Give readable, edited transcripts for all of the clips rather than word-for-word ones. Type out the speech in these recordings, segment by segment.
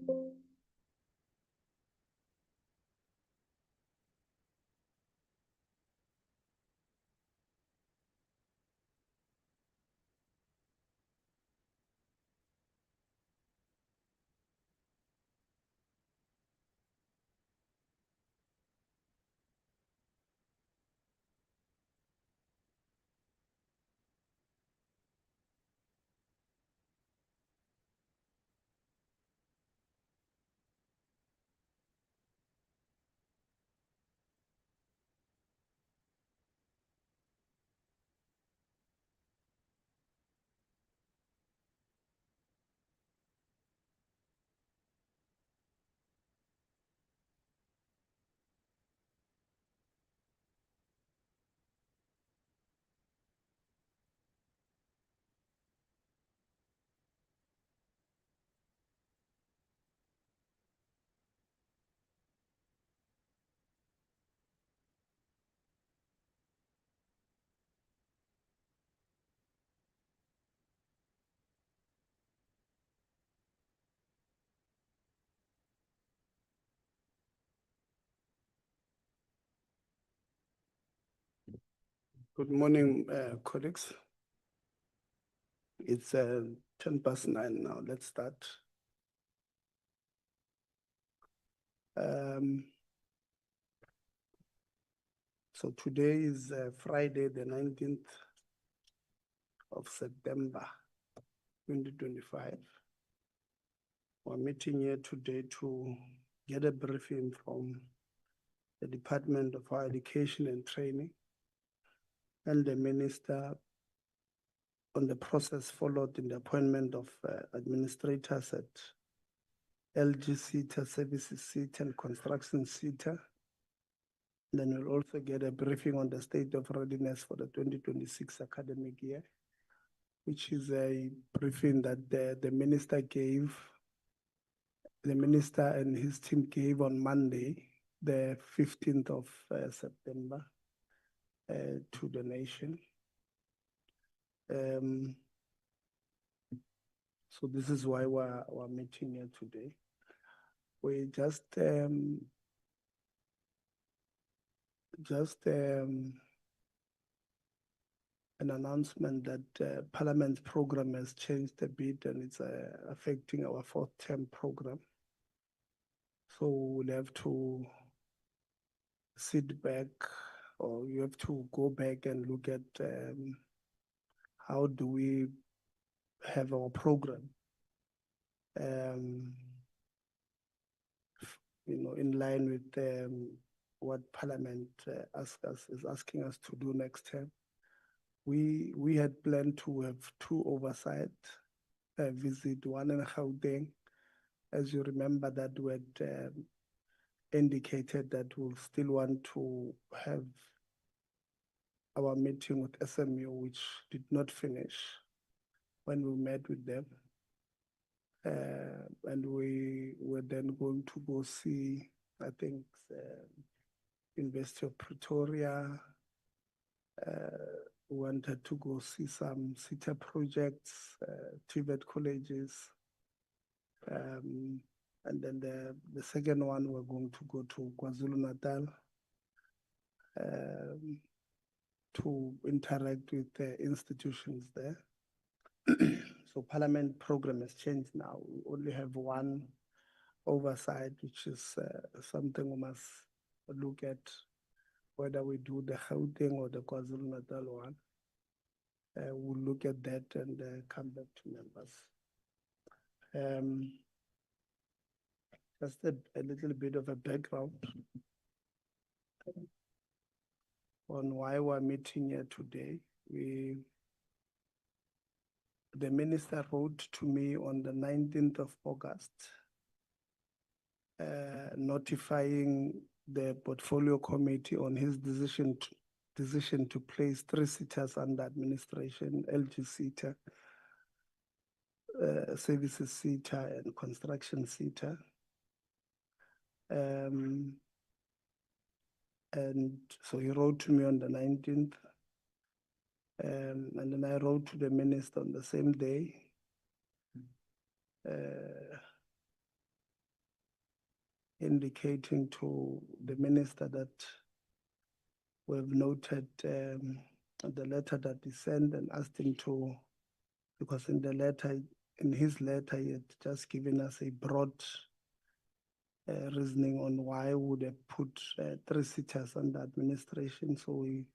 Good morning, colleagues. It's 9:10 now. Let's start. So today is Friday, the 19th of September, 2025. We're meeting here today to get a briefing from the Department of Higher Education and Training and the Minister on the process followed in the appointment of administrators at LGSETA, Services SETA, and Construction SETA. Then we'll also get a briefing on the state of readiness for the 2026 academic year, which is a briefing that the minister and his team gave on Monday, the 15th of September, to the nation. So this is why we're meeting here today. We just an announcement that Parliament's program has changed a bit and it's affecting our fourth term program. So we'll have to sit back, or you have to go back and look at how do we have our program, in line with what Parliament is asking us to do next term. We had planned to have two oversight visits, one in Gauteng. As you remember, that we had indicated that we'll still want to have our meeting with SMU, which did not finish when we met with them. And we were then going to go see, I think, University of Pretoria. Wanted to go see some SETA projects, TVET colleges. And then the second one, we're going to go to KwaZulu-Natal to interact with the institutions there. So Parliament program has changed now. We only have one oversight, which is something we must look at, whether we do the Gauteng or the KwaZulu-Natal one. We'll look at that and come back to members. Just a little bit of a background on why we're meeting here today. The minister wrote to me on the 19th of August, notifying the portfolio committee on his decision to place 3 SETAs under administration: LGSETA, Services SETA, and Construction SETA. And so he wrote to me on the 19th, and then I wrote to the minister on the same day. indicating to the minister that we've noted the letter that he sent and asked him to, because in his letter, he had just given us a broad reasoning on why would have put 3 SETAs under administration. So we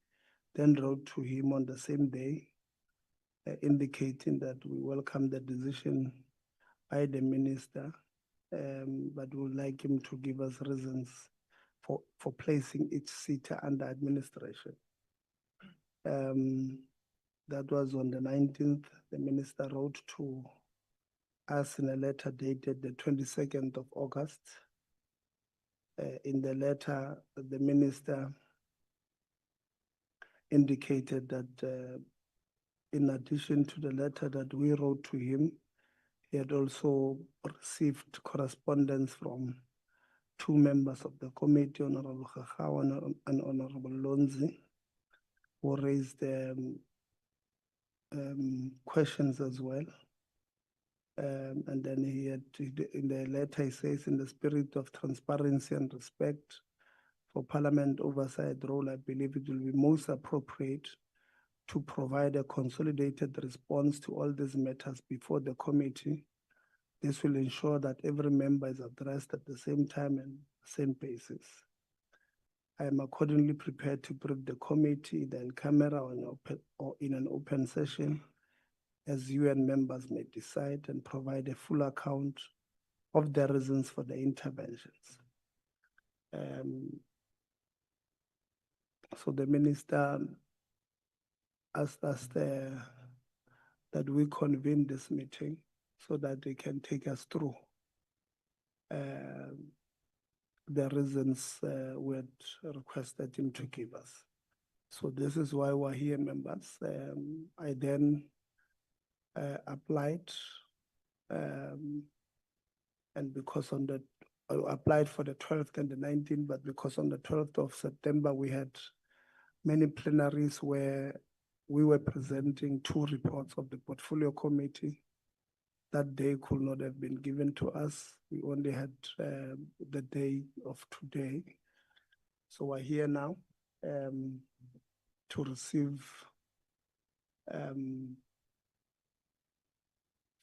then wrote to him on the same day, indicating that we welcome the decision by the minister, but we would like him to give us reasons for placing each SETA under administration. That was on the 19th. The minister wrote to us in a letter dated the 22nd of August. In the letter, the minister indicated that in addition to the letter that we wrote to him, he had also received correspondence from 2 members of the committee, Honorable Khakhawa and Honorable Lonzi, who raised questions as well. And then he had, in the letter, he says, in the spirit of transparency and respect for Parliament oversight role, I believe it will be most appropriate to provide a consolidated response to all these matters before the committee. This will ensure that every member is addressed at the same time and same basis. I am accordingly prepared to brief the committee either in camera or in an open session, as UN members may decide, and provide a full account of the reasons for the interventions. So the minister asked us that we convene this meeting so that they can take us through the reasons we had requested him to give us. So this is why we're here, members. I then applied, and because I applied for the 12th and the 19th, but because on the 12th of September, we had many plenaries where we were presenting 2 reports of the portfolio committee. That day could not have been given to us. We only had the day of today. So we're here now to receive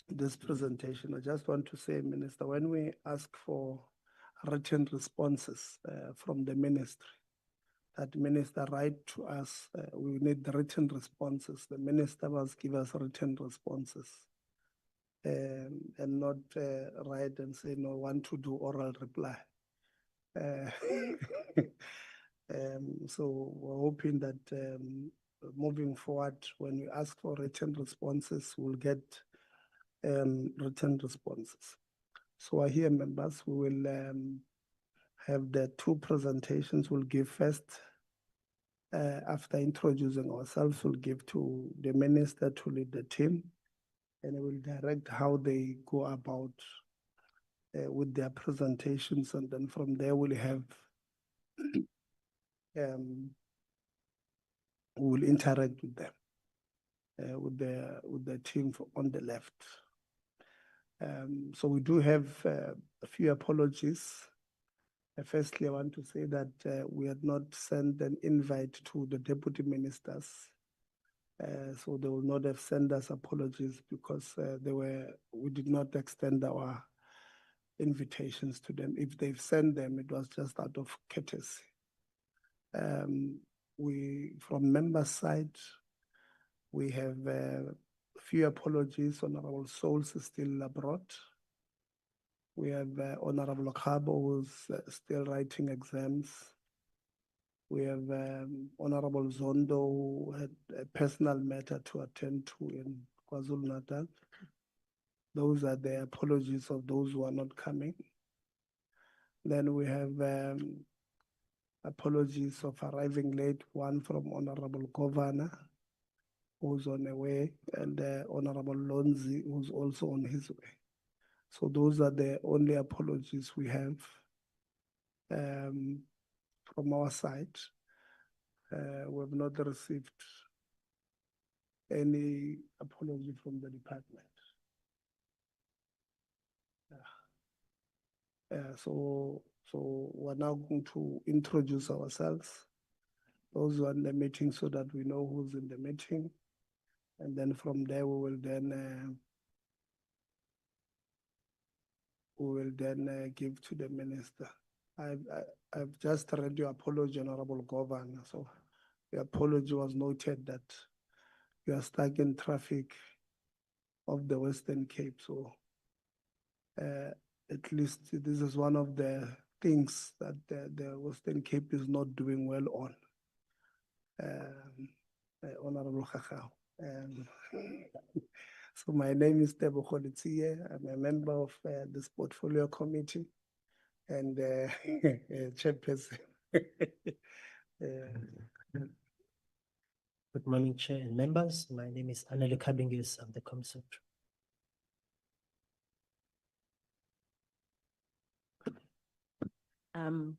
this presentation. I just want to say, Minister, when we ask for written responses from the ministry, that minister write to us, we need the written responses. The minister must give us written responses and not write and say, no, want to do oral reply. So we're hoping that moving forward, when we ask for written responses, we'll get written responses. So here, members, we will have the 2 presentations. We'll give first, after introducing ourselves, we'll give to the minister to lead the team, and it will direct how they go about with their presentations, and then from there we'll have we'll interact with them, with the team on the left. So we do have a few apologies. Firstly, I want to say that we had not sent an invite to the deputy ministers, so they will not have sent us apologies because we did not extend our invitations to them. If they've sent them, it was just out of courtesy. From member side, we have a few apologies. Honorable Souls is still abroad. We have Honorable Khabo, who's still writing exams. We have Honorable Zondo, who had a personal matter to attend to in KwaZulu-Natal. Those are the apologies of those who are not coming. Then we have apologies of arriving late, one from Honorable Governor, who's on the way, and Honorable Lonzi, who's also on his way. So those are the only apologies we have from our side. We have not received any apology from the department. So So we're now going to introduce ourselves, those who are in the meeting, so that we know who's in the meeting. And then from there, we will then give to the minister. I've just read your apology, Honorable Governor. So the apology was noted that you are stuck in traffic of the Western Cape. So at least this is one of the things that the Western Cape is not doing well on. Honorable Khakao. So my name is Tebo Kholitsie. I'm a member of this portfolio committee and chairperson. Good morning, Chair and members. My name is Anele Kabingis. I'm the Commissioner.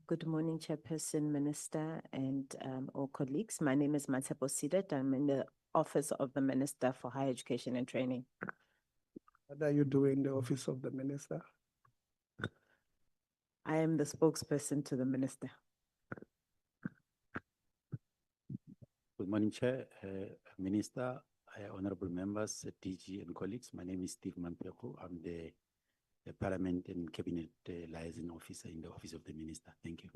Good morning, Chairperson, Minister, and all colleagues. My name is Matshepo Sidat. I'm in the Office of the Minister for Higher Education and Training. What are you doing in the Office of the Minister? I am the spokesperson to the Minister. Good morning, Chair, Minister, honorable members, DG and colleagues. My name is Steve Mampeko. I'm the Parliament and Cabinet Liaison Officer in the Office of the Minister. Thank you.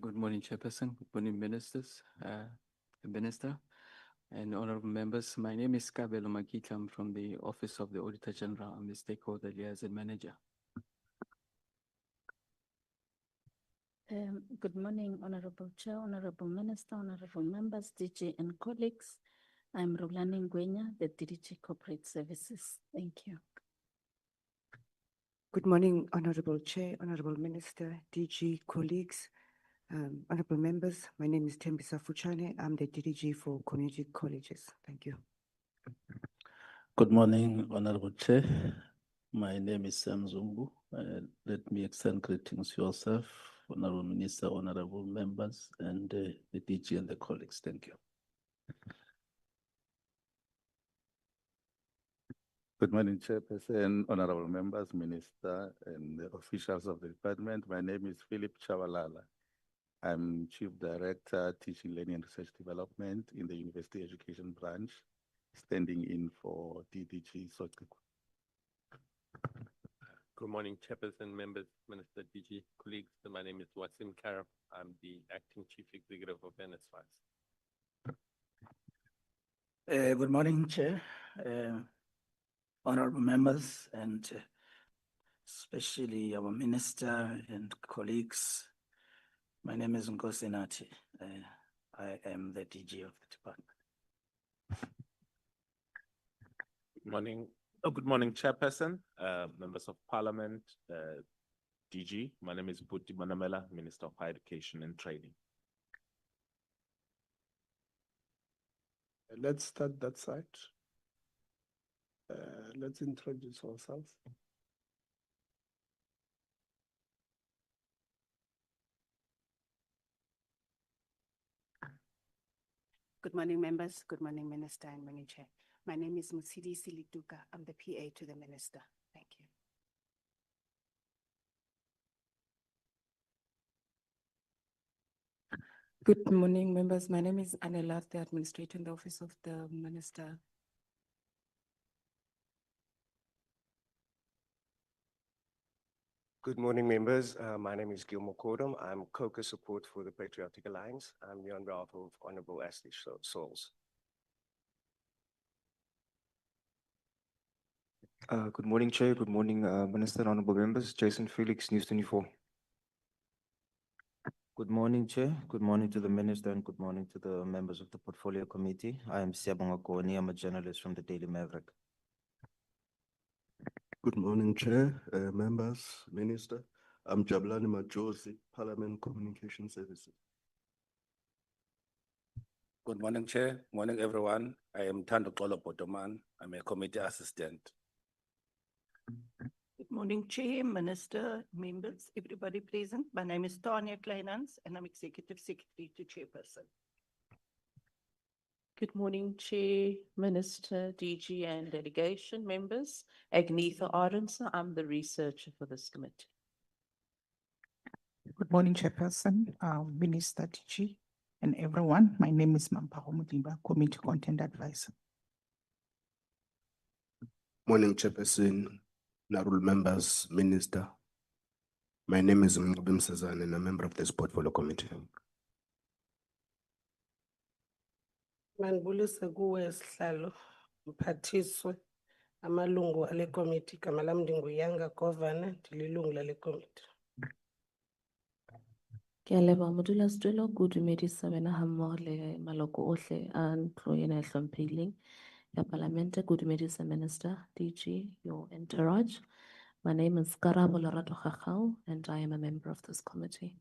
Good morning, Chairperson. Good morning, Ministers, Minister, and honorable members. My name is Kabelo Makita. I'm from the Office of the Auditor General. I'm the Stakeholder Liaison Manager. Good morning, Honorable Chair, Honorable Minister, Honorable members, DG and colleagues. I'm Rulani Ngwenya, the DDG Corporate Services. Thank you. Good morning, Honorable Chair, Honorable Minister, DG, colleagues, honorable members. My name is Tembisa Fuchane. I'm the DDG for Community Colleges. Thank you. Good morning, Honorable Chair. My name is Sam Zungu. Let me extend greetings to yourself, Honorable Minister, honorable members, and the DG and the colleagues. Thank you. Good morning, Chairperson, honorable members, Minister, and the officials of the department. My name is Philip Chavalala. I'm Chief Director, Teaching, Learning and Research Development in the University Education Branch, standing in for DDG Sotiku. Good morning, Chairperson, members, Minister, DG, colleagues. My name is Wasim Karam. I'm the Acting Chief Executive of NSFAS. Good morning, Chair, honorable members, and especially our Minister and colleagues. My name is Nkosi Nati. I am the DG of the department. Good morning. Good morning, Chairperson, members of Parliament, DG. My name is Buti Manamela, Minister of Higher Education and Training. Let's start that side. Let's introduce ourselves. Good morning, members. Good morning, Minister and Morning Chair. My name is Musidi Silituka. I'm the PA to the Minister. Thank you. Good morning, members. My name is Anela, the Administrator in the Office of the Minister. Good morning, members. My name is Gilmore Cordom. I'm COCA support for the Patriotic Alliance. I'm here on behalf of Honorable Ashley Souls. Good morning, Chair. Good morning, Minister and honorable members. Jason Felix, News 24. Good morning, Chair. Good morning to the Minister and good morning to the members of the Portfolio Committee. I am Siabonga Koni. I'm a journalist from the Daily Maverick. Good morning, Chair, members, Minister. I'm Jabulani Majosi, Parliament Communication Services. Good morning, Chair. Morning, everyone. I am Thando Xolo Botoman. I'm a committee assistant. Good morning, Chair, Minister, members, everybody present. My name is Tanya Kleinans and I'm Executive Secretary to Chairperson. Good morning, Chair, Minister, DG and delegation members. Agnetha Arendse, I'm the researcher for this committee. Good morning, Chairperson, Minister DG, and everyone. My name is Mamparo Mudimba, Committee Content Advisor. Morning, Chairperson, honorable members, Minister. My name is Mngubim Sazan and I'm a member of this portfolio committee. Manbulisa kuwe sihlalo mphathiswe amalungu ale committee gama lam ndinguyanga governor ndililungu lale committee. Ke a leboha modulasetulo ke o dumedisa wena hammoho le maloko ohle a ntlo ena e hlomphehileng ya Palamente. Ke o dumedisa Minister, DG, your entourage. My name is Karabo Lerato Gagau and I am a member of this committee.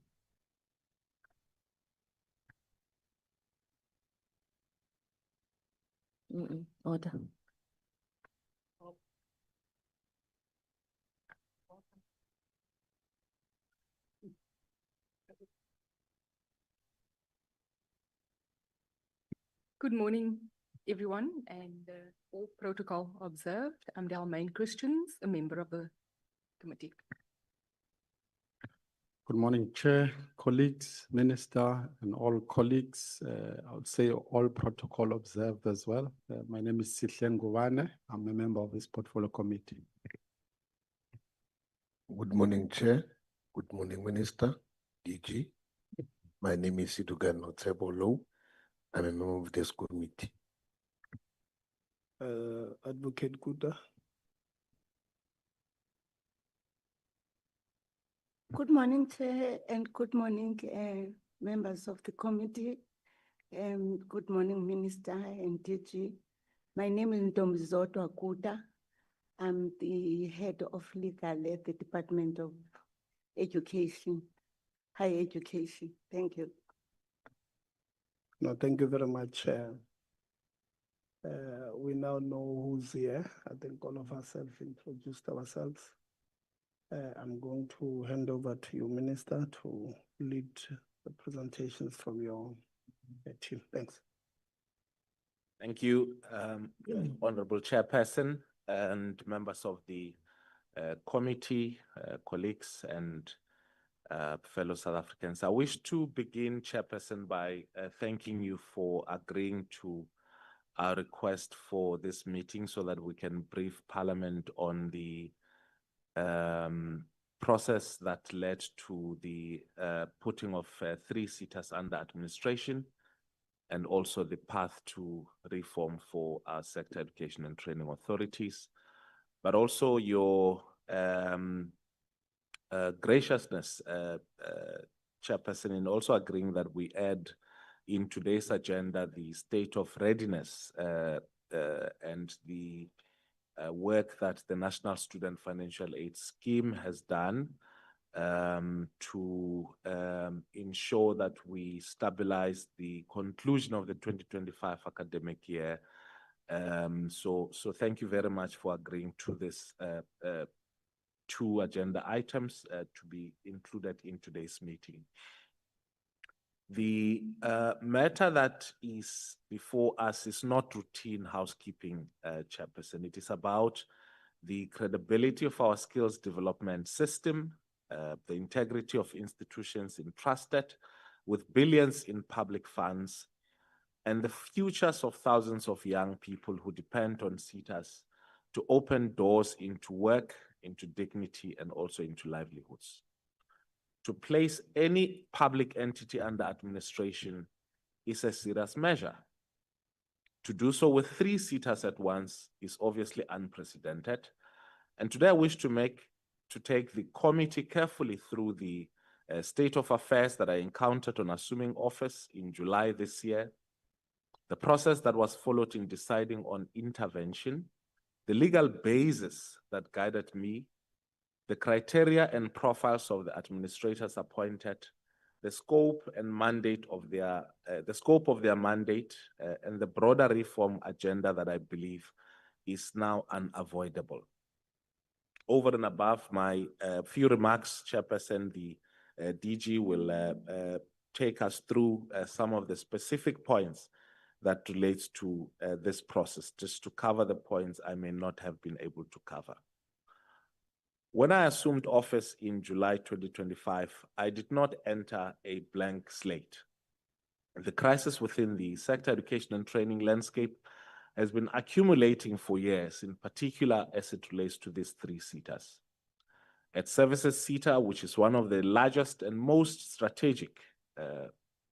Order. Good morning, everyone, and all protocol observed. I'm Delmaine Christians, a member of the committee. Good morning, Chair, colleagues, Minister, and all colleagues. I would say all protocol observed as well. My name is Sihle Ngubane. I'm a member of this portfolio committee. Good morning, Chair. Good morning, Minister, DG. My name is Sidugan Notsebo. I'm a member of this committee. Advocate Kuta. Good morning, Chair, and good morning, members of the committee. Good morning, Minister and DG. My name is Ntombizoto Akuta. I'm the head of legal at the Department of Education, Higher Education. Thank you. No, thank you very much. We now know who's here. I think all of us have introduced ourselves. I'm going to hand over to you, Minister, to lead the presentations from your team. Thanks. Thank you, Honorable Chairperson and members of the committee, colleagues and fellow South Africans. I wish to begin, Chairperson, by thanking you for agreeing to our request for this meeting so that we can brief Parliament on the process that led to the putting of 3 SETAs under administration and also the path to reform for our sector education and training authorities, but also your graciousness, Chairperson, in also agreeing that we add in today's agenda the state of readiness and the work that the National Student Financial Aid Scheme has done to ensure that we stabilize the conclusion of the 2025 academic year. So thank you very much for agreeing to this 2 agenda items to be included in today's meeting. The matter that is before us is not routine housekeeping, Chairperson. It is about the credibility of our skills development system, the integrity of institutions entrusted with billions in public funds, and the futures of thousands of young people who depend on SETAs to open doors into work, into dignity, and also into livelihoods. To place any public entity under administration is a serious measure. To do so with 3 SETAs at once is obviously unprecedented. And today I wish to take the committee carefully through the state of affairs that I encountered on assuming office in July this year, the process that was followed in deciding on intervention, the legal basis that guided me, the criteria and profiles of the administrators appointed, the scope and mandate of their mandate, and the broader reform agenda that I believe is now unavoidable. Over and above my few remarks, Chairperson, the DG will take us through some of the specific points that relates to this process, just to cover the points I may not have been able to cover. When I assumed office in July 2025, I did not enter a blank slate. The crisis within the sector education and training landscape has been accumulating for years, in particular as it relates to these three SETAs. At Services SETA, which is one of the largest and most strategic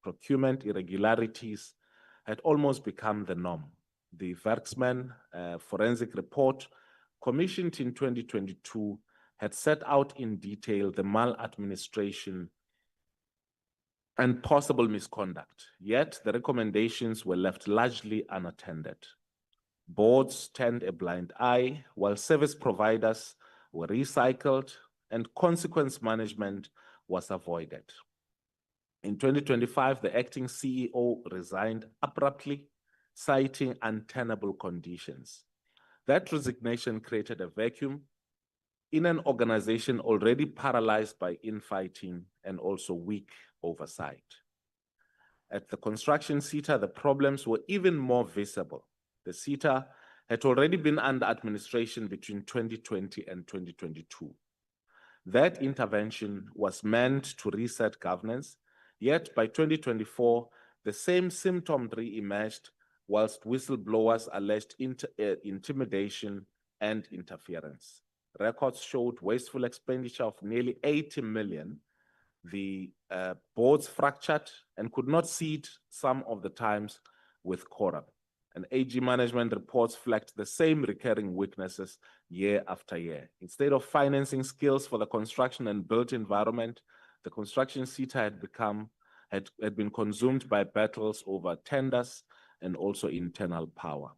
procurement irregularities, had almost become the norm. The Werksman forensic report, commissioned in 2022, had set out in detail the maladministration and possible misconduct, yet the recommendations were left largely unattended. Boards turned a blind eye, while service providers were recycled and consequence management was avoided. In 2025, the acting CEO resigned abruptly, citing untenable conditions. That resignation created a vacuum in an organization already paralyzed by infighting and also weak oversight. At the construction SETA, the problems were even more visible. The SETA had already been under administration between 2020 and 2022. That intervention was meant to reset governance, yet by 2024, the same symptom re-emerged whilst whistleblowers alleged intimidation and interference. Records showed wasteful expenditure of nearly 80 million. The boards fractured and could not seat some of the times with quorum. And AG management reports flagged the same recurring weaknesses year after year. Instead of financing skills for the construction and built environment, the construction SETA had been consumed by battles over tenders and also internal power.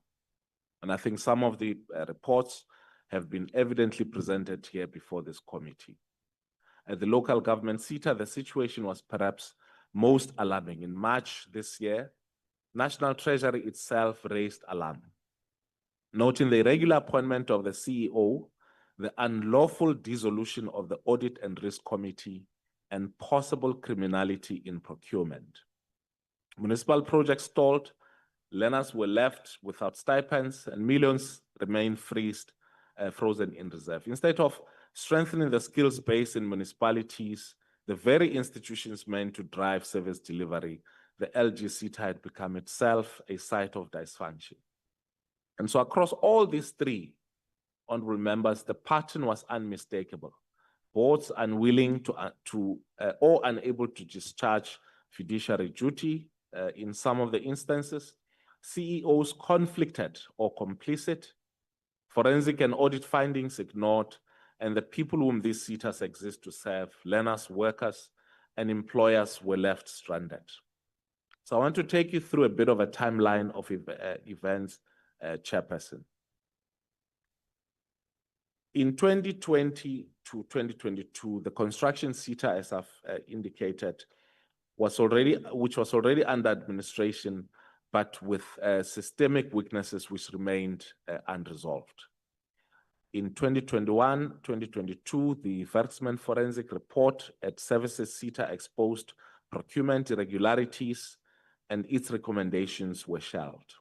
And I think some of the reports have been evidently presented here before this committee. At the local government SETA, the situation was perhaps most alarming. In March this year, National Treasury itself raised alarm, noting the irregular appointment of the CEO, the unlawful dissolution of the Audit and Risk Committee, and possible criminality in procurement. Municipal projects stalled, learners were left without stipends, and millions remain frozen in reserve. Instead of strengthening the skills base in municipalities, the very institutions meant to drive service delivery, the LGSETA had become itself a site of dysfunction. And so across all these three, honorable members, the pattern was unmistakable. Boards unwilling or unable to discharge fiduciary duty in some of the instances, CEOs conflicted or complicit, forensic and audit findings ignored, and the people whom these SETAs exist to serve, learners, workers, and employers, were left stranded. So I want to take you through a bit of a timeline of events, Chairperson. In 2020 to 2022, the construction SETA, as I've indicated, which was already under administration, but with systemic weaknesses which remained unresolved. In 2021, 2022, the Werksman forensic report at Services SETA exposed procurement irregularities, and its recommendations were shelved.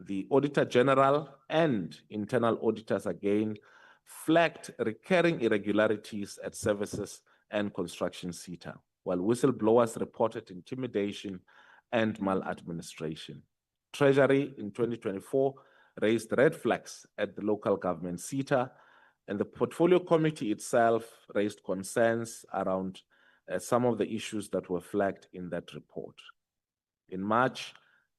The Auditor General and internal auditors again flagged recurring irregularities at Services and Construction SETA, while whistleblowers reported intimidation and maladministration. Treasury in 2024 raised red flags at the local government SETA, and the portfolio committee itself raised concerns around some of the issues that were flagged in that report. In March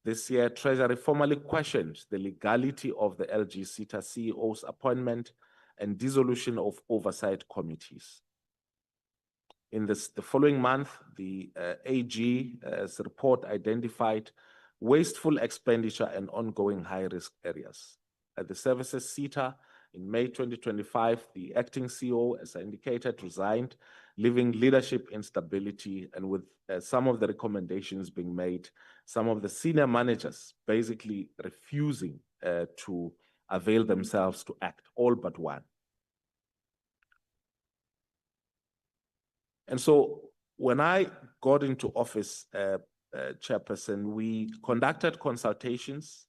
this year, Treasury formally questioned the legality of the LGSETA CEO's appointment and dissolution of oversight committees. In the following month, the AG's report identified wasteful expenditure and ongoing high-risk areas. At the Services SETA, in May 2025, the acting CEO, as I indicated, resigned, leaving leadership instability, and with some of the recommendations being made, some of the senior managers basically refusing to avail themselves to act, all but one. And so when I got into office Chairperson, we conducted consultations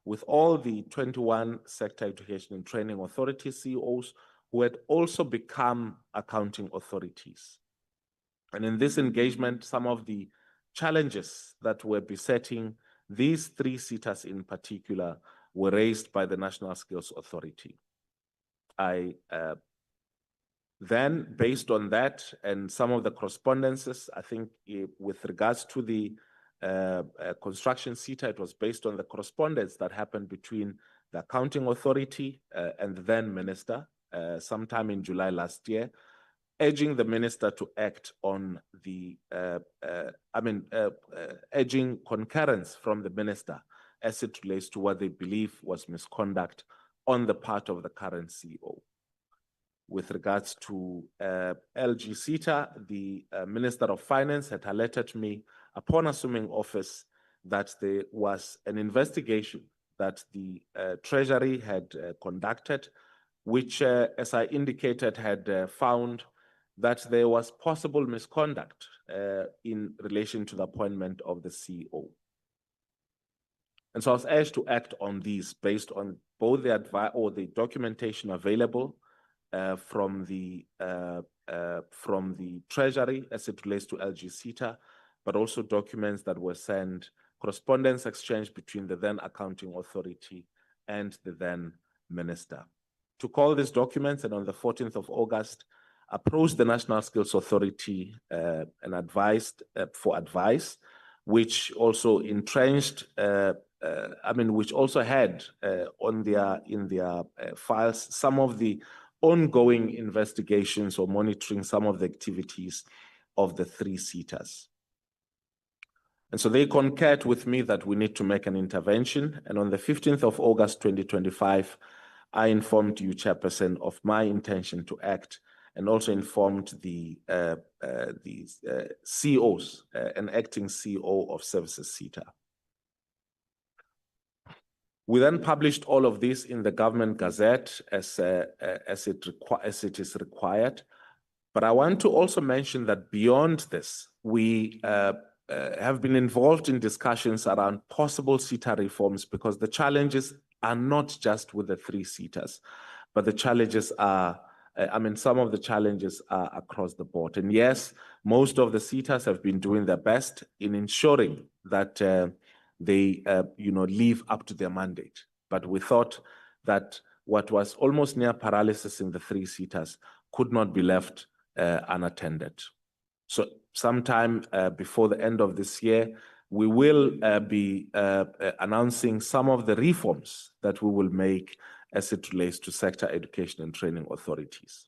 with all the 21 sector education and training authority CEOs who had also become accounting authorities. And in this engagement, some of the challenges that were besetting these three SETAs in particular were raised by the National Skills Authority. I then, based on that and some of the correspondences, I think with regards to the construction SETA, it was based on the correspondence that happened between the accounting authority and the then minister sometime in July last year, urging the minister to act on the, urging concurrence from the minister as it relates to what they believe was misconduct on the part of the current CEO. With regards to LGSETA, the Minister of Finance had alerted me upon assuming office that there was an investigation that the Treasury had conducted, which, as I indicated, had found that there was possible misconduct in relation to the appointment of the CEO. And so I was urged to act on these based on both the advice or the documentation available from the Treasury as it relates to LGSETA, but also documents that were sent, correspondence exchange between the then accounting authority and the then minister. To call these documents, and on the 14th of August, approached the National Skills Authority and advised for advice, which also entrenched, which also had in their files some of the ongoing investigations or monitoring some of the activities of the three SETAs. And so they concurred with me that we need to make an intervention. And on the 15th of August, 2025, I informed you, Chairperson, of my intention to act, and also informed the CEOs, an acting CEO of Services SETA. We then published all of this in the Government Gazette as it is required. But I want to also mention that beyond this, we have been involved in discussions around possible SETA reforms, because the challenges are not just with the three SETAs, but the challenges are, some of the challenges are across the board. And yes, most of the SETAs have been doing their best in ensuring that they live up to their mandate. But we thought that what was almost near paralysis in the three SETAs could not be left unattended. So sometime before the end of this year, we will be announcing some of the reforms that we will make as it relates to sector education and training authorities.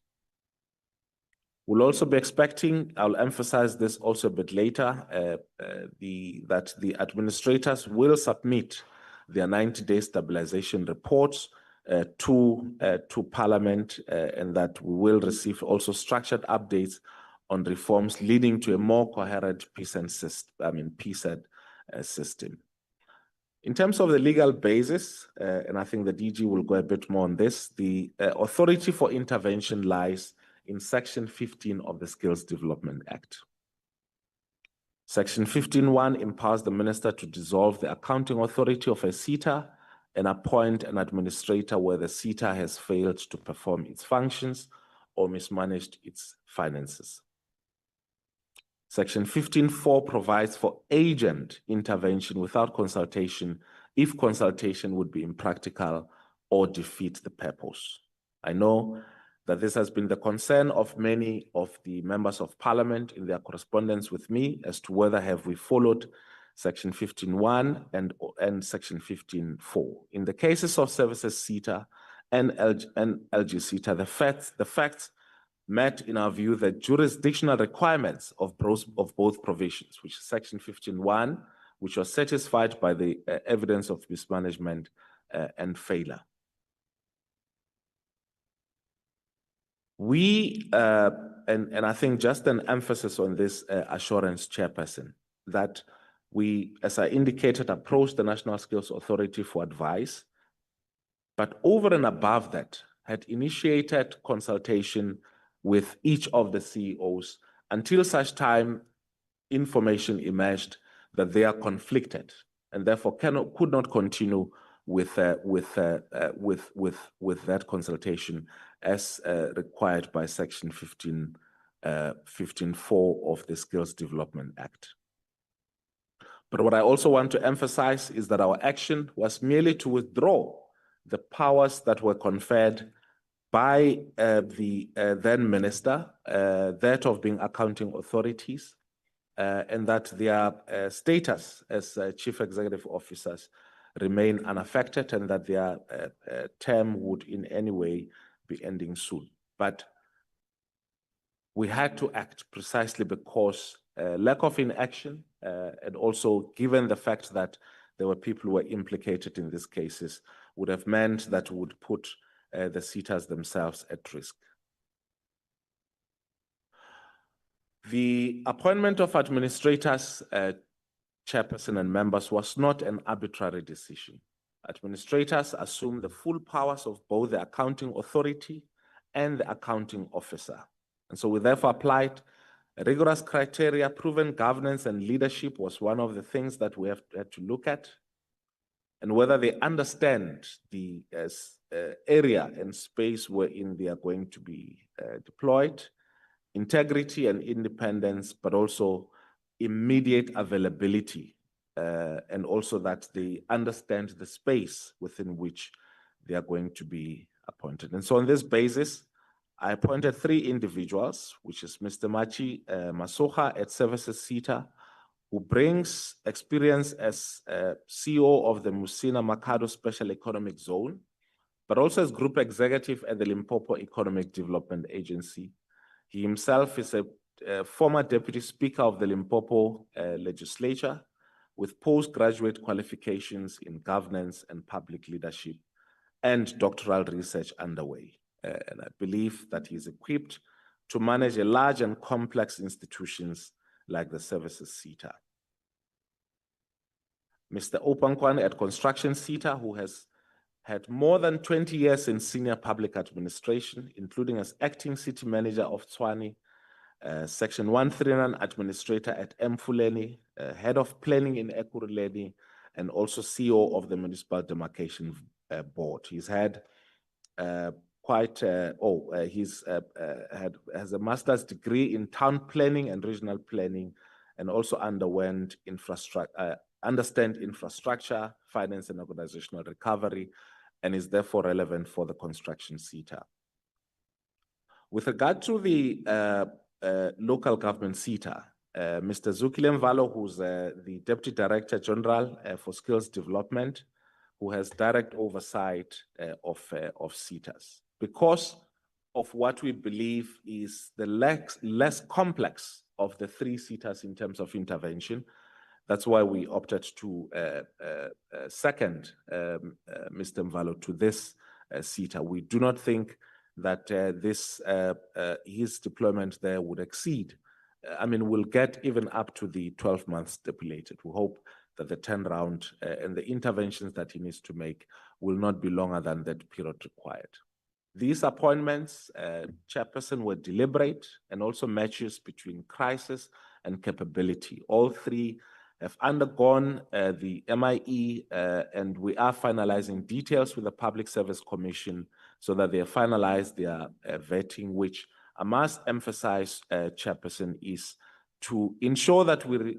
We'll also be expecting, I'll emphasize this also a bit later, that the administrators will submit their 90-day stabilization reports to Parliament, and that we will receive also structured updates on reforms leading to a more coherent PSED system. In terms of the legal basis, and I think the DG will go a bit more on this, the authority for intervention lies in Section 15 of the Skills Development Act. Section 15(1) empowers the minister to dissolve the accounting authority of a SETA and appoint an administrator where the SETA has failed to perform its functions or mismanaged its finances. Section 15(4) provides for agent intervention without consultation if consultation would be impractical or defeat the purpose. I know that this has been the concern of many of the members of Parliament in their correspondence with me as to whether have we followed Section 15(1) and Section 15(4). In the cases of Services SETA and LGSETA, the facts met, in our view, the jurisdictional requirements of both provisions, which is Section 15(1), which was satisfied by the evidence of mismanagement and failure. We, and I think just an emphasis on this assurance, Chairperson, that we, as I indicated, approached the National Skills Authority for advice, but over and above that, had initiated consultation with each of the CEOs until such time information emerged that they are conflicted and therefore could not continue with that consultation as required by Section 15.4 of the Skills Development Act. But what I also want to emphasize is that our action was merely to withdraw the powers that were conferred by the then minister, that of being accounting authorities, and that their status as chief executive officers remain unaffected and that their term would in any way be ending soon. But we had to act precisely because lack of inaction and also given the fact that there were people who were implicated in these cases would have meant that would put the SETAs themselves at risk. The appointment of administrators, chairperson and members was not an arbitrary decision. Administrators assume the full powers of both the accounting authority and the accounting officer. And so we therefore applied rigorous criteria. Proven governance and leadership was one of the things that we had to look at, and whether they understand the area and space wherein they are going to be deployed, integrity and independence, but also immediate availability, and also that they understand the space within which they are going to be appointed. And so on this basis, I appointed 3 individuals, which is Mr. Machi Masoha at Services SETA, who brings experience as CEO of the Musina Makado Special Economic Zone, but also as Group Executive at the Limpopo Economic Development Agency. He himself is a former Deputy Speaker of the Limpopo Legislature with postgraduate qualifications in governance and public leadership and doctoral research underway. And I believe that he is equipped to manage a large and complex institutions like the Services SETA. Mr. Opankwan at Construction SETA, who has had more than 20 years in senior public administration, including as acting city manager of Tshwane, Section 139 administrator at Mfuleni, head of planning in Ekurhuleni, and also CEO of the Municipal Demarcation Board. He's had has a master's degree in town planning and regional planning, and also understand infrastructure, finance and organizational recovery, and is therefore relevant for the construction SETA. With regard to the local government SETA, Mr. Zukile Mvalo, who's the Deputy Director General for Skills Development, who has direct oversight of SETAs. Because of what we believe is the less complex of the 3 SETAs in terms of intervention, that's why we opted to second Mr. Mvalo to this SETA. We do not think that his deployment there would exceed. We'll get even up to the 12 months stipulated. We hope that the turnaround and the interventions that he needs to make will not be longer than that period required. These appointments, chairperson, were deliberate and also matches between crisis and capability. All 3 have undergone the MIE, and we are finalizing details with the Public Service Commission so that they finalize their vetting, which I must emphasize, chairperson, is to ensure that we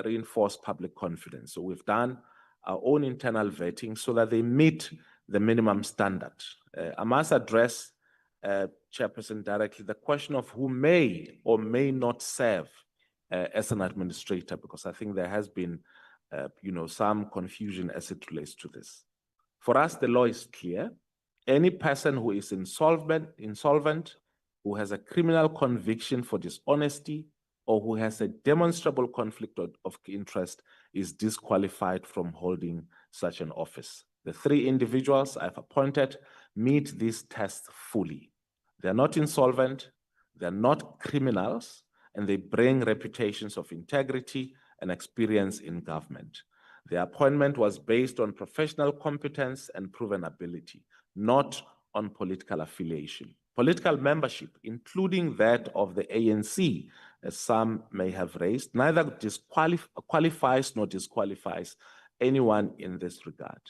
reinforce public confidence. So we've done our own internal vetting so that they meet the minimum standard. I must address, chairperson, directly the question of who may or may not serve as an administrator, because I think there has been some confusion as it relates to this. For us, the law is clear. Any person who is insolvent, who has a criminal conviction for dishonesty, or who has a demonstrable conflict of interest is disqualified from holding such an office. The 3 individuals I've appointed meet these tests fully. They're not insolvent, they're not criminals, and they bring reputations of integrity and experience in government. The appointment was based on professional competence and proven ability, not on political affiliation. Political membership, including that of the ANC, as some may have raised, neither qualifies nor disqualifies anyone in this regard.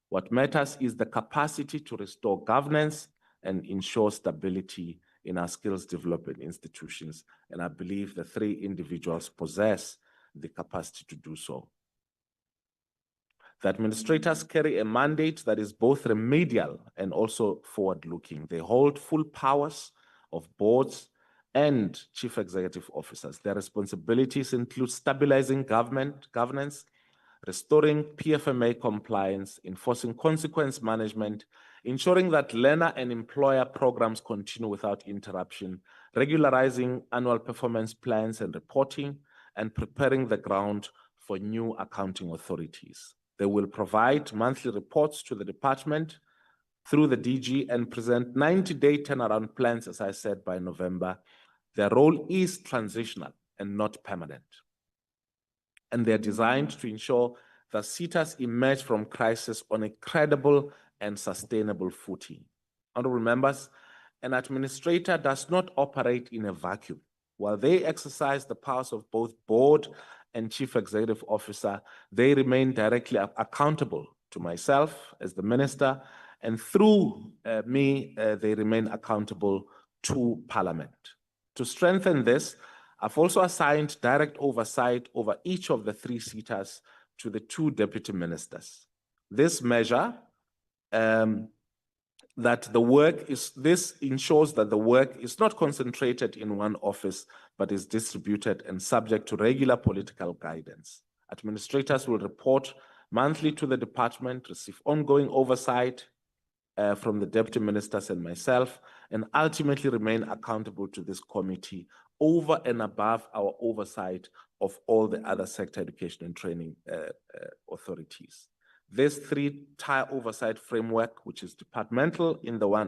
What matters is the capacity to restore governance and ensure stability in our skills development institutions. And I believe the three individuals possess the capacity to do so. The administrators carry a mandate that is both remedial and also forward-looking. They hold full powers of boards and chief executive officers. Their responsibilities include stabilizing governance, restoring PFMA compliance, enforcing consequence management, ensuring that learner and employer programs continue without interruption, regularizing annual performance plans and reporting, and preparing the ground for new accounting authorities. They will provide monthly reports to the department through the DG and present 90-day turnaround plans, as I said, by November. Their role is transitional and not permanent. And they're designed to ensure that SETAs emerge from crisis on a credible and sustainable footing. Honorable members, an administrator does not operate in a vacuum. While they exercise the powers of both board and chief executive officer, they remain directly accountable to myself as the minister, and through me, they remain accountable to Parliament. To strengthen this, I've also assigned direct oversight over each of the three SETAs to the two deputy ministers. This measure this ensures that the work is not concentrated in one office, but is distributed and subject to regular political guidance. Administrators will report monthly to the department, receive ongoing oversight from the deputy ministers and myself, and ultimately remain accountable to this committee over and above our oversight of all the other sector education and training authorities. This three-tier oversight framework, which is departmental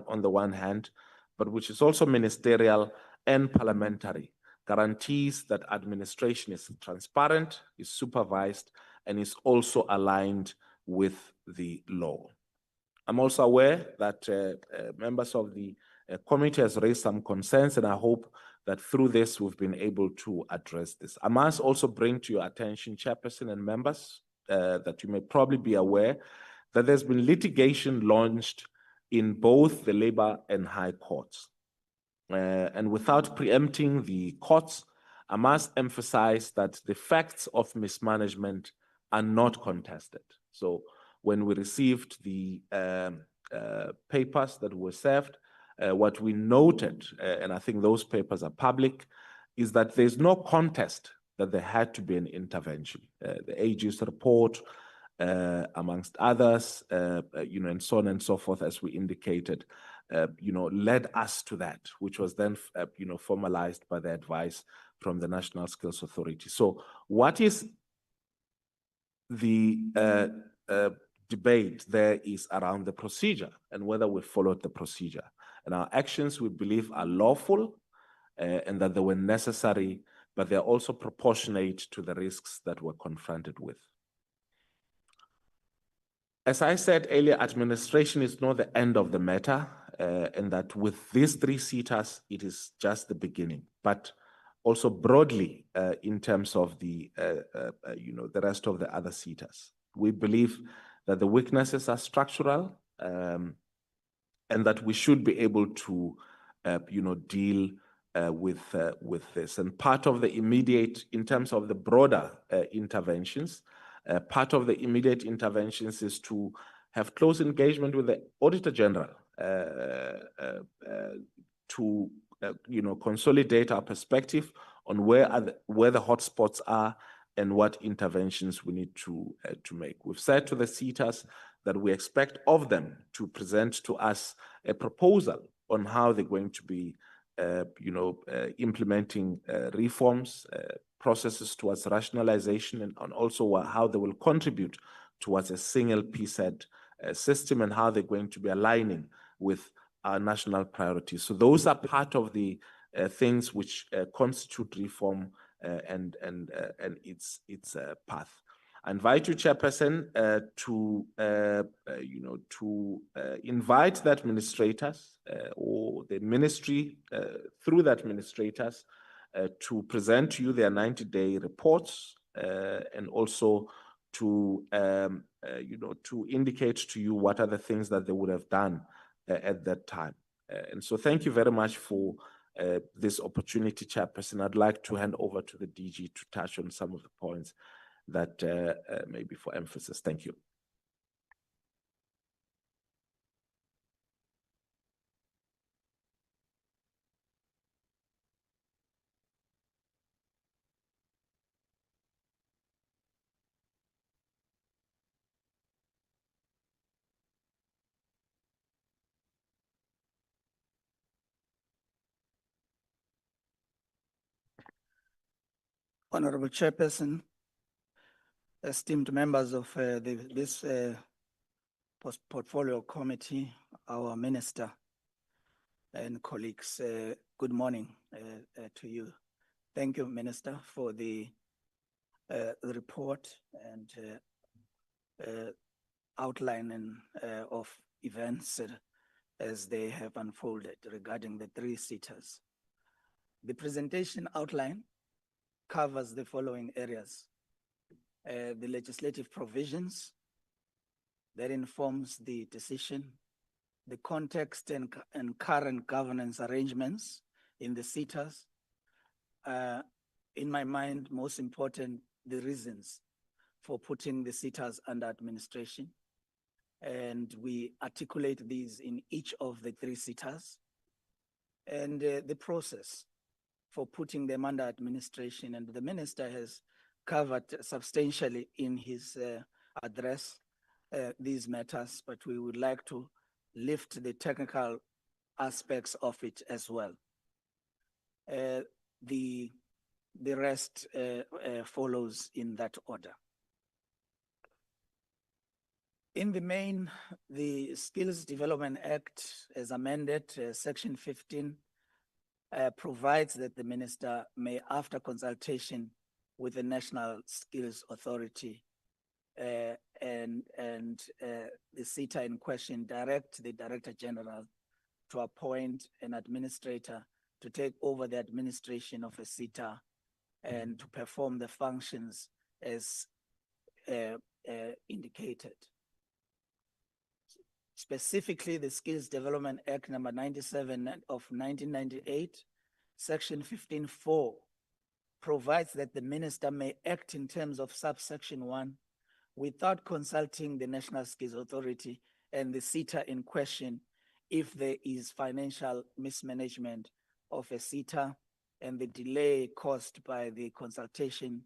on the one hand, but which is also ministerial and parliamentary, guarantees that administration is transparent, is supervised, and is also aligned with the law. I'm also aware that members of the committee has raised some concerns, and I hope that through this we've been able to address this. I must also bring to your attention, Chairperson and members, that you may probably be aware that there's been litigation launched in both the Labour and High Courts. And without preempting the courts, I must emphasize that the facts of mismanagement are not contested. So when we received the papers that were served, what we noted, and I think those papers are public, is that there's no contest that there had to be an intervention. The AG's report, amongst others, and so on and so forth, as we indicated, led us to that, which was then, formalized by the advice from the National Skills Authority. So what is the debate there is around the procedure and whether we followed the procedure. And our actions, we believe, are lawful and that they were necessary, but they're also proportionate to the risks that we're confronted with. As I said earlier, administration is not the end of the matter, and that with these three SETAs, it is just the beginning. But also broadly, in terms of the rest of the other SETAs, we believe that the weaknesses are structural, and that we should be able to, deal with this. And part of the immediate, in terms of the broader interventions, part of the immediate interventions is to have close engagement with the Auditor General to, consolidate our perspective on where the hotspots are and what interventions we need to make. We've said to the SETAs that we expect of them to present to us a proposal on how they're going to be, implementing reforms, processes towards rationalization, and also how they will contribute towards a single PSET system and how they're going to be aligning with our national priorities. So those are part of the things which constitute reform and its path. I invite you, Chairperson, to invite the administrators or the ministry through the administrators to present to you their 90-day reports and also to to indicate to you what are the things that they would have done at that time. And so thank you very much for this opportunity, Chairperson. I'd like to hand over to the DG to touch on some of the points that may be for emphasis. Thank you. Honorable Chairperson, esteemed members of this portfolio committee, our minister and colleagues, good morning to you. Thank you, Minister, for the report and outlining of events as they have unfolded regarding the 3 SETAs. The presentation outline covers the following areas. The legislative provisions that informs the decision, the context and current governance arrangements in the SETAs. In my mind, most important, the reasons for putting the SETAs under administration. And we articulate these in each of the 3 SETAs. And the process for putting them under administration, and the minister has covered substantially in his address these matters, but we would like to lift the technical aspects of it as well. The rest follows in that order. In the main, the Skills Development Act, as amended, Section 15, provides that the minister may, after consultation with the National Skills Authority and the SETA in question, direct the Director General to appoint an administrator to take over the administration of a SETA and to perform the functions as indicated. Specifically, the Skills Development Act number 97 of 1998, Section 15(4) provides that the minister may act in terms of subsection 1 without consulting the National Skills Authority and the SETA in question if there is financial mismanagement of a SETA and the delay caused by the consultation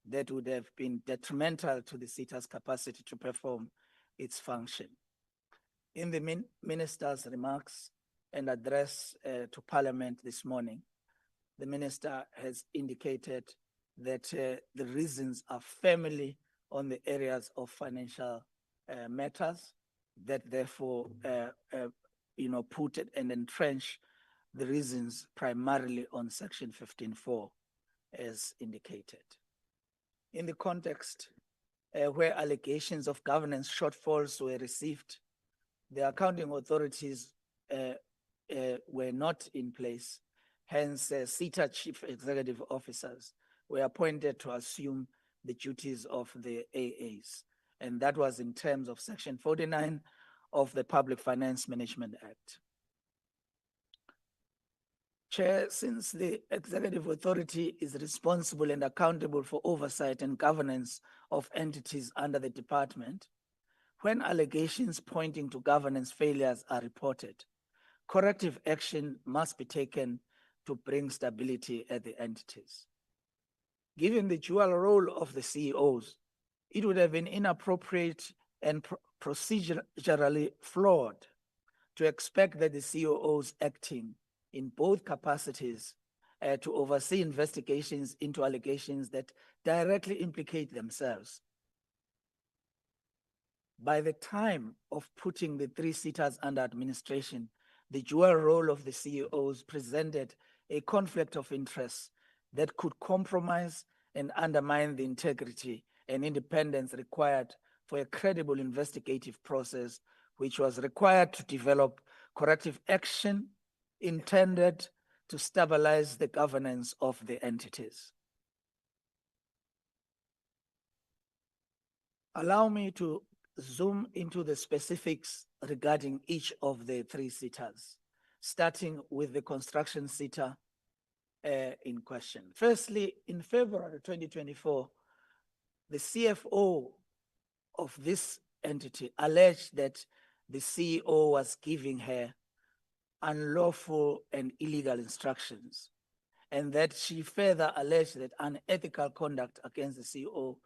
that would have been detrimental to the SETA's capacity to perform its function. In the minister's remarks and address to Parliament this morning, the minister has indicated that the reasons are firmly on the areas of financial matters that therefore put it and entrench the reasons primarily on Section 15(4) as indicated. In the context where allegations of governance shortfalls were received, the accounting authorities were not in place. Hence, SETA chief executive officers were appointed to assume the duties of the AAs. And that was in terms of Section 49 of the Public Finance Management Act. Chair, since the executive authority is responsible and accountable for oversight and governance of entities under the department, when allegations pointing to governance failures are reported, corrective action must be taken to bring stability at the entities. Given the dual role of the CEOs, it would have been inappropriate and procedurally flawed to expect that the CEOs acting in both capacities to oversee investigations into allegations that directly implicate themselves. By the time of putting the 3 SETAs under administration, the dual role of the CEOs presented a conflict of interest that could compromise and undermine the integrity and independence required for a credible investigative process, which was required to develop corrective action intended to stabilize the governance of the entities. Allow me to zoom into the specifics regarding each of the three SETAs, starting with the construction SETA in question. Firstly, in February 2024, the CFO of this entity alleged that the CEO was giving her unlawful and illegal instructions, and that she further alleged that unethical conduct against the CEO,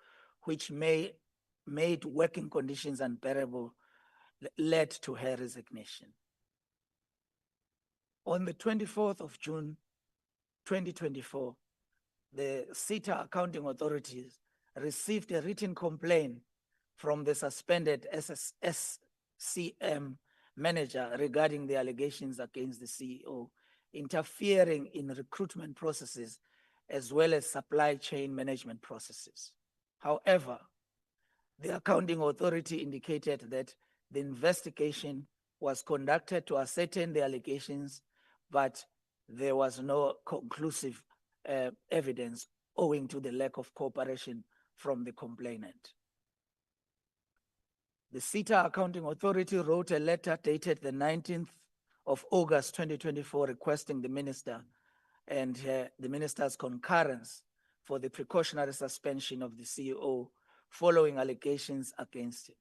which made working conditions unbearable, led to her resignation. On the 24th of June, 2024, the SETA accounting authorities received a written complaint from the suspended SCM manager regarding the allegations against the CEO, interfering in recruitment processes as well as supply chain management processes. However, the accounting authority indicated that the investigation was conducted to ascertain the allegations, but there was no conclusive evidence owing to the lack of cooperation from the complainant. The SETA Accounting Authority wrote a letter dated the 19th of August 2024 requesting the minister and the minister's concurrence for the precautionary suspension of the CEO following allegations against him.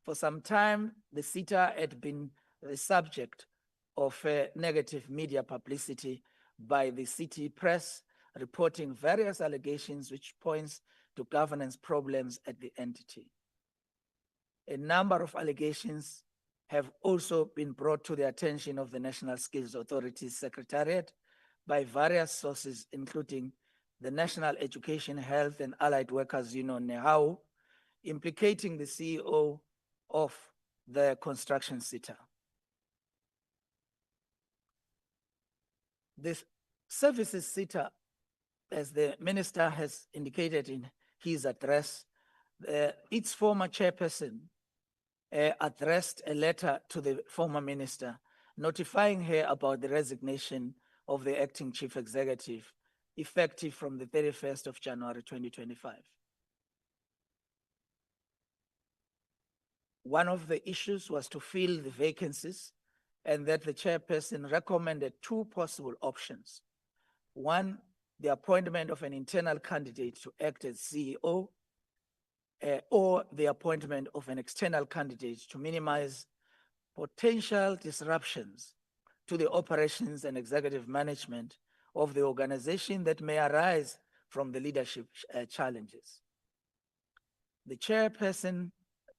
For some time, the SETA had been the subject of negative media publicity by the city press, reporting various allegations which points to governance problems at the entity. A number of allegations have also been brought to the attention of the National Skills Authority's Secretariat by various sources, including the National Education, Health and Allied Workers Union, NEHAU, implicating the CEO of the construction SETA. The services SETA, as the minister has indicated in his address, its former chairperson addressed a letter to the former minister notifying her about the resignation of the acting chief executive effective from the 31st of January 2025. One of the issues was to fill the vacancies, and that the chairperson recommended two possible options. One, the appointment of an internal candidate to act as CEO, or the appointment of an external candidate to minimize potential disruptions to the operations and executive management of the organization that may arise from the leadership challenges. The chairperson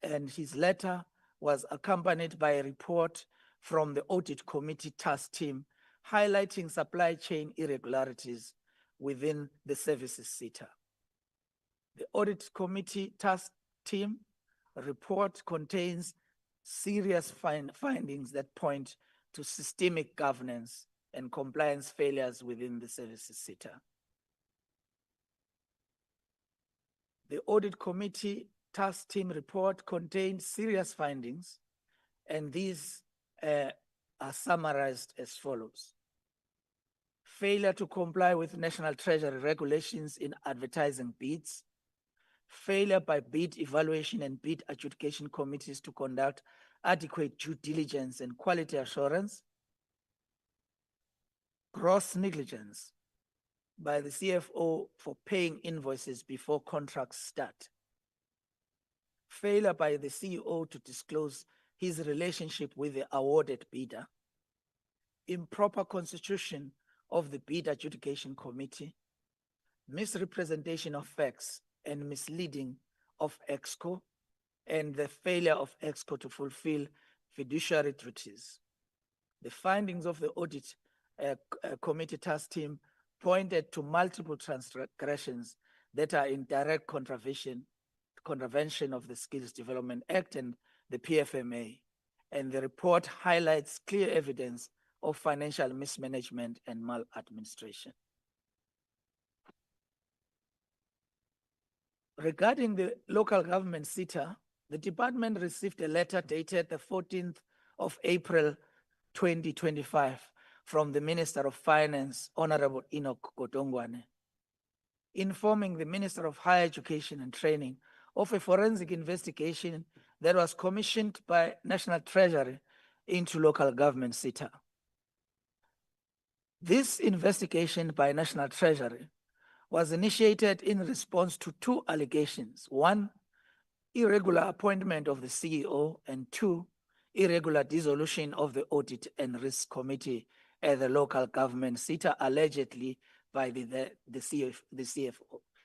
and his letter was accompanied by a report from the Audit Committee task team highlighting supply chain irregularities within the services SETA. The Audit Committee task team report contains serious findings that point to systemic governance and compliance failures within the services SETA. The Audit Committee task team report contains serious findings, and these are summarized as follows. Failure to comply with National Treasury regulations in advertising bids, failure by bid evaluation and bid adjudication committees to conduct adequate due diligence and quality assurance, gross negligence by the CFO for paying invoices before contracts start, failure by the CEO to disclose his relationship with the awarded bidder, improper constitution of the bid adjudication committee, misrepresentation of facts and misleading of EXCO, and the failure of EXCO to fulfill fiduciary duties. The findings of the Audit Committee task team pointed to multiple transgressions that are in direct contravention of the Skills Development Act and the PFMA, and the report highlights clear evidence of financial mismanagement and maladministration. Regarding the local government SETA, the department received a letter dated the 14th of April 2025 from the Minister of Finance, Honorable Enoch Godongwane, informing the Minister of Higher Education and Training of a forensic investigation that was commissioned by National Treasury into local government SETA. This investigation by National Treasury was initiated in response to two allegations. One, irregular appointment of the CEO, and two, irregular dissolution of the Audit and Risk Committee at the local government SETA, allegedly by the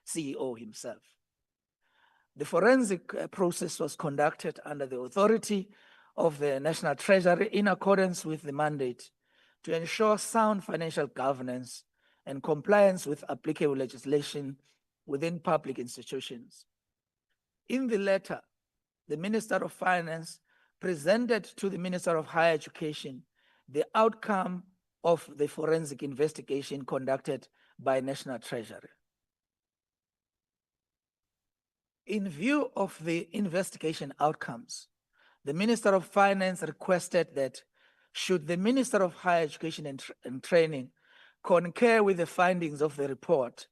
CEO himself. The forensic process was conducted under the authority of the National Treasury in accordance with the mandate to ensure sound financial governance and compliance with applicable legislation within public institutions. In the letter, the Minister of Finance presented to the Minister of Higher Education the outcome of the forensic investigation conducted by National Treasury. In view of the investigation outcomes, the Minister of Finance requested that should the Minister of Higher Education and Training concur with the findings of the report,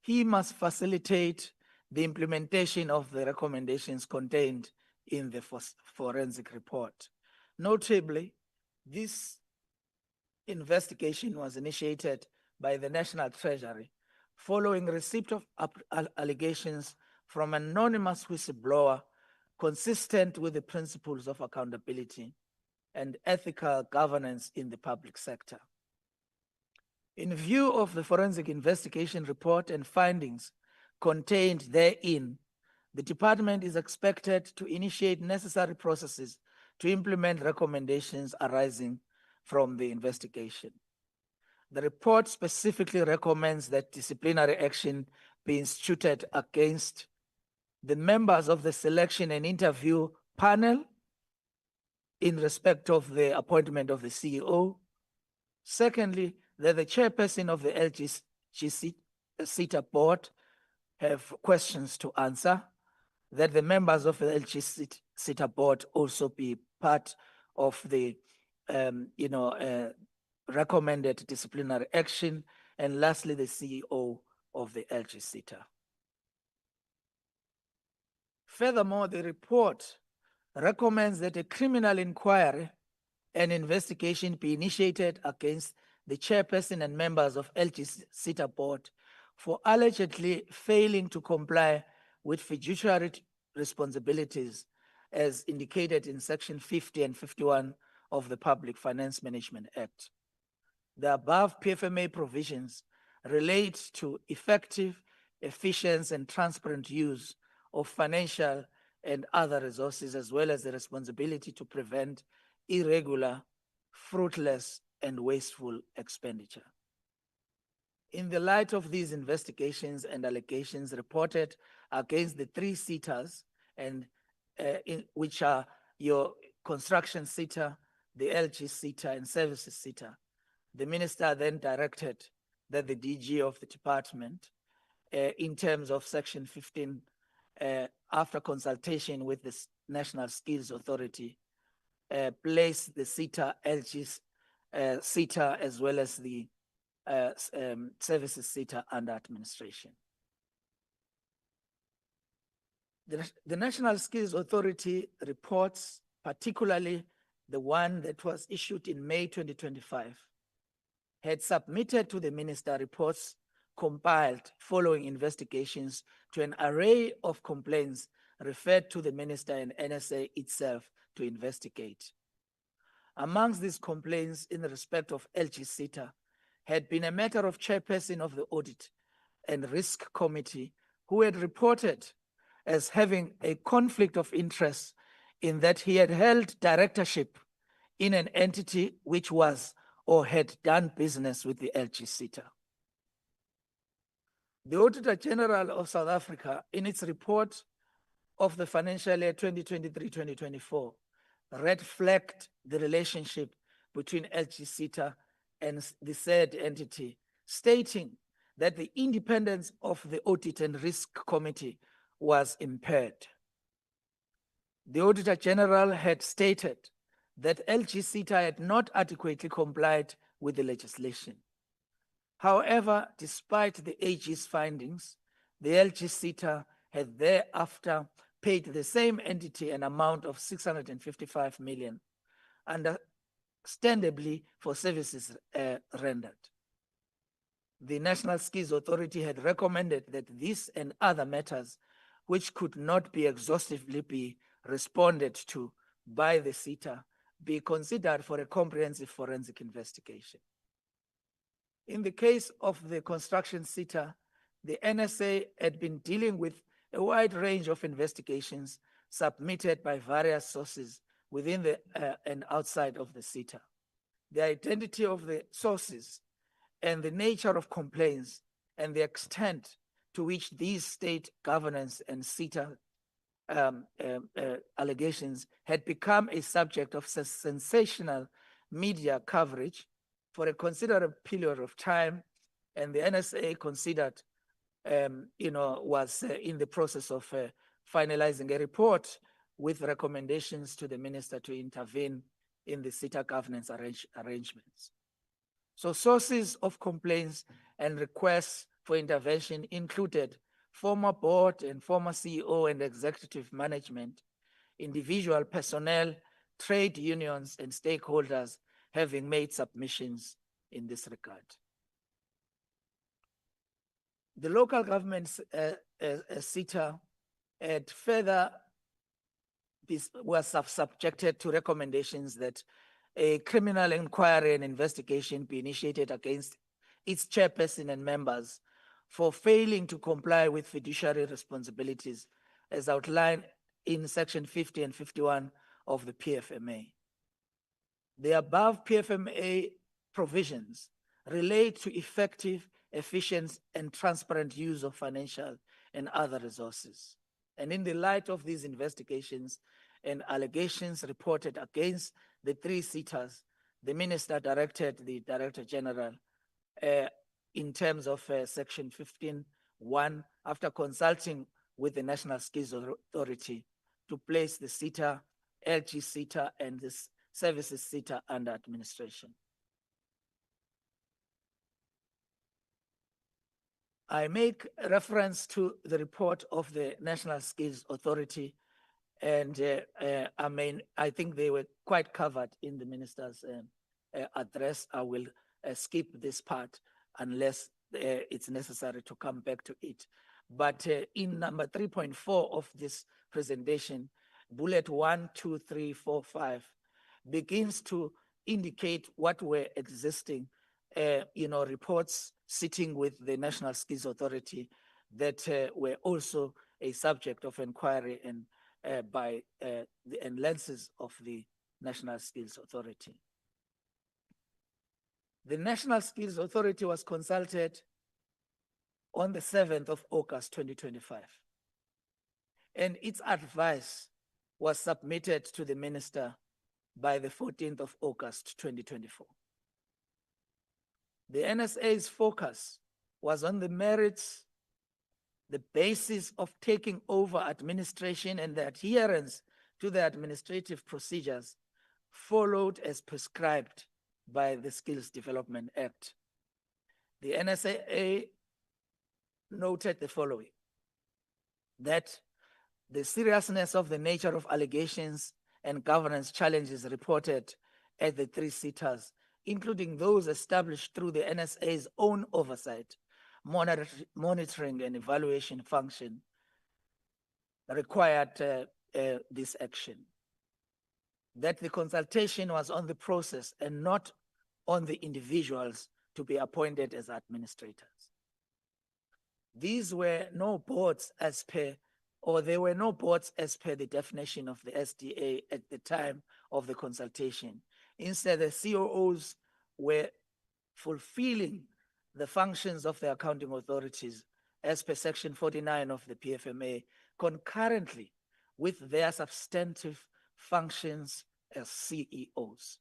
he must facilitate the implementation of the recommendations contained in the forensic report. Notably, this investigation was initiated by the National Treasury following receipt of allegations from an anonymous whistleblower consistent with the principles of accountability and ethical governance in the public sector. In view of the forensic investigation report and findings contained therein, the department is expected to initiate necessary processes to implement recommendations arising from the investigation. The report specifically recommends that disciplinary action be instituted against the members of the selection and interview panel in respect of the appointment of the CEO. Secondly, that the chairperson of the LGSETA board have questions to answer, that the members of the LGSETA board also be part of the recommended disciplinary action, and lastly, the CEO of the LGSETA. Furthermore, the report recommends that a criminal inquiry and investigation be initiated against the chairperson and members of LGSETA board for allegedly failing to comply with fiduciary responsibilities as indicated in Section 50 and 51 of the Public Finance Management Act. The above PFMA provisions relate to effective, efficient, and transparent use of financial and other resources, as well as the responsibility to prevent irregular, fruitless, and wasteful expenditure. In the light of these investigations and allegations reported against the three SETAs, and which are your construction SETA, the LGSETA, and services SETA, the minister then directed that the DG of the department, in terms of Section 15, after consultation with the National Skills Authority, place the SETA, LGSETA, as well as the services SETA under administration. The National Skills Authority reports, particularly the one that was issued in May 2025, had submitted to the minister reports compiled following investigations to an array of complaints referred to the minister and NSA itself to investigate. Amongst these complaints in respect of LGSETA had been a matter of chairperson of the Audit and Risk Committee who had reported as having a conflict of interest in that he had held directorship in an entity which was or had done business with the LGSETA. The Auditor General of South Africa, in its report of the financial year 2023-2024, red flagged the relationship between LGSETA and the said entity, stating that the independence of the Audit and Risk Committee was impaired. The Auditor General had stated that LGSETA had not adequately complied with the legislation. However, despite the AG's findings, the LGSETA had thereafter paid the same entity an amount of 655 million, understandably for services rendered. The National Skills Authority had recommended that this and other matters which could not be exhaustively be responded to by the SETA be considered for a comprehensive forensic investigation. In the case of the construction SETA, the NSA had been dealing with a wide range of investigations submitted by various sources within the and outside of the SETA. The identity of the sources and the nature of complaints and the extent to which these state governance and SETA allegations had become a subject of sensational media coverage for a considerable period of time, and the NSA considered, was in the process of finalizing a report with recommendations to the minister to intervene in the SETA governance arrangements. So sources of complaints and requests for intervention included former board and former CEO and executive management, individual personnel, trade unions, and stakeholders having made submissions in this regard. The local government's SETA had further was subjected to recommendations that a criminal inquiry and investigation be initiated against its chairperson and members for failing to comply with fiduciary responsibilities as outlined in Section 50 and 51 of the PFMA. The above PFMA provisions relate to effective, efficient, and transparent use of financial and other resources. And in the light of these investigations and allegations reported against the three SETAs, the minister directed the Director General in terms of Section 15(1), after consulting with the National Skills Authority, to place the SETA, LGSETA, and the Services SETA under administration. I make reference to the report of the National Skills Authority, and I think they were quite covered in the minister's address. I will skip this part unless it's necessary to come back to it. But in number 3.4 of this presentation, bullet 1, 2, 3, 4, 5 begins to indicate what were existing, reports sitting with the National Skills Authority that were also a subject of inquiry and by the lenses of the National Skills Authority. The National Skills Authority was consulted on the 7th of August, 2025. And its advice was submitted to the minister by the 14th of August, 2024. The NSA's focus was on the merits, the basis of taking over administration, and the adherence to the administrative procedures followed as prescribed by the Skills Development Act. The NSA noted the following: that the seriousness of the nature of allegations and governance challenges reported at the three SETAs, including those established through the NSA's own oversight, monitoring and evaluation function, required this action. That the consultation was on the process and not on the individuals to be appointed as administrators. These were no boards as per, or there were no boards as per the definition of the SDA at the time of the consultation. Instead, the COOs were fulfilling the functions of the accounting authorities as per Section 49 of the PFMA, concurrently with their substantive functions as CEOs.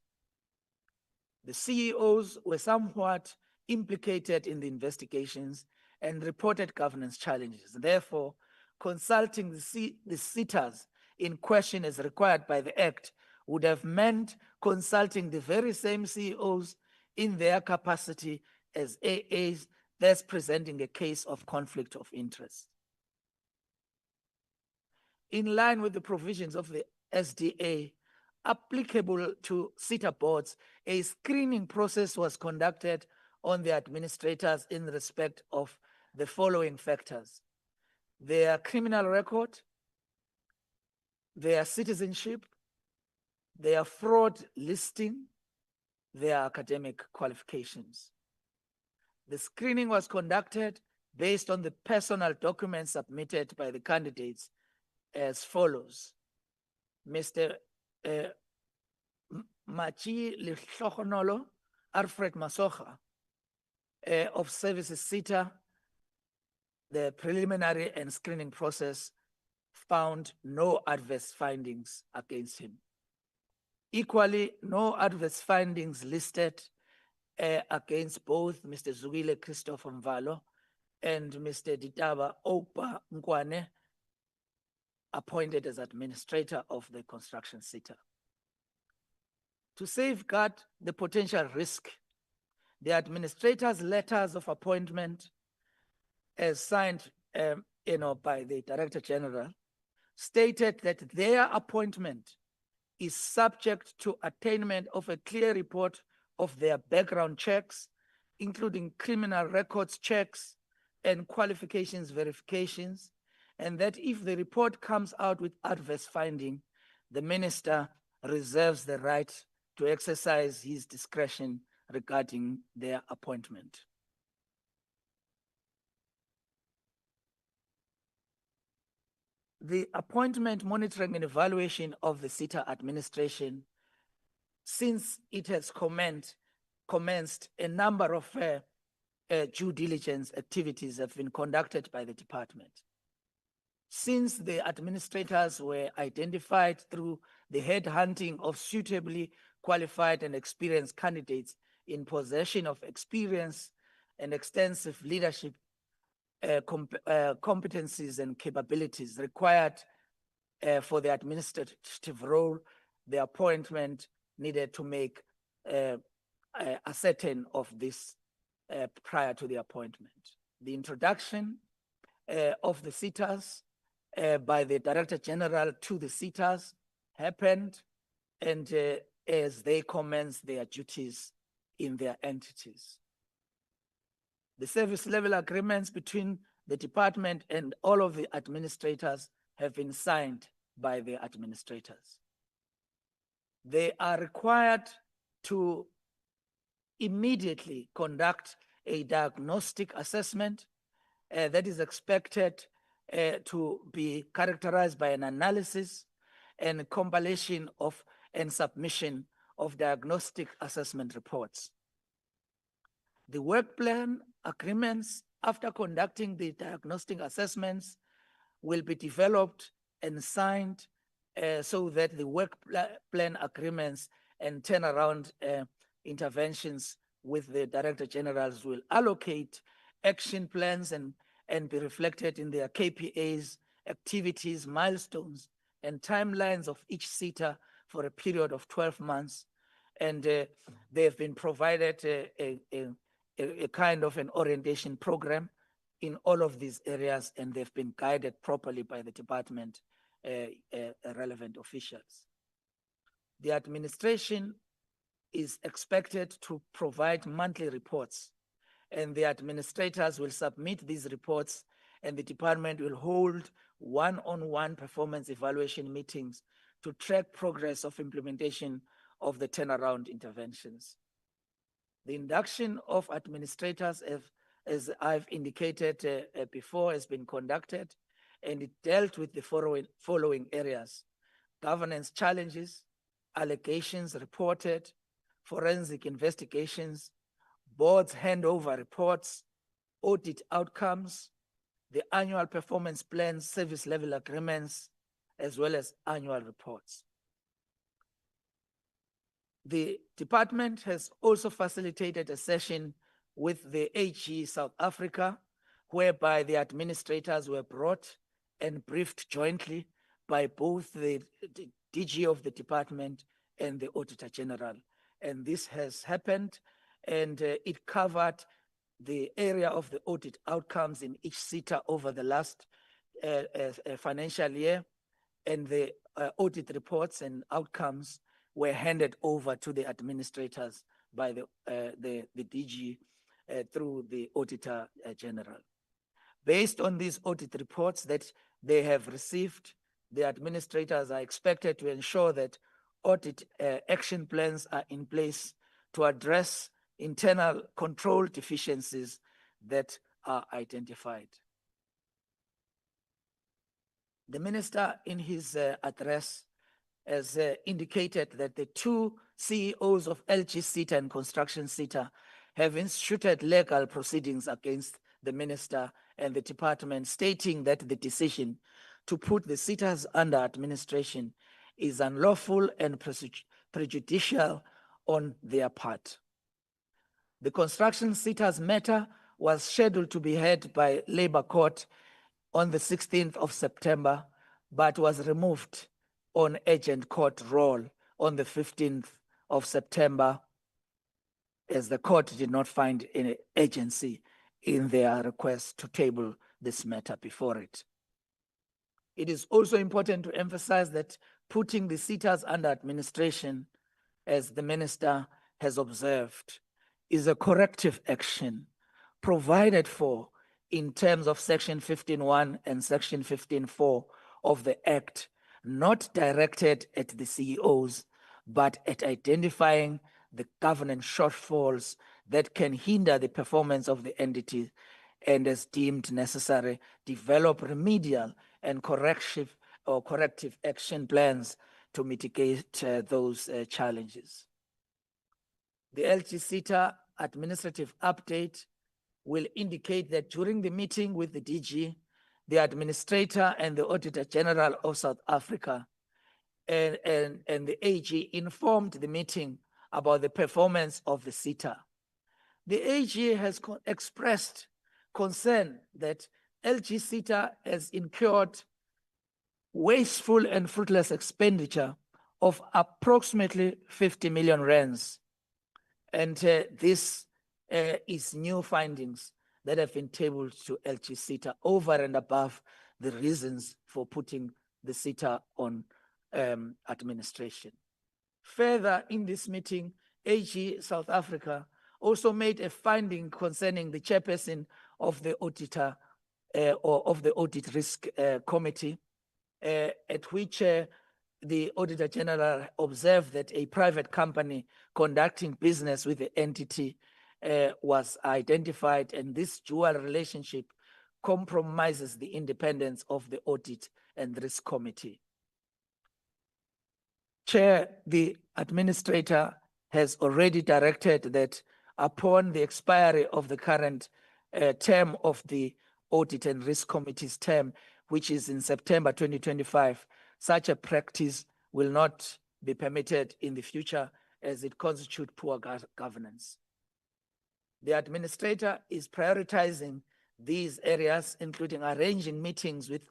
The CEOs were somewhat implicated in the investigations and reported governance challenges. Therefore, consulting the SETAs in question as required by the Act would have meant consulting the very same CEOs in their capacity as AAs, thus presenting a case of conflict of interest. In line with the provisions of the SDA applicable to SETA boards, a screening process was conducted on the administrators in respect of the following factors: their criminal record, their citizenship, their fraud listing, their academic qualifications. The screening was conducted based on the personal documents submitted by the candidates as follows. Mr. Machi Lihlokonolo Alfred Masocha of Services SETA, the preliminary and screening process found no adverse findings against him. Equally, no adverse findings listed against both Mr. Zugile Christopher Mvalo and Mr. Ditaba Opa Nkwane, appointed as administrator of the construction SETA. To safeguard the potential risk, the administrator's letters of appointment, as signed by the Director General, stated that their appointment is subject to attainment of a clear report of their background checks, including criminal records checks and qualifications verifications, and that if the report comes out with adverse finding, the minister reserves the right to exercise his discretion regarding their appointment. The appointment, monitoring, and evaluation of the SETA administration, since it has commenced a number of due diligence activities have been conducted by the department. Since the administrators were identified through the headhunting of suitably qualified and experienced candidates in possession of experience and extensive leadership competencies and capabilities required for the administrative role, the appointment needed to make a certain of this prior to the appointment. The introduction of the SETAs by the Director General to the SETAs happened, and as they commence their duties in their entities. The service level agreements between the department and all of the administrators have been signed by the administrators. They are required to immediately conduct a diagnostic assessment that is expected to be characterized by an analysis and compilation of and submission of diagnostic assessment reports. The work plan agreements, after conducting the diagnostic assessments, will be developed and signed so that the work plan agreements and turnaround interventions with the Director Generals will allocate action plans and be reflected in their KPAs, activities, milestones, and timelines of each SETA for a period of 12 months. And they have been provided a kind of an orientation program in all of these areas, and they've been guided properly by the department relevant officials. The administration is expected to provide monthly reports, and the administrators will submit these reports, and the department will hold one-on-one performance evaluation meetings to track progress of implementation of the turnaround interventions. The induction of administrators, as I've indicated before, has been conducted, and it dealt with the following areas: governance challenges, allegations reported, forensic investigations, board's handover reports, audit outcomes, the annual performance plans, service level agreements, as well as annual reports. The department has also facilitated a session with the AG South Africa, whereby the administrators were brought and briefed jointly by both the DG of the department and the Auditor General. And this has happened and it covered the area of the audit outcomes in each SETA over the last financial year, and the audit reports and outcomes were handed over to the administrators by the DG through the Auditor General. Based on these audit reports that they have received, the administrators are expected to ensure that audit action plans are in place to address internal control deficiencies that are identified. The minister in his address has indicated that the two CEOs of LGSETA and Construction SETA have instituted legal proceedings against the minister and the department, stating that the decision to put the SETAs under administration is unlawful and prejudicial on their part. The Construction SETA's matter was scheduled to be heard by Labour Court on the 16th of September, but was removed on urgent court roll on the 15th of September, as the court did not find any urgency in their request to table this matter before it. It is also important to emphasize that putting the SETAs under administration, as the minister has observed, is a corrective action provided for in terms of Section 15.1 and Section 15.4 of the Act, not directed at the CEOs, but at identifying the governance shortfalls that can hinder the performance of the entity, and as deemed necessary, develop remedial and corrective action plans to mitigate those challenges. The LGSETA administrative update will indicate that during the meeting with the DG, the administrator and the Auditor General of South Africa and the AG informed the meeting about the performance of the SETA. The AG has expressed concern that LGSETA has incurred wasteful and fruitless expenditure of approximately 50 million rands. And this is new findings that have been tabled to LGSETA over and above the reasons for putting the SETA on administration. Further, in this meeting, AG South Africa also made a finding concerning the chairperson of the auditor or of the audit risk committee, at which the Auditor General observed that a private company conducting business with the entity was identified, and this dual relationship compromises the independence of the audit and risk committee. Chair, the administrator has already directed that upon the expiry of the current term of the audit and risk committee's term, which is in September 2025, such a practice will not be permitted in the future, as it constitutes poor governance. The administrator is prioritizing these areas, including arranging meetings with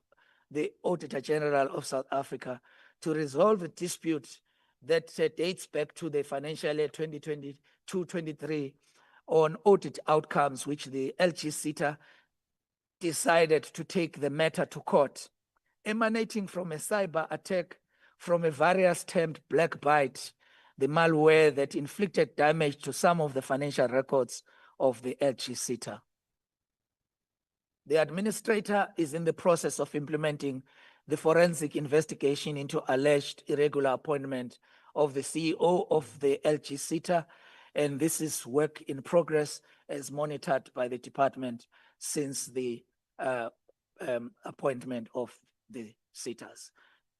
the Auditor General of South Africa to resolve a dispute that dates back to the financial year 2022-23 on audit outcomes, which the LGSETA decided to take the matter to court, emanating from a cyber attack from a various termed black bite, the malware that inflicted damage to some of the financial records of the LGSETA. The administrator is in the process of implementing the forensic investigation into alleged irregular appointment of the CEO of the LGSETA, and this is work in progress as monitored by the department since the appointment of the SETAs.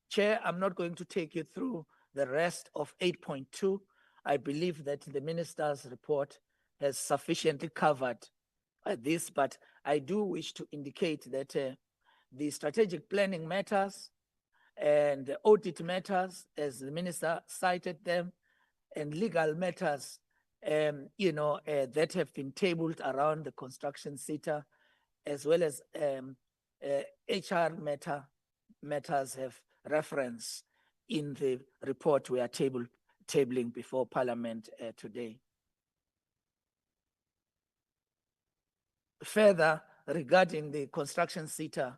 Chair, I'm not going to take you through the rest of 8.2. I believe that the minister's report has sufficiently covered this, but I do wish to indicate that the strategic planning matters and the audit matters, as the minister cited them, and legal matters, that have been tabled around the construction SETA, as well as HR matters have reference in the report we are tabling before Parliament today. Further, regarding the construction SETA,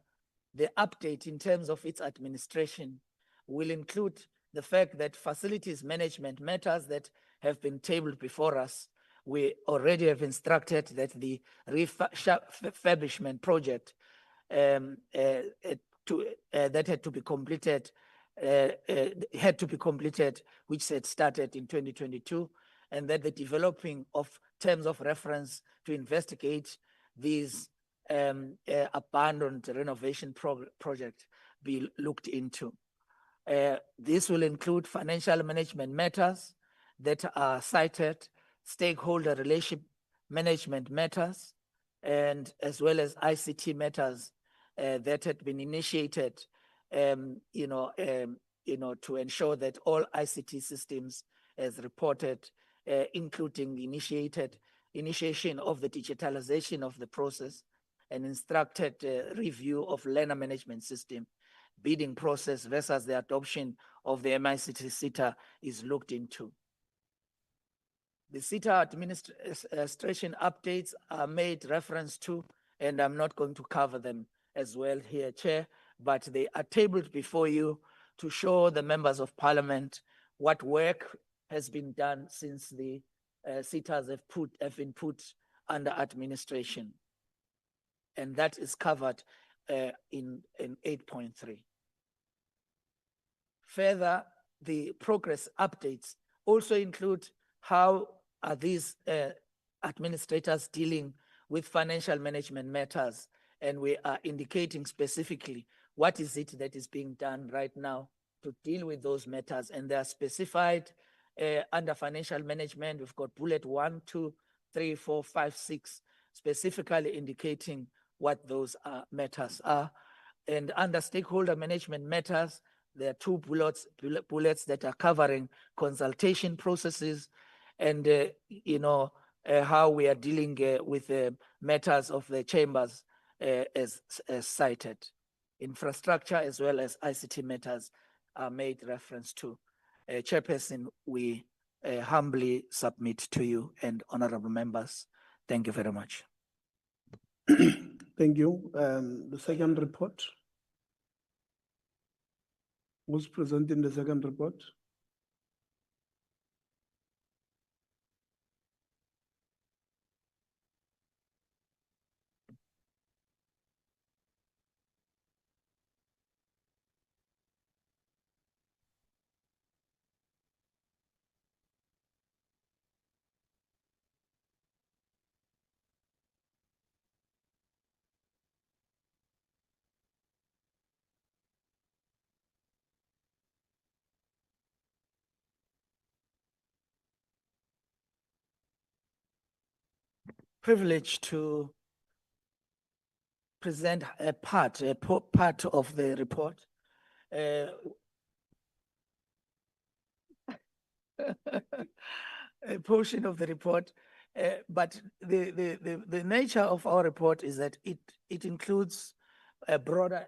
the update in terms of its administration will include the fact that facilities management matters that have been tabled before us. We already have instructed that the refurbishment project that had to be completed, which had started in 2022, and that the developing of terms of reference to investigate these abandoned renovation project be looked into. This will include financial management matters that are cited, stakeholder relationship management matters, and as well as ICT matters that had been initiated, to ensure that all ICT systems as reported, including initiation of the digitalization of the process and instructed review of learner management system, bidding process versus the adoption of the MICT SETA is looked into. The SETA administration updates are made reference to, and I'm not going to cover them as well here, Chair, but they are tabled before you to show the members of Parliament what work has been done since the SETAs have been put under administration. And that is covered in 8.3. Further, the progress updates also include how are these administrators dealing with financial management matters, and we are indicating specifically what is it that is being done right now to deal with those matters, and they are specified under financial management. We've got bullet 1, 2, 3, 4, 5, 6, specifically indicating what those matters are. And under stakeholder management matters, there are 2 bullets that are covering consultation processes and how we are dealing with matters of the chambers as cited. Infrastructure as well as ICT matters are made reference to. Chairperson, we humbly submit to you and honorable members. Thank you very much. Thank you. The second report. Who's presenting the second report? Privilege to present a part of the report. A portion of the report, but the nature of our report is that it includes a broader,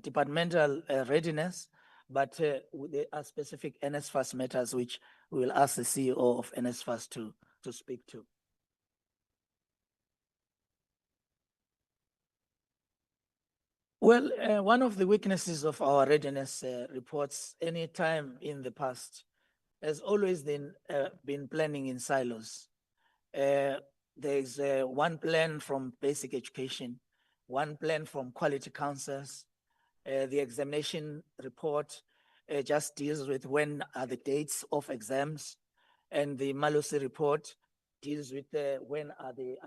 departmental readiness, but there are specific NSFAS matters which we will ask the CEO of NSFAS to speak to. Well, one of the weaknesses of our readiness reports any time in the past has always been planning in silos. There's one plan from basic education, one plan from quality councils. The examination report just deals with when are the dates of exams, and the Malusi report deals with when are the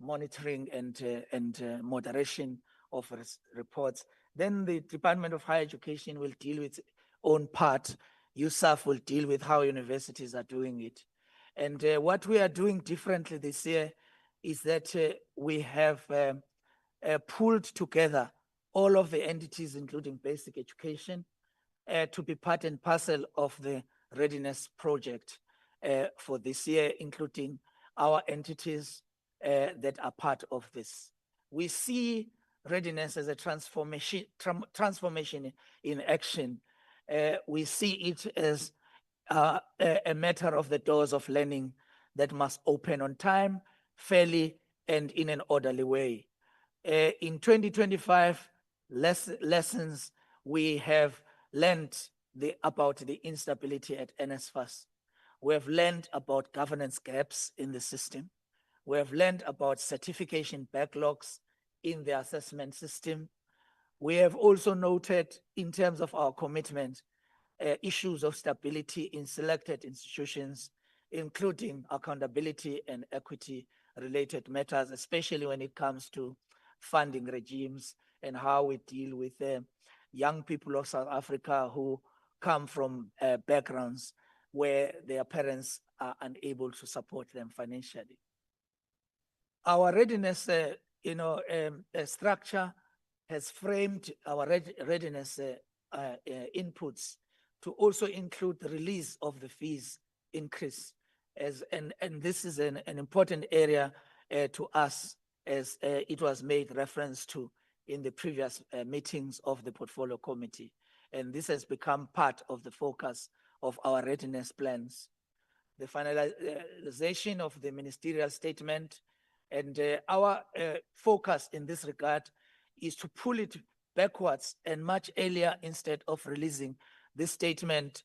monitoring and moderation of reports. Then the Department of Higher Education will deal with its own part. USAF will deal with how universities are doing it. And what we are doing differently this year is that we have pulled together all of the entities, including basic education, to be part and parcel of the readiness project for this year, including our entities that are part of this. We see readiness as a transformation in action. We see it as a matter of the doors of learning that must open on time, fairly and in an orderly way. In 2025, lessons we have learned about the instability at NSFAS. We have learned about governance gaps in the system. We have learned about certification backlogs in the assessment system. We have also noted, in terms of our commitment, issues of stability in selected institutions, including accountability and equity related matters, especially when it comes to funding regimes and how we deal with young people of South Africa who come from backgrounds where their parents are unable to support them financially. Our readiness structure has framed our readiness inputs to also include the release of the fees increase. And this is an important area to us, as it was made reference to in the previous meetings of the Portfolio Committee. And this has become part of the focus of our readiness plans. The finalization of the ministerial statement and our focus in this regard is to pull it backwards and much earlier instead of releasing this statement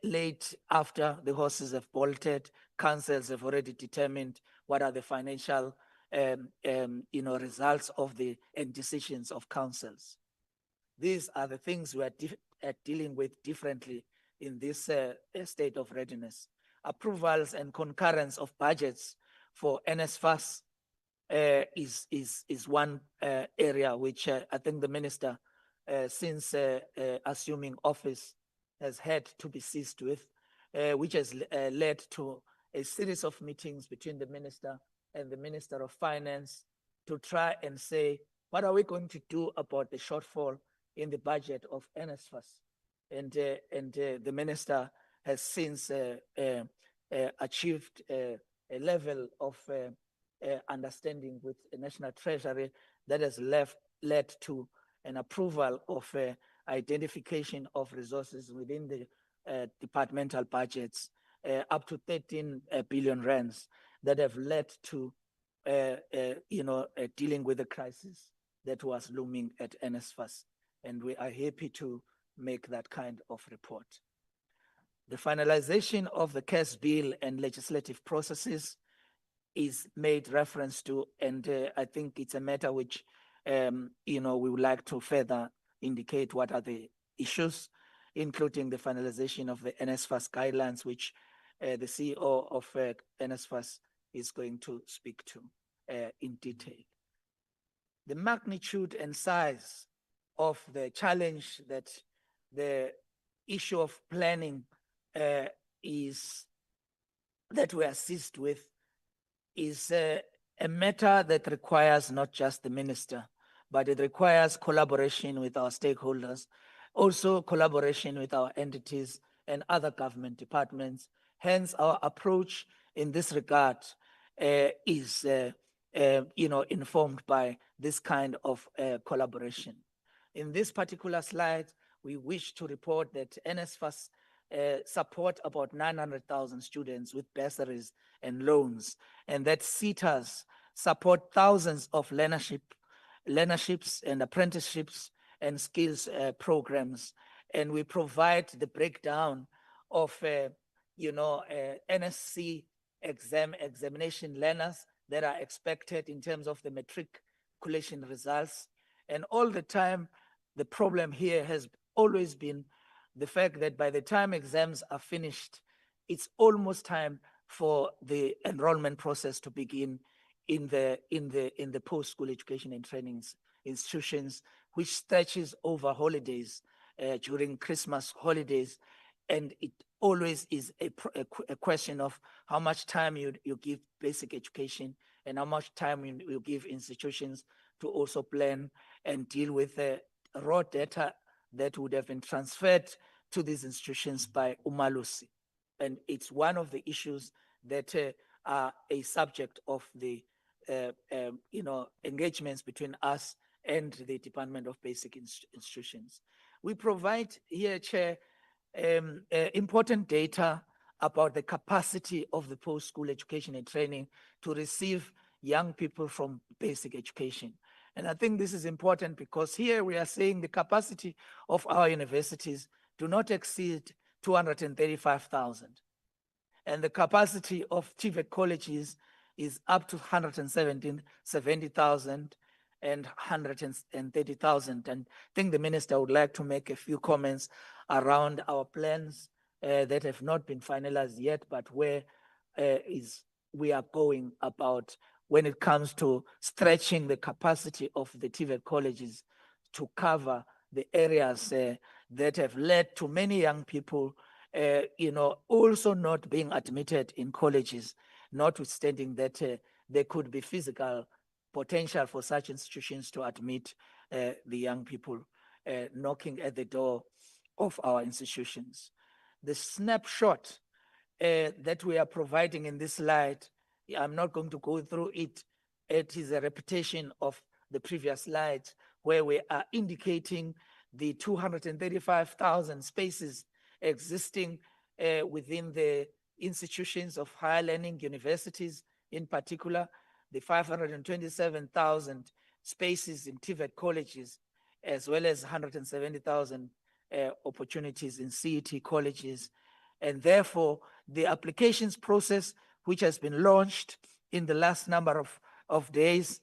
late after the horses have bolted. Councils have already determined what are the financial results of and decisions of councils. These are the things we are dealing with differently in this state of readiness. Approvals and concurrence of budgets for NSFAS is one area which I think the minister, since assuming office, has had to be seized with, which has led to a series of meetings between the minister and the Minister of Finance to try and say, what are we going to do about the shortfall in the budget of NSFAS? And the minister has since achieved a level of understanding with the National Treasury that has led to an approval of identification of resources within the departmental budgets, up to 13 billion rands, that have led to dealing with the crisis that was looming at NSFAS. And we are happy to make that kind of report. The finalization of the CAS bill and legislative processes is made reference to, and I think it's a matter which we would like to further indicate what are the issues, including the finalization of the NSFAS guidelines, which the CEO of NSFAS is going to speak to in detail. The magnitude and size of the challenge that the issue of planning is that we are seized with is a matter that requires not just the minister, but it requires collaboration with our stakeholders, also collaboration with our entities and other government departments. Hence, our approach in this regard is informed by this kind of collaboration. In this particular slide, we wish to report that NSFAS support about 900,000 students with bursaries and loans, and that SETAs support thousands of learnerships and apprenticeships and skills programs. And we provide the breakdown of NSC examination learners that are expected in terms of the matriculation results. And all the time, the problem here has always been the fact that by the time exams are finished, it's almost time for the enrollment process to begin in the post-school education and training institutions, which stretches over holidays, during Christmas holidays. And it always is a question of how much time you give basic education and how much time you give institutions to also plan and deal with the raw data that would have been transferred to these institutions by Umalusi. And it's one of the issues that are a subject of the engagements between us and the Department of Basic Institutions. We provide here, Chair, important data about the capacity of the post-school education and training to receive young people from basic education. And I think this is important because here we are saying the capacity of our universities do not exceed 235,000. And the capacity of TVET colleges is up to 170,000 and 130,000. And I think the minister would like to make a few comments around our plans that have not been finalized yet, but where we are going about when it comes to stretching the capacity of the TVET colleges to cover the areas that have led to many young people, also not being admitted in colleges, notwithstanding that there could be physical potential for such institutions to admit the young people knocking at the door of our institutions. The snapshot that we are providing in this slide, I'm not going to go through it. It is a repetition of the previous slides where we are indicating the 235,000 spaces existing within the institutions of higher learning universities, in particular, the 527,000 spaces in TVET colleges, as well as 170,000 opportunities in CET colleges. And therefore, the applications process, which has been launched in the last number of days,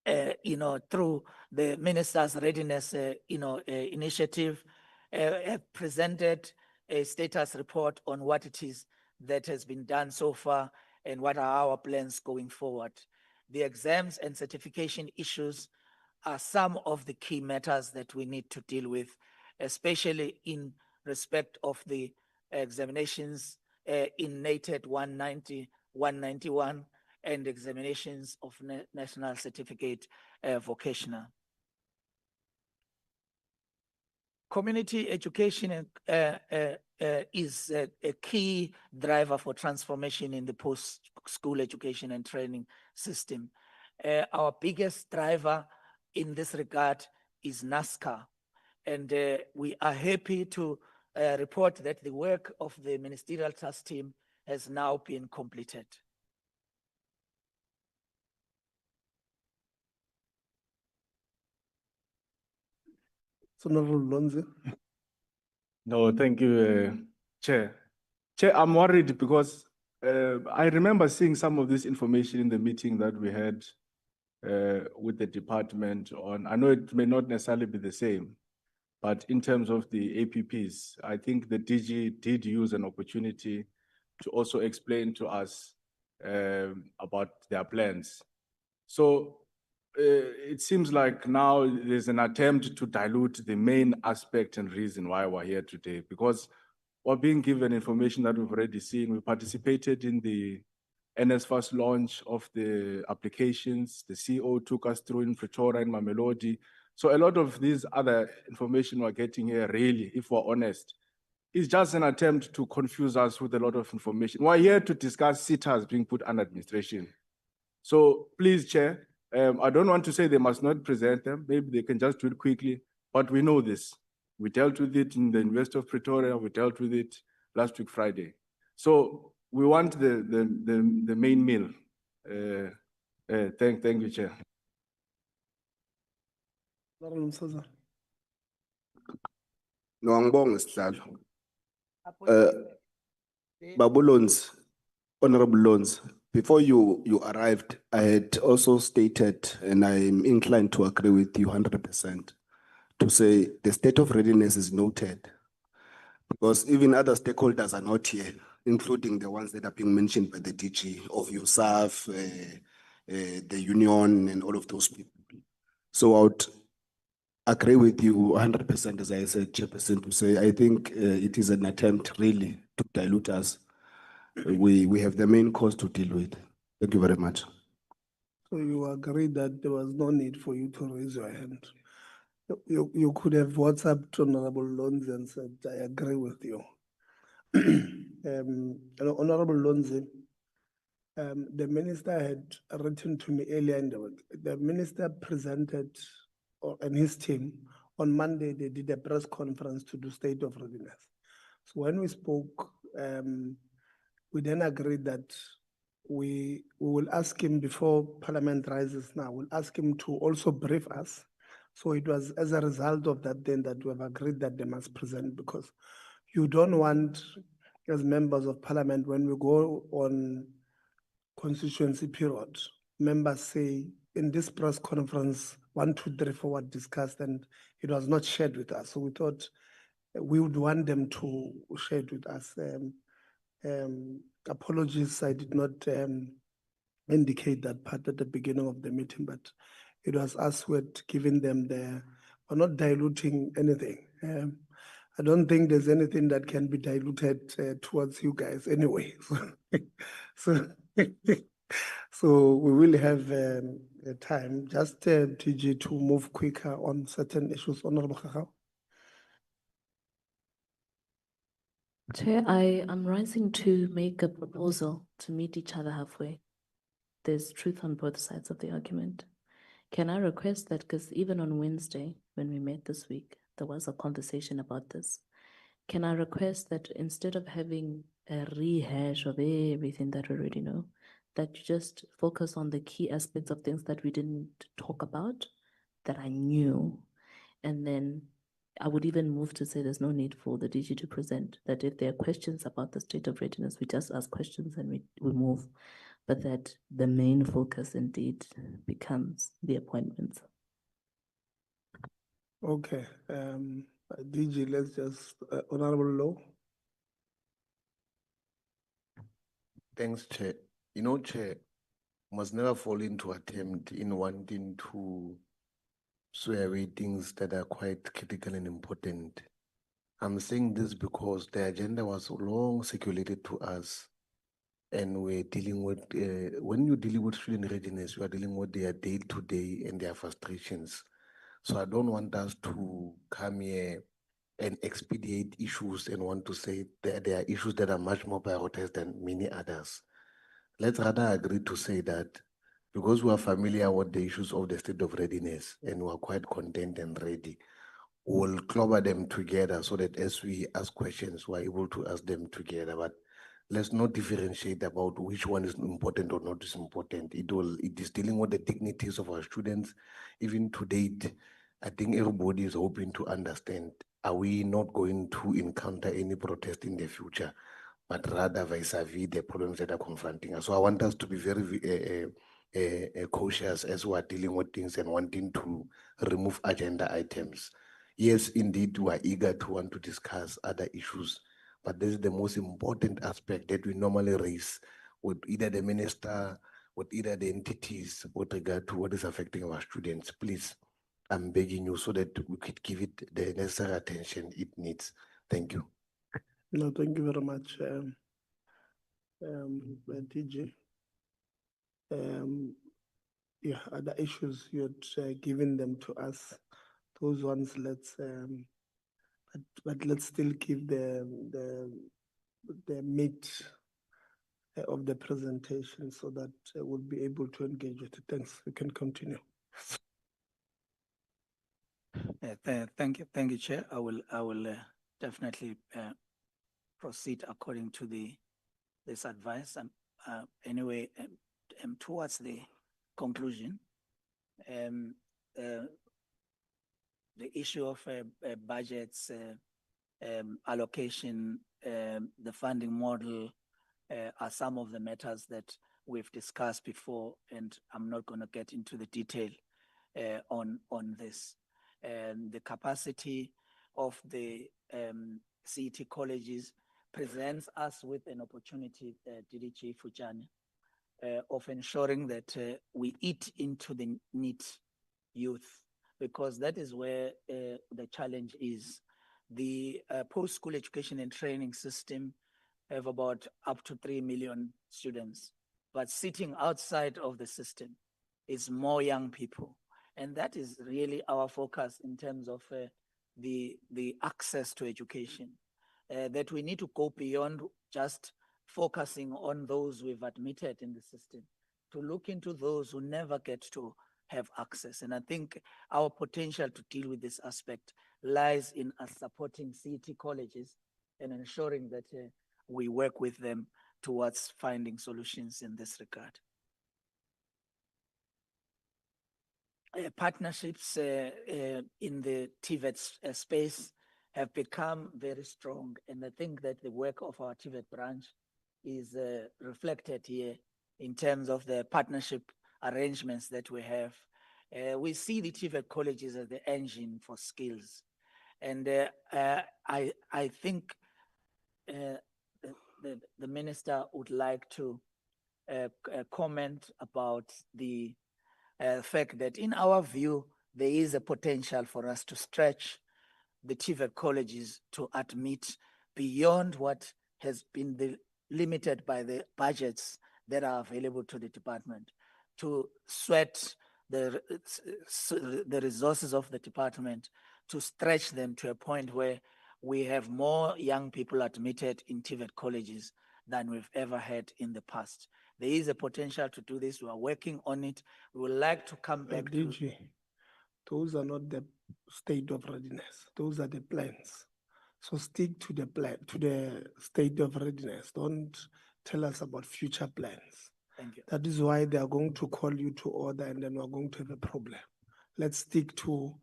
through the Minister's Readiness, initiative, have presented a status report on what it is that has been done so far and what are our plans going forward. The exams and certification issues are some of the key matters that we need to deal with, especially in respect of the examinations in NATED 190, 191, and examinations of National Certificate Vocational. Community education is a key driver for transformation in the post-school education and training system. Our biggest driver in this regard is NSCA, and we are happy to report that the work of the ministerial task team has now been completed. Honorable Lonze. No, thank you, Chair. Chair, I'm worried because I remember seeing some of this information in the meeting that we had with the department on, I know it may not necessarily be the same, but in terms of the APPs, I think the DG did use an opportunity to also explain to us about their plans. So it seems like now there's an attempt to dilute the main aspect and reason why we're here today, because we're being given information that we've already seen. We participated in the NSFAS launch of the applications. The CO took us through in Pretoria and Mamelodi. So a lot of these other information we're getting here, really, if we're honest, is just an attempt to confuse us with a lot of information. We're here to discuss SETA being put under administration. So please, Chair, I don't want to say they must not present them. Maybe they can just do it quickly, but we know this. We dealt with it in the University of Pretoria. We dealt with it last week, Friday. So we want the main meal. Thank you, Chair. No, angibonge sihlalo. Babu Loans, Honorable Loans, before you arrived, I had also stated, and I'm inclined to agree with you 100%, to say the state of readiness is noted, because even other stakeholders are not here, including the ones that are being mentioned by the DG of USAF, the union, and all of those people. So I would agree with you 100%, as I said, Chairperson, to say I think it is an attempt really to dilute us. We have the main cause to deal with. Thank you very much. So you agree that there was no need for you to raise your hand. You could have WhatsApped Honorable Lonze and said, I agree with you. Honorable Lonze, the minister had written to me earlier in the week. The minister presented, and his team, on Monday, they did a press conference to do state of readiness. So when we spoke, we then agreed that we will ask him before Parliament rises now, we'll ask him to also brief us. So it was as a result of that then that we have agreed that they must present, because you don't want, as members of Parliament, when we go on constituency period, members say in this press conference, 1, 2, 3, 4 were discussed and it was not shared with us. So we thought we would want them to share it with us. Apologies, I did not indicate that part at the beginning of the meeting, but it was us who had given them we're not diluting anything. I don't think there's anything that can be diluted towards you guys anyway. So, so we will have a time, just TG, to move quicker on certain issues. Honorable Kakao. Chair, I am rising to make a proposal to meet each other halfway. There's truth on both sides of the argument. Can I request that, because even on Wednesday, when we met this week, there was a conversation about this. Can I request that instead of having a rehash of everything that we already know, that you just focus on the key aspects of things that we didn't talk about, that I knew, and then I would even move to say there's no need for the DG to present, that if there are questions about the state of readiness, we just ask questions and we move, but that the main focus indeed becomes the appointments. Okay, DG, let's just, Honorable Law. Thanks, Chair. You know, Chair, must never fall into attempt in wanting to swear away things that are quite critical and important. I'm saying this because the agenda was long circulated to us, and we're dealing with, when you're dealing with student readiness, you are dealing with their day-to-day and their frustrations. So I don't want us to come here and expedite issues and want to say that there are issues that are much more prioritized than many others. Let's rather agree to say that because we are familiar with the issues of the state of readiness and we are quite content and ready, we'll clubber them together so that as we ask questions, we're able to ask them together. But let's not differentiate about which one is important or not is important. It is dealing with the dignities of our students. Even to date, I think everybody is hoping to understand, are we not going to encounter any protest in the future, but rather vis-a-vis the problems that are confronting us. So I want us to be very cautious as we are dealing with things and wanting to remove agenda items. Yes, indeed, we are eager to want to discuss other issues, but this is the most important aspect that we normally raise with either the minister, with either the entities with regard to what is affecting our students. Please, I'm begging you so that we could give it the necessary attention it needs. Thank you. No, thank you very much, TG. Yeah, other issues you'd given them to us. Those ones, let's, but let's still keep the meat of the presentation so that we'll be able to engage with it. Thanks. We can continue. Thank you, Chair. I will definitely proceed according to this advice. Anyway, towards the conclusion, the issue of budgets, allocation, the funding model are some of the matters that we've discussed before, and I'm not going to get into the detail on this. The capacity of the CET colleges presents us with an opportunity, DDG Fujani, of ensuring that we eat into the NEET youth, because that is where the challenge is. The post-school education and training system have about up to 3 million students, but sitting outside of the system is more young people. And that is really our focus in terms of the access to education, that we need to go beyond just focusing on those we've admitted in the system, to look into those who never get to have access. And I think our potential to deal with this aspect lies in us supporting CET colleges and ensuring that we work with them towards finding solutions in this regard. Partnerships in the TVET space have become very strong, and I think that the work of our TVET branch is reflected here in terms of the partnership arrangements that we have. We see the TVET colleges as the engine for skills, and I think the minister would like to comment about the fact that in our view, there is a potential for us to stretch the TVET colleges to admit beyond what has been limited by the budgets that are available to the department, to sweat the resources of the department, to stretch them to a point where we have more young people admitted in TVET colleges than we've ever had in the past. There is a potential to do this. We are working on it. We would like to come back to... DG, those are not the state of readiness. Those are the plans. So stick to the plan, to the state of readiness. Don't tell us about future plans. Thank you. That is why they are going to call you to order, and then we're going to have a problem. Let's stick to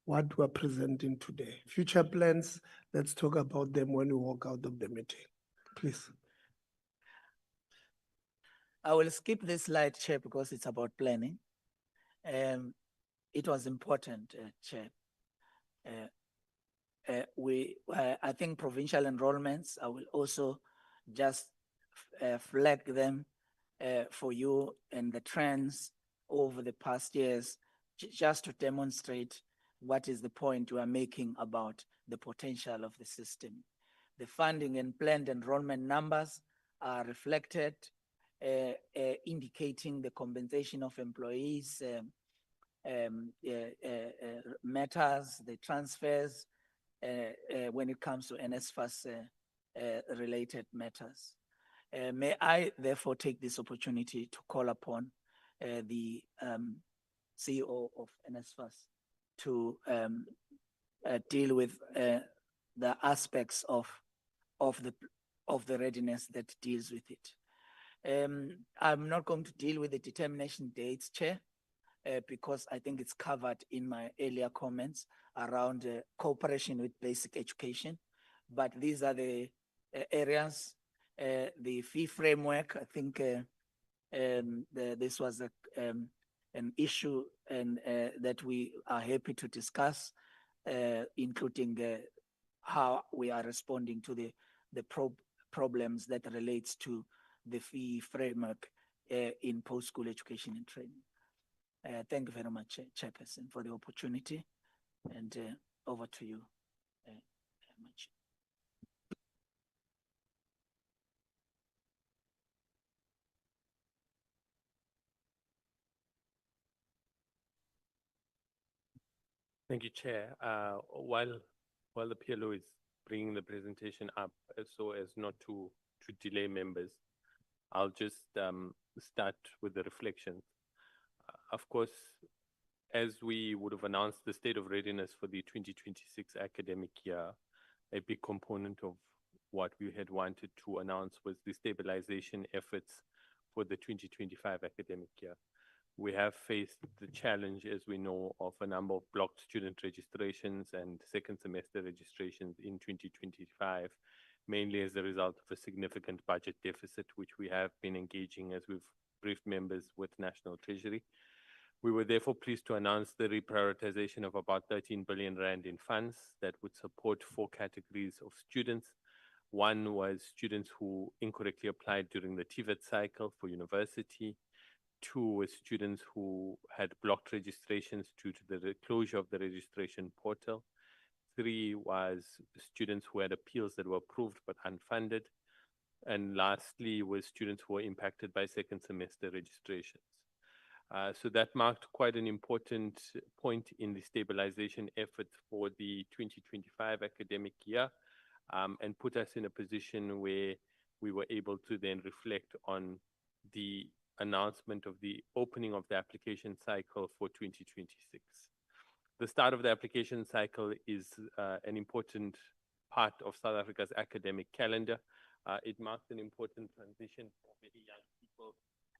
what we're presenting today. Future plans, let's talk about them when we walk out of the meeting. Please. I will skip this slide, Chair, because it's about planning. It was important, Chair. I think provincial enrollments, I will also just flag them for you and the trends over the past years, just to demonstrate what is the point we are making about the potential of the system. The funding and planned enrollment numbers are reflected, indicating the compensation of employees, matters, the transfers, when it comes to NSFAS related matters. May I therefore take this opportunity to call upon the CEO of NSFAS to deal with the aspects of the readiness that deals with it. I'm not going to deal with the determination dates, Chair, because I think it's covered in my earlier comments around cooperation with basic education. But these are the areas, the fee framework. I think this was an issue and that we are happy to discuss, including how we are responding to the problems that relates to the fee framework in post-school education and training. Thank you very much, Chairperson, for the opportunity, and over to you. Much. Thank you, Chair. While the PLO is bringing the presentation up, so as not to delay members, I'll just start with the reflections. Of course, as we would have announced the state of readiness for the 2026 academic year, a big component of what we had wanted to announce was the stabilization efforts for the 2025 academic year. We have faced the challenge, as we know, of a number of blocked student registrations and second semester registrations in 2025, mainly as a result of a significant budget deficit, which we have been engaging as we've briefed members with National Treasury. We were therefore pleased to announce the reprioritization of about 13 billion rand in funds that would support 4 categories of students. One was students who incorrectly applied during the TVET cycle for university. 2 were students who had blocked registrations due to the closure of the registration portal. 3 was students who had appeals that were approved but unfunded. And lastly was students who were impacted by second semester registrations. So that marked quite an important point in the stabilization effort for the 2025 academic year, and put us in a position where we were able to then reflect on the announcement of the opening of the application cycle for 2026. The start of the application cycle is an important part of South Africa's academic calendar. It marks an important transition for many young people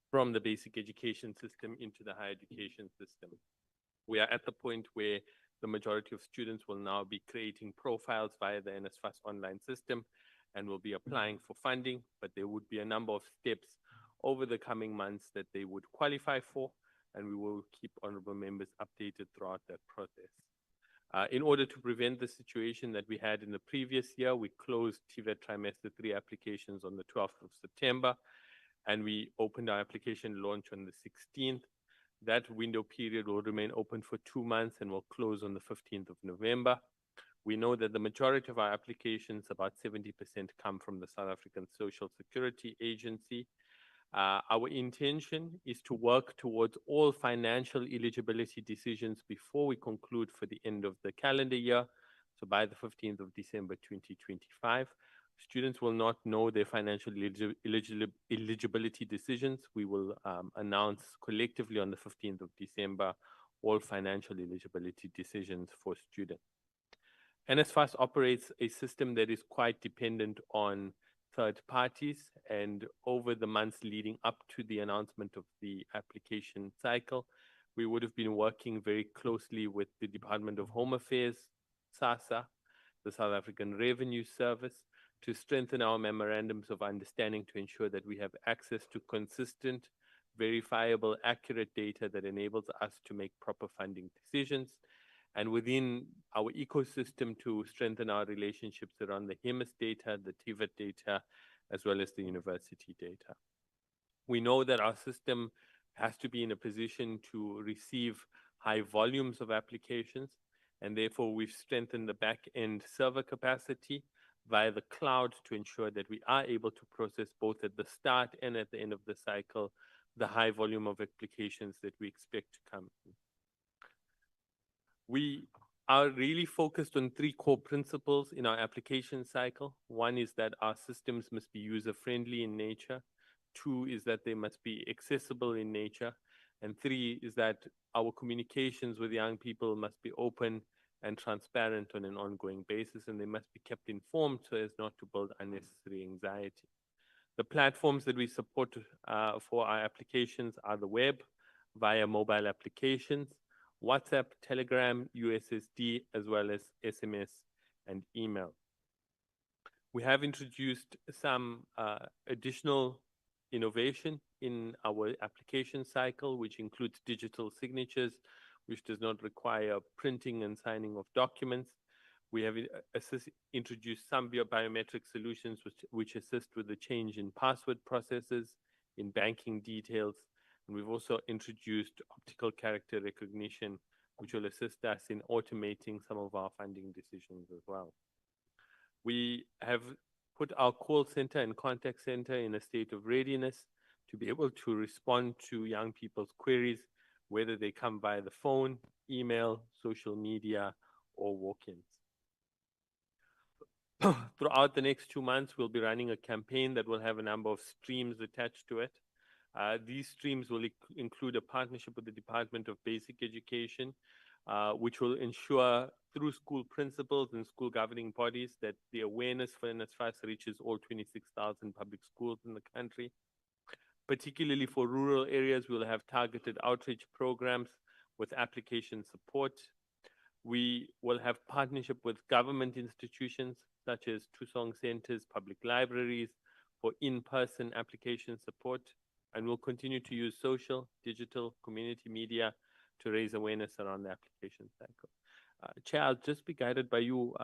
from the basic education system into the higher education system. We are at the point where the majority of students will now be creating profiles via the NSFAS online system and will be applying for funding, but there would be a number of steps over the coming months that they would qualify for, and we will keep honorable members updated throughout that process. In order to prevent the situation that we had in the previous year, we closed TVET trimester 3 applications on the 12th of September, and we opened our application launch on the 16th. That window period will remain open for 2 months and will close on the 15th of November. We know that the majority of our applications, about 70%, come from the South African Social Security Agency. Our intention is to work towards all financial eligibility decisions before we conclude for the end of the calendar year, so by the 15th of December 2025. Students will not know their financial eligibility decisions. We will announce collectively on the 15th of December all financial eligibility decisions for students. NSFAS operates a system that is quite dependent on third parties, and over the months leading up to the announcement of the application cycle, we would have been working very closely with the Department of Home Affairs, SASSA, the South African Revenue Service, to strengthen our memorandums of understanding to ensure that we have access to consistent, verifiable, accurate data that enables us to make proper funding decisions, and within our ecosystem to strengthen our relationships around the HEMIS data, the TVET data, as well as the university data. We know that our system has to be in a position to receive high volumes of applications, and therefore we've strengthened the back-end server capacity via the cloud to ensure that we are able to process both at the start and at the end of the cycle the high volume of applications that we expect to come in. We are really focused on 3 core principles in our application cycle. One is that our systems must be user-friendly in nature. 2 is that they must be accessible in nature. And 3 is that our communications with young people must be open and transparent on an ongoing basis, and they must be kept informed so as not to build unnecessary anxiety. The platforms that we support for our applications are the web, via mobile applications, WhatsApp, Telegram, USSD, as well as SMS and email. We have introduced some additional innovation in our application cycle, which includes digital signatures, which does not require printing and signing of documents. We have introduced some biometric solutions which assist with the change in password processes, in banking details. And we've also introduced optical character recognition, which will assist us in automating some of our funding decisions as well. We have put our call center and contact center in a state of readiness to be able to respond to young people's queries, whether they come via the phone, email, social media, or walk-ins. Throughout the next 2 months, we'll be running a campaign that will have a number of streams attached to it. These streams will include a partnership with the Department of Basic Education, which will ensure through school principals and school governing bodies that the awareness for NSFAS reaches all 26,000 public schools in the country. Particularly for rural areas, we'll have targeted outreach programs with application support. We will have partnership with government institutions such as Tusong centers, public libraries for in-person application support. And we'll continue to use social, digital, community media to raise awareness around the application cycle. Chair, I'll just be guided by you.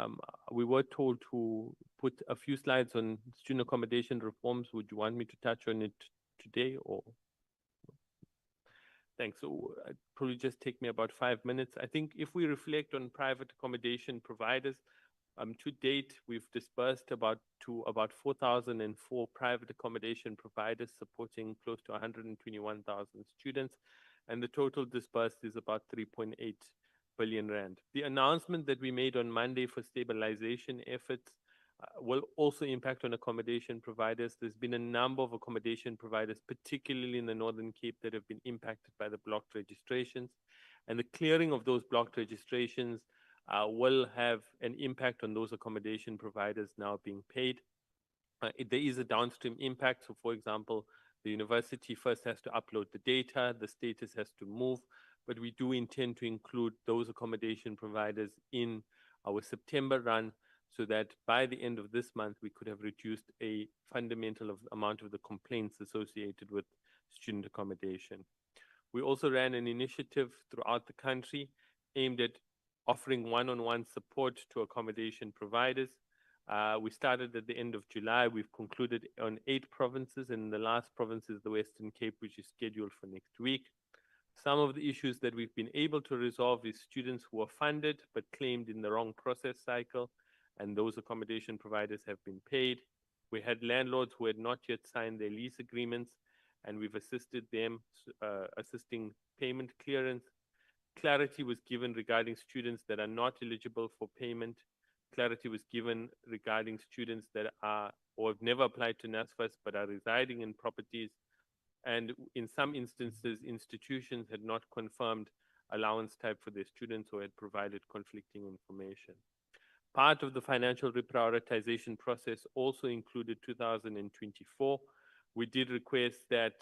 We were told to put a few slides on student accommodation reforms. Would you want me to touch on it today or? Thanks. So it'd probably just take me about 5 minutes. I think if we reflect on private accommodation providers, to date, we've dispersed to about 4,004 private accommodation providers supporting close to 121,000 students, and the total dispersed is about 3.8 billion rand. The announcement that we made on Monday for stabilization efforts will also impact on accommodation providers. There's been a number of accommodation providers, particularly in the Northern Cape, that have been impacted by the blocked registrations, and the clearing of those blocked registrations will have an impact on those accommodation providers now being paid. There is a downstream impact. So, for example, the university first has to upload the data, the status has to move, but we do intend to include those accommodation providers in our September run so that by the end of this month, we could have reduced a fundamental amount of the complaints associated with student accommodation. We also ran an initiative throughout the country aimed at offering one-on-one support to accommodation providers. We started at the end of July. We've concluded on 8 provinces, and the last province is the Western Cape, which is scheduled for next week. Some of the issues that we've been able to resolve is students who were funded but claimed in the wrong process cycle, and those accommodation providers have been paid. We had landlords who had not yet signed their lease agreements, and we've assisted them, assisting payment clearance. Clarity was given regarding students that are not eligible for payment. Clarity was given regarding students that are or have never applied to NSFAS but are residing in properties. And in some instances, institutions had not confirmed allowance type for their students or had provided conflicting information. Part of the financial reprioritization process also included 2024. We did request that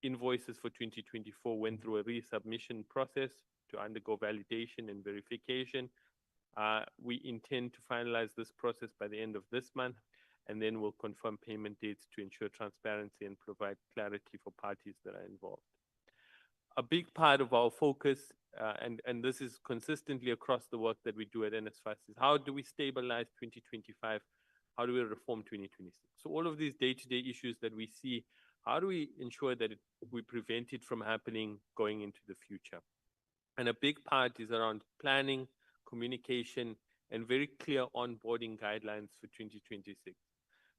invoices for 2024 went through a resubmission process to undergo validation and verification. We intend to finalize this process by the end of this month, and then we'll confirm payment dates to ensure transparency and provide clarity for parties that are involved. A big part of our focus, and this is consistently across the work that we do at NSFAS, is how do we stabilize 2025? How do we reform 2026? So all of these day-to-day issues that we see, how do we ensure that we prevent it from happening going into the future? And a big part is around planning, communication, and very clear onboarding guidelines for 2026.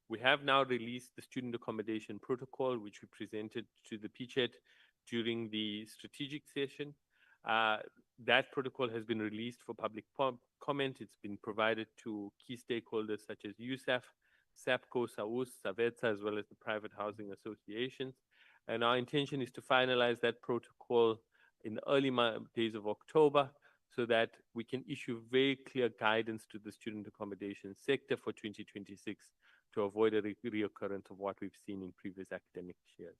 We have now released the student accommodation protocol, which we presented to the PCHET during the strategic session. That protocol has been released for public comment. It's been provided to key stakeholders such as USAF, SAPCO, SAUS, SAVETA, as well as the private housing associations. And our intention is to finalize that protocol in the early days of October so that we can issue very clear guidance to the student accommodation sector for 2026 to avoid a reoccurrence of what we've seen in previous academic years.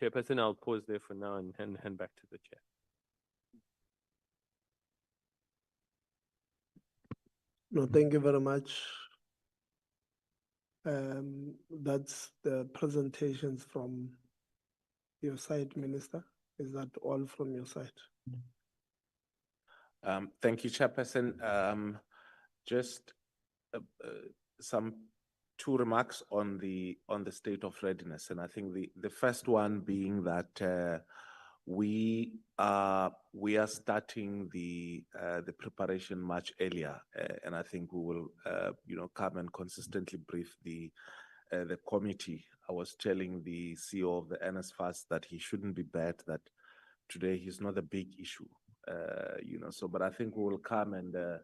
Chairperson, I'll pause there for now and hand back to the chair. No, thank you very much. That's the presentations from your side, Minister. Is that all from your side? Thank you, Chairperson. Just some 2 remarks on the state of readiness, and I think the first one being that we are starting the preparation much earlier, and I think we will come and consistently brief the committee. I was telling the CEO of the NSFAS that he shouldn't be bad that today he's not a big issue, So, but I think we will come and to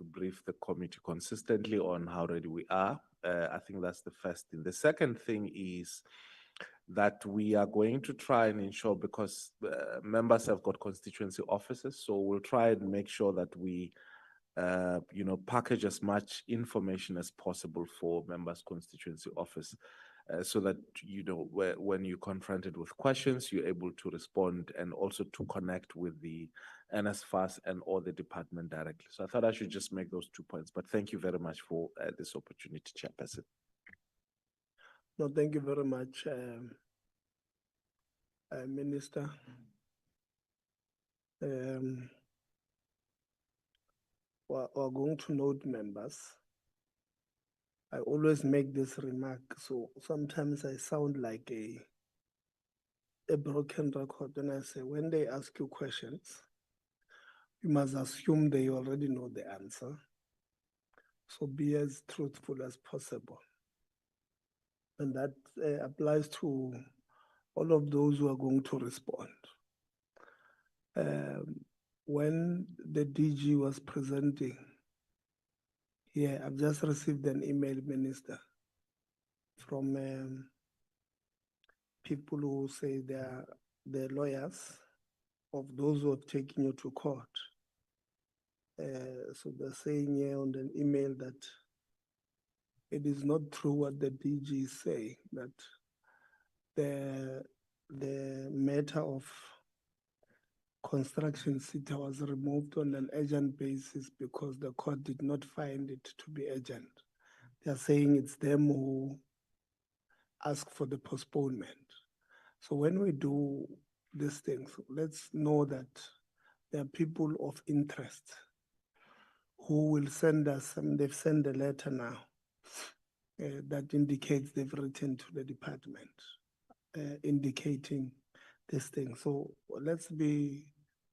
brief the committee consistently on how ready we are. I think that's the first thing. The second thing is that we are going to try and ensure, because members have got constituency offices, so we'll try and make sure that we package as much information as possible for members' constituency office, so that when you're confronted with questions, you're able to respond and also to connect with the NSFAS and or the department directly. So I thought I should just make those 2 points. But thank you very much for this opportunity, Chairperson. No, thank you very much, Minister. We're going to note members. I always make this remark, so sometimes I sound like a broken record when I say, when they ask you questions, you must assume they already know the answer. So be as truthful as possible. And that applies to all of those who are going to respond. When the DG was presenting, I've just received an email, Minister, from people who say they're lawyers of those who have taken you to court. So they're saying here on an email that it is not true what the DG is saying, that the matter of construction SETA was removed on an urgent basis because the court did not find it to be urgent. They're saying it's them who ask for the postponement. So when we do these things, let's know that there are people of interest who will send us, and they've sent a letter now that indicates they've written to the department, indicating this thing. So let's be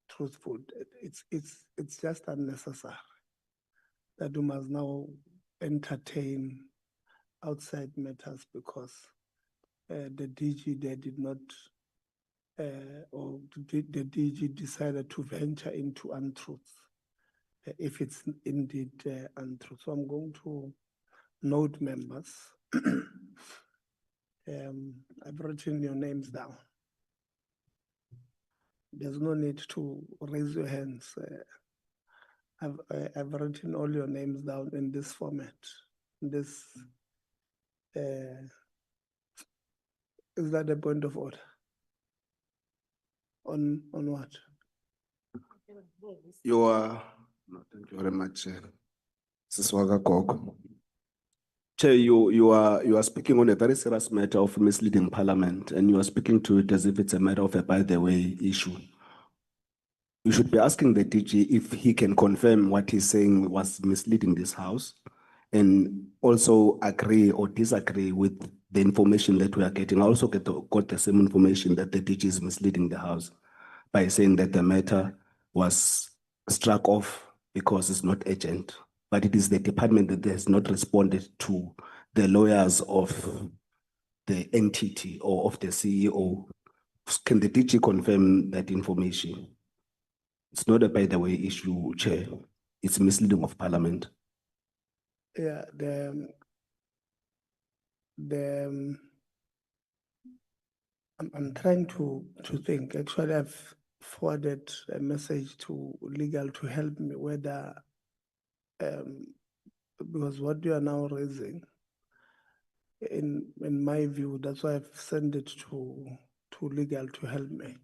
truthful. It's just unnecessary that we must now entertain outside matters because the DG there did not, or the DG decided to venture into untruths, if it's indeed untruth. So I'm going to note members. I've written your names down. There's no need to raise your hands. I've written all your names down in this format. This is that a point of order? On what? You are, no, thank you very much, Siswaga Koko. Chair, you are speaking on a very serious matter of misleading Parliament, and you are speaking to it as if it's a matter of a by the way issue. You should be asking the DG if he can confirm what he's saying was misleading this House, and also agree or disagree with the information that we are getting. I also got the same information that the DG is misleading the House by saying that the matter was struck off because it's not urgent, but it is the department that has not responded to the lawyers of the entity or of the CEO. Can the DG confirm that information? It's not a by the way issue, Chair. It's misleading of Parliament. Yeah, I'm trying to think. Actually, I've forwarded a message to legal to help me whether, because what you are now raising, in my view, that's why I've sent it to legal to help me.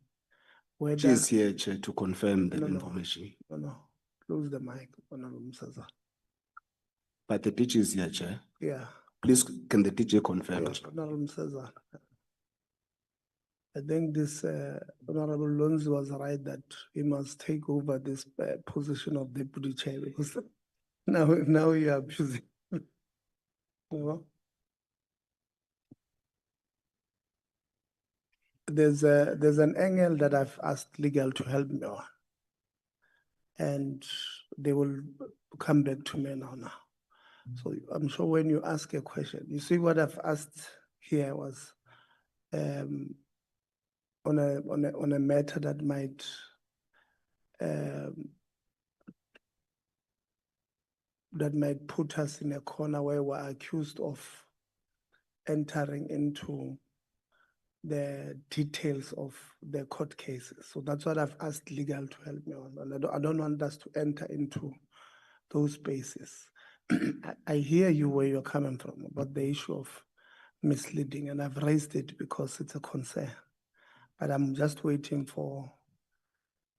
Whether, She is here, Chair, to confirm that No, no. information. No, close the mic, Honorable Msaza. But the DG is here, Chair. Yeah. Please, can the DG confirm? Yeah, Honorable Msaza. I think this Honorable Lonzi was right that he must take over this position of deputy chair because now you are abusing. You know? There's an angle that I've asked legal to help me on, and they will come back to me now. So I'm sure when you ask a question, you see what I've asked here was on a matter that might put us in a corner where we're accused of entering into the details of the court cases. So that's what I've asked legal to help me on. And I don't want us to enter into those spaces. I hear you where you're coming from about the issue of misleading, and I've raised it because it's a concern. But I'm just waiting for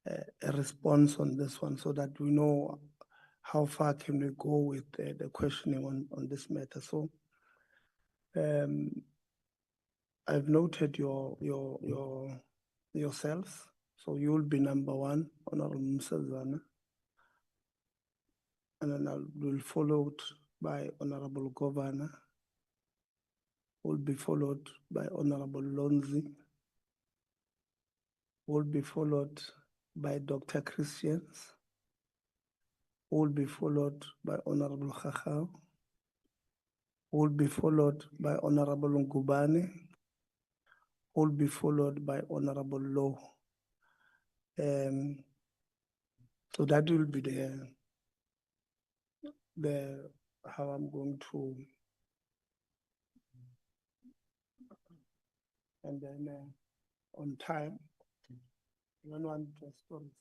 a response on this one so that we know how far can we go with the questioning on this matter. So I've noted yourselves. So you will be number one, Honorable Msazana. And then I will followed by Honorable Governor. Will be followed by Honorable Lonzi. Will be followed by Dr. Christians. Will be followed by Honorable Khachao. Will be followed by Honorable Ngubane. Will be followed by Honorable Law. So that will be the how I'm going to, and then on time. You don't want stories.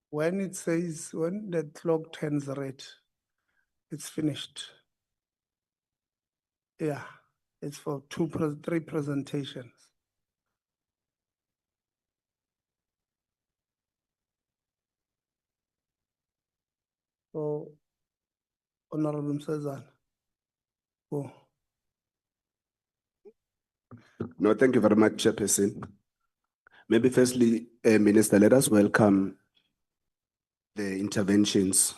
When it says, when the clock turns red, it's finished. Yeah, it's for three presentations. So, Honorable Msezana. Oh. No, thank you very much, Chairperson. Maybe firstly, Minister, let us welcome the interventions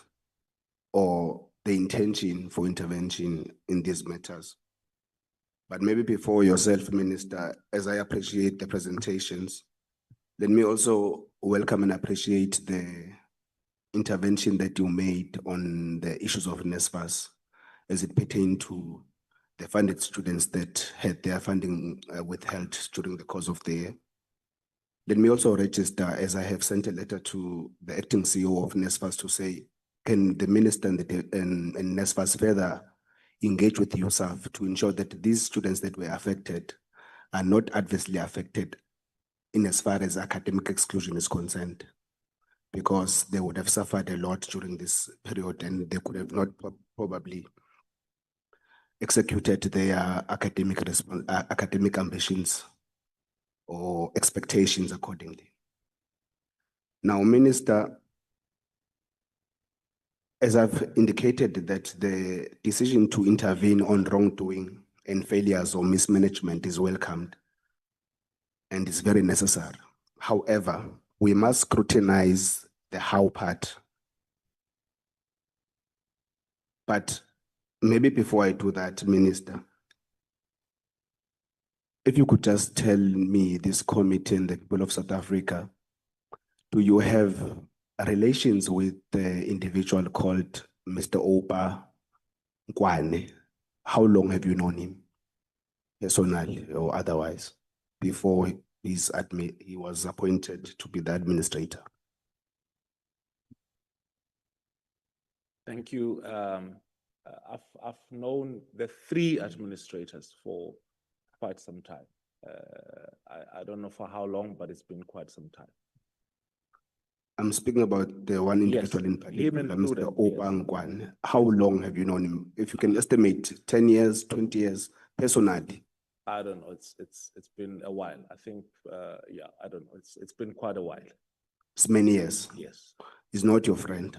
or the intention for intervention in these matters. But maybe before yourself, Minister, as I appreciate the presentations, let me also welcome and appreciate the intervention that you made on the issues of NSFAS as it pertained to the funded students that had their funding withheld during the course of the year. Let me also register, as I have sent a letter to the acting CEO of NSFAS to say, can the minister and NSFAS further engage with yourself to ensure that these students that were affected are not adversely affected in as far as academic exclusion is concerned, because they would have suffered a lot during this period and they could have not probably executed their academic ambitions or expectations accordingly. Now, Minister, as I've indicated that the decision to intervene on wrongdoing and failures or mismanagement is welcomed and is very necessary. However, we must scrutinize the how part. But maybe before I do that, Minister, if you could just tell me, this committee and the people of South Africa, do you have relations with the individual called Mr. Opa Nkwane? How long have you known him, personally or otherwise, before he was appointed to be the administrator? Thank you. I've known the three administrators for quite some time. I don't know for how long, but it's been quite some time. I'm speaking about the one individual in particular, Mr. Opa Nkwane. How long have you known him? If you can estimate, 10 years, 20 years, personally. I don't know. It's been a while. I think yeah, I don't know. It's been quite a while. It's many years. Yes. He's not your friend.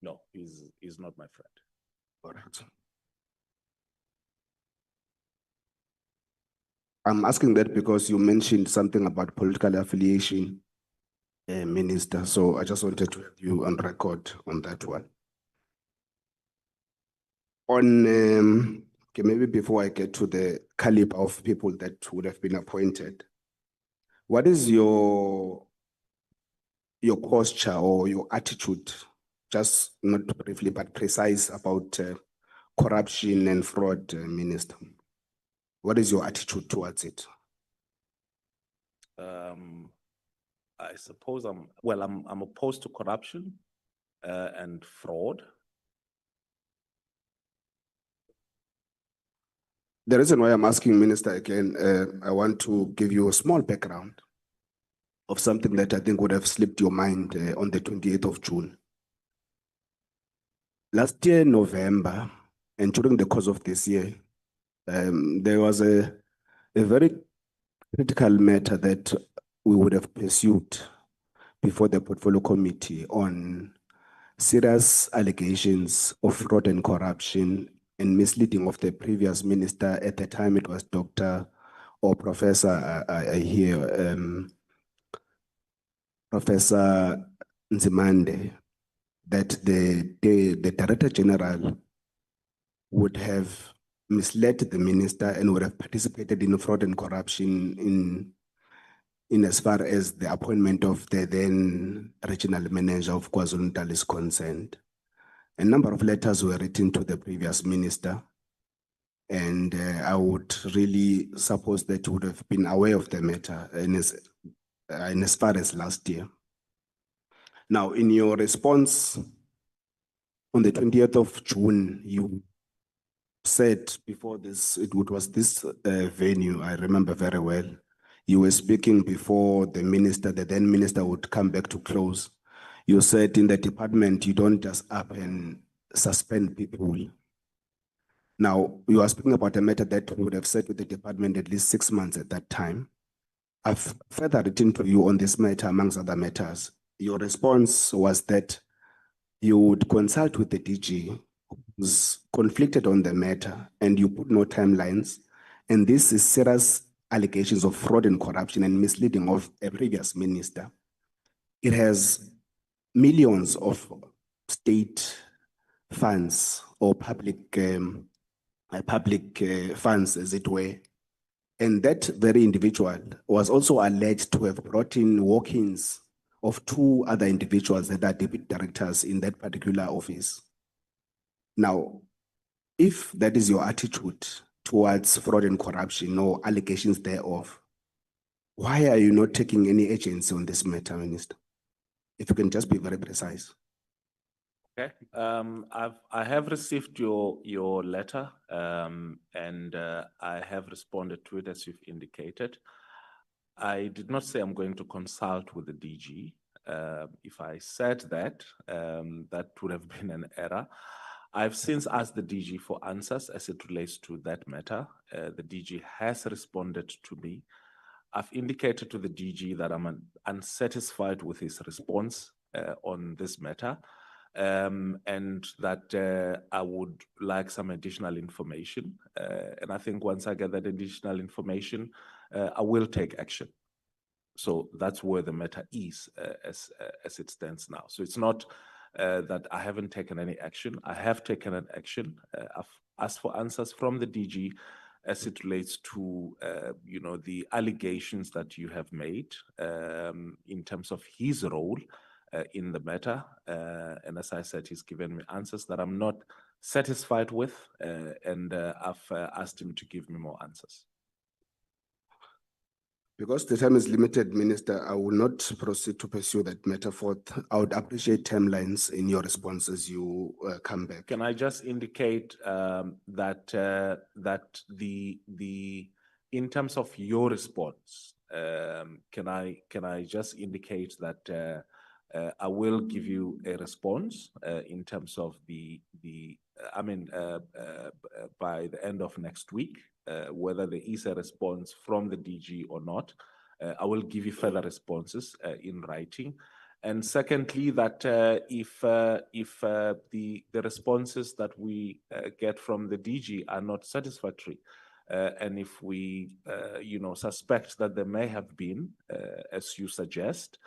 No, he's not my friend. All right. I'm asking that because you mentioned something about political affiliation, Minister. So I just wanted to have you on record on that one. On okay, maybe before I get to the caliber of people that would have been appointed, what is your posture or your attitude, just not briefly but precise, about corruption and fraud, Minister? What is your attitude towards it? I suppose I'm opposed to corruption and fraud. The reason why I'm asking, Minister, again, I want to give you a small background of something that I think would have slipped your mind on the 28th of June. Last year, November, and during the course of this year, there was a very critical matter that we would have pursued before the portfolio committee on serious allegations of fraud and corruption and misleading of the previous minister. At the time, it was Dr. or Professor, I hear, Professor Nzimande, that the Director General would have misled the minister and would have participated in fraud and corruption in as far as the appointment of the then regional manager of KwaZulu-Natal is concerned. A number of letters were written to the previous minister, and I would really suppose that you would have been aware of the matter in as far as last year. Now, in your response on the 20th of June, you said before this, it was this venue, I remember very well, you were speaking before the minister, the then minister would come back to close. You said in the department, you don't just up and suspend people. Now, you are speaking about a matter that we would have said with the department at least 6 months at that time. I've further written to you on this matter, amongst other matters. Your response was that you would consult with the DG, who's conflicted on the matter, and you put no timelines. And this is serious allegations of fraud and corruption and misleading of a previous minister. It has millions of state funds or public funds, as it were. And that very individual was also alleged to have brought in walk-ins of 2 other individuals that are deputy directors in that particular office. Now, if that is your attitude towards fraud and corruption or allegations thereof, why are you not taking any agency on this matter, Minister? If you can just be very precise. Okay, I have received your letter, and I have responded to it as you've indicated. I did not say I'm going to consult with the DG. If I said that, that would have been an error. I've since asked the DG for answers as it relates to that matter. The DG has responded to me. I've indicated to the DG that I'm unsatisfied with his response on this matter, and that I would like some additional information. And I think once I get that additional information, I will take action. So that's where the matter is as it stands now. So it's not that I haven't taken any action. I have taken an action. I've asked for answers from the DG as it relates to the allegations that you have made in terms of his role in the matter. And as I said, he's given me answers that I'm not satisfied with, and I've asked him to give me more answers. Because the time is limited, Minister, I will not proceed to pursue that matter forth. I would appreciate timelines in your response as you come back. Can I just indicate that the in terms of your response, can I just indicate that I will give you a response in terms of by the end of next week, whether there is a response from the DG or not. I will give you further responses in writing. And secondly, that if the responses that we get from the DG are not satisfactory, and if we suspect that there may have been, as you suggest,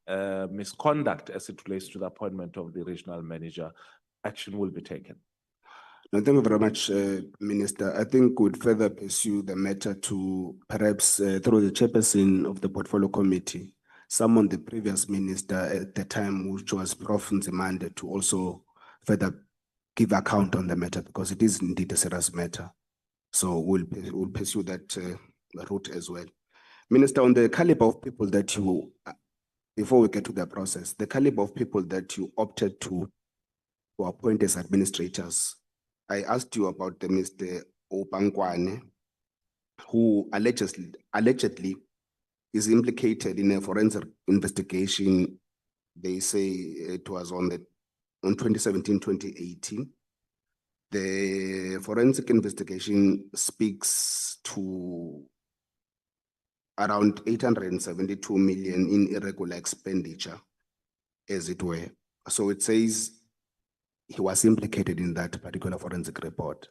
misconduct as it relates to the appointment of the regional manager, action will be taken. No, thank you very much, Minister. I think we'd further pursue the matter to perhaps through the chairperson of the portfolio committee, summon the previous minister at the time, which was Prof. Nzimande, to also further give account on the matter, because it is indeed a serious matter. So we'll pursue that route as well. Minister, on the caliber of people that you, before we get to the process, the caliber of people that you opted to appoint as administrators, I asked you about the Mr. Opangwane, who allegedly is implicated in a forensic investigation. They say it was on 2017, 2018. The forensic investigation speaks to around 872 million in irregular expenditure, as it were. So it says he was implicated in that particular forensic report.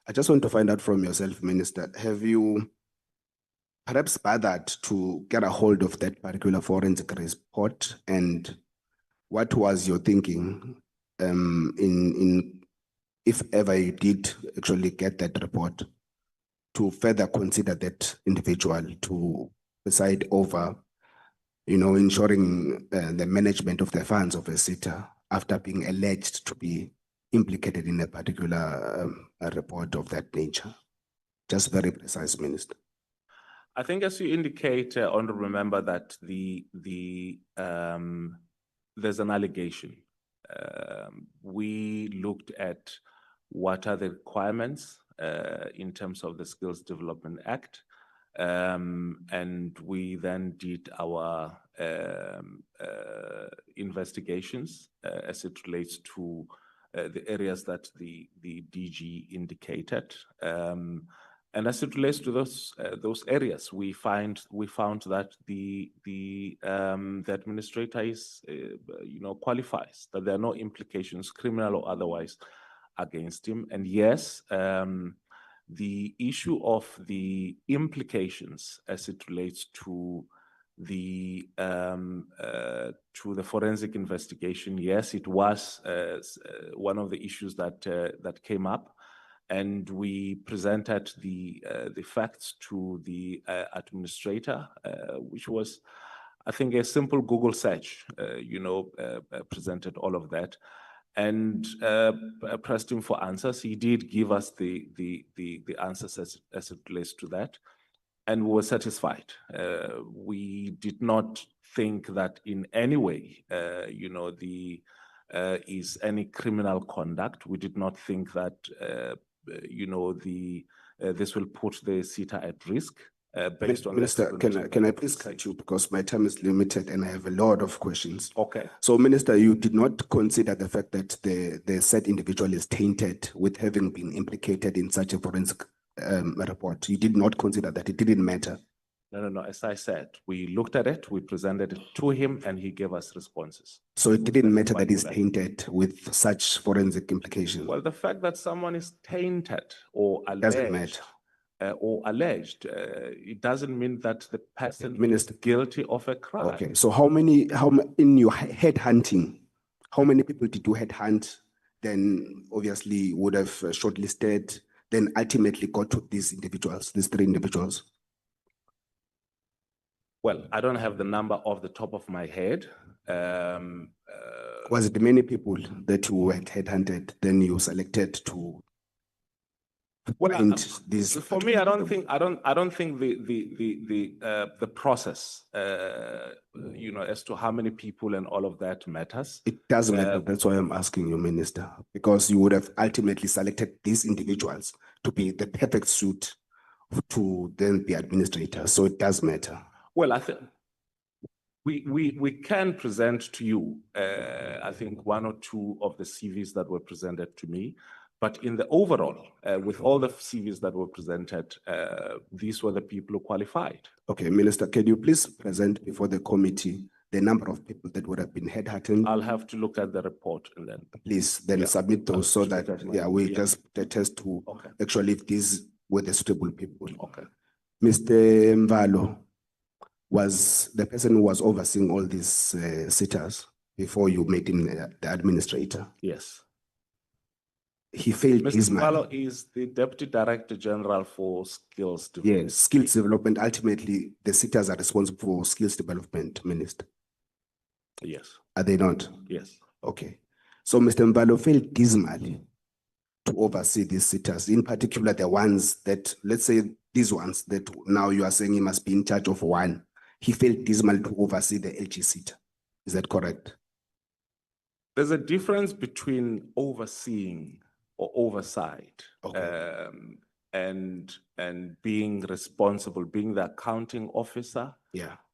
I just want to find out from yourself, Minister, have you perhaps bothered to get a hold of that particular forensic report, and what was your thinking in if ever you did actually get that report, to further consider that individual to preside over, ensuring the management of the funds of SETA after being alleged to be implicated in a particular report of that nature? Just very precise, Minister. I think, as you indicate, Honorable Member, that there's an allegation. We looked at what are the requirements in terms of the Skills Development Act, And we then did our investigations as it relates to the areas that the DG indicated. And as it relates to those areas, we found that the administrator is, qualifies, that there are no implications, criminal or otherwise, against him. And yes, the issue of the implications as it relates to the forensic investigation, yes, it was one of the issues that came up, and we presented the facts to the administrator, which was, I think, a simple Google search. Presented all of that, and pressed him for answers. He did give us the answers as it relates to that, and we were satisfied. We did not think that in any way, is any criminal conduct. We did not think that, this will put the SETA at risk. Based on Minister, can I please cut you because my time is limited and I have a lot of questions. Okay. So, Minister, you did not consider the fact that the said individual is tainted with having been implicated in such a forensic report. You did not consider that. It didn't matter. No. As I said, we looked at it, we presented it to him, and he gave us responses. So it didn't matter that he's tainted with such forensic implications. Well, the fact that someone is tainted or Doesn't alleged, it doesn't mean that the person Minister, is guilty of a crime. Okay, so in your head hunting, how many people did you headhunt? Then obviously would have shortlisted, then ultimately got to these individuals, these 3 individuals. Well, I don't have the number off the top of my head. Was it many people that you had headhunted, then you selected to find these? For me, I don't think the process, as to how many people and all of that matters. It doesn't matter. That's why I'm asking you, Minister, because you would have ultimately selected these individuals to be the perfect suit to then be administrator. So it does matter. Well, I think we can present to you, I think 1 or 2 of the CVs that were presented to me, but in the overall, with all the CVs that were presented, these were the people who qualified. Okay, Minister, can you please present before the committee the number of people that would have been headhunted? I'll have to look at the report and then. Please, then submit those so that, we just test to actually if these were the suitable people. Okay. Mr. Mvalo was the person who was overseeing all these sitters before you made him the administrator. Yes. He failed his Mr. Malo is the Deputy Director General for Skills Development. Yes, skills development. Ultimately, the sitters are responsible for skills development, Minister. Yes. Are they not? Yes. Okay. So Mr. Mbalo failed dismally to oversee these sitters, in particular the ones that, let's say these ones that now you are saying he must be in charge of 1. He failed dismally to oversee the LGSETA. Is that correct? There's a difference between overseeing or oversight, and being responsible, being the accounting officer,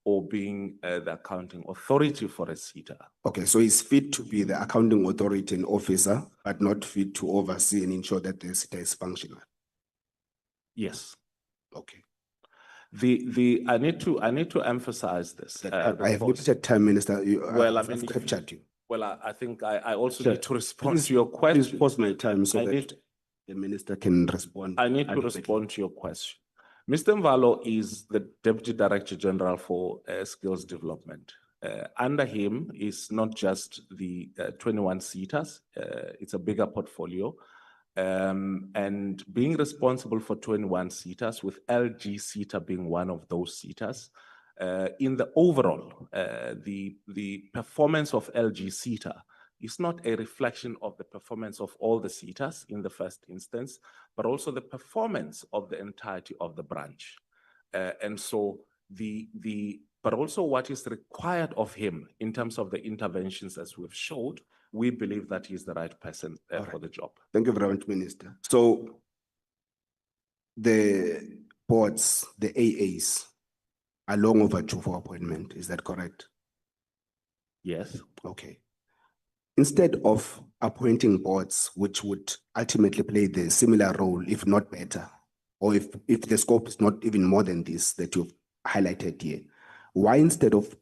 or being the accounting authority for a SETA. Okay, so he's fit to be the accounting authority and officer, but not fit to oversee and ensure that the SETA is functional. Yes. Okay. I need to emphasize this. I have limited time, Minister. I've captured you. Well, I think I also need to respond to your question. Please pause my time so that the Minister can respond. I need to respond to your question. Mr. Mvalo is the Deputy Director General for Skills Development. Under him is not just the 21 SETAs, it's a bigger portfolio. And being responsible for 21 SETAs, with LGSETA being one of those SETAs, in the overall, the performance of LGSETA is not a reflection of the performance of all the SETAs in the first instance, but also the performance of the entirety of the branch. And so but also what is required of him in terms of the interventions as we've showed, we believe that he's the right person for the job. Thank you very much, Minister. So boards, the AAs, are long overdue for appointment. Is that correct? Yes. Okay. Instead of appointing boards which would ultimately play the similar role, if not better, or if the scope is not even more than this that you've highlighted here, why instead of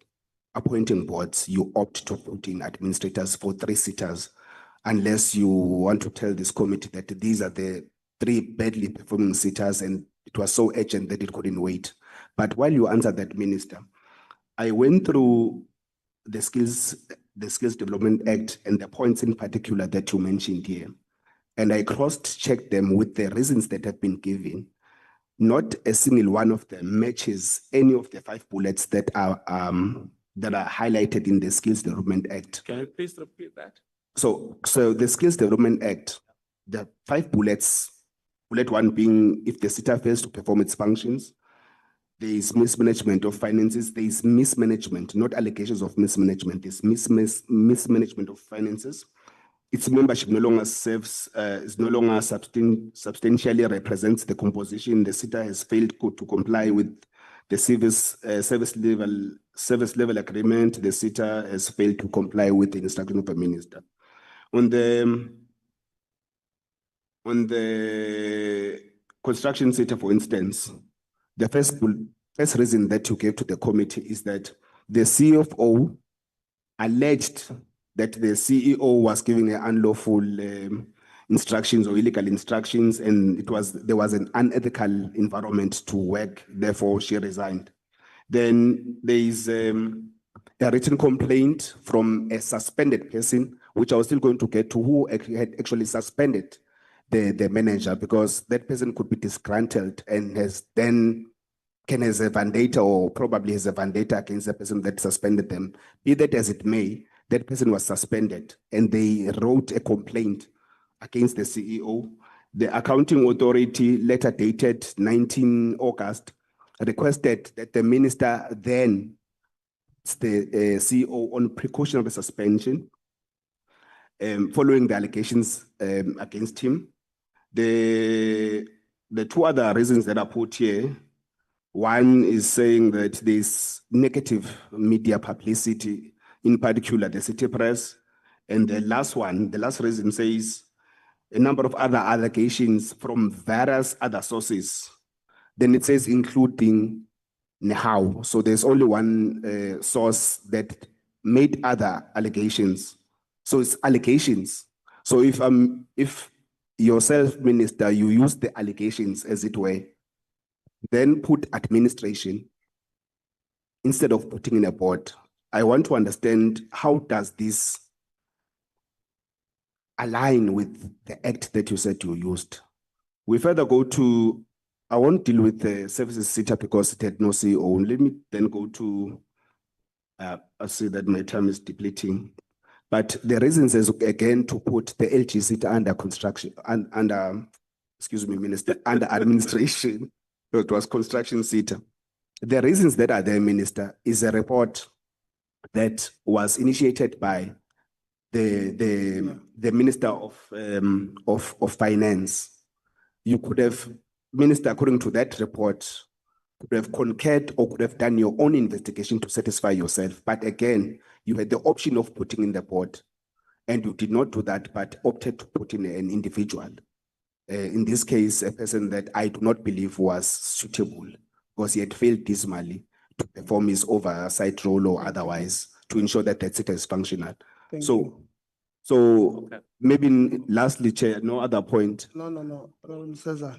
appointing boards, you opt to put in administrators for 3 sitters, unless you want to tell this committee that these are the 3 badly performing sitters and it was so urgent that it couldn't wait. But while you answer that, Minister, I went through the Skills Development Act and the points in particular that you mentioned here, and I cross-checked them with the reasons that have been given. Not a single one of them matches any of the 5 bullets that are highlighted in the Skills Development Act. Can you please repeat that? So the Skills Development Act, the 5 bullets, bullet 1 being if the SETA fails to perform its functions, there is mismanagement of finances, there is mismanagement, not allegations of mismanagement, there's mismanagement of finances. Its membership no longer serves, is no longer substantially represents the composition. The SETA has failed to comply with the service level agreement. The SETA has failed to comply with the instruction of the minister. On the construction SETA, for instance, the first reason that you gave to the committee is that the CFO alleged that the CEO was giving unlawful instructions or illegal instructions, and there was an unethical environment to work. Therefore, she resigned. Then there is a written complaint from a suspended person, which I was still going to get to, who had actually suspended the manager, because that person could be disgruntled and can has a vendetta or probably has a vendetta against the person that suspended them. Be that as it may, that person was suspended and they wrote a complaint against the CEO. The accounting authority, letter dated 19 August, requested that the minister then the CEO on precautionary suspension following the allegations against him. The 2 other reasons that are put here, one is saying that there's negative media publicity, in particular the City Press. And the last reason says a number of other allegations from various other sources. Then it says including Nehau. So there's only one source that made other allegations. So it's allegations. So if yourself, Minister, you use the allegations as it were, then put administration instead of putting in a board. I want to understand, how does this align with the act that you said you used? We further go to, I won't deal with the services SETA because it had no CEO. Let me then go to, I see that my time is depleting. But the reasons is again to put the LGSETA under construction, excuse me, Minister, under administration. It was construction SETA. The reasons that are there, Minister, is a report that was initiated by the Minister of Finance. You could have, Minister, according to that report, could have concurred or could have done your own investigation to satisfy yourself. But again, you had the option of putting in the board, and you did not do that, but opted to put in an individual. In this case, a person that I do not believe was suitable because he had failed dismally to perform his oversight role or otherwise to ensure that that SETA is functional. Thank So Okay. maybe lastly, Chair, no other point. No, Cesar.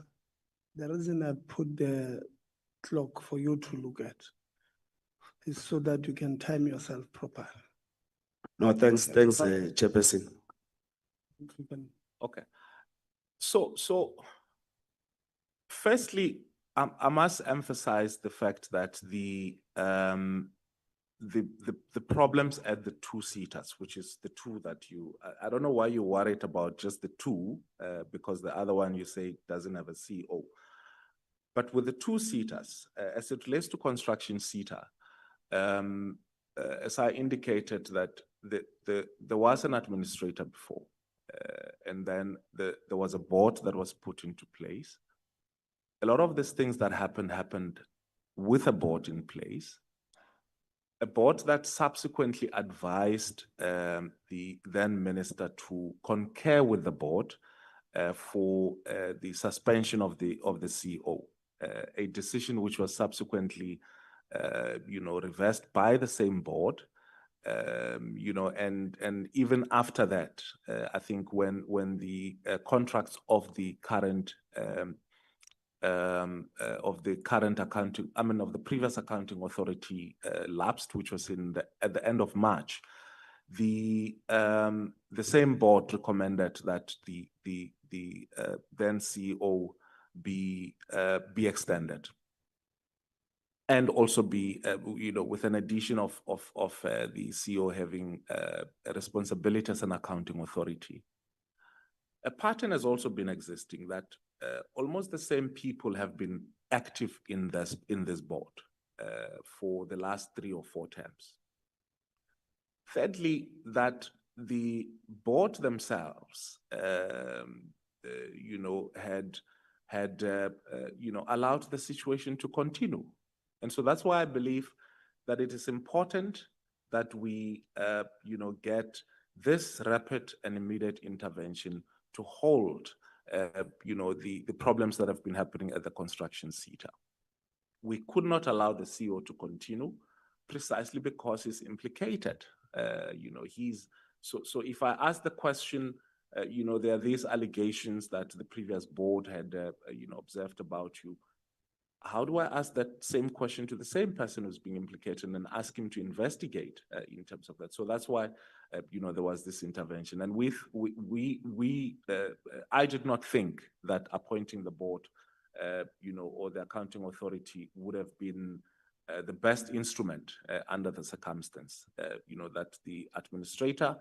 The reason I put the clock for you to look at is so that you can time yourself properly. No, thanks, Chairperson. Okay. So firstly, I must emphasize the fact that the problems at the 2 SETAs, which is the 2 that I don't know why you're worried about just the 2, because the other one you say doesn't have a CEO. But with the 2 SETAs, as it relates to construction SETA, as I indicated that there was an administrator before, and then there was a board that was put into place. a lot of these things that happened with a board in place, a board that subsequently advised the then minister to concur with the board for the suspension of the CEO, a decision which was subsequently, reversed by the same board. And even after that, I think when the contracts of the current of the previous accounting authority lapsed, which was at the end of March, the same board recommended that the then CEO be extended, and also be with an addition of the CEO having a responsibility as an accounting authority. A pattern has also been existing that almost the same people have been active in this board for the last 3 or 4 terms. Thirdly, that the board themselves, had allowed the situation to continue, and so that's why I believe that it is important that we, get this rapid and immediate intervention to hold, the problems that have been happening at the construction SETA. We could not allow the CEO to continue precisely because he's implicated. So if I ask the question, there are these allegations that the previous board had, observed about you. How do I ask that same question to the same person who's being implicated and ask him to investigate in terms of that? So that's why, there was this intervention. And I did not think that appointing the board, or the accounting authority would have been the best instrument under the circumstance. That the administrator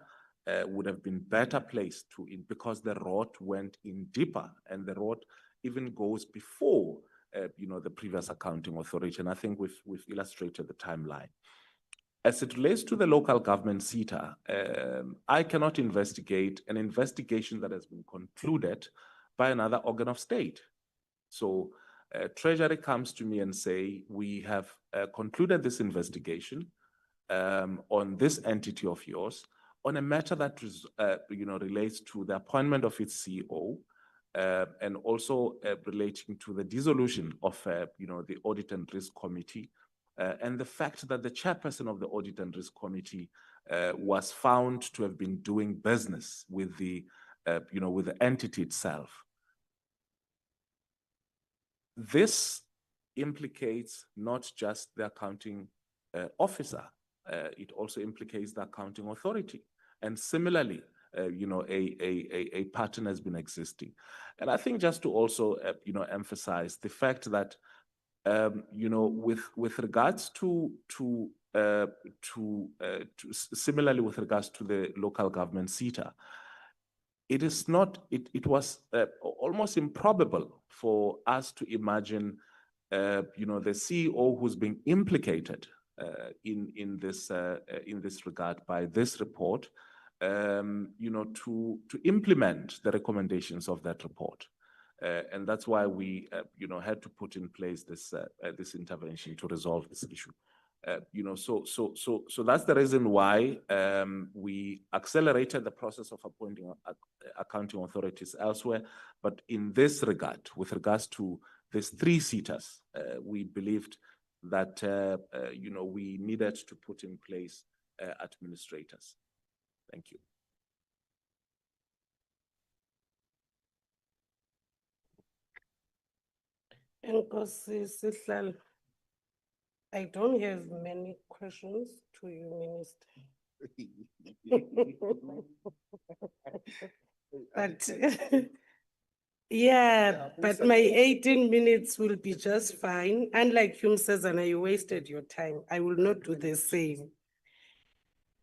would have been better placed because the rot went in deeper, and the rot even goes before the previous accounting authority. And I think we've illustrated the timeline. As it relates to the local government SETA, I cannot investigate an investigation that has been concluded by another organ of state. So Treasury comes to me and say, we have concluded this investigation on this entity of yours on a matter that relates to the appointment of its CEO, and also relating to the dissolution of the Audit and Risk Committee, and the fact that the chairperson of the Audit and Risk Committee was found to have been doing business with the entity itself. This implicates not just the accounting officer, it also implicates the accounting authority. And similarly, a pattern has been existing. And I think just to also, emphasize the fact that, with regards to similarly with regards to the local government SETA, it was almost improbable for us to imagine, the CEO who's being implicated in this regard by this report, to implement the recommendations of that report. And that's why we, had to put in place this intervention to resolve this issue. So that's the reason why we accelerated the process of appointing accounting authorities elsewhere. But in this regard, with regards to these 3 SETAs, we believed that, we needed to put in place administrators. Thank you. Nkosi Sihlalo, I don't have many questions to you, Minister. But yeah, but my 18 minutes will be just fine. Unlike you, Msezana, you wasted your time. I will not do the same.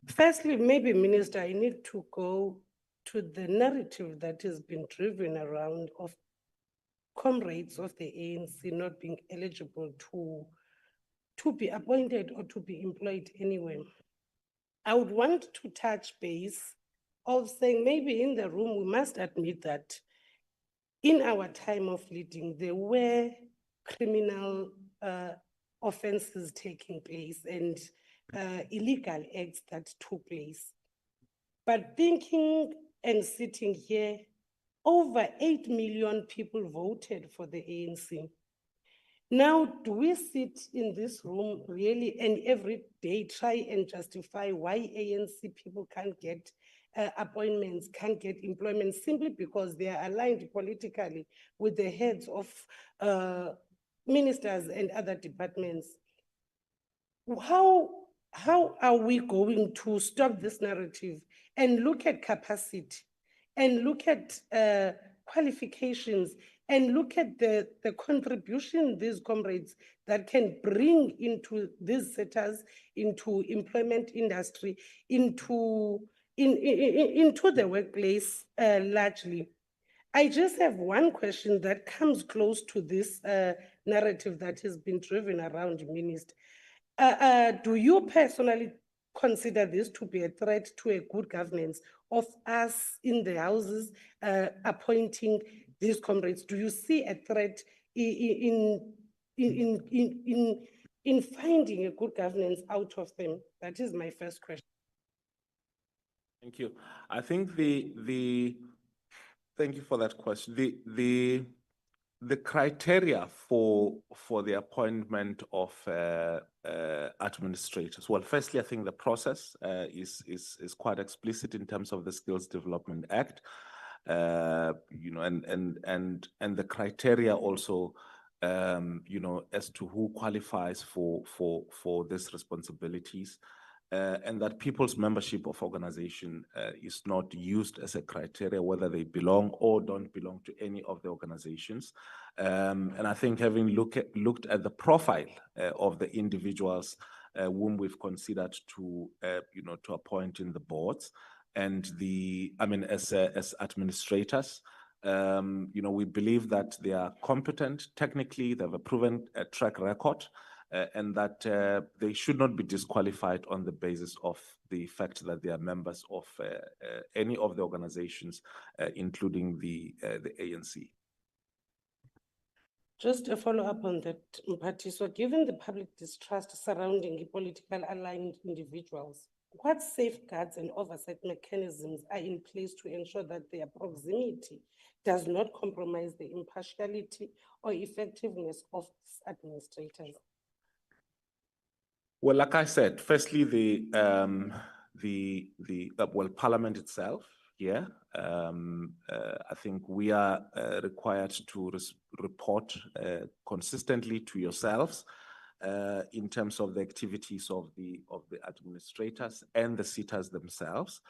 Firstly, maybe, Minister, I need to go to the narrative that has been driven around of comrades of the ANC not being eligible to be appointed or to be employed anywhere. I would want to touch base of saying maybe in the room we must admit that in our time of leading, there were criminal offenses taking place and illegal acts that took place. But thinking and sitting here, over 8 million people voted for the ANC. Now, do we sit in this room really and every day try and justify why ANC people can't get appointments, can't get employment simply because they are aligned politically with the heads of ministers and other departments? How are we going to stop this narrative and look at capacity and look at qualifications and look at the contribution these comrades that can bring into these sectors, into employment industry, into the workplace largely? I just have one question that comes close to this narrative that has been driven around, Minister. Do you personally consider this to be a threat to a good governance of us in the houses appointing these comrades? Do you see a threat in finding a good governance out of them? That is my first question. Thank you. I think thank you for that question. The criteria for the appointment of administrators. Well, firstly, I think the process is quite explicit in terms of the Skills Development Act, you know, and the criteria also, you know, as to who qualifies for these responsibilities. And that people's membership of organization is not used as a criteria whether they belong or don't belong to any of the organizations. And I think having looked at the profile of the individuals whom we've considered to, you know, to appoint in the boards and as administrators, you know, we believe that they are competent technically, they have a proven track record. And that they should not be disqualified on the basis of the fact that they are members of any of the organizations, including the ANC. Just a follow-up on that, Mpati. So given the public distrust surrounding politically aligned individuals, what safeguards and oversight mechanisms are in place to ensure that their proximity does not compromise the impartiality or effectiveness of these administrators? Well, like I said, firstly, Parliament itself, yeah. I think we are required to report consistently to yourselves in terms of the activities of the administrators and the SETAs themselves.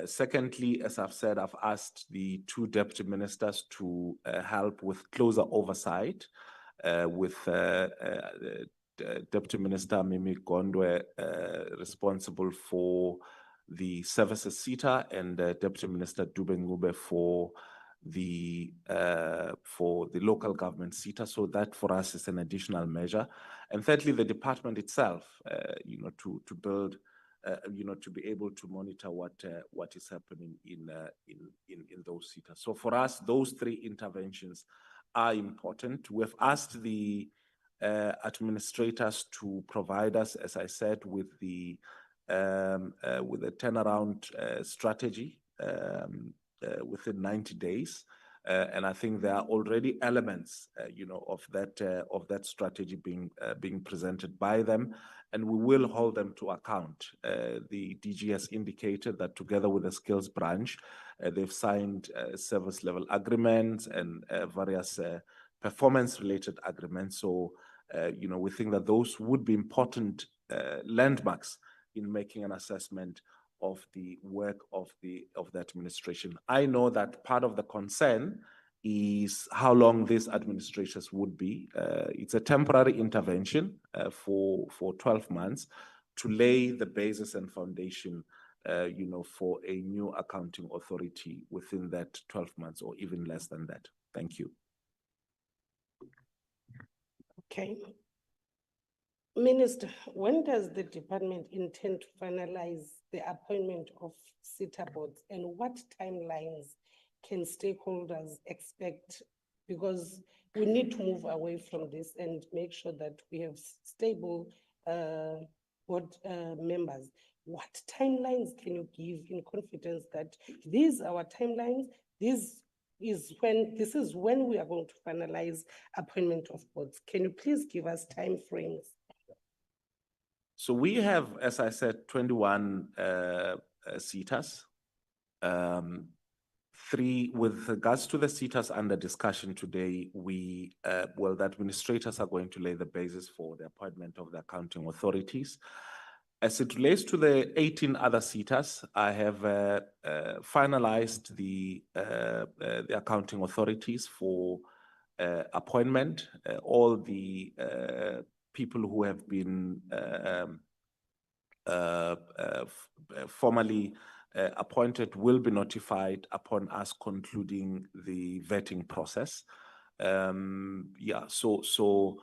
Secondly, as I've said, I've asked the two deputy ministers to help with closer oversight with Deputy Minister Mimi Gondwe, responsible for the services SETA, and Deputy Minister Dube Ngube for the local government SETA. So that for us is an additional measure. And thirdly, the department itself, you know, to build, you know, to be able to monitor what is happening in those SETA. So for us, those three interventions are important. We've asked the administrators to provide us, as I said, with the turnaround strategy within 90 days. And I think there are already elements, you know, of that strategy being presented by them, and we will hold them to account. The DG has indicated that together with the skills branch, they've signed service level agreements and various performance-related agreements. So, you know, we think that those would be important landmarks in making an assessment of the work of the administration. I know that part of the concern is how long these administrators would be. It's a temporary intervention for 12 months to lay the basis and foundation, you know, for a new accounting authority within that 12 months or even less than that. Thank you. Okay. Minister, when does the department intend to finalize the appointment of SETA boards, and what timelines can stakeholders expect because we need to move away from this and make sure that we have stable board members. What timelines can you give in confidence that these are our timelines? This is when we are going to finalize appointment of boards. Can you please give us time frames? So we have, as I said, 21 SETAs. Three, with regards to the SETAs under discussion today, the administrators are going to lay the basis for the appointment of the accounting authorities. As it relates to the 18 other SETAs, I have finalized the accounting authorities for appointment. All the people who have been formally appointed will be notified upon us concluding the vetting process. So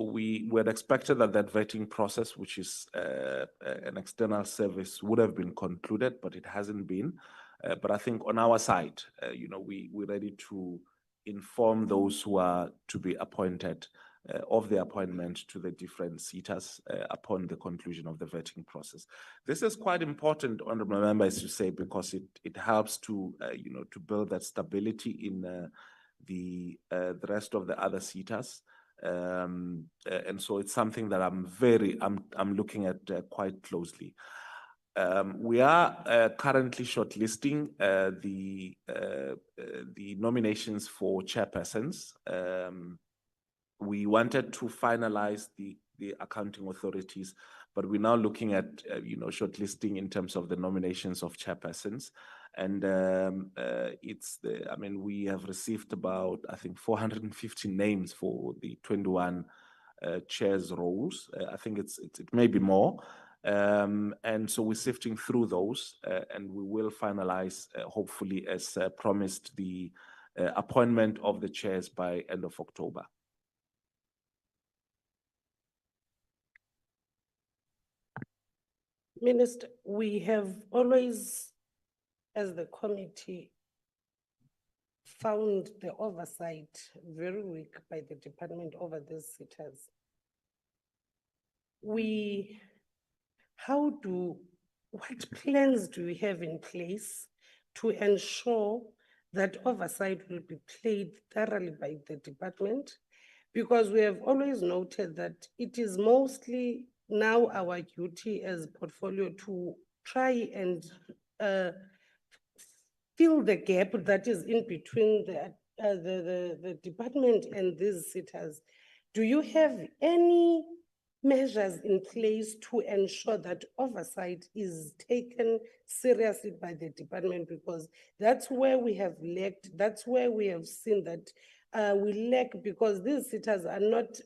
we had expected that vetting process, which is an external service, would have been concluded, but it hasn't been. But I think on our side, we're ready to inform those who are to be appointed of the appointment to the different SETAs upon the conclusion of the vetting process. This is quite important, honorable members, to say, because it helps to to build that stability in the rest of the other SETAs. And so it's something that I'm looking at quite closely. We are currently shortlisting the nominations for chairpersons. We wanted to finalize the accounting authorities, but we're now looking at shortlisting in terms of the nominations of chairpersons. And we have received about, I think, 450 names for the 21 chairs roles. I think it may be more. And so we're sifting through those, and we will finalize, hopefully, as promised, the appointment of the chairs by end of October. Minister, we have always, as the committee, found the oversight very weak by the department over these SETAs. What plans do we have in place to ensure that oversight will be played thoroughly by the department? Because we have always noted that it is mostly now our duty as portfolio to try and fill the gap that is in between the department and these SETAs. Do you have any measures in place to ensure that oversight is taken seriously by the department? Because that's where we have lacked, that's where we have seen that we lack, because these SETAs are not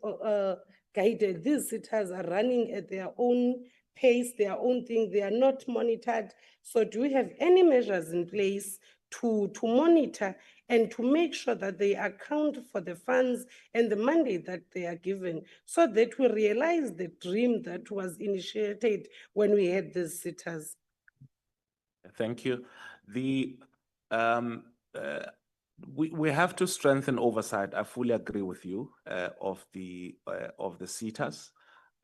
guided. These SETAs are running at their own pace, their own thing. They are not monitored. So do we have any measures in place to monitor and to make sure that they account for the funds and the money that they are given, so that we realize the dream that was initiated when we had these SETAs? Thank you. We have to strengthen oversight. I fully agree with you of the SETAs.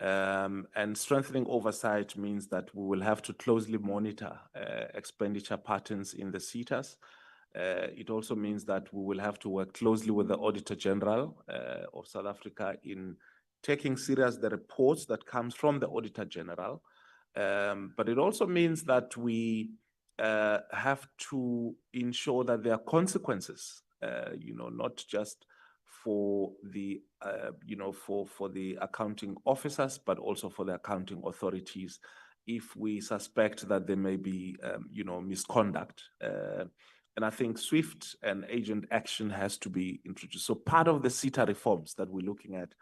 And strengthening oversight means that we will have to closely monitor expenditure patterns in the SETAs. It also means that we will have to work closely with the Auditor General of South Africa in taking serious the reports that comes from the Auditor General. But it also means that we have to ensure that there are consequences, not just for the for the accounting officers, but also for the accounting authorities, if we suspect that there may be misconduct. And I think swift and urgent action has to be introduced. So part of the SETA reforms that we're looking at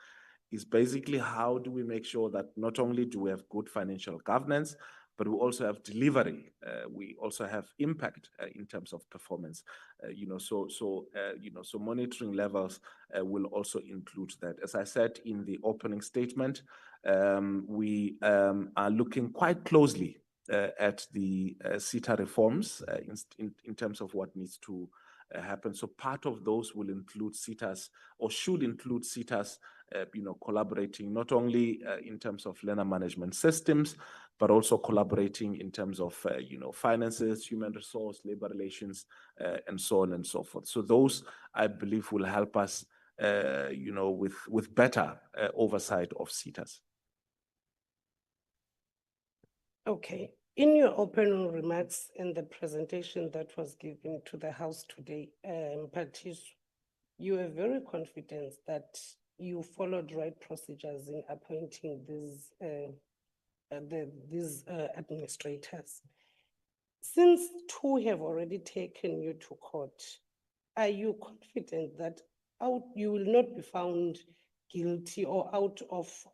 is basically how do we make sure that not only do we have good financial governance, but we also have delivery. We also have impact in terms of performance. So monitoring levels will also include that. As I said in the opening statement, we are looking quite closely at the SETA reforms in terms of what needs to happen. So part of those will include SETAs, or should include SETAs, collaborating not only in terms of learner management systems, but also collaborating in terms of, finances, human resource, labor relations, and so on and so forth. So those, I believe, will help us, with better oversight of SETAs. Okay. In your opening remarks in the presentation that was given to the House today, Mphathiswa, you were very confident that you followed right procedures in appointing these administrators. Since two have already taken you to court, are you confident that you will not be found guilty or out of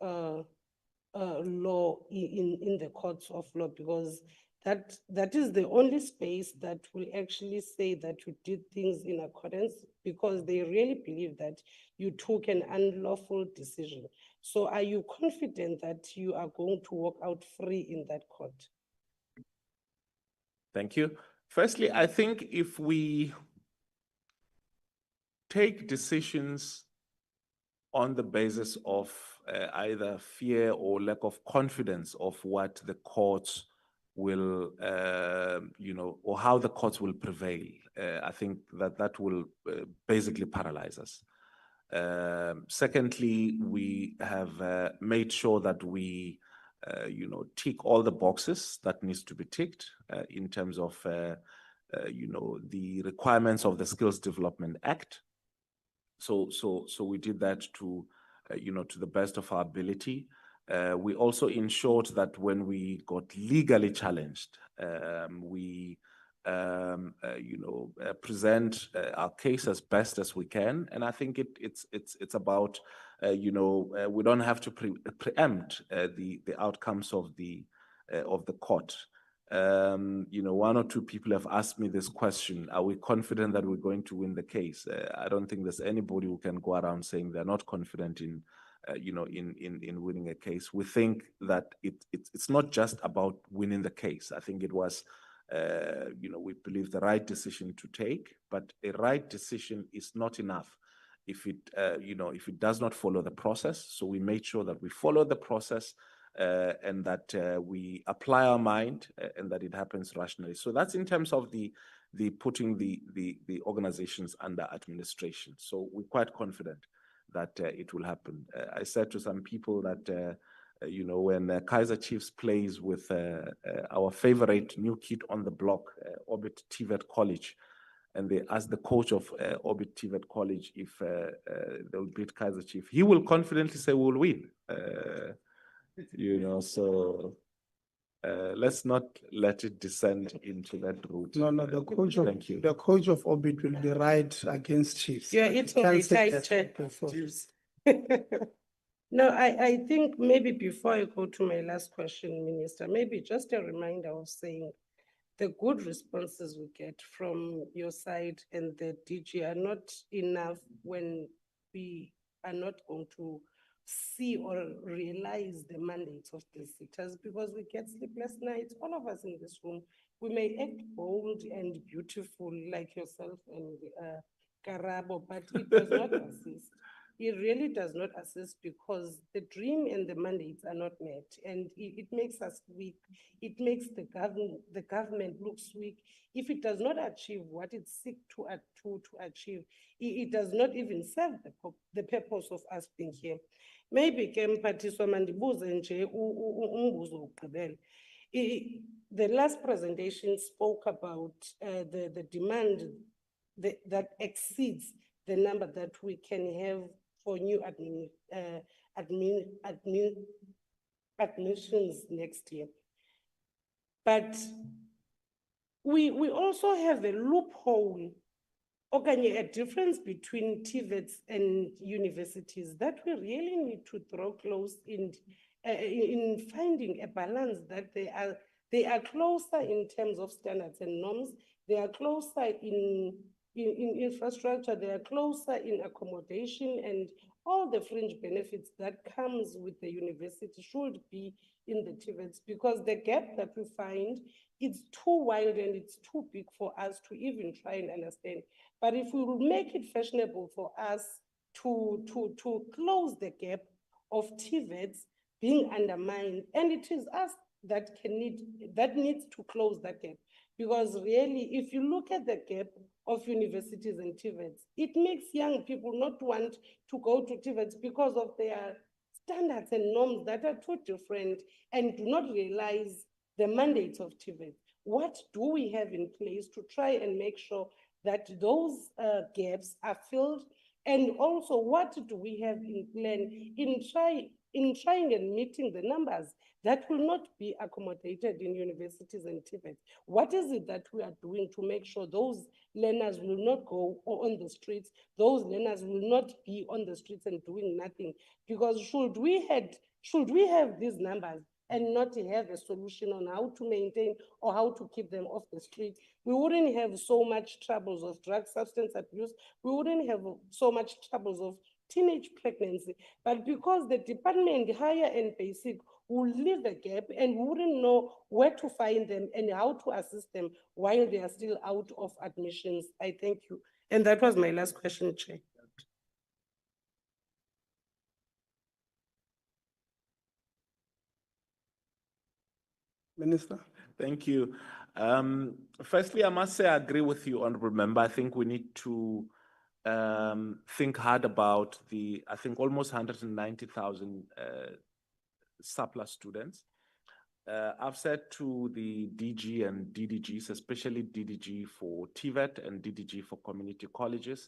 law in the courts of law, because that is the only space that will actually say that you did things in accordance, because they really believe that you took an unlawful decision. So are you confident that you are going to walk out free in that court? Thank you. Firstly, I think if we take decisions on the basis of either fear or lack of confidence of what the courts will, or how the courts will prevail, I think that will basically paralyze us. Secondly, we have made sure that we, tick all the boxes that needs to be ticked in terms of, the requirements of the Skills Development Act. So we did that to, to the best of our ability. We also ensured that when we got legally challenged, we, present our case as best as we can. And I think it's about, we don't have to preempt the outcomes of the court. One or two people have asked me this question: are we confident that we're going to win the case? I don't think there's anybody who can go around saying they're not confident in, in winning a case. We think that it's not just about winning the case. I think it was, we believe the right decision to take, but a right decision is not enough if it, if it does not follow the process. So we made sure that we follow the process, and that we apply our mind, and that it happens rationally. So that's in terms of the putting the organizations under administration. So we're quite confident that it will happen. I said to some people that, when Kaiser Chiefs plays with our favorite new kid on the block, Orbit TVET College, and they ask the coach of Orbit TVET College if they'll beat Kaiser Chiefs, he will confidently say we'll win. So let's not let it descend into that route. No, the coach of Thank you. The coach of Orbit will be right against Chiefs. You're hitting the tight chair. No, I think maybe before I go to my last question, Minister, maybe just a reminder of saying the good responses we get from your side and the DG are not enough when we are not going to see or realize the mandates of the SETAs, because we get sleepless nights. All of us in this room, we may act bold and beautiful like yourself and Karabo, but it does not assist. It really does not assist, because the dream and the mandates are not met, and it makes us weak. It makes the government looks weak. If it does not achieve what it seeks to achieve, it does not even serve the purpose of us being here. Maybe ke Mphathiswa mandibuze nje umbuzo wokugqibela. The last presentation spoke about the demand that exceeds the number that we can have for new admissions next year. But we also have a loophole, a difference between TVETs and universities that we really need to draw close in finding a balance, that they are closer in terms of standards and norms, they are closer in infrastructure, they are closer in accommodation, and all the fringe benefits that comes with the university should be in the TVETs, because the gap that we find, it's too wide and it's too big for us to even try and understand. But if we will make it fashionable for us to close the gap of TVETs being undermined, and it is us that needs to close that gap. Because really, if you look at the gap of universities and TVETs, it makes young people not want to go to TVETs because of their standards and norms that are too different and do not realize the mandates of TVET. What do we have in place to try and make sure that those gaps are filled? And also, what do we have in plan in trying and meeting the numbers that will not be accommodated in universities and TVET? What is it that we are doing to make sure those learners will not go on the streets, those learners will not be on the streets and doing nothing? Because should we have these numbers and not have a solution on how to maintain or how to keep them off the street, we wouldn't have so much troubles of drug substance abuse, we wouldn't have so much troubles of teenage pregnancy. But because the department, higher and basic, will leave a gap and we wouldn't know where to find them and how to assist them while they are still out of admissions. I thank you. And that was my last question, Chair. Minister. Thank you. Firstly, I must say I agree with you, Honorable Member. I think we need to think hard about the, I think, almost 190,000 surplus students. I've said to the DG and DDGs, especially DDG for TVET and DDG for community colleges,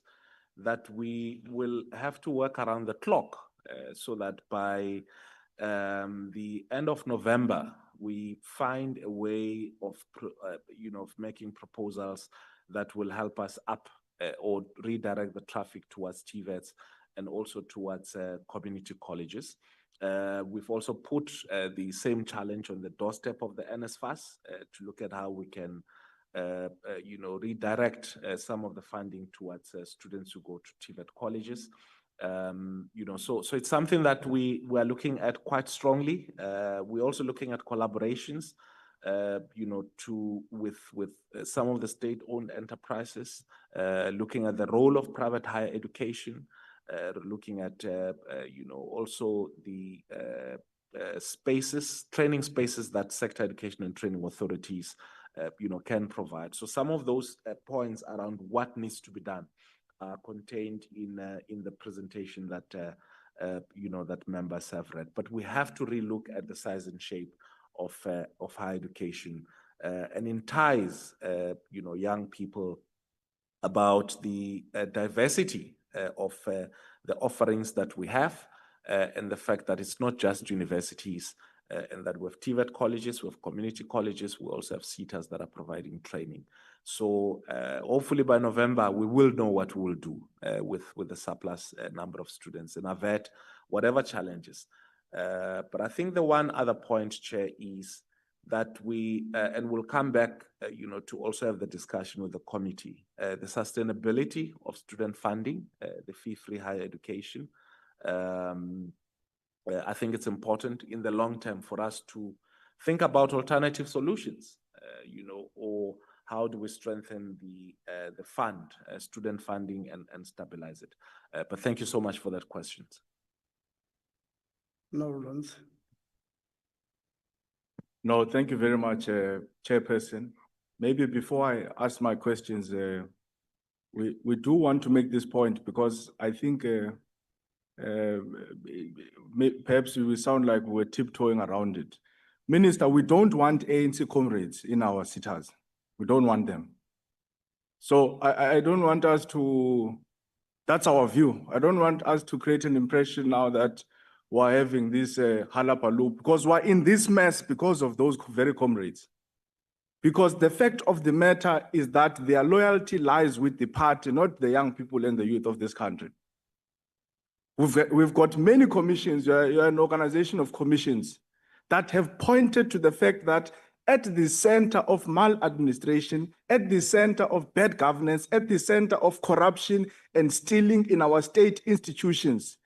that we will have to work around the clock so that by the end of November, we find a way of, of making proposals that will help us up or redirect the traffic towards TVETs and also towards community colleges. We've also put the same challenge on the doorstep of the NSFAS to look at how we can, redirect some of the funding towards students who go to TVET colleges. So it's something that we are looking at quite strongly. We're also looking at collaborations, with some of the state-owned enterprises, looking at the role of private higher education, looking at, also the training spaces that sector education and training authorities, can provide. So some of those points around what needs to be done are contained in the presentation that that members have read. But we have to relook at the size and shape of higher education and entice young people about the diversity of the offerings that we have and the fact that it's not just universities and that we have TVET colleges, we have community colleges, we also have SETAs that are providing training. So hopefully by November, we will know what we will do with the surplus number of students and avert whatever challenges. But I think the one other point, Chair, is that we, and we'll come back, to also have the discussion with the committee, the sustainability of student funding, the fee-free higher education. I think it's important in the long term for us to think about alternative solutions, or how do we strengthen the fund, student funding, and stabilize it. But thank you so much for that question. No, Lawrence. No, thank you very much, Chairperson. Maybe before I ask my questions, we do want to make this point because I think perhaps we sound like we're tiptoeing around it. Minister, we don't want ANC comrades in our SETAs. We don't want them. So I don't want us to, that's our view. I don't want us to create an impression now that we're having this halapalu, because we're in this mess because of those very comrades. Because the fact of the matter is that their loyalty lies with the party, not the young people and the youth of this country. We've got many commissions, you're an organization of commissions that have pointed to the fact that at the center of maladministration, at the center of bad governance, at the center of corruption and stealing in our state institutions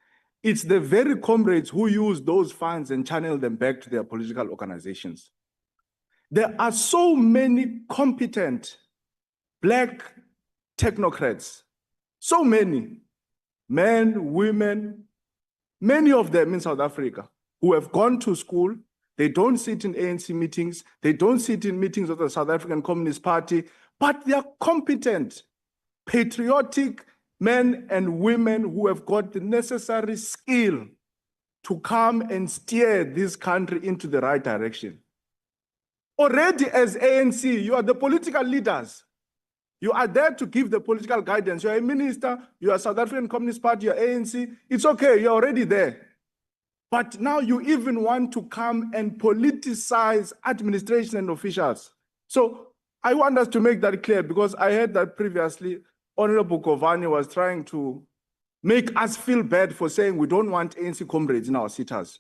it's the very comrades who use those funds and channel them back to their political organizations. There are so many competent Black technocrats, so many men, women, many of them in South Africa who have gone to school. They don't sit in ANC meetings. They don't sit in meetings of the South African Communist Party, but they are competent, patriotic men and women who have got the necessary skill to come and steer this country into the right direction. Already as ANC, you are the political leaders. You are there to give the political guidance. You are a minister, you are South African Communist Party, you are ANC. It's okay, you're already there. But now you even want to come and politicize administration and officials. So I want us to make that clear, because I heard that previously Honorable Govani was trying to make us feel bad for saying we don't want ANC comrades in our SETAs.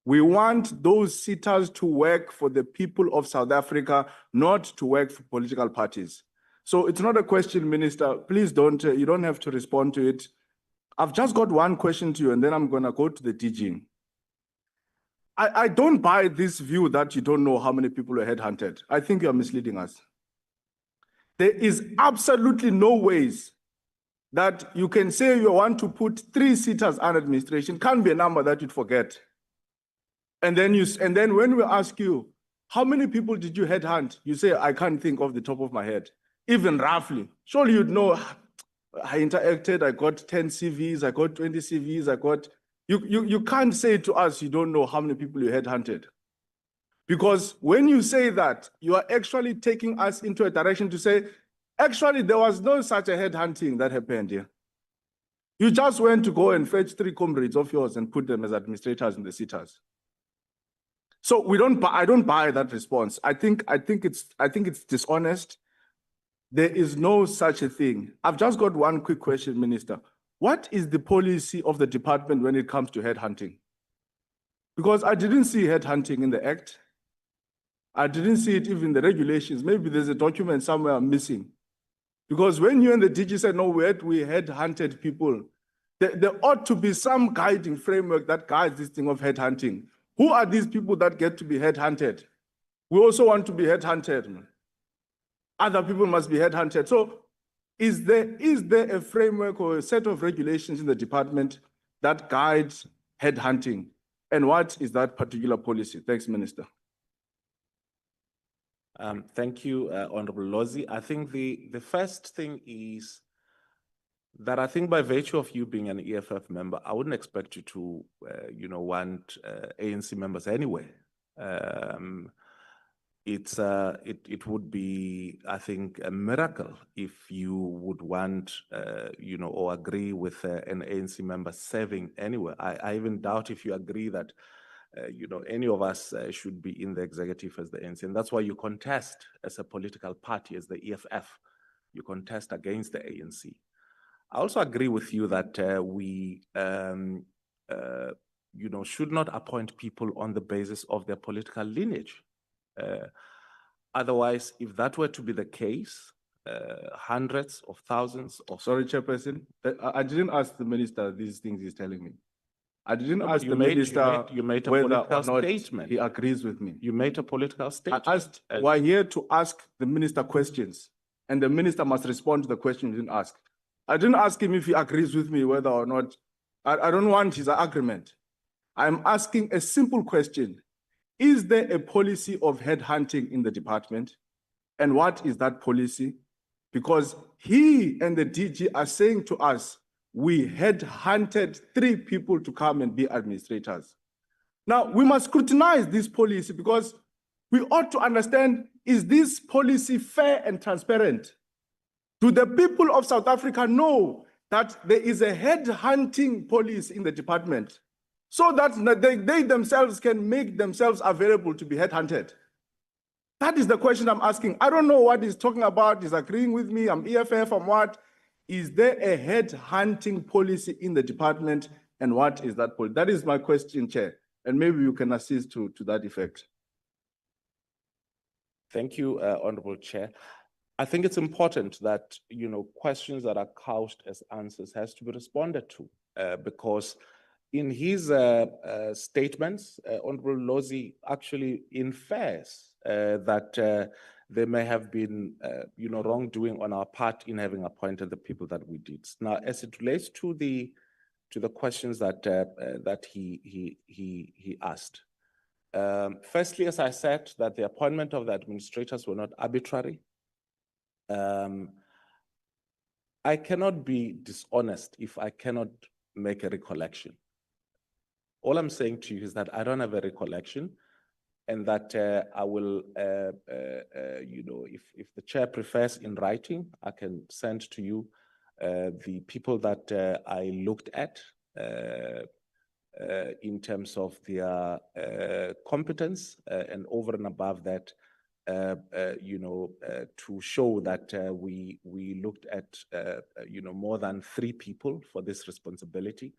We want those SETAs to work for the people of South Africa, not to work for political parties. So it's not a question, Minister. Please don't, you don't have to respond to it. I've just got one question to you, and then I'm going to go to the DG. I don't buy this view that you don't know how many people are headhunted. I think you are misleading us. There is absolutely no ways that you can say you want to put 3 SETAs under administration. Can't be a number that you'd forget. And then when we ask you, how many people did you headhunt? You say, I can't think off the top of my head, even roughly. Surely you'd know, I interacted, I got 10 CVs, I got 20 CVs, I got, you can't say to us, you don't know how many people you headhunted. Because when you say that, you are actually taking us into a direction to say, actually, there was no such a headhunting that happened here. You just went to go and fetch 3 comrades of yours and put them as administrators in the SETAs. So I don't buy that response. I think it's dishonest. There is no such a thing. I've just got one quick question, Minister. What is the policy of the department when it comes to headhunting? Because I didn't see headhunting in the Act. I didn't see it even in the regulations. Maybe there's a document somewhere I'm missing. Because when you and the DG said, no, we headhunted people, there ought to be some guiding framework that guides this thing of headhunting. Who are these people that get to be headhunted? We also want to be headhunted. Other people must be headhunted. So is there a framework or a set of regulations in the department that guides headhunting? And what is that particular policy? Thanks, Minister. Thank you, Honorable Lozi. I think the first thing is that I think by virtue of you being an EFF member, I wouldn't expect you to, want ANC members anyway. It would be, I think, a miracle if you would want, or agree with an ANC member serving anywhere. I even doubt if you agree that, any of us should be in the executive as the ANC. And that's why you contest as a political party, as the EFF. You contest against the ANC. I also agree with you that we, should not appoint people on the basis of their political lineage. Otherwise, if that were to be the case, hundreds of thousands of... Sorry, Chairperson, I didn't ask the minister these things he's telling me. I didn't ask you the made, minister you made a whether political or not statement. he agrees with me. You made a political statement. I asked, we're here to ask the minister questions, and the minister must respond to the question you didn't ask. I didn't ask him if he agrees with me whether or not. I don't want his agreement. I'm asking a simple question. Is there a policy of headhunting in the department? And what is that policy? Because he and the DG are saying to us, we headhunted 3 people to come and be administrators. Now, we must scrutinize this policy because we ought to understand, is this policy fair and transparent? Do the people of South Africa know that there is a headhunting policy in the department so that they themselves can make themselves available to be headhunted? That is the question I'm asking. I don't know what he's talking about. He's agreeing with me. I'm EFF. I'm what? Is there a headhunting policy in the department? And what is that policy? That is my question, Chair. And maybe you can assist to that effect. Thank you, Honorable Chair. I think it's important that, questions that are couched as answers has to be responded to because in his statements, Honorable Lozi actually infers that there may have been, wrongdoing on our part in having appointed the people that we did. Now, as it relates to the questions that that he asked. Firstly, as I said, that the appointment of the administrators were not arbitrary. I cannot be dishonest if I cannot make a recollection. All I'm saying to you is that I don't have a recollection, and that I will, if the chair prefers in writing, I can send to you the people that I looked at in terms of their competence, and over and above that, to show that we looked at more than 3 people for this responsibility.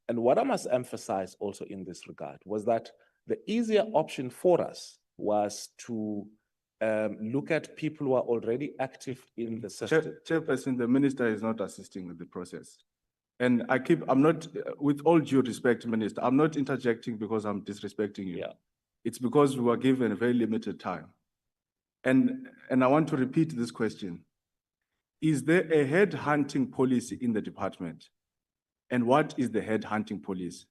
And what I must emphasize also in this regard was that the easier option for us was to look at people who are already active in the system. Chairperson, the minister is not assisting with the process. And I'm not, with all due respect, Minister, I'm not interjecting because I'm disrespecting you. Yeah. It's because we were given a very limited time. And I want to repeat this question. Is there a head hunting policy in the department? And what is the head hunting policy?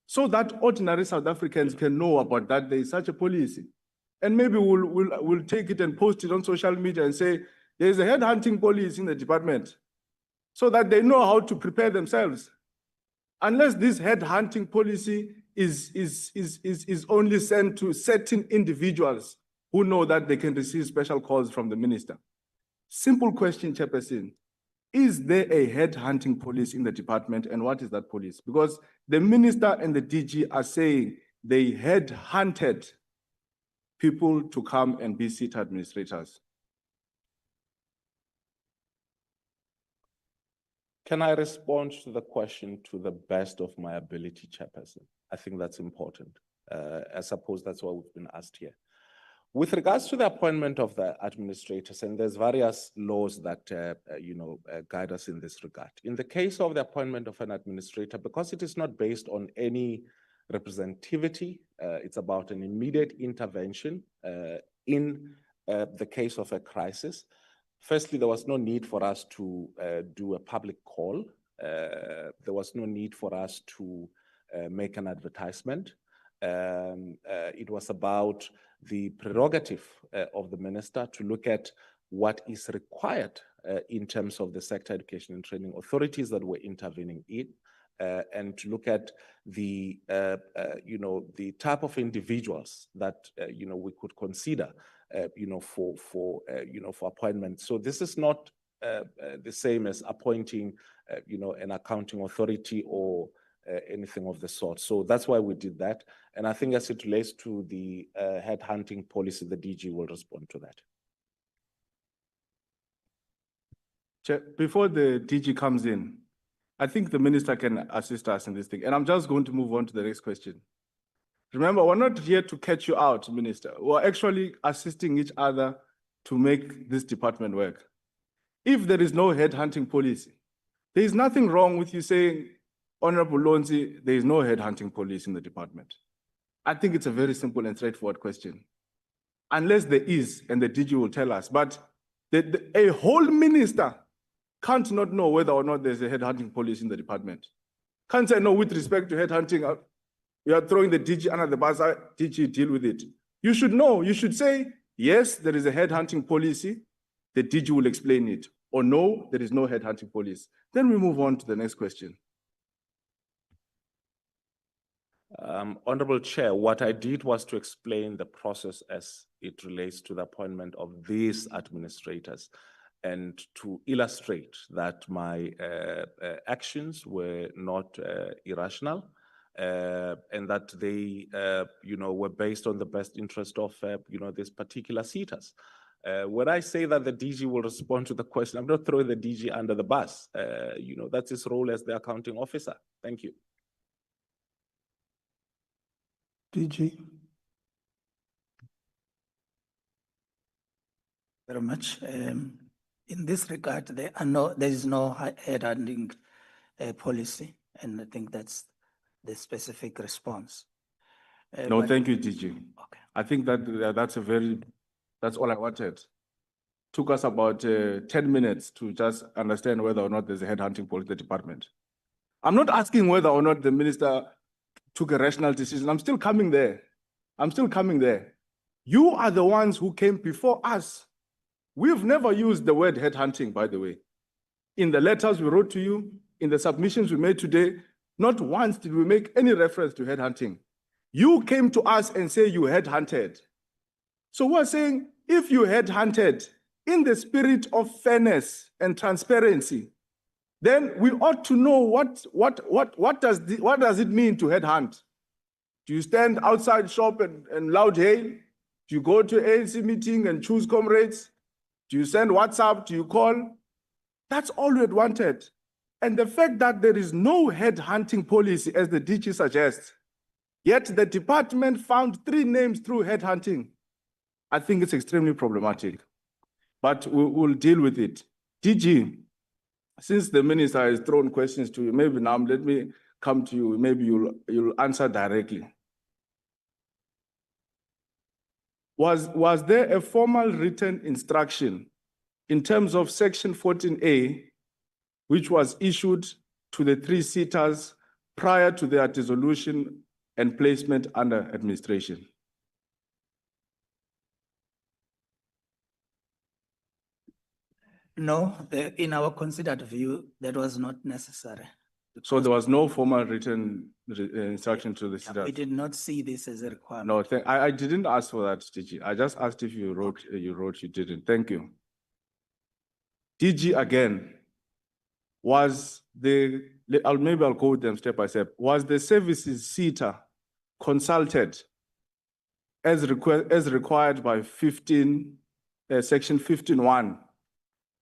So that ordinary South Africans can know about that there is such a policy. And maybe we'll take it and post it on social media and say, there's a head hunting policy in the department, so that they know how to prepare themselves. Unless this head hunting policy is only sent to certain individuals who know that they can receive special calls from the minister. Simple question, Chairperson. Is there a head hunting policy in the department, and what is that policy? Because the minister and the DG are saying they head hunted people to come and be SETA administrators. Can I respond to the question to the best of my ability, Chairperson? I think that's important. I suppose that's what we've been asked here. With regards to the appointment of the administrators, and there's various laws that guide us in this regard. In the case of the appointment of an administrator, because it is not based on any representativity, it's about an immediate intervention in the case of a crisis. Firstly, there was no need for us to do a public call. There was no need for us to make an advertisement. It was about the prerogative of the minister to look at what is required in terms of the sector education and training authorities that were intervening in, and to look at the the type of individuals that we could consider for appointment. So this is not the same as appointing an accounting authority or anything of the sort. So that's why we did that. And I think as it relates to the head hunting policy, the DG will respond to that. Chair, before the DG comes in, I think the minister can assist us in this thing. And I'm just going to move on to the next question. Remember, we're not here to catch you out, Minister. We're actually assisting each other to make this department work. If there is no head hunting policy, there is nothing wrong with you saying, Honorable Lonzi, there is no head hunting policy in the department. I think it's a very simple and straightforward question. Unless there is, and the DG will tell us, but a whole minister can't not know whether or not there's a head hunting policy in the department. Can't say no with respect to head hunting. You are throwing the DG under the bus, DG deal with it. You should know, you should say, yes, there is a head hunting policy, the DG will explain it. Or no, there is no head hunting policy. Then we move on to the next question. Honorable Chair, what I did was to explain the process as it relates to the appointment of these administrators, and to illustrate that my actions were not irrational, and that they were based on the best interest of these particular SETAs. When I say that the DG will respond to the question, I'm not throwing the DG under the bus. That's his role as the accounting officer. Thank you. DG. Very much. In this regard, there is no head hunting policy, and I think that's the specific response. No, But- thank you, DG. I think that's all I wanted. Took us about 10 minutes to just understand whether or not there's a headhunting policy in the department. I'm not asking whether or not the minister took a rational decision. I'm still coming there. You are the ones who came before us. We've never used the word headhunting, by the way. In the letters we wrote to you, in the submissions we made today, not once did we make any reference to headhunting. You came to us and say you headhunted. So we're saying if you headhunted in the spirit of fairness and transparency, then we ought to know what does it mean to headhunt? Do you stand outside shop and loud hail? Do you go to ANC meeting and choose comrades? Do you send WhatsApp? Do you call? That's all we had wanted. And the fact that there is no headhunting policy, as the DG suggests, yet the department found 3 names through headhunting, I think it's extremely problematic. But we'll deal with it. DG, since the minister has thrown questions to you, maybe now let me come to you. Maybe you'll answer directly. Was there a formal written instruction in terms of Section 14A, which was issued to the 3 SETAs prior to their dissolution and placement under administration? No, in our considered view, that was not necessary. So there was no formal written instruction to the We SETAs? did not see this as a requirement. No, I didn't ask for that, DG. I just asked if you wrote, you didn't. Thank you. DG again, maybe I'll go with them step by step. Was the services SETA consulted as required by Section 15.1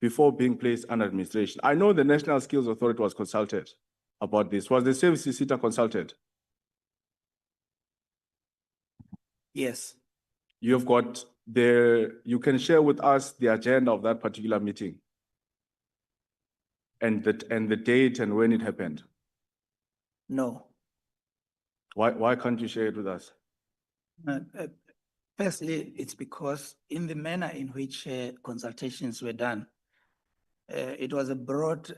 before being placed under administration? I know the National Skills Authority was consulted about this. Was the services SETA consulted? Yes. You can share with us the agenda of that particular meeting and the date and when it happened. No. Why can't you share it with us? Firstly, it's because in the manner in which consultations were done, it was a broad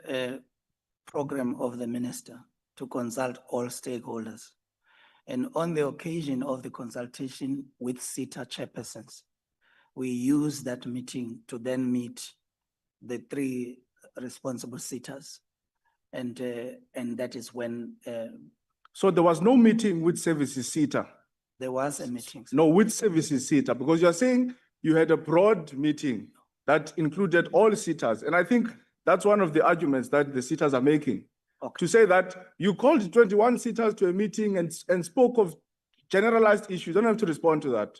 program of the minister to consult all stakeholders. And on the occasion of the consultation with SETA chairpersons, we used that meeting to then meet the 3 responsible SETAs. And that is when So there was no meeting with services SETA? there was a meeting. No, with services SETA, because you're saying you had a broad meeting that included all SETAs. And I think that's one of the arguments that the SETAs are making. To say that you called 21 SETAs to a meeting and spoke of generalized issues. You don't have to respond to that.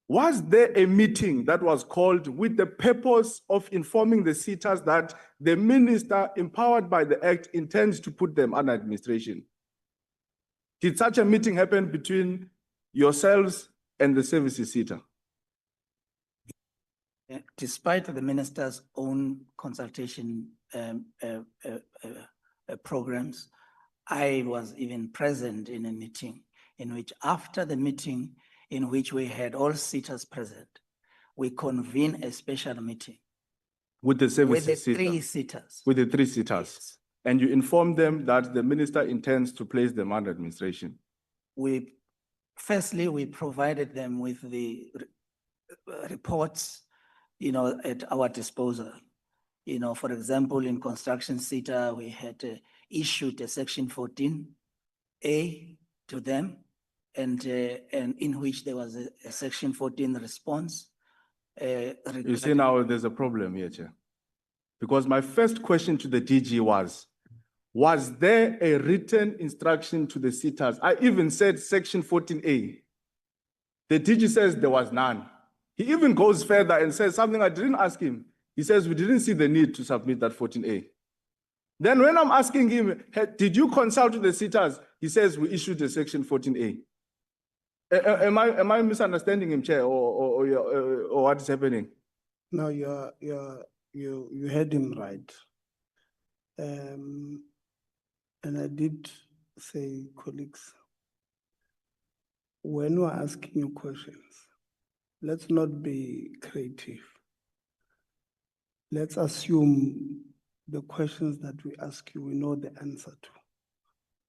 Was there a meeting that was called with the purpose of informing the SETAs that the minister, empowered by the Act, intends to put them under administration? Did such a meeting happen between yourselves and the services SETA? Despite the minister's own consultation programs, I was even present in a meeting in which, after the meeting in which we had all SETAs present, we convened a special meeting with the services with the SETA? 3 SETAs. With the 3 SETAs. Yes. And you informed them that the minister intends to place them under administration? Firstly, we provided them with the reports, at our disposal. For example, in construction SETA, we had issued a Section 14A to them, and in which there was a Section 14 response. You see, now there's a problem here, Chair. Because my first question to the DG was there a written instruction to the SETAs? I even said Section 14A. The DG says there was none. He even goes further and says something I didn't ask him. He says we didn't see the need to submit that 14A. Then when I'm asking him, hey, did you consult with the SETAs? He says we issued a Section 14A. Am I misunderstanding him, Chair, or what is happening? No, you heard him right. And I did say, colleagues, when we're asking you questions, let's not be creative. Let's assume the questions that we ask you, we know the answer to.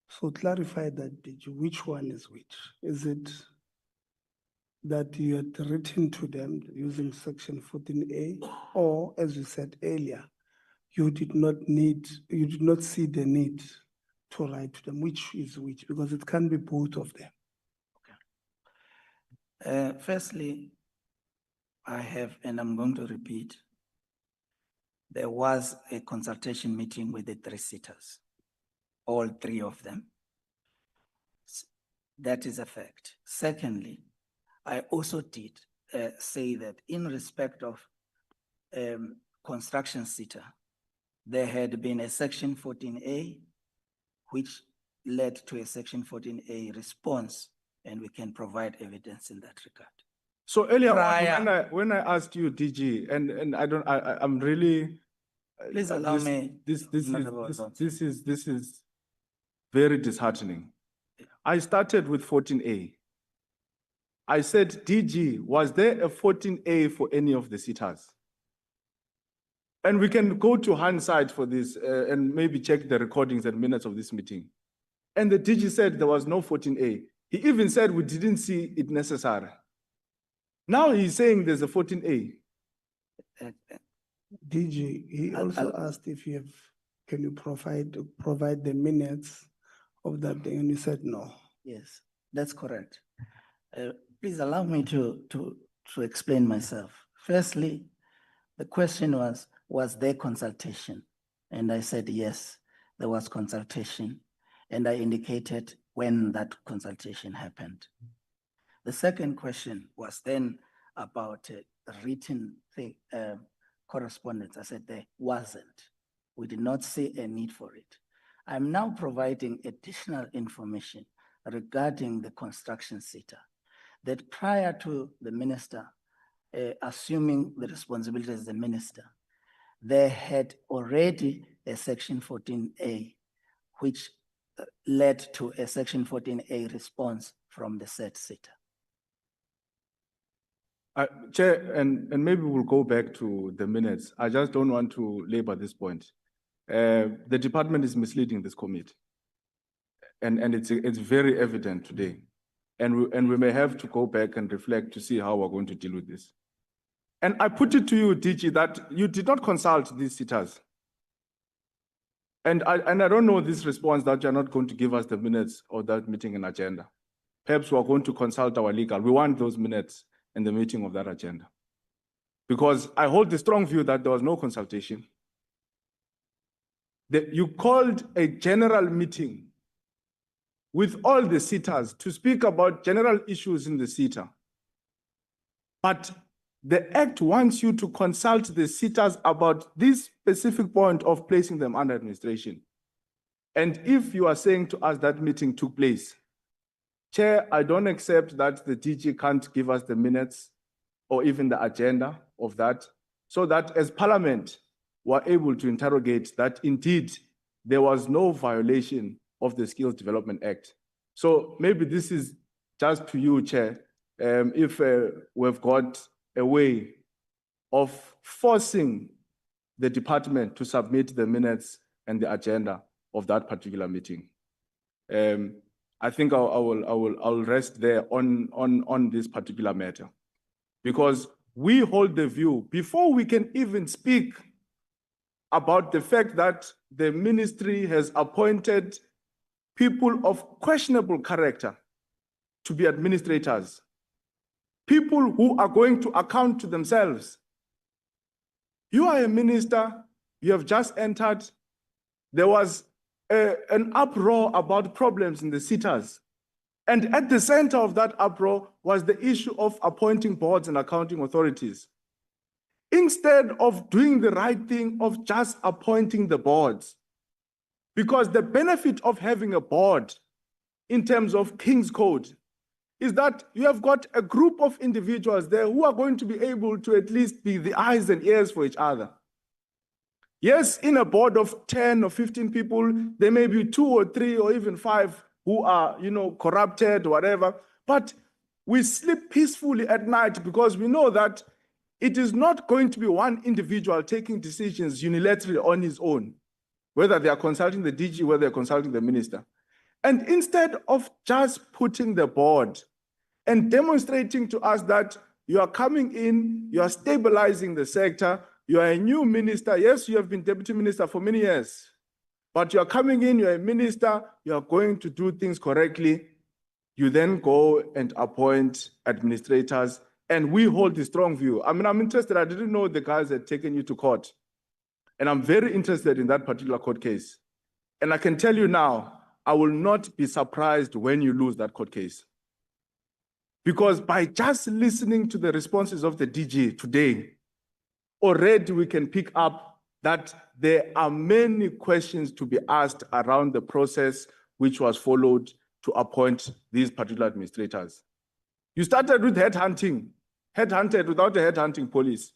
So clarify that, did you, which one is which? Is it that you had written to them using section 14A, or as you said earlier, you did not see the need to write to them, which is which, because it can be both of them. Firstly, I have, and I'm going to repeat, there was a consultation meeting with the 3 sitters, all 3 of them. That is a fact. Secondly, I also did say that in respect of construction SETA, there had been a section 14A, which led to a section 14A response, and we can provide evidence in that regard. So earlier on, when I asked you, DG, and I'm really. Please allow me. This is very disheartening. Yeah. I started with 14A. I said, DG, was there a 14A for any of the sitters? And we can go to hindsight for this and maybe check the recordings and minutes of this meeting. And the DG said there was no 14A. He even said we didn't see it necessary. Now he's saying there's a 14A. DG, he also asked if you have, can you provide the minutes of that day, and you said no. Yes, that's correct. Please allow me to explain myself. Firstly, the question was there consultation? And I said, yes, there was consultation. And I indicated when that consultation happened. The second question was then about written correspondence. I said there wasn't. We did not see a need for it. I'm now providing additional information regarding the construction SETA, that prior to the minister assuming the responsibility as the minister, there had already a section 14A, which led to a section 14A response from the said SETA. Chair, and maybe we'll go back to the minutes. I just don't want to labor this point. The department is misleading this committee. And it's very evident today. And we may have to go back and reflect to see how we're going to deal with this. And I put it to you, DG, that you did not consult these sitters. And I don't know this response that you're not going to give us the minutes of that meeting and agenda. Perhaps we're going to consult our legal. We want those minutes and the meeting of that agenda. Because I hold the strong view that there was no consultation. You called a general meeting with all the sitters to speak about general issues in the SETA. But the Act wants you to consult the sitters about this specific point of placing them under administration. And if you are saying to us that meeting took place, Chair, I don't accept that the DG can't give us the minutes or even the agenda of that, so that as Parliament, we're able to interrogate that indeed there was no violation of the Skills Development Act. So maybe this is just to you, Chair, if we've got a way of forcing the department to submit the minutes and the agenda of that particular meeting. I think I'll rest there on this particular matter, because we hold the view before we can even speak about the fact that the ministry has appointed people of questionable character to be administrators, people who are going to account to themselves. You are a minister, you have just entered. There was an uproar about problems in the SETAs. And at the center of that uproar was the issue of appointing boards and accounting authorities. Instead of doing the right thing of just appointing the boards, because the benefit of having a board in terms of King's Code is that you have got a group of individuals there who are going to be able to at least be the eyes and ears for each other. Yes, in a board of 10 or 15 people, there may be 2 or 3 or even 5 who are, corrupted, whatever. But we sleep peacefully at night because we know that it is not going to be one individual taking decisions unilaterally on his own, whether they are consulting the DG, whether they're consulting the minister. And instead of just putting the board and demonstrating to us that you are coming in, you are stabilizing the sector, you are a new minister. Yes, you have been deputy minister for many years, but you are coming in, you're a minister, you are going to do things correctly. You then go and appoint administrators, and we hold the strong view. I mean, I'm interested. I didn't know the guys had taken you to court, and I'm very interested in that particular court case. And I can tell you now, I will not be surprised when you lose that court case. Because by just listening to the responses of the DG today, already we can pick up that there are many questions to be asked around the process which was followed to appoint these particular administrators. You started with headhunting, headhunted without a headhunting policy.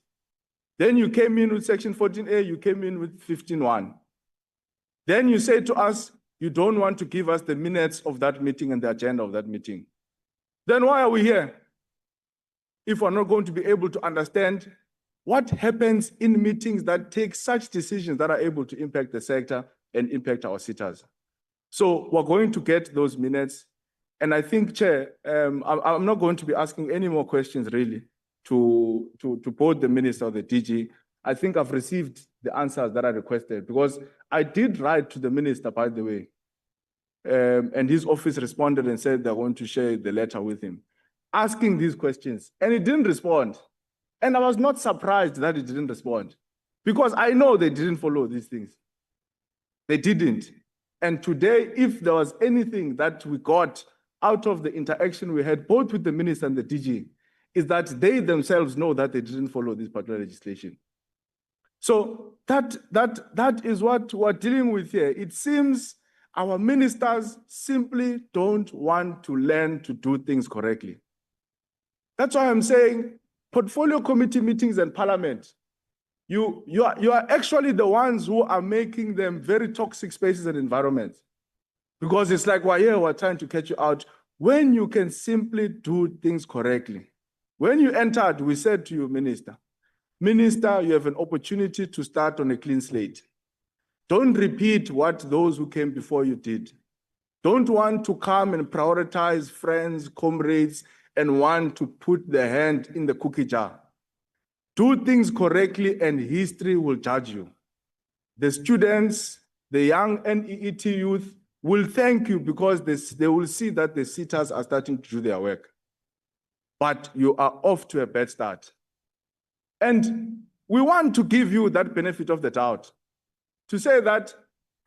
Then you came in with Section 14A, you came in with 15.1. Then you say to us, you don't want to give us the minutes of that meeting and the agenda of that meeting. Then why are we here? If we're not going to be able to understand what happens in meetings that take such decisions that are able to impact the sector and impact our SETAs. So we're going to get those minutes. And I think, Chair, I'm not going to be asking any more questions really to both the minister or the DG. I think I've received the answers that I requested because I did write to the minister, by the way, and his office responded and said they're going to share the letter with him, asking these questions, and he didn't respond. And I was not surprised that he didn't respond because I know they didn't follow these things. They didn't. And today, if there was anything that we got out of the interaction we had both with the minister and the DG, is that they themselves know that they didn't follow this particular legislation. So that is what we're dealing with here. It seems our ministers simply don't want to learn to do things correctly. That's why I'm saying portfolio committee meetings and parliament, you are actually the ones who are making them very toxic spaces and environments. Because it's like, well, yeah, we're trying to catch you out when you can simply do things correctly. When you entered, we said to you, Minister, you have an opportunity to start on a clean slate. Don't repeat what those who came before you did. Don't want to come and prioritize friends, comrades, and want to put their hand in the cookie jar. Do things correctly and history will judge you. The students, the young NEET youth will thank you because they will see that the SETAs are starting to do their work. But you are off to a bad start. And we want to give you that benefit of the doubt to say that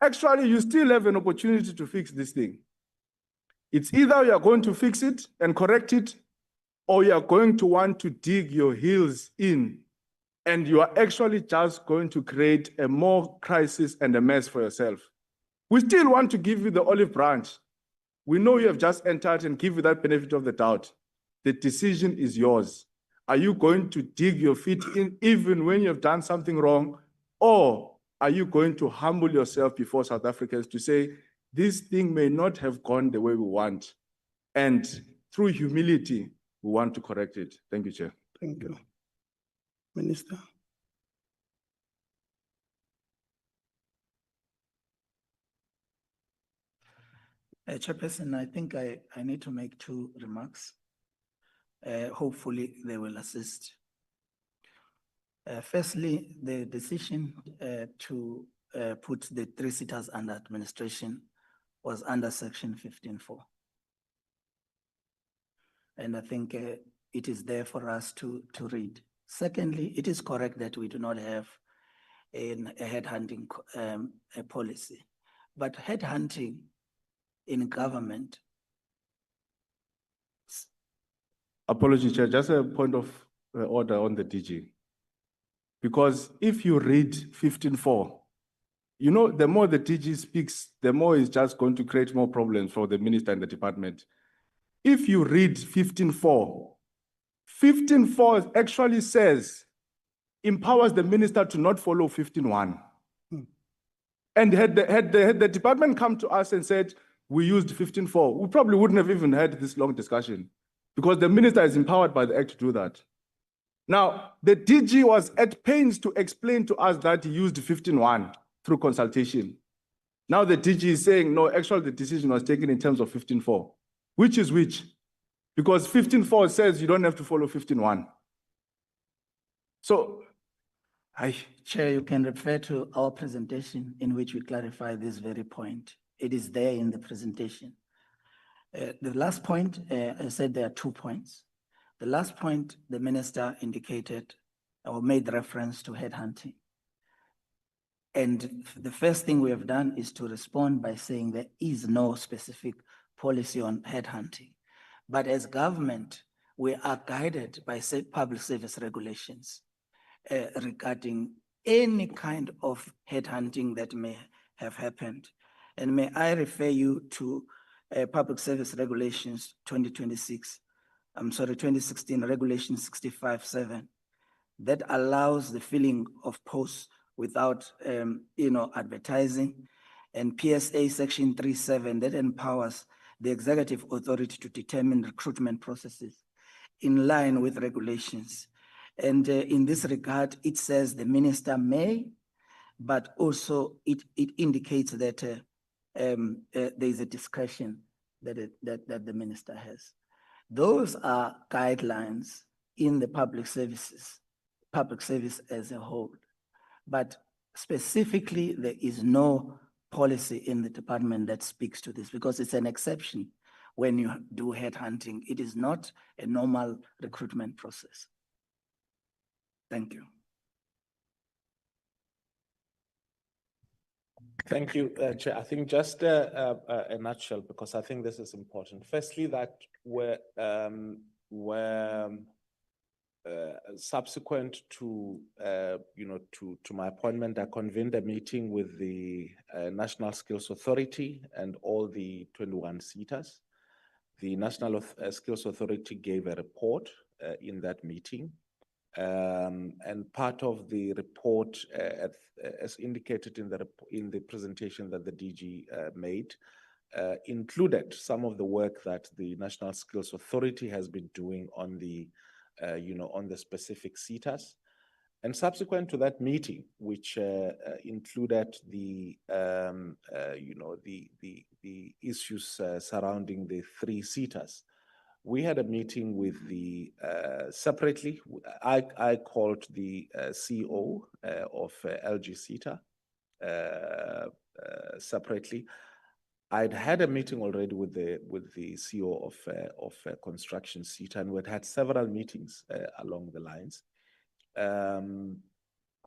actually you still have an opportunity to fix this thing. It's either you are going to fix it and correct it, or you are going to want to dig your heels in, and you are actually just going to create a more crisis and a mess for yourself. We still want to give you the olive branch. We know you have just entered and give you that benefit of the doubt. The decision is yours. Are you going to dig your feet in even when you have done something wrong, or are you going to humble yourself before South Africans to say, this thing may not have gone the way we want, and through humility, we want to correct it. Thank you, Chair. Thank you. Minister. Chairperson, I think I need to make 2 remarks. Hopefully they will assist. Firstly, the decision to put the 3 SETAs under administration was under Section 15.4. And I think it is there for us to read. Secondly, it is correct that we do not have a headhunting policy, but headhunting in government. Apology, Chair, just a point of order on the DG. Because if you read 15.4, you know, the more the DG speaks, the more it's just going to create more problems for the minister and the department. If you read 15.4, 15.4 actually says, empowers the minister to not follow 15.1. And had the department come to us and said, we used 15.4, we probably wouldn't have even had this long discussion because the minister is empowered by the act to do that. Now, the DG was at pains to explain to us that he used 15.1 through consultation. Now the DG is saying, no, actually the decision was taken in terms of 15.4. Which is which? Because 15.4 says you don't have to follow 15.1. So, Chair, you can refer to our presentation in which we clarify this very point. It is there in the presentation. The last point, I said there are 2 points. The last point, the minister indicated or made reference to headhunting. And the first thing we have done is to respond by saying there is no specific policy on headhunting. But as government, we are guided by public service regulations regarding any kind of headhunting that may have happened. And may I refer you to Public Service Regulations 2016 Regulation 65.7 that allows the filling of posts without advertising, and PSA Section 3.7 that empowers the executive authority to determine recruitment processes in line with regulations. And in this regard, it says the minister may, but also it indicates that there is a discretion that the minister has. Those are guidelines in the public service as a whole. But specifically, there is no policy in the department that speaks to this because it's an exception when you do headhunting. It is not a normal recruitment process. Thank you. Thank you, Chair. I think just a nutshell, because I think this is important. Firstly, that subsequent to to my appointment, I convened a meeting with the National Skills Authority and all the 21 SETAs. The National Skills Authority gave a report in that meeting. And part of the report, as indicated in the presentation that the DG made, included some of the work that the National Skills Authority has been doing on the, on the specific SETAs. And subsequent to that meeting, which included the, the issues surrounding the 3 SETAs, we had a meeting with the separately. I called the CEO of LGSETA separately. I'd had a meeting already with the CEO of Construction SETA, and we'd had several meetings along the lines. And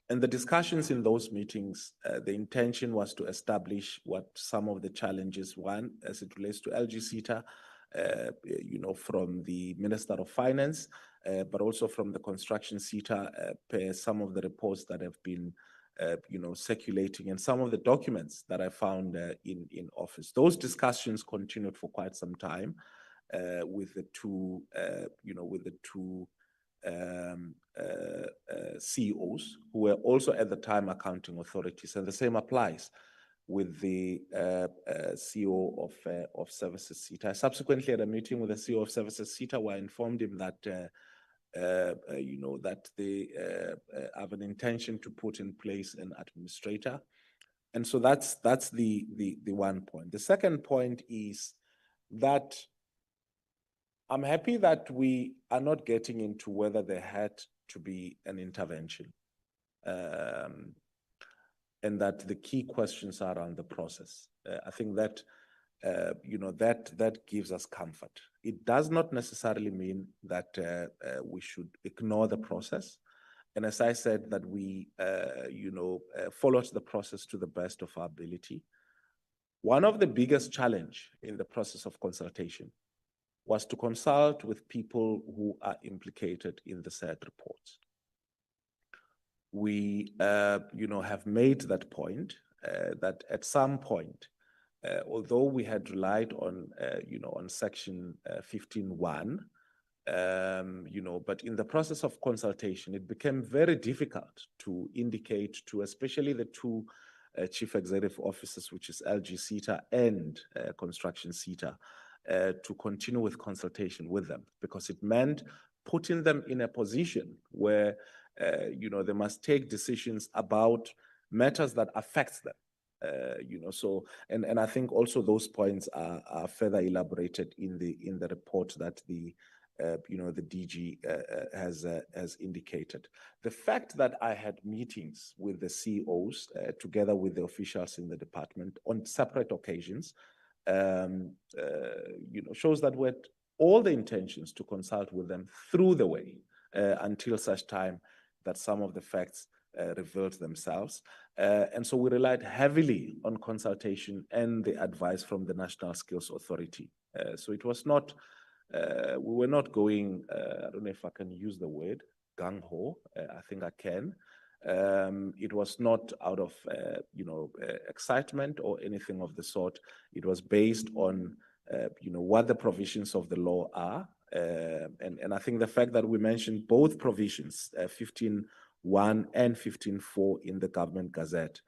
the discussions in those meetings, the intention was to establish what some of the challenges, one, as it relates to LGSETA, from the Minister of Finance, but also from the Construction SETA, some of the reports that have been, circulating, and some of the documents that I found in office. Those discussions continued for quite some time with the two, CEOs who were also at the time accounting authorities, and the same applies with the CEO of Services SETA. I subsequently had a meeting with the CEO of Services SETA where I informed him that that they have an intention to put in place an administrator, and so that's the one point. The second point is that I'm happy that we are not getting into whether there had to be an intervention. And that the key questions are around the process. I think that, that gives us comfort. It does not necessarily mean that we should ignore the process. And as I said, that we, followed the process to the best of our ability. One of the biggest challenge in the process of consultation was to consult with people who are implicated in the said reports. We, have made that point that at some point, although we had relied on, on Section 15.1, but in the process of consultation, it became very difficult to indicate to, especially the two chief executive officers, which is LGSETA and construction SETA, to continue with consultation with them, because it meant putting them in a position where, they must take decisions about matters that affects them. So, and I think also those points are further elaborated in the report that the DG has indicated. The fact that I had meetings with the CEOs together with the officials in the department on separate occasions, shows that we had all the intentions to consult with them through the way until such time that some of the facts revealed themselves. And so we relied heavily on consultation and the advice from the National Skills Authority. So it was not, we were not going, I don't know if I can use the word, gung-ho, I think I can. It was not out of, excitement or anything of the sort. It was based on, what the provisions of the law are. And I think the fact that we mentioned both provisions, 15.1 and 15.4 in the Government Gazette,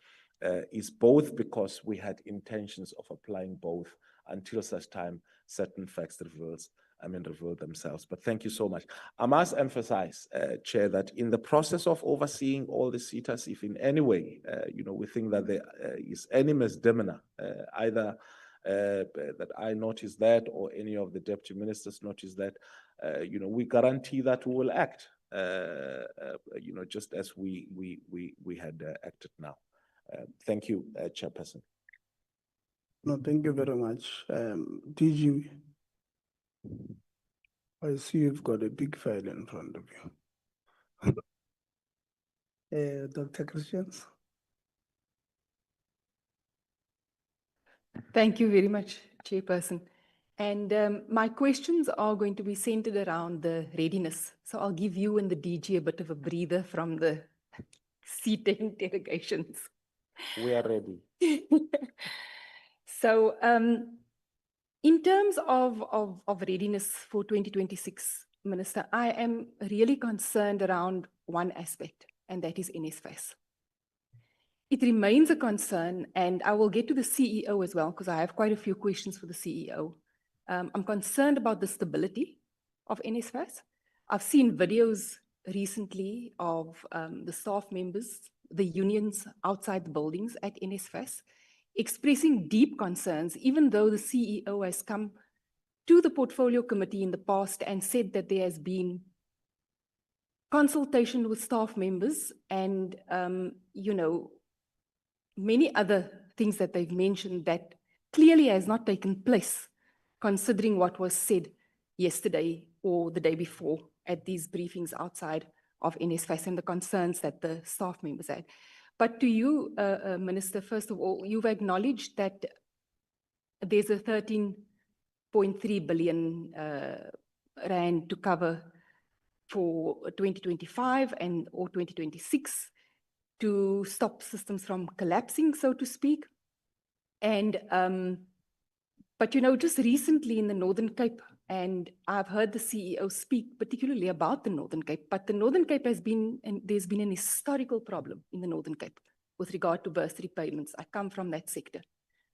is both because we had intentions of applying both until such time certain facts reveal themselves. But thank you so much. I must emphasize, Chair, that in the process of overseeing all the SETAs, if in any way, we think that there is any misdemeanor, either that I noticed that or any of the deputy ministers noticed that, we guarantee that we will act, just as we had acted now. Thank you, Chairperson. No, thank you very much. DG, I see you've got a big file in front of you. Dr. Christians? Thank you very much, Chairperson. And my questions are going to be centered around the readiness. So I'll give you and the DG a bit of a breather from the SETA interrogations. We are ready. So in terms of readiness for 2026, Minister, I am really concerned around one aspect, and that is NSFAS. It remains a concern, and I will get to the CEO as well, because I have quite a few questions for the CEO. I'm concerned about the stability of NSFAS. I've seen videos recently of the staff members, the unions outside the buildings at NSFAS, expressing deep concerns, even though the CEO has come to the portfolio committee in the past and said that there has been consultation with staff members and, many other things that they've mentioned that clearly has not taken place, considering what was said yesterday or the day before at these briefings outside of NSFAS and the concerns that the staff members had. But to you, Minister, first of all, you've acknowledged that there's a 13.3 billion rand to cover for 2025 or 2026 to stop systems from collapsing, so to speak. And, but just recently in the Northern Cape, and I've heard the CEO speak particularly about the Northern Cape, but the Northern Cape has been, and there's been an historical problem in the Northern Cape with regard to bursary payments. I come from that sector.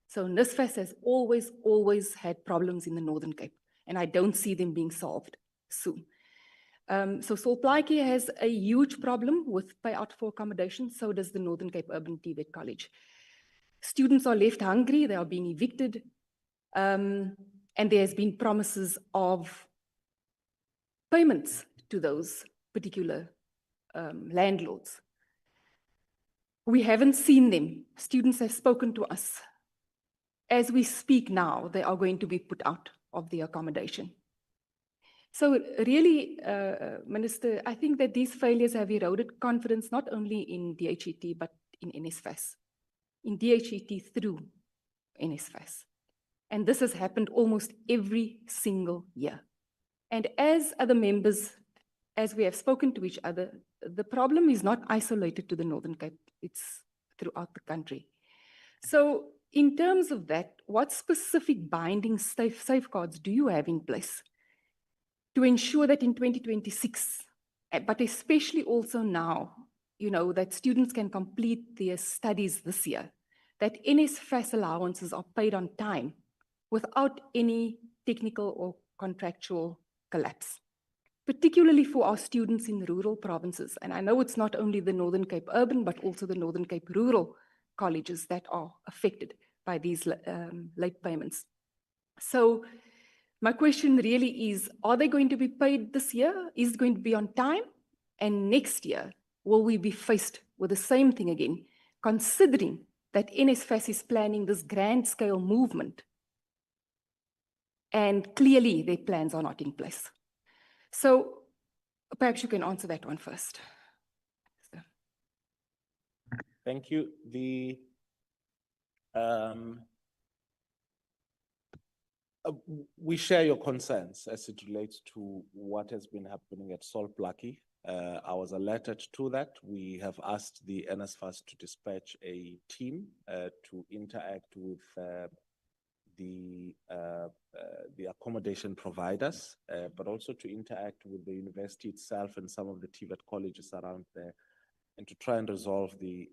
So NSFAS has always had problems in the Northern Cape, and I don't see them being solved soon. So Solplaatje has a huge problem with payout for accommodation, so does the Northern Cape Urban TVET College. Students are left hungry, they are being evicted, and there has been promises of payments to those particular landlords. We haven't seen them. Students have spoken to us. As we speak now, they are going to be put out of the accommodation. So really, Minister, I think that these failures have eroded confidence not only in DHET, but in NSFAS, in DHET through NSFAS. And this has happened almost every single year. And as other members, as we have spoken to each other, the problem is not isolated to the Northern Cape, it's throughout the country. So in terms of that, what specific binding safeguards do you have in place to ensure that in 2026, but especially also now, that students can complete their studies this year that NSFAS allowances are paid on time without any technical or contractual collapse, particularly for our students in rural provinces. And I know it's not only the Northern Cape urban, but also the Northern Cape rural colleges that are affected by these late payments. So my question really is, are they going to be paid this year? Is it going to be on time? And next year, will we be faced with the same thing again, considering that NSFAS is planning this grand scale movement and clearly their plans are not in place? So perhaps you can answer that one first. Thank you. We share your concerns as it relates to what has been happening at Sol Plaatje. I was alerted to that. We have asked the NSFAS to dispatch a team to interact with the accommodation providers, but also to interact with the university itself and some of the TVET colleges around there, and to try and resolve the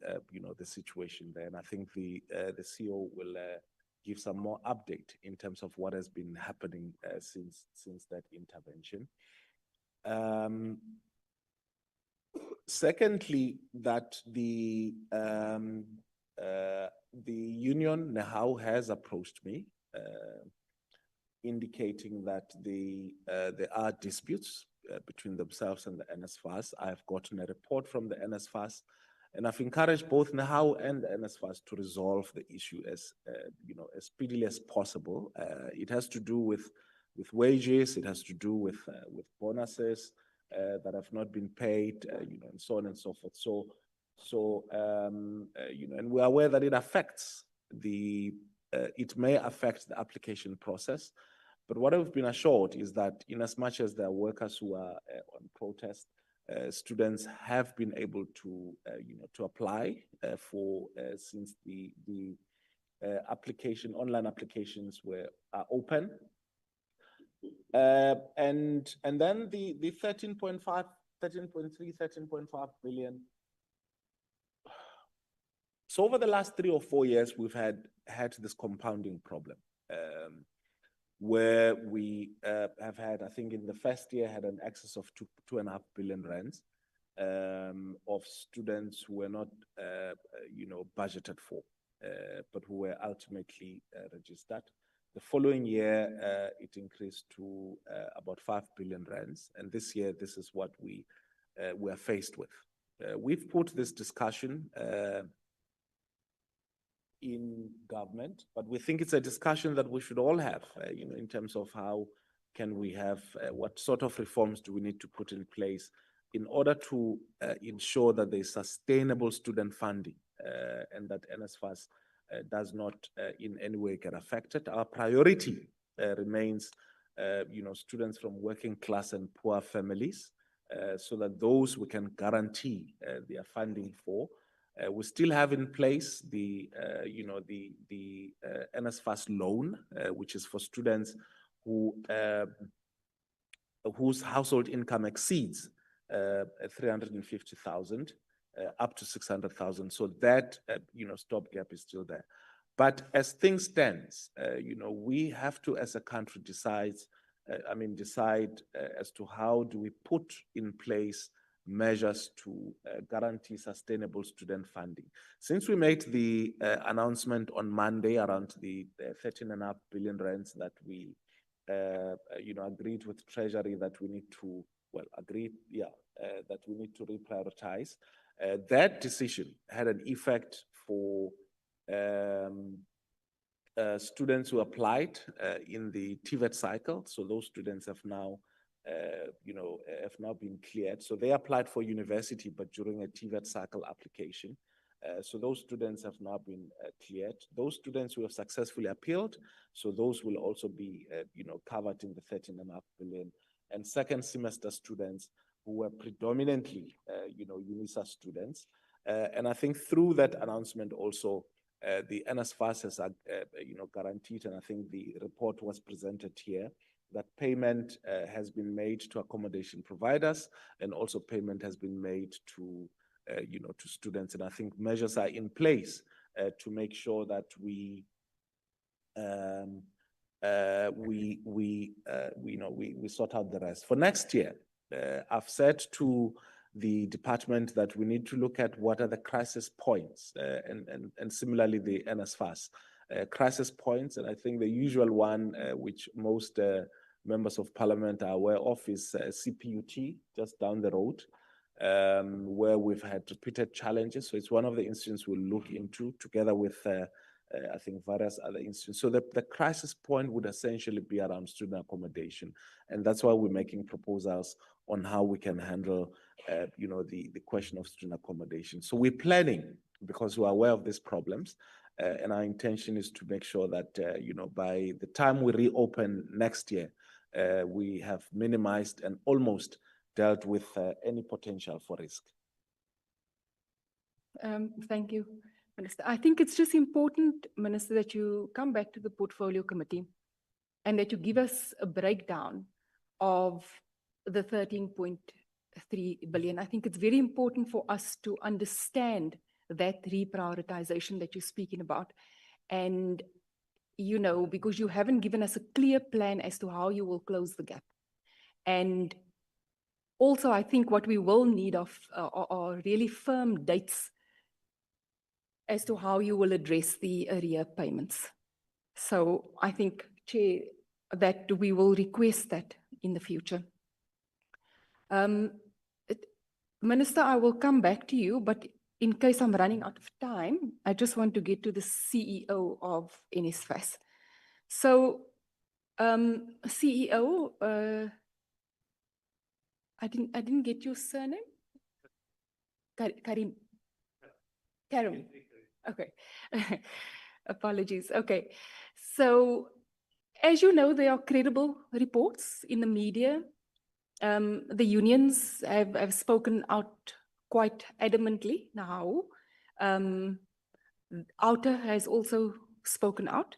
situation there. And I think the CEO will give some more update in terms of what has been happening since that intervention. Secondly, that the union now has approached me, indicating that there are disputes between themselves and the NSFAS. I've gotten a report from the NSFAS, and I've encouraged both NAHAU and the NSFAS to resolve the issue as speedily as possible. It has to do with wages, it has to do with bonuses that have not been paid, and so on and so forth. And we're aware that it affects it may affect the application process. But what I've been assured is that in as much as there are workers who are on protest, students have been able to apply since the online applications are open. And then the 13.3, 13.5 billion. So over the last 3 or 4 years, we've had this compounding problem, where we have had, I think in the first year, had an excess of 2.5 billion rands of students who were not, budgeted for, but who were ultimately registered. The following year, it increased to about 5 billion rands, and this year, this is what we are faced with. We've put this discussion in government, but we think it's a discussion that we should all have, in terms of how can we have, what sort of reforms do we need to put in place in order to ensure that there's sustainable student funding and that NSFAS does not in any way get affected. Our priority remains, students from working class and poor families, so that those we can guarantee their funding for. We still have in place the NSFAS loan, which is for students whose household income exceeds 350,000 up to 600,000. So that stopgap is still there. But as things stand, we have to, as a country, decide as to how do we put in place measures to guarantee sustainable student funding. Since we made the announcement on Monday around the 13.5 billion rands that we, agreed with Treasury that we need to, that we need to reprioritize, that decision had an effect for students who applied in the TVET cycle. So those students have now been cleared. So they applied for university, but during a TVET cycle application. So those students have now been cleared. Those students who have successfully appealed, so those will also be, covered in the 13.5 billion. And second semester students who were predominantly, UNISA students. And I think through that announcement also, the NSFAS has, guaranteed, and I think the report was presented here, that payment has been made to accommodation providers, and also payment has been made to, to students. And I think measures are in place to make sure that we sort out the rest. For next year, I've said to the department that we need to look at what are the crisis points, and similarly the NSFAS crisis points. And I think the usual one, which most members of parliament are aware of, is CPUT, just down the road, where we've had repeated challenges. So it's one of the institutions we'll look into together with I think various other institutions. So the crisis point would essentially be around student accommodation. And that's why we're making proposals on how we can handle the question of student accommodation. So we're planning, because we're aware of these problems, and our intention is to make sure that by the time we reopen next year, we have minimized and almost dealt with any potential for risk. Thank you, Minister. I think it's just important, Minister, that you come back to the portfolio committee and that you give us a breakdown of the 13.3 billion. I think it's very important for us to understand that reprioritization that you're speaking about. And, because you haven't given us a clear plan as to how you will close the gap. And also, I think what we will need are really firm dates as to how you will address the arrear payments. So I think, Chair, that we will request that in the future. Minister, I will come back to you, but in case I'm running out of time, I just want to get to the CEO of NSFAS. So, CEO, I didn't get your surname. Karim. Okay. Apologies. Okay. So, as you know, there are credible reports in the media. The unions have spoken out quite adamantly now. Outer has also spoken out.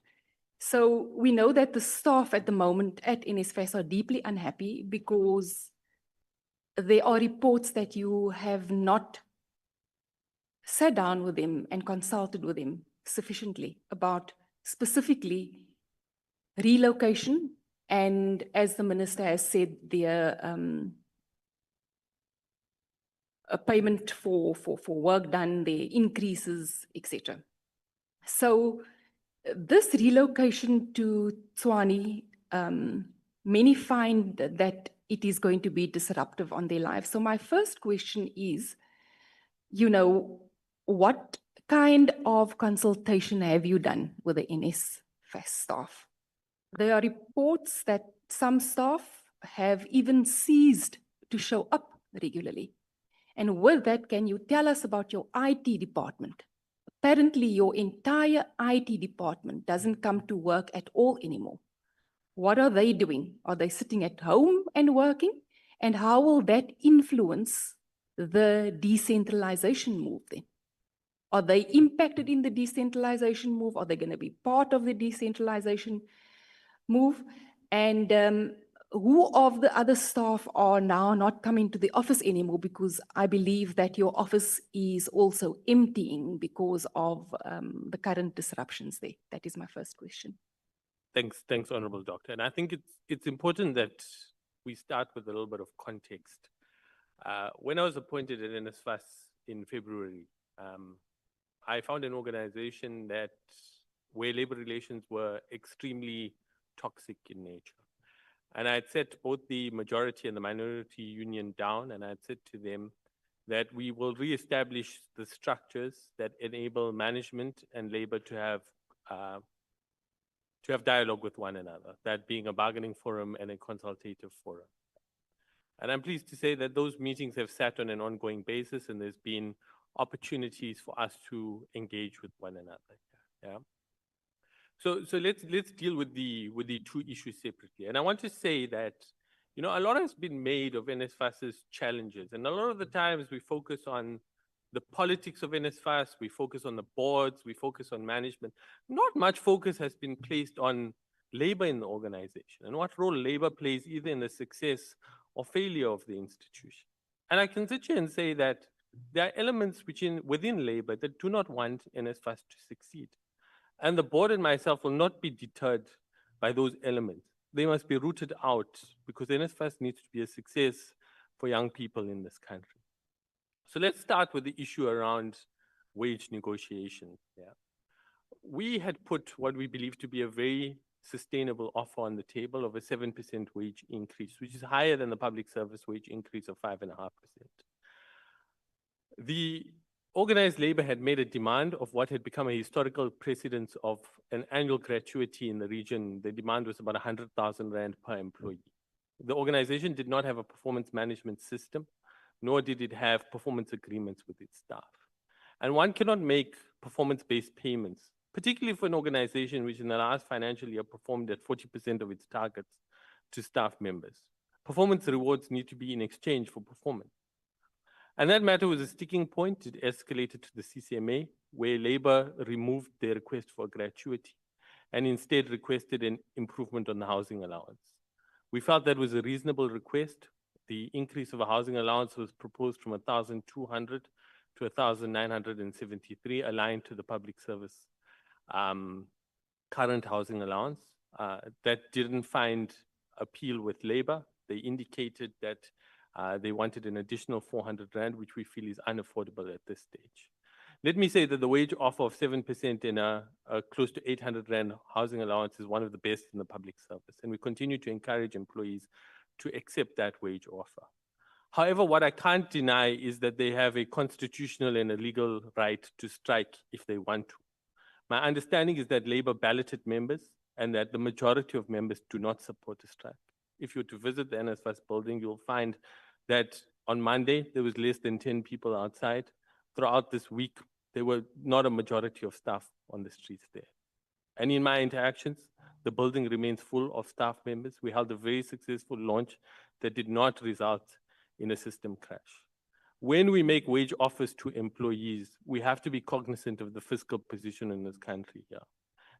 So we know that the staff at the moment at NSFAS are deeply unhappy because there are reports that you have not sat down with them and consulted with them sufficiently about specifically relocation, and as the minister has said, their a payment for work done, their increases, etc. So this relocation to Tshwane, many find that it is going to be disruptive on their lives. So my first question is, what kind of consultation have you done with the NSFAS staff? There are reports that some staff have even ceased to show up regularly. And with that, can you tell us about your IT department? Apparently, your entire IT department doesn't come to work at all anymore. What are they doing? Are they sitting at home and working? And how will that influence the decentralization move then? Are they impacted in the decentralization move? Are they going to be part of the decentralization move? And who of the other staff are now not coming to the office anymore? Because I believe that your office is also emptying because of the current disruptions there. That is my first question. Thanks, Honorable Doctor. And I think it's important that we start with a little bit of context. When I was appointed at NSFAS in February, I found an organization where labor relations were extremely toxic in nature. And I'd set both the majority and the minority union down, and I'd said to them that we will reestablish the structures that enable management and labor to have dialogue with one another, that being a bargaining forum and a consultative forum. And I'm pleased to say that those meetings have sat on an ongoing basis, and there's been opportunities for us to engage with one another. Yeah. So let's deal with the two issues separately. And I want to say that, a lot has been made of NSFAS's challenges. And a lot of the times we focus on the politics of NSFAS, we focus on the boards, we focus on management. Not much focus has been placed on labor in the organization and what role labor plays either in the success or failure of the institution. And I can sit here and say that There are elements within labor that do not want NSFAS to succeed. And the board and myself will not be deterred by those elements. They must be rooted out because NSFAS needs to be a success for young people in this country. So let's start with the issue around wage negotiations. Yeah. We had put what we believe to be a very sustainable offer on the table of a 7% wage increase, which is higher than the public service wage increase of 5.5%. The organized labor had made a demand of what had become a historical precedence of an annual gratuity in the region. The demand was about 100,000 Rand per employee. The organization did not have a performance management system, nor did it have performance agreements with its staff. And one cannot make performance-based payments, particularly for an organization which in the last financial year performed at 40% of its targets to staff members. Performance rewards need to be in exchange for performance. And that matter was a sticking point. It escalated to the CCMA, where labor removed their request for gratuity and instead requested an improvement on the housing allowance. We felt that was a reasonable request. The increase of a housing allowance was proposed from 1,200 to 1,973, aligned to the public service current housing allowance. That didn't find appeal with labor. They indicated that they wanted an additional 400 Rand, which we feel is unaffordable at this stage. Let me say that the wage offer of 7% in a close to 800 Rand housing allowance is one of the best in the public service, and we continue to encourage employees to accept that wage offer. However, what I can't deny is that they have a constitutional and a legal right to strike if they want to. My understanding is that labor balloted members and that the majority of members do not support a strike. If you were to visit the NSFAS building, you'll find that on Monday, there was less than 10 people outside. Throughout this week, there were not a majority of staff on the streets there. And in my interactions, the building remains full of staff members. We held a very successful launch that did not result in a system crash. When we make wage offers to employees, we have to be cognizant of the fiscal position in this country here.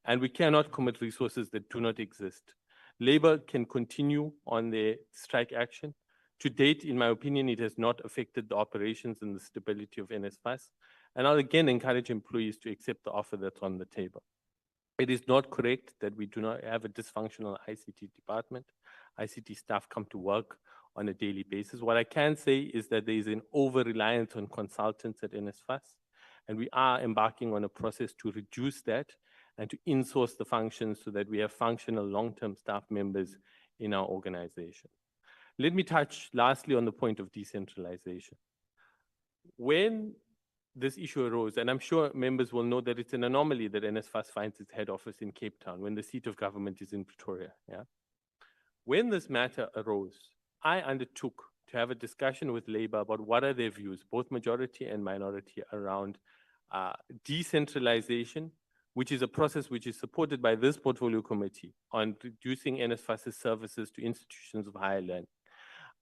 And we cannot commit resources that do not exist. Labor can continue on their strike action. To date, in my opinion, it has not affected the operations and the stability of NSFAS. And I'll again encourage employees to accept the offer that's on the table. It is not correct that we do not have a dysfunctional ICT department. ICT staff come to work on a daily basis. What I can say is that there is an over-reliance on consultants at NSFAS, and we are embarking on a process to reduce that and to insource the functions so that we have functional long-term staff members in our organization. Let me touch lastly on the point of decentralization. When this issue arose, and I'm sure members will know that it's an anomaly that NSFAS finds its head office in Cape Town when the seat of government is in Pretoria. Yeah? When this matter arose, I undertook to have a discussion with labor about what are their views, both majority and minority, around decentralization, which is a process which is supported by this portfolio committee on reducing NSFAS's services to institutions of higher learning.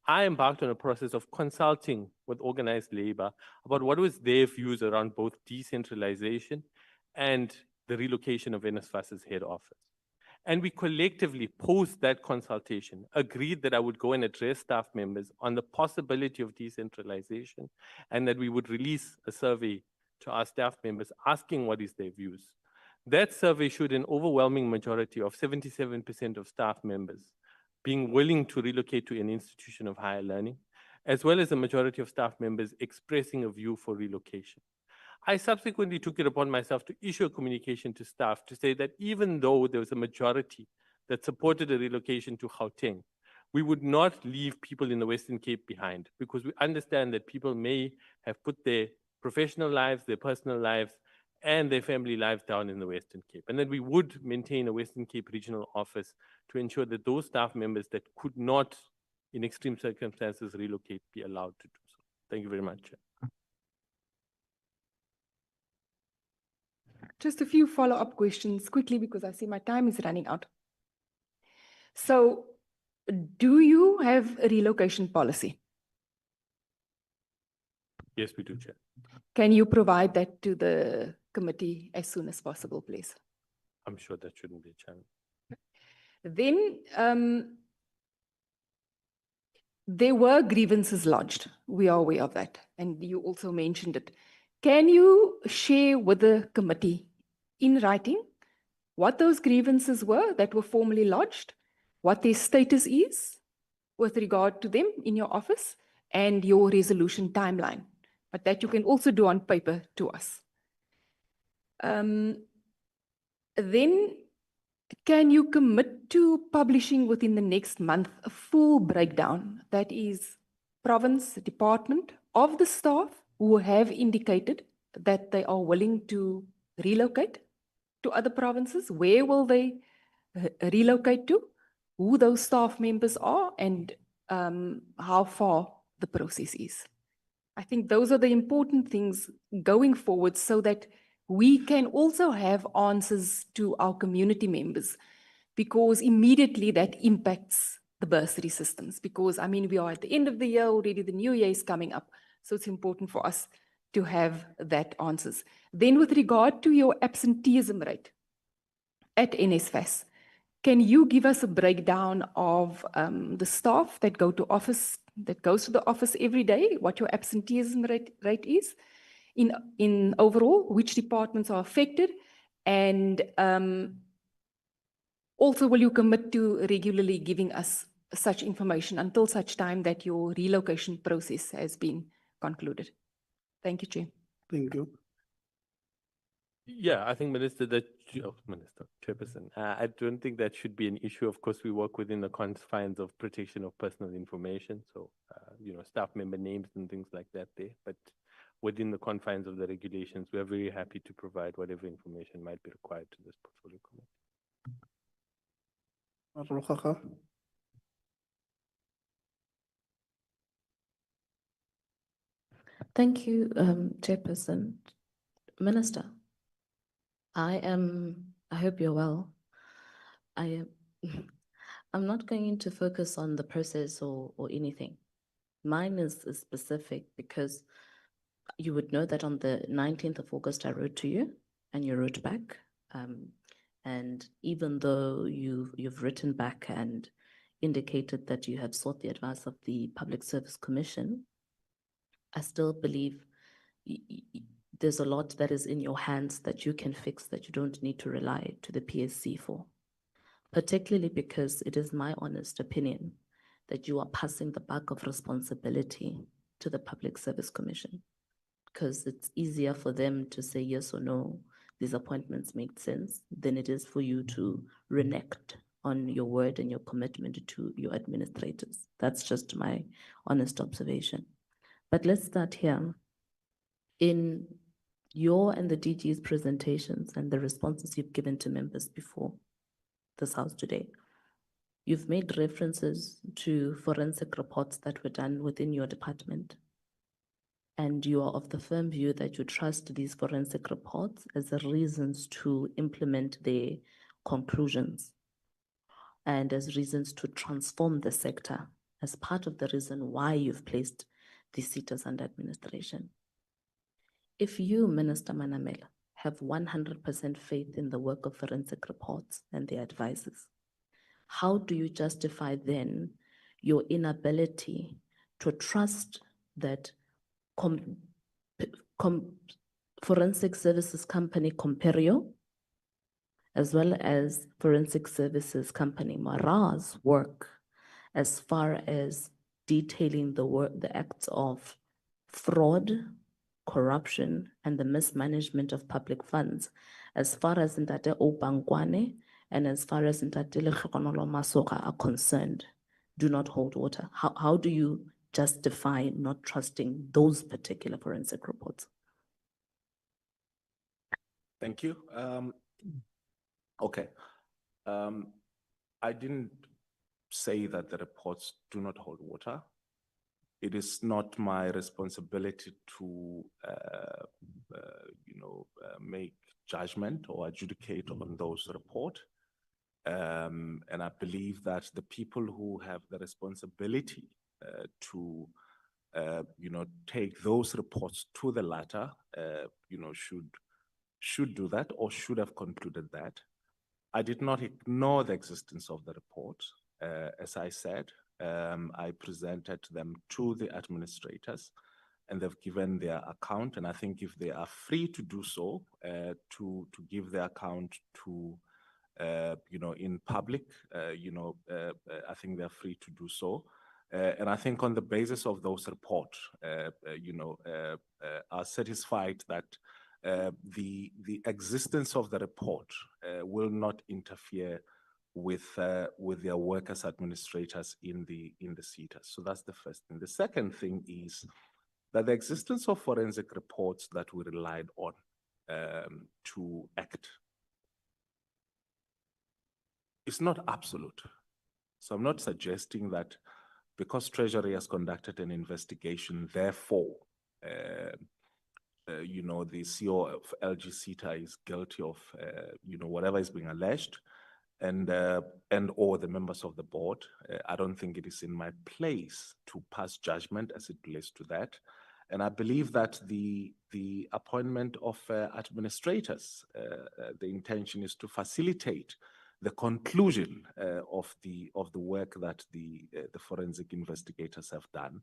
I embarked on a process of consulting with organized labor about what was their views around both decentralization and the relocation of NSFAS's head office. And we collectively, post that consultation, agreed that I would go and address staff members on the possibility of decentralization and that we would release a survey to our staff members asking what is their views. That survey showed an overwhelming majority of 77% of staff members being willing to relocate to an institution of higher learning, as well as a majority of staff members expressing a view for relocation. I subsequently took it upon myself to issue a communication to staff to say that even though there was a majority that supported a relocation to Gauteng, we would not leave people in the Western Cape behind, because we understand that people may have put their professional lives, their personal lives, and their family lives down in the Western Cape, and that we would maintain a Western Cape regional office to ensure that those staff members that could not, in extreme circumstances, relocate be allowed to do so. Thank you very much. Just a few follow-up questions quickly because I see my time is running out. So, do you have a relocation policy? Yes, we do, Chair. Can you provide that to the committee as soon as possible, please? I'm sure that shouldn't be a challenge. Then, there were grievances lodged. We are aware of that, and you also mentioned it. Can you share with the committee in writing what those grievances were that were formally lodged, what their status is with regard to them in your office, and your resolution timeline? But that you can also do on paper to us. Then can you commit to publishing within the next month a full breakdown, that is province, department, of the staff who have indicated that they are willing to relocate to other provinces? Where will they relocate to? Who those staff members are, and how far the process is. I think those are the important things going forward, so that we can also have answers to our community members, because immediately that impacts the bursary systems. Because I mean, we are at the end of the year already, the new year is coming up. So it's important for us to have that answers. Then with regard to your absenteeism rate at NSFAS, can you give us a breakdown of the staff that goes to the office every day, what your absenteeism rate is in overall, which departments are affected, and also will you commit to regularly giving us such information until such time that your relocation process has been concluded? Thank you, Chair. Thank you. Yeah, I think Chairperson, I don't think that should be an issue. Of course, we work within the confines of protection of personal information. So, staff member names and things like that there. But within the confines of the regulations, we are very happy to provide whatever information might be required to this portfolio committee. Thank you, Chairperson. Minister, I hope you're well. I'm not going to focus on the process or anything. Mine is specific because you would know that on the 19th of August, I wrote to you and you wrote back. And even though you've written back and indicated that you have sought the advice of the Public Service Commission, I still believe there's a lot that is in your hands that you can fix, that you don't need to rely to the PSC for. Particularly because it is my honest opinion that you are passing the buck of responsibility to the Public Service Commission, because it's easier for them to say yes or no, these appointments make sense, than it is for you to renege on your word and your commitment to your administrators. That's just my honest observation. But let's start here. In your and the DG's presentations and the responses you've given to members before this house today, you've made references to forensic reports that were done within your department. And you are of the firm view that you trust these forensic reports as reasons to implement their conclusions and as reasons to transform the sector as part of the reason why you've placed the SETAs under administration. If you, Minister Manamela, have 100% faith in the work of forensic reports and their advices, how do you justify then your inability to trust that forensic services company Comperio, as well as forensic services company Mara's work as far as detailing the acts of fraud, corruption, and the mismanagement of public funds, as far as Ntate Obangwane and as far as Ntate Lekgokonolo Masoga are concerned, do not hold water? How do you justify not trusting those particular forensic reports? Thank you. Okay. I didn't say that the reports do not hold water. It is not my responsibility to, make judgment or adjudicate on those reports. And I believe that the people who have the responsibility to, take those reports to the latter, should do that or should have concluded that. I did not ignore the existence of the report. As I said, I presented them to the administrators, and they've given their account. And I think if they are free to do so, to give their account to, in public, I think they're free to do so. And I think on the basis of those reports, are satisfied that the existence of the report will not interfere with their work as administrators in the SETA. So that's the first thing. The second thing is that the existence of forensic reports that we relied on to act is not absolute. So I'm not suggesting that because Treasury has conducted an investigation, therefore, the CEO of LGSETA is guilty of, whatever is being alleged, and or the members of the board. I don't think it is in my place to pass judgment as it relates to that. And I believe that the appointment of administrators, the intention is to facilitate the conclusion of the work that the forensic investigators have done,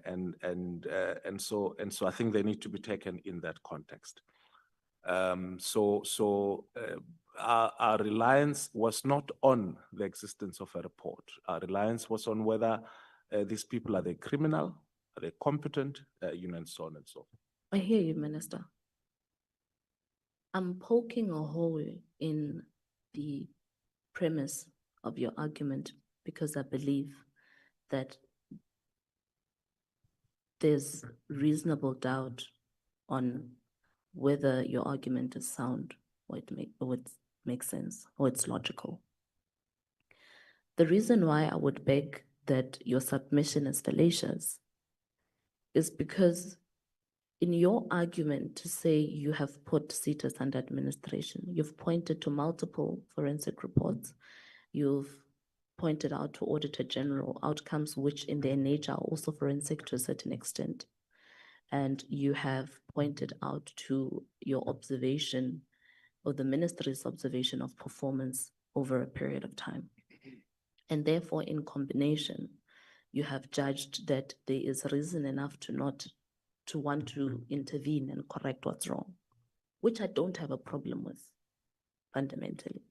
and so I think they need to be taken in that context. Our reliance was not on the existence of a report. Our reliance was on whether these people, are they criminal, are they competent, and so on and so forth. I hear you, Minister. I'm poking a hole in the premise of your argument because I believe that there's reasonable doubt on whether your argument is sound or it makes sense or it's logical. The reason why I would beg that your submission is fallacious is because in your argument to say you have put SETAs under administration, you've pointed to multiple forensic reports. You've pointed out to Auditor General outcomes, which in their nature are also forensic to a certain extent. And you have pointed out to your observation or the ministry's observation of performance over a period of time. And therefore, in combination, you have judged that there is reason enough to want to intervene and correct what's wrong, which I don't have a problem with, fundamentally.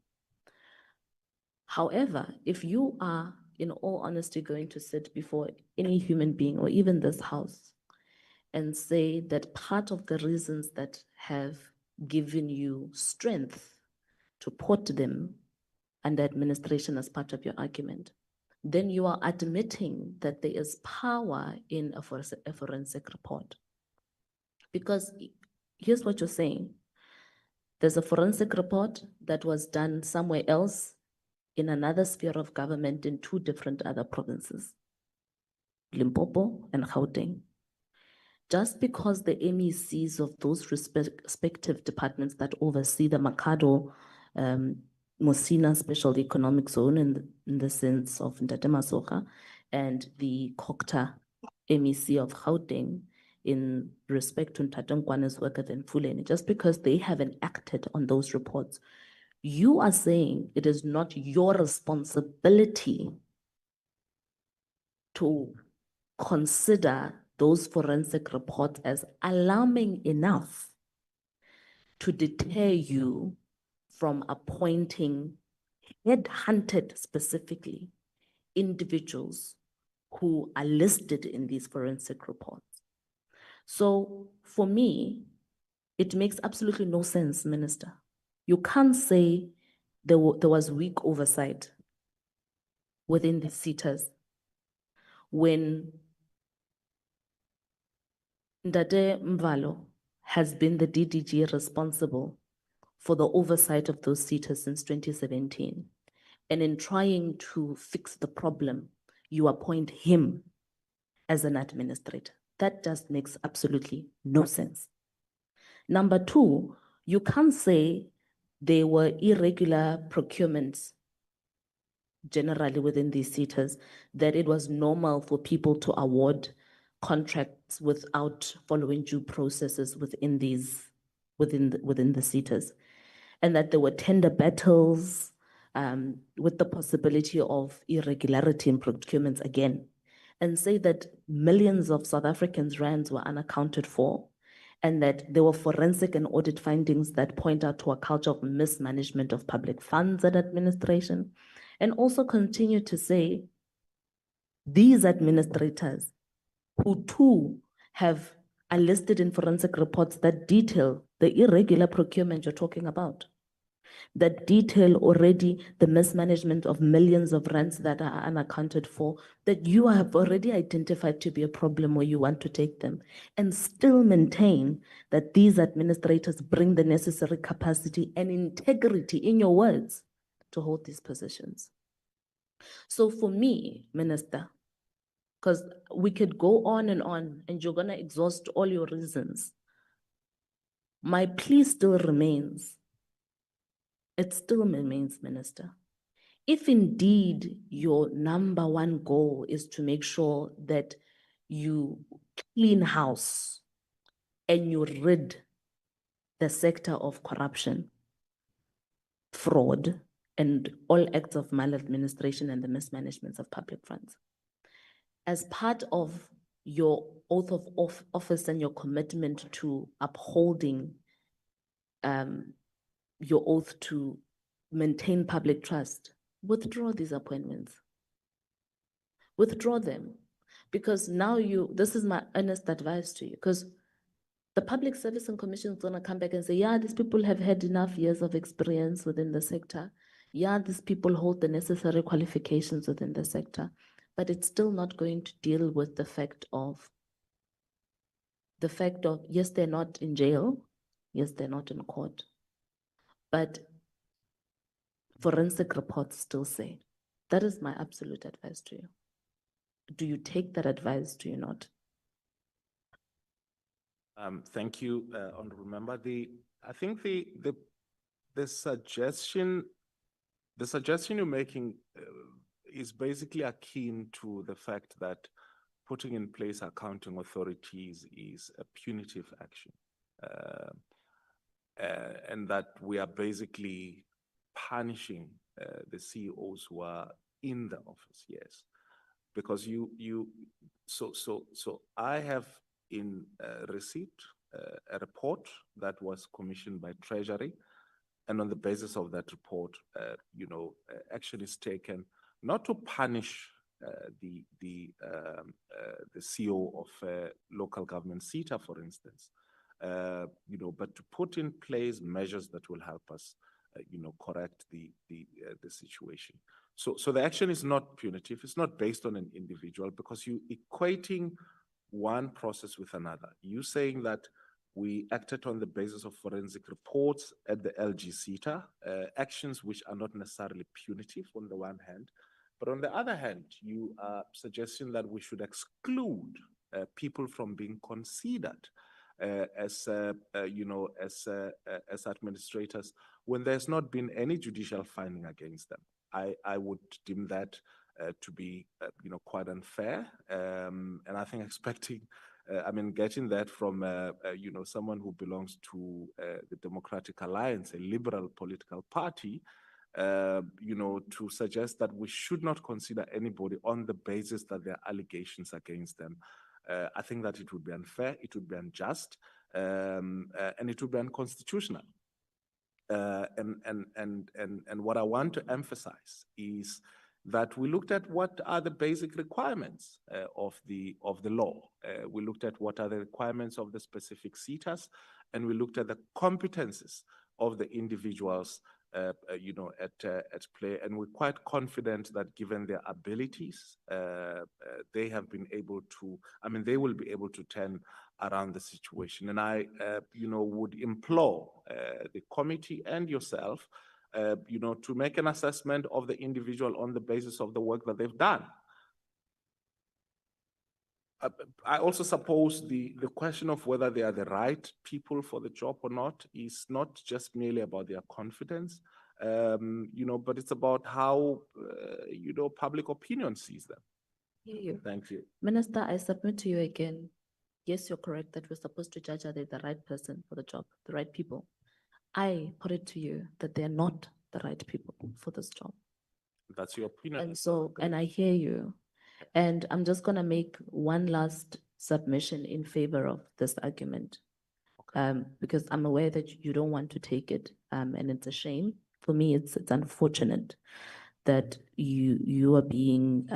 However, if you are, in all honesty, going to sit before any human being or even this house and say that part of the reasons that have given you strength to put them under administration as part of your argument, then you are admitting that there is power in a forensic report. Because here's what you're saying. There's a forensic report that was done somewhere else in another sphere of government in two different other provinces, Limpopo and Gauteng. Just because the MECs of those respective departments that oversee the Makado Mosina Special Economic Zone in the sense of Ntate Masoga and the Kokta MEC of Gauteng in respect to Ntate Nkwane's work at Mfuleni, just because they haven't acted on those reports, you are saying it is not your responsibility to consider those forensic reports as alarming enough to deter you from appointing headhunted specifically individuals who are listed in these forensic reports. So for me, it makes absolutely no sense, Minister. You can't say there was weak oversight within the SETAs when Ndade Mvalo has been the DDG responsible for the oversight of those SETAs since 2017. And in trying to fix the problem, you appoint him as an administrator. That just makes absolutely no sense. Number two, you can't say there were irregular procurements generally within these SETAs, that it was normal for people to award contracts without following due processes within the SETAs, and that there were tender battles with the possibility of irregularity in procurements again, and say that millions of South Africans' rands were unaccounted for, and that there were forensic and audit findings that point out to a culture of mismanagement of public funds and administration, and also continue to say these administrators who too are listed in forensic reports that detail the irregular procurement you're talking about, that detail already the mismanagement of millions of rands that are unaccounted for, that you have already identified to be a problem where you want to take them, and still maintain that these administrators bring the necessary capacity and integrity, in your words, to hold these positions. So for me, Minister, because we could go on and you're going to exhaust all your reasons, my plea still remains. It still remains, Minister. If indeed your number one goal is to make sure that you clean house and you rid the sector of corruption, fraud, and all acts of maladministration and the mismanagement of public funds, as part of your oath of office and your commitment to upholding your oath to maintain public trust, withdraw these appointments. Withdraw them. Because now this is my earnest advice to you, because the Public Service and Commission is going to come back and say, yeah, these people have had enough years of experience within the sector. Yeah, these people hold the necessary qualifications within the sector, but it's still not going to deal with the fact of, yes, they're not in jail. Yes, they're not in court. But forensic reports still say. That is my absolute advice to you. Do you take that advice? Do you not? Thank you, Honorable Member. I think the suggestion you're making is basically akin to the fact that putting in place accounting authorities is a punitive action, and that we are basically punishing the CEOs who are in the office. Yes, because so I have in receipt a report that was commissioned by Treasury, and on the basis of that report, action is taken not to punish the CEO of local government SETA, for instance, but to put in place measures that will help us, correct the situation. So the action is not punitive. It's not based on an individual, because you equating one process with another. You saying that we acted on the basis of forensic reports at the LGSETA, actions which are not necessarily punitive on the one hand, but on the other hand, you are suggesting that we should exclude people from being considered as administrators when there's not been any judicial finding against them. I would deem that to be, quite unfair, and I think getting that from, someone who belongs to the Democratic Alliance, a liberal political party, to suggest that we should not consider anybody on the basis that there are allegations against them. I think that it would be unfair, it would be unjust, and it would be unconstitutional. And what I want to emphasize is that we looked at what are the basic requirements of the law. We looked at what are the requirements of the specific SETAs, and we looked at the competences of the individuals at play. And we're quite confident that given their abilities, they have been able to, they will be able to turn around the situation. And I, would implore the committee and yourself, to make an assessment of the individual on the basis of the work that they've done. I also suppose the question of whether they are the right people for the job or not is not just merely about their confidence, but it's about how, public opinion sees them. Hear you. Thank you. Minister, I submit to you again. Yes, you're correct that we're supposed to judge are they the right person for the job, the right people. I put it to you that they're not the right people for this job. That's your opinion. And so, and I hear you. And I'm just gonna make one last submission in favor of this argument. Because I'm aware that you don't want to take it, and it's a shame. For me, it's unfortunate that you are being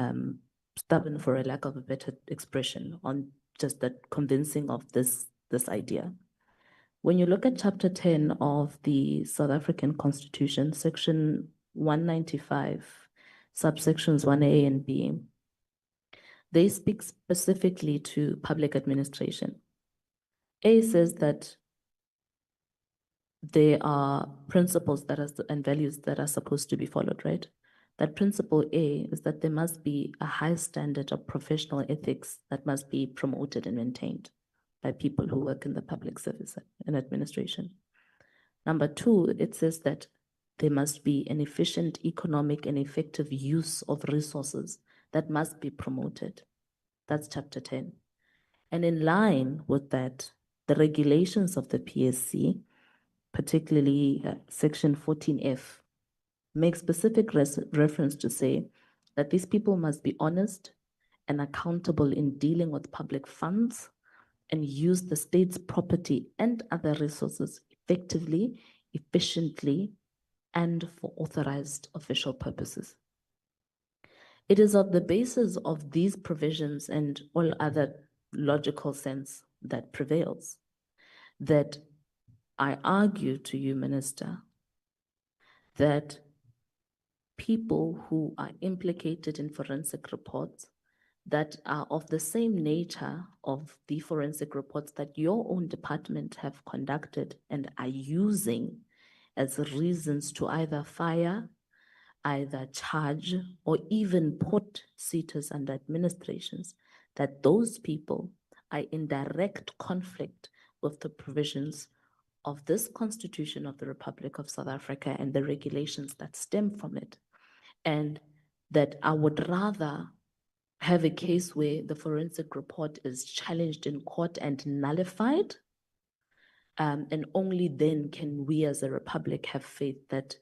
stubborn, for a lack of a better expression, on just that convincing of this idea. When you look at chapter 10 of the South African Constitution, section 195, subsections 1A and B, they speak specifically to public administration. A says that there are principles that are and values that are supposed to be followed, right? That principle A is that there must be a high standard of professional ethics that must be promoted and maintained by people who work in the public service and administration. Number two, it says that there must be an efficient, economic, and effective use of resources that must be promoted. That's chapter 10. And in line with that, the regulations of the PSC, particularly section 14F, make specific reference to say that these people must be honest and accountable in dealing with public funds and use the state's property and other resources effectively, efficiently, and for authorized official purposes. It is on the basis of these provisions and all other logical sense that prevails that I argue to you, Minister, that people who are implicated in forensic reports that are of the same nature of the forensic reports that your own department have conducted and are using as reasons to either fire, either charge, or even put SETAs under administrations, that those people are in direct conflict with the provisions of this Constitution of the Republic of South Africa and the regulations that stem from it. And that I would rather have a case where the forensic report is challenged in court and nullified, and only then can we as a republic have faith that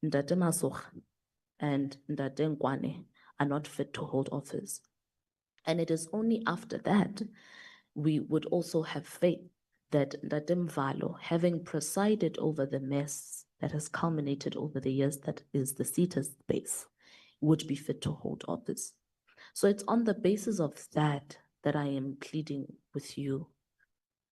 Ndate Masokga and Ndate Nkwane are not fit to hold office. And it is only after that we would also have faith that Ndate Mvalo, having presided over the mess that has culminated over the years that is the SETA space, would be fit to hold office. So it's on the basis of that that I am pleading with you.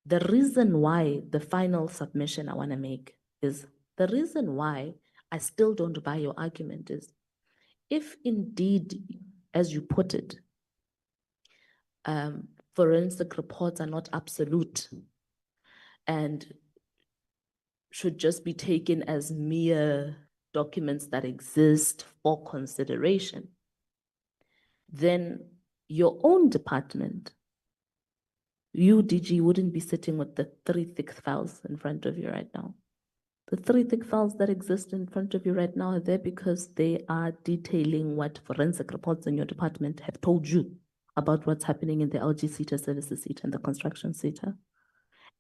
The reason why the final submission I want to make is the reason why I still don't buy your argument is if indeed, as you put it, forensic reports are not absolute and should just be taken as mere documents that exist for consideration, then your own department, you, DG, wouldn't be sitting with the 3 thick files in front of you right now. The 3 thick files that exist in front of you right now are there because they are detailing what forensic reports in your department have told you about what's happening in the LGSETA services SETA and the construction SETA.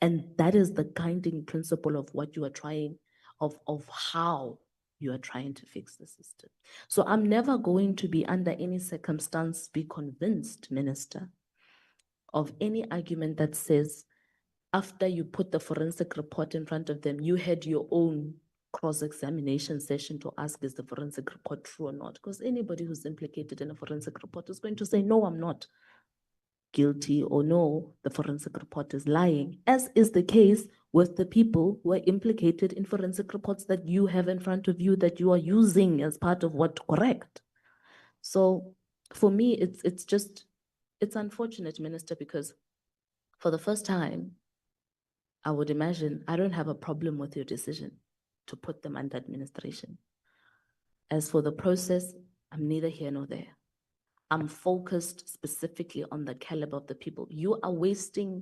And that is the guiding principle of what you are trying, of how you are trying to fix the system. So I'm never going to be under any circumstance be convinced, Minister, of any argument that says after you put the forensic report in front of them, you had your own cross-examination session to ask, is the forensic report true or not? Because anybody who's implicated in a forensic report is going to say, no, I'm not guilty, or no, the forensic report is lying, as is the case with the people who are implicated in forensic reports that you have in front of you that you are using as part of what to correct. So for me, it's unfortunate, Minister, because for the first time, I would imagine I don't have a problem with your decision to put them under administration. As for the process, I'm neither here nor there. I'm focused specifically on the caliber of the people. You are wasting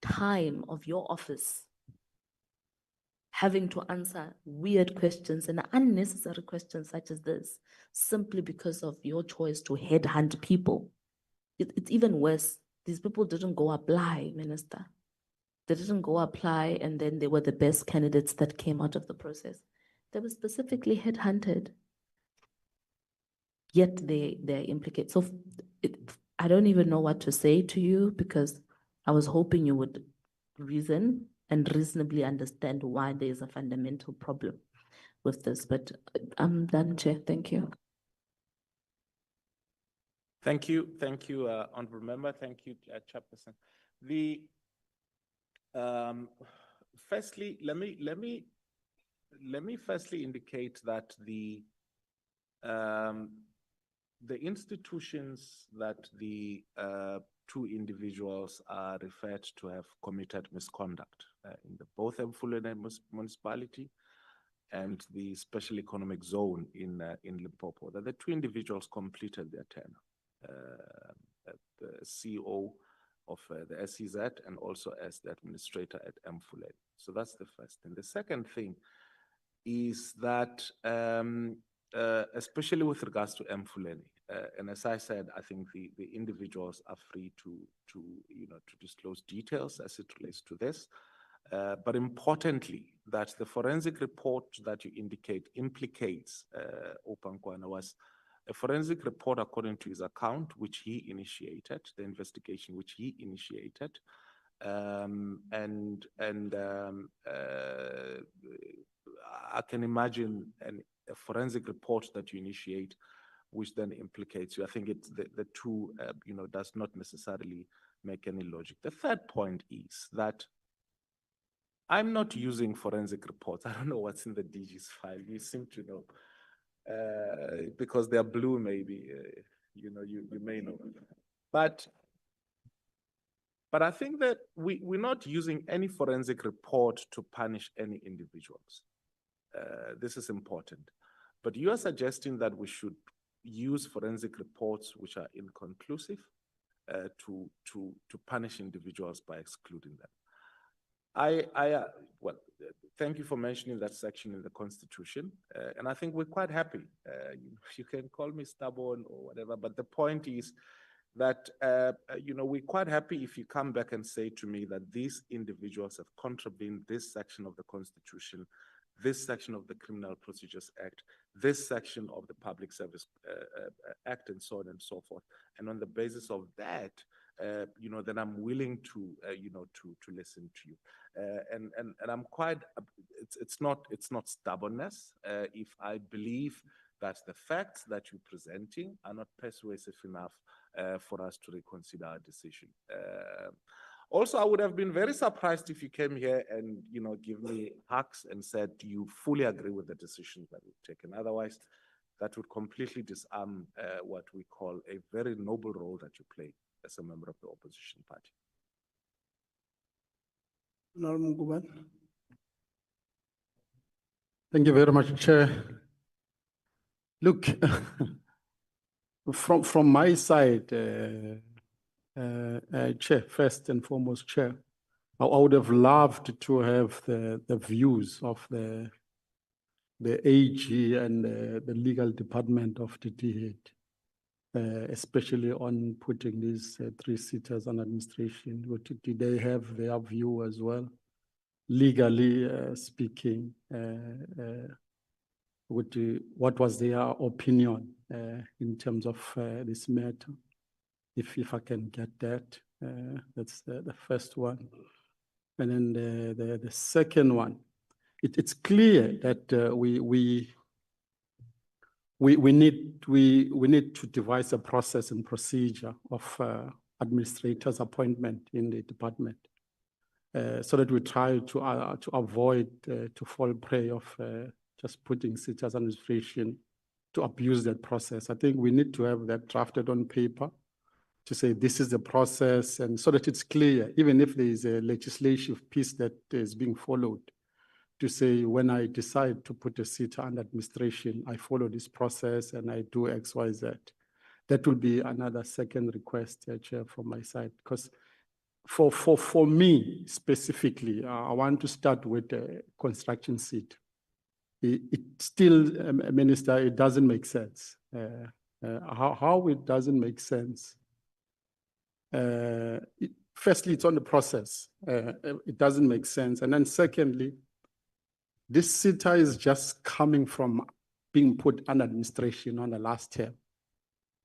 time of your office having to answer weird questions and unnecessary questions such as this, simply because of your choice to headhunt people. It's even worse. These people didn't go apply, Minister. They didn't go apply and then they were the best candidates that came out of the process. They were specifically headhunted. Yet they're implicated. So I don't even know what to say to you because I was hoping you would reason and reasonably understand why there's a fundamental problem with this. But I'm done, Chair. Thank you. Thank you, Honourable Member. Thank you, Chairperson. Firstly, let me firstly indicate that the institutions that the two individuals are referred to have committed misconduct in both Emfuleni municipality and the special economic zone in Limpopo, that the two individuals completed their tenure. The CEO of the SEZ and also as the administrator at Emfuleni. So that's the first thing. The second thing is that, especially with regards to Emfuleni, and as I said, I think the individuals are free to disclose details as it relates to this. But importantly, that the forensic report that you indicate implicates Opankwana was a forensic report according to his account, which he initiated, the investigation which he initiated. I can imagine a forensic report that you initiate, which then implicates you. I think the two, does not necessarily make any logic. The third point is that I'm not using forensic reports. I don't know what's in the DG's file. You seem to know. Because they're blue, maybe, you may know. But I think that we're not using any forensic report to punish any individuals. This is important. But you are suggesting that we should use forensic reports which are inconclusive to punish individuals by excluding them. Well, thank you for mentioning that section in the Constitution, and I think we're quite happy. You can call me stubborn or whatever, but the point is that we're quite happy if you come back and say to me that these individuals have contravened this section of the Constitution, this section of the Criminal Procedures Act, this section of the Public Service Act, and so on and so forth. And on the basis of that, then I'm willing to listen to you. And I'm quite, it's not stubbornness. If I believe that the facts that you're presenting are not persuasive enough for us to reconsider our decision. Also, I would have been very surprised if you came here and give me hugs and said you fully agree with the decisions that we've taken. Otherwise, that would completely disarm what we call a very noble role that you play as a member of the opposition party. Thank you very much, Chair. Look, from my side, Chair, first and foremost, Chair, I would have loved to have the views of the AG and the legal department of the DHED, especially on putting these three sitters on administration. Did they have their view as well? Legally speaking, what was their opinion in terms of this matter? If I can get that, that's the first one. And then the second one, it's clear that we need to devise a process and procedure of administrators' appointment in the department, so that we try to avoid to fall prey of just putting sitters administration to abuse that process. I think we need to have that drafted on paper to say this is the process, and so that it's clear, even if there is a legislative piece that is being followed, to say when I decide to put a sitter under administration, I follow this process and I do X, Y, Z. That will be another second request, Chair, from my side, because for me specifically, I want to start with the construction seat. It still, Minister, it doesn't make sense. How it doesn't make sense? Firstly, it's on the process. It doesn't make sense. And then secondly, This SETA is just coming from being put under administration on the last term.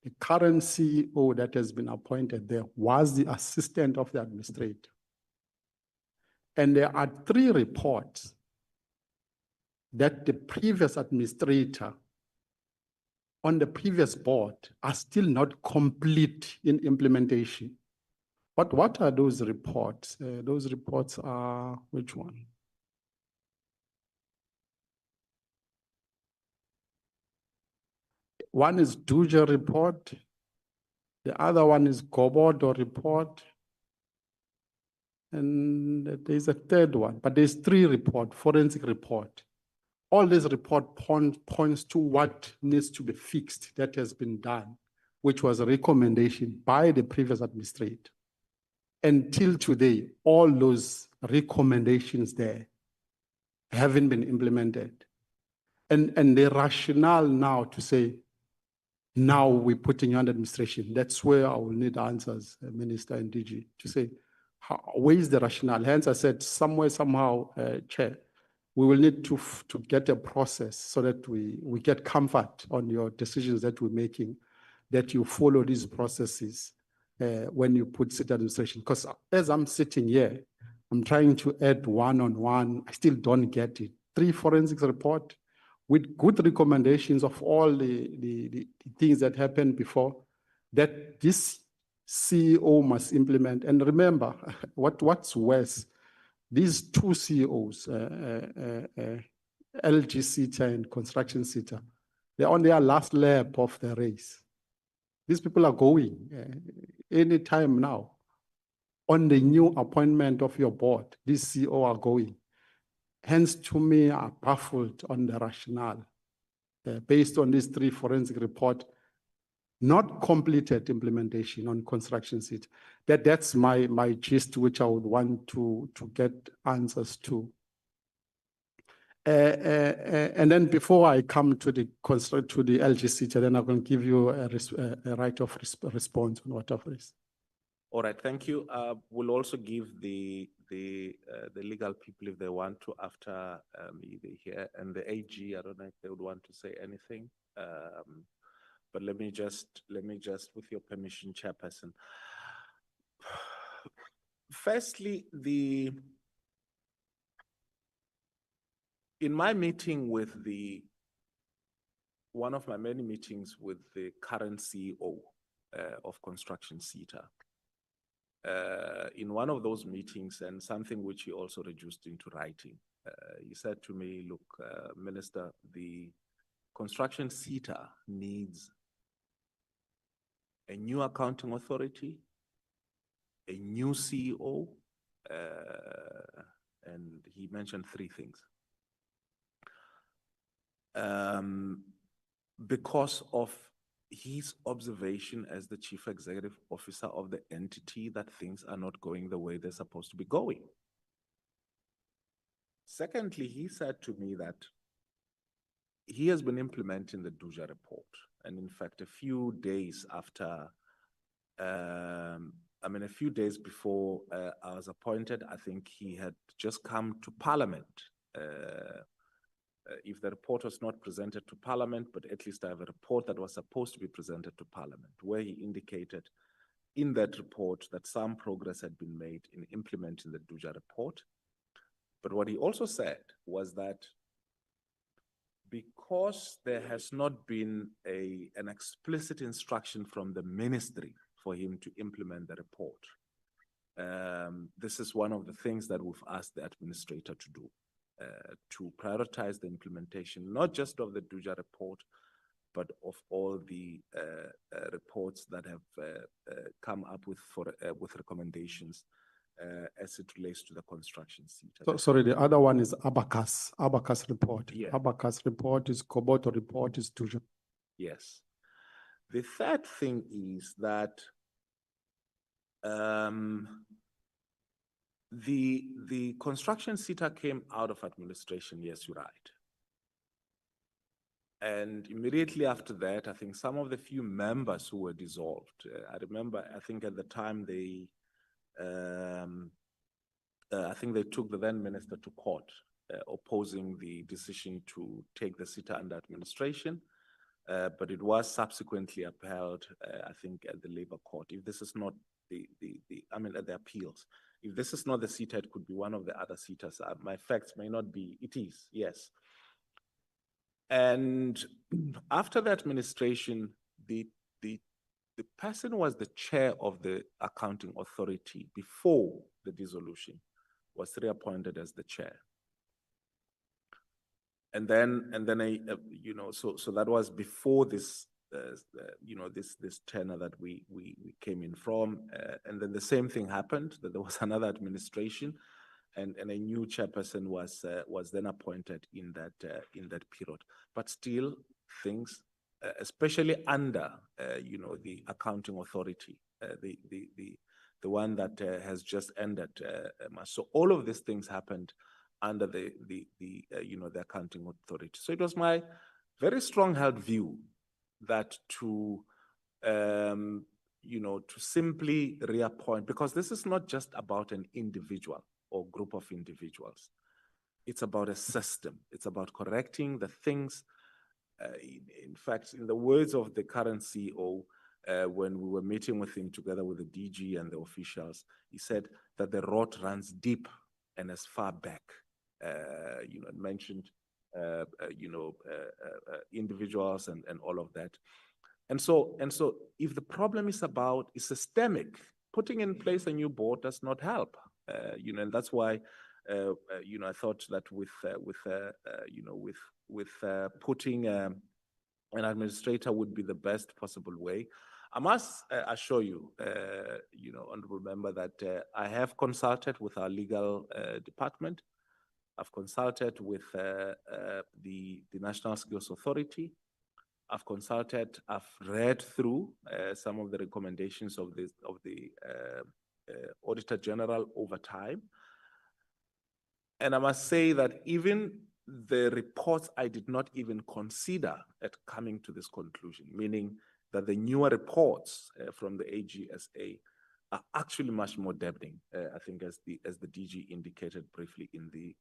The current CEO that has been appointed there was the assistant of the administrator. And there are 3 reports that the previous administrator on the previous board are still not complete in implementation. But what are those reports? Those reports are, which one? One is Duja report. The other one is Gobodo report. And there's a third one, but there's 3 reports, forensic report. All this report points to what needs to be fixed that has been done, which was a recommendation by the previous administrator. Until today, all those recommendations there haven't been implemented. And the rationale now to say, now we're putting you under administration, that's where I will need answers, Minister and DG, to say, where is the rationale? Hence I said somewhere, somehow, Chair, we will need to get a process so that we get comfort on your decisions that we're making, that you follow these processes when you put SETA administration. Because as I'm sitting here, I'm trying to add one on one, I still don't get it. 3 forensics report with good recommendations of all the things that happened before, that this CEO must implement. And remember, what's worse, these 2 CEOs, LGSETA and Construction SETA, they're on their last lap of the race. These people are going anytime now. On the new appointment of your board, these CEO are going. Hence, to me, are baffled on the rationale based on these 3 forensic reports, not completed implementation on Construction SETA. That's my gist, which I would want to get answers to. And then before I come to the LGSETA, then I'm going to give you a right of response on whatever it is. All right, thank you. We'll also give the legal people, if they want to, after they hear, and the AG, I don't know if they would want to say anything. But let me just, with your permission, Chairperson. Firstly, in my meeting with one of my many meetings with the current CEO of Construction SETA, in one of those meetings, and something which he also reduced into writing, he said to me, look, Minister, the Construction SETA needs a new accounting authority, a new CEO, and he mentioned 3 things. Because of his observation as the chief executive officer of the entity that things are not going the way they're supposed to be going. Secondly, he said to me that he has been implementing the Duja report. And in fact, a few days after, a few days before I was appointed, I think he had just come to Parliament. If the report was not presented to Parliament, but at least I have a report that was supposed to be presented to Parliament, where he indicated in that report that some progress had been made in implementing the Duja report. But what he also said was that because there has not been an explicit instruction from the ministry for him to implement the report, this is one of the things that we've asked the administrator to do, to prioritize the implementation, not just of the Duja report, but of all the reports that have come up with recommendations as it relates to the Construction SETA. So, sorry, the other one is Abacus report. Yeah. Abacus report is Koboto report is Duja. Yes. The third thing is that the Construction SETA came out of administration, yes, you're right. And immediately after that, I think some of the few members who were dissolved, I remember, I think at the time I think they took the then minister to court opposing the decision to take the SETA under administration. But it was subsequently upheld, I think, at the Labour Court. If this is not at the appeals. If this is not the SETA, it could be one of the other SETAs. My facts may not be, it is, yes. And after the administration, the person was the chair of the accounting authority before the dissolution, was reappointed as the chair. And then so that was before this, this tenor that we came in from. And then the same thing happened, that there was another administration, and a new chairperson was then appointed in that period. But still, things, especially under the accounting authority, the one that has just ended. So all of these things happened under the accounting authority. So it was my very strong held view that to simply reappoint, because this is not just about an individual or group of individuals. It's about a system. It's about correcting the things. In fact, in the words of the current CEO, when we were meeting with him together with the DG and the officials, he said that the road runs deep and as far back. Mentioned, individuals and all of that. And so if the problem is systemic, putting in place a new board does not help. And that's why, I thought that with putting an administrator would be the best possible way. I must assure you, honorable member, that I have consulted with our legal department. I've consulted with the National Skills Authority. I've read through some of the recommendations of the Auditor General over time. And I must say that even the reports I did not even consider at coming to this conclusion, meaning that the newer reports from the AGSA are actually much more damning, I think, as the DG indicated briefly in the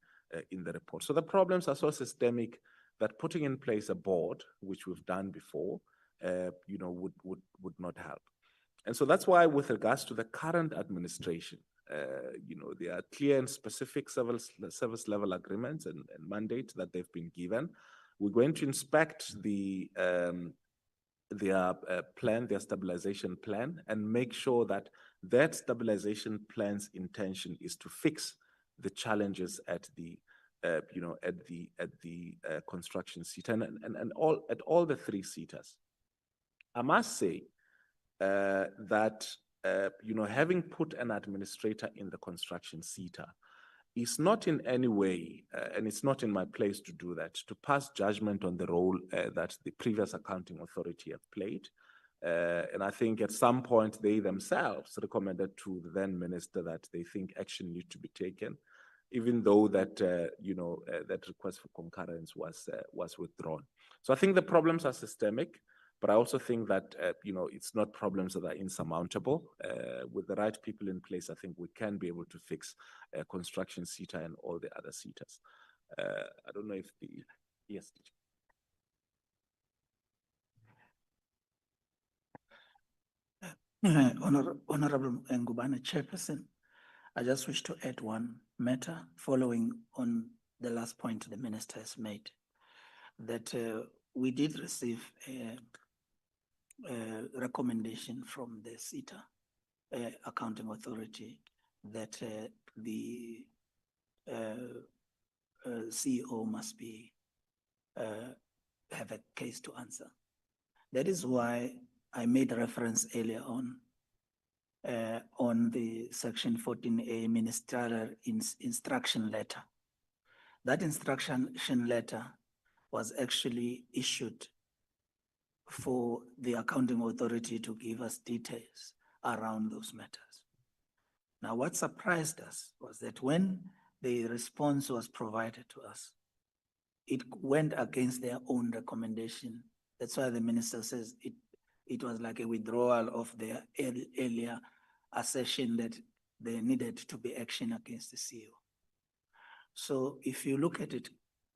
report. So the problems are so systemic that putting in place a board, which we've done before, would not help. And so that's why, with regards to the current administration, there are clear and specific service level agreements and mandates that they've been given. We're going to inspect their plan, their stabilization plan, and make sure that that stabilization plan's intention is to fix the challenges at the construction SETA and at all the three SETAs. I must say that having put an administrator in the construction SETA is not in any way, and it's not in my place to do that, to pass judgment on the role that the previous accounting authority have played. And I think at some point they themselves recommended to the then minister that they think action needs to be taken, even though that that request for concurrence was withdrawn. So I think the problems are systemic, but I also think that it's not problems that are insurmountable. With the right people in place, I think we can be able to fix construction SETA and all the other SETAs. I don't know if yes. Honorable Ngubane, Chairperson, I just wish to add one matter following on the last point the minister has made, that we did receive a recommendation from the SETA accounting authority that the CEO must be have a case to answer. That is why I made reference earlier on the section 14A ministerial instruction letter. That instruction letter was actually issued for the accounting authority to give us details around those matters. Now, what surprised us was that when the response was provided to us, it went against their own recommendation. That's why the minister says it was like a withdrawal of their earlier assertion that there needed to be action against the CEO. So if you look at it,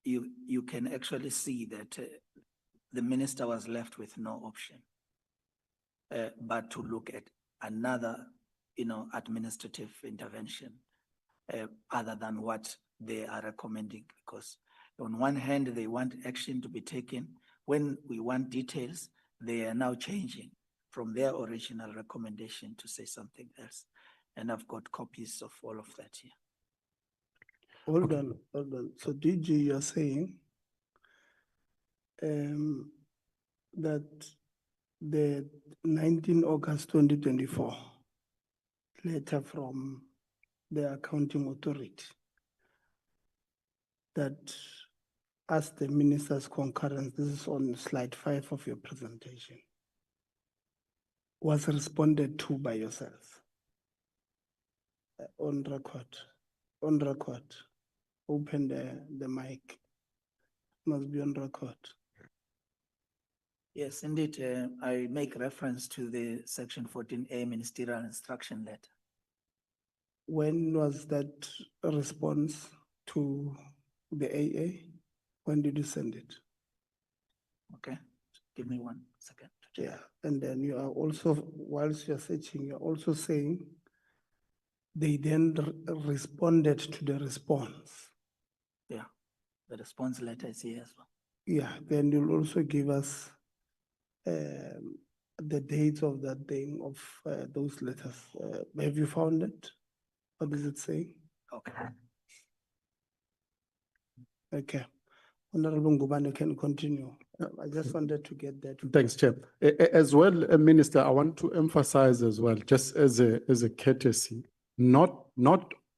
you can actually see that the minister was left with no option but to look at another, administrative intervention other than what they are recommending. Because on one hand, they want action to be taken. When we want details, they are now changing from their original recommendation to say something else. And I've got copies of all of that here. Hold on. So DG, you're saying that the 19 August 2024 letter from the accounting authority that asked the minister's concurrence, this is on slide 5 of your presentation, was responded to by yourself. On record, open the mic, must be on record. Yes, indeed. I make reference to the section 14A ministerial instruction letter. When was that response to the AA? When did you send it? Okay, give me 1 second. Yeah, and then you are also, whilst you're searching, you're also saying they then responded to the response. Yeah, the response letter is here as well. Yeah, then you'll also give us the dates of that thing of those letters. Have you found it? What does it say? Okay. Okay. Honorable Ngubane can continue. I just wanted to get that. Thanks, Chair. As well, Minister, I want to emphasize as well, just as a courtesy, not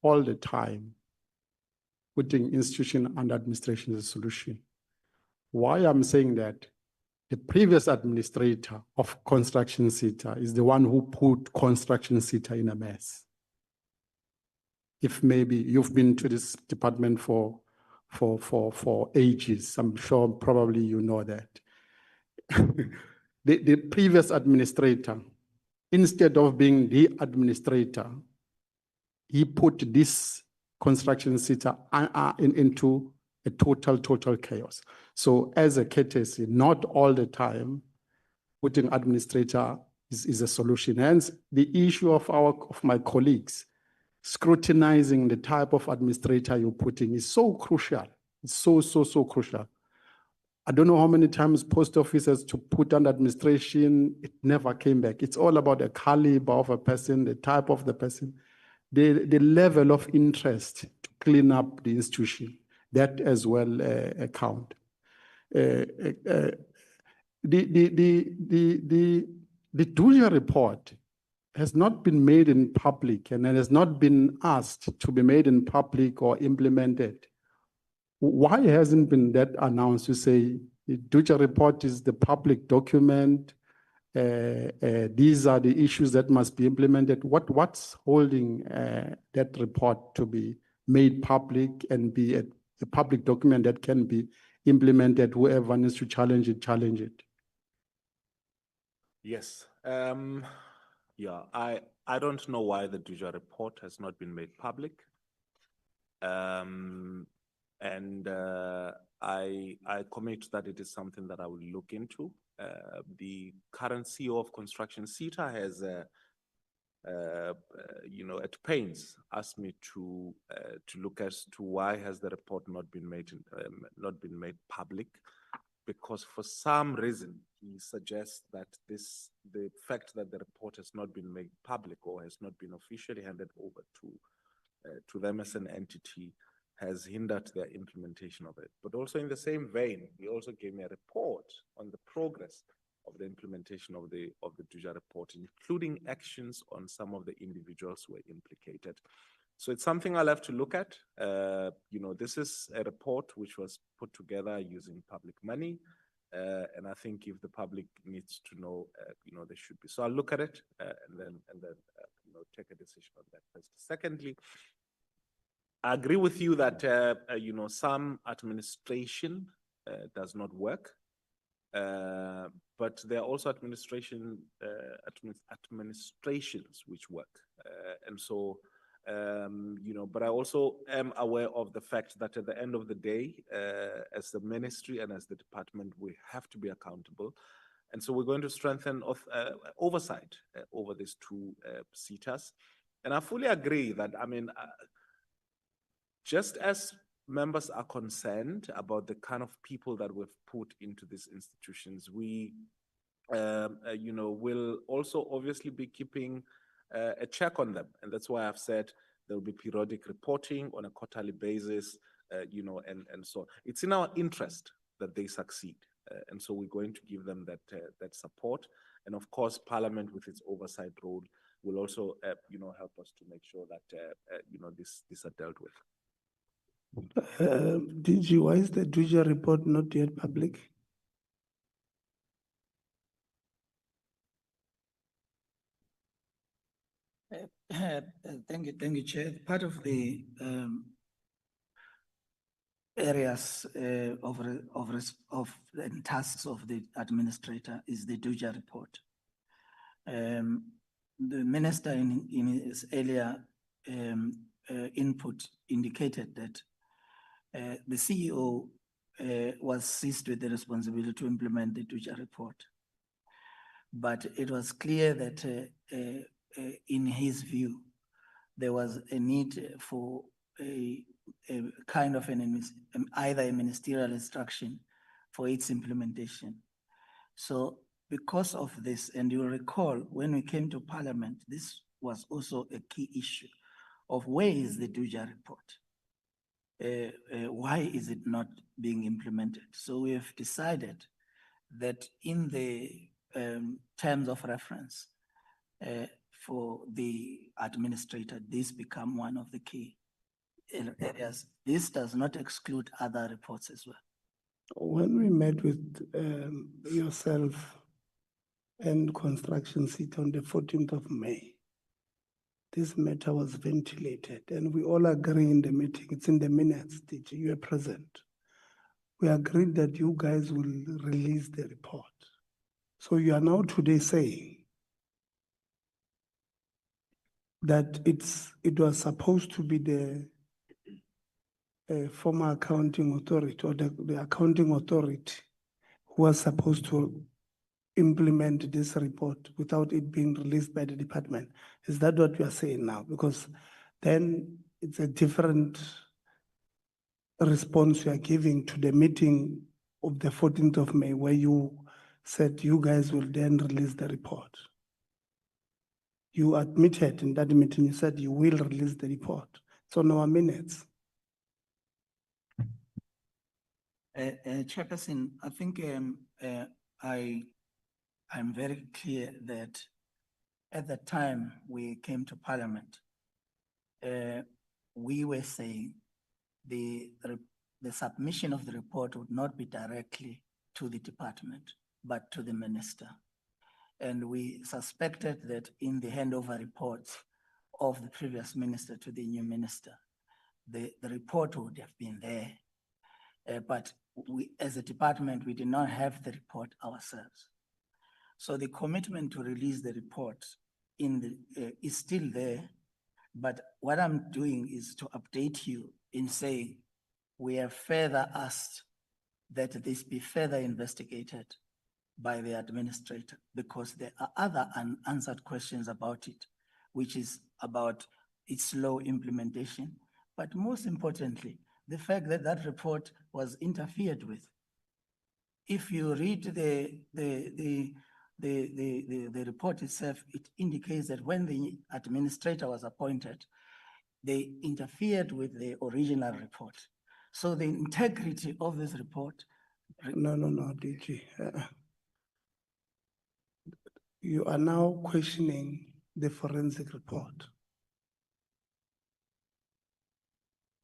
all the time putting institution and administration as a solution. Why I'm saying that, the previous administrator of construction SETA is the one who put construction SETA in a mess. If maybe you've been to this department for ages, I'm sure probably you know that. The previous administrator, instead of being the administrator, he put this construction SETA into a total chaos. So as a courtesy, not all the time putting administrator is a solution. Hence, the issue of my colleagues scrutinizing the type of administrator you're putting is so crucial. It's so crucial. I don't know how many times post officers to put under administration, it never came back. It's all about the caliber of a person, the type of the person, the level of interest to clean up the institution. That as well count. The Duja report has not been made in public and it has not been asked to be made in public or implemented. Why hasn't been that announced to say the Duja report is the public document? These are the issues that must be implemented. What's holding that report to be made public and be a public document that can be implemented? Whoever needs to challenge it, challenge it. Yes. Yeah, I don't know why the Duja report has not been made public. I commit that it is something that I will look into. The current CEO of Construction SETA has, at pains asked me to look as to why has the report not been made public, because for some reason he suggests that the fact that the report has not been made public or has not been officially handed over to them as an entity has hindered their implementation of it. But also in the same vein, he also gave me a report on the progress of the implementation of the Duja report, including actions on some of the individuals who were implicated. So it's something I'll have to look at. This is a report which was put together using public money. And I think if the public needs to know, they should be. So I'll look at it and then take a decision on that first. Secondly, I agree with you that some administration does not work, but there are also administrations which work, and so But I also am aware of the fact that at the end of the day, as the ministry and as the department, we have to be accountable. And so we're going to strengthen oversight over these two SETAs. And I fully agree that, just as members are concerned about the kind of people that we've put into these institutions, we, will also obviously be keeping a check on them. And that's why I've said there will be periodic reporting on a quarterly basis, and so on. It's in our interest that they succeed. And so we're going to give them that support. And of course, Parliament with its oversight role will also, help us to make sure that, these are dealt with. DG, why is the DG report not yet public? Thank you, Chair. Part of the areas of the tasks of the administrator is the DUJA report. The minister in his earlier input indicated that the CEO was seized with the responsibility to implement the DUJA report. But it was clear that in his view, there was a need for a kind of either a ministerial instruction for its implementation. So because of this, and you'll recall when we came to Parliament, this was also a key issue of where is the DUJA report? Why is it not being implemented? So we have decided that in the terms of reference for the administrator, this become one of the key areas. This does not exclude other reports as well. When we met with yourself and Construction SETA on the 14th of May, this matter was ventilated and we all agree in the meeting, it's in the minutes, DG, you are present. We agreed that you guys will release the report. So you are now today saying that it was supposed to be the former accounting authority or the accounting authority who was supposed to implement this report without it being released by the department. Is that what you are saying now? Because then it's a different response you are giving to the meeting of the 14th of May where you said you guys will then release the report. You admitted in that meeting, you said you will release the report. It's on our minutes. Chairperson, I think I'm very clear that at the time we came to Parliament, we were saying the submission of the report would not be directly to the department, but to the minister. And we suspected that in the handover reports of the previous minister to the new minister, the report would have been there. But we, as a department, we did not have the report ourselves. So the commitment to release the report is still there. But what I'm doing is to update you in saying we have further asked that this be further investigated by the administrator, because there are other unanswered questions about it, which is about its slow implementation. But most importantly, the fact that that report was interfered with. If you read the report itself, it indicates that when the administrator was appointed, they interfered with the original report. So the integrity of this report. No, DG. You are now questioning the forensic report.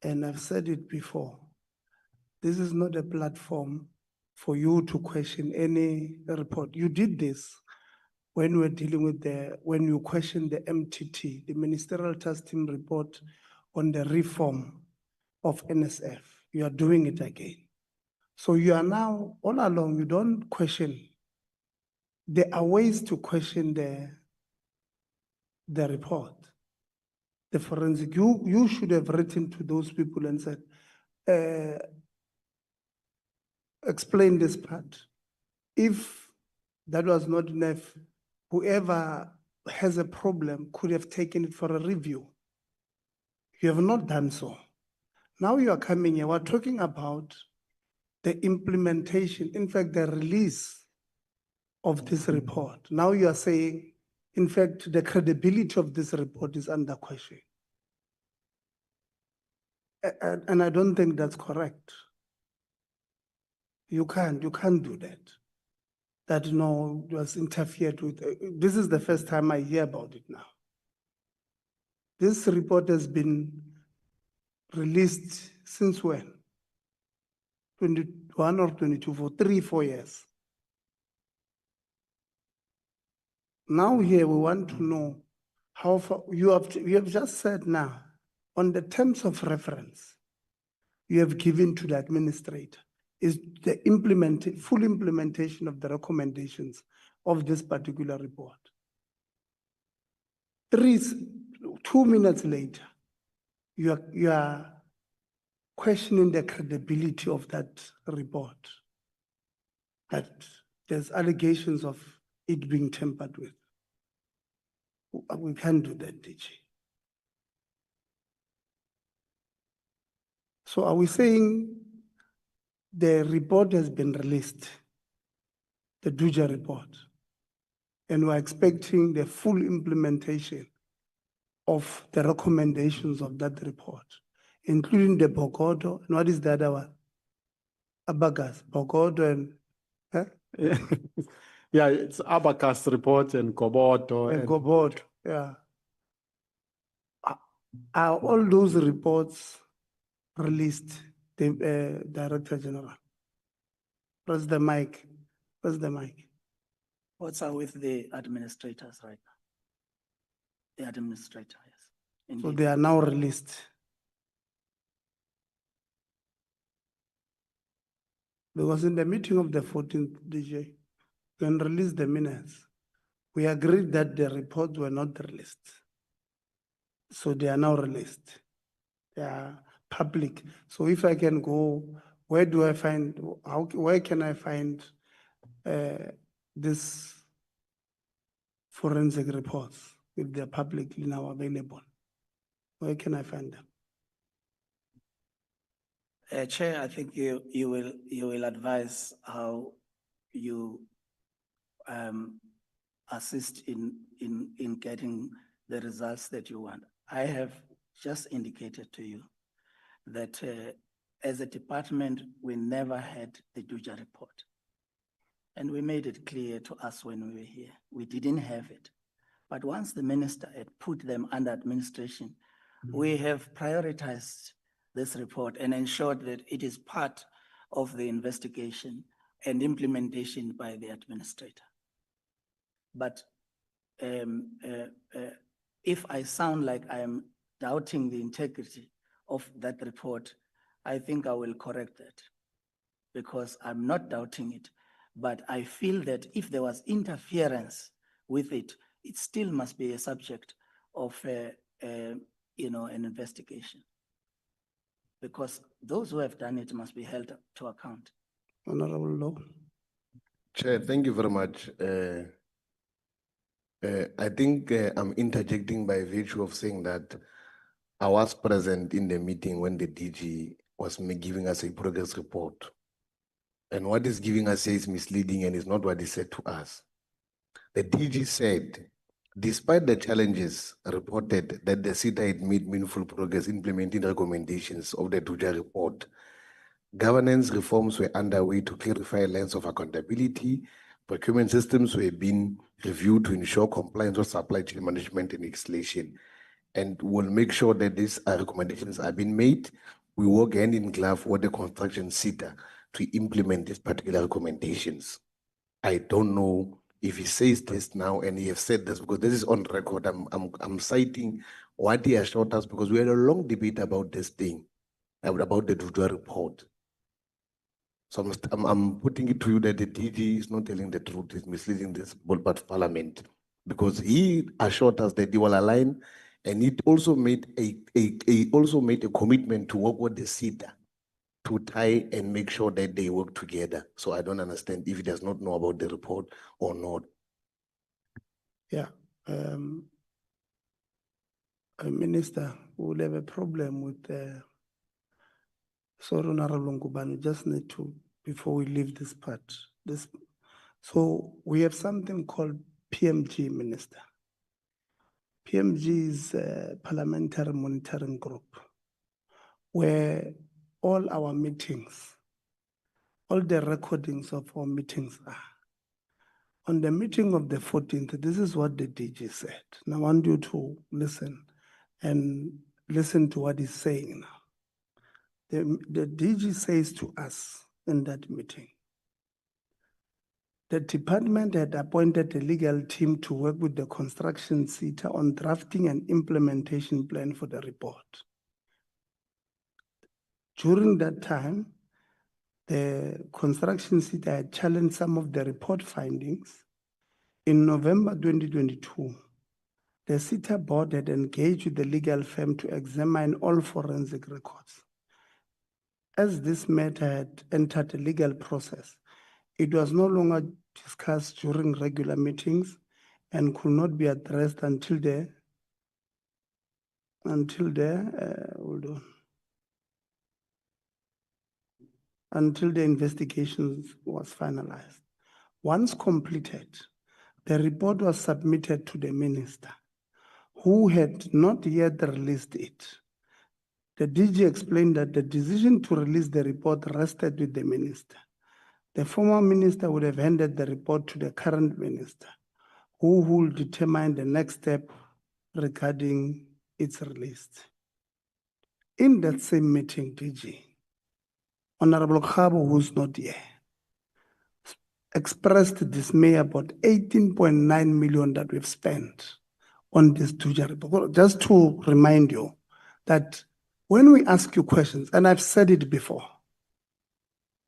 And I've said it before, this is not a platform for you to question any report. You did this when we were dealing with when you questioned the MTT, the Ministerial Task Team report on the reform of NSF. You are doing it again. So you are now, all along, you don't question. There are ways to question the report. the forensic, you should have written to those people and said, explain this part. If that was not enough, whoever has a problem could have taken it for a review. You have not done so. Now you are coming here, we're talking about the implementation, in fact, the release of this report. Now you are saying, in fact, the credibility of this report is under question. And I don't think that's correct. You can't do that. That no, it was interfered with. This is the first time I hear about it now. This report has been released since when? 21 or 22, for 3-4 years. Now here we want to know how far, you have just said now, on the terms of reference you have given to the administrator is the full implementation of the recommendations of this particular report. 2 minutes later, you are questioning the credibility of that report, that there's allegations of it being tampered with. We can't do that, DG. So are we saying the report has been released, the Duja report, and we're expecting the full implementation of the recommendations of that report, including the Bogodo, and what is the other one? Abagas, Bogodo and... Yeah, it's Abacus report and Kobodo. And Kobodo, yeah. Are all those reports released, the Director General? Press the mic. Press the mic. What's up with the administrators right now? The administrator, yes. So Indeed. they are now released. Because in the meeting of the 14th, DJ, when release the minutes, we agreed that the reports were not released. So they are now released. They are public. So if I can go, where do I find, where can I find this forensic reports if they're publicly now available? Where can I find them? Chair, I think you will advise how you assist in getting the results that you want. I have just indicated to you that as a department, we never had the Duja report. And we made it clear to us when we were here, we didn't have it. But once the minister had put them under administration, we have prioritized this report and ensured that it is part of the investigation and implementation by the administrator. But if I sound like I am doubting the integrity of that report, I think I will correct that, because I'm not doubting it. But I feel that if there was interference with it, it still must be a subject of an investigation, because those who have done it must be held to account. Honorable Law. Chair, thank you very much. I think I'm interjecting by virtue of saying that I was present in the meeting when the DG was giving us a progress report. And what is giving us is misleading and is not what he said to us. The DG said, despite the challenges reported that the SETA had made meaningful progress implementing the recommendations of the Duja report, governance reforms were underway to clarify lines of accountability. Procurement systems were being reviewed to ensure compliance with supply chain management and legislation. And we'll make sure that these recommendations are being made. We work hand in glove with the construction SETA to implement these particular recommendations. I don't know if he says this now and he has said this, because this is on record. I'm citing what he assured us, because we had a long debate about this thing, about the Duja report. So I'm putting it to you that the DG is not telling the truth, he's misleading this but Parliament, because he assured us that they will align And it also made a commitment to work with the SETA to tie and make sure that they work together. So I don't understand if he does not know about the report or not. Yeah. Minister, we'll have a problem with sorry, Honorable Ngubane, we just need to, before we leave this part, so we have something called PMG, Minister. PMG is a Parliamentary Monitoring Group, where all our meetings, all the recordings of our meetings are. On the meeting of the 14th, this is what the DG said. And I want you to listen and listen to what he's saying now. The DG says to us in that meeting, the department had appointed a legal team to work with the construction SETA on drafting an implementation plan for the report. During that time, the construction SETA had challenged some of the report findings. In November 2022, the SETA board had engaged with the legal firm to examine all forensic records. As this matter had entered the legal process, it was no longer discussed during regular meetings and could not be addressed until the investigation was finalized. Once completed, the report was submitted to the minister, who had not yet released it. The DG explained that the decision to release the report rested with the minister. The former minister would have handed the report to the current minister, who will determine the next step regarding its release. In that same meeting, DG, Honorable Khabo, who's not here, expressed dismay about 18.9 million that we've spent on this Tuja report. Just to remind you that when we ask you questions, and I've said it before,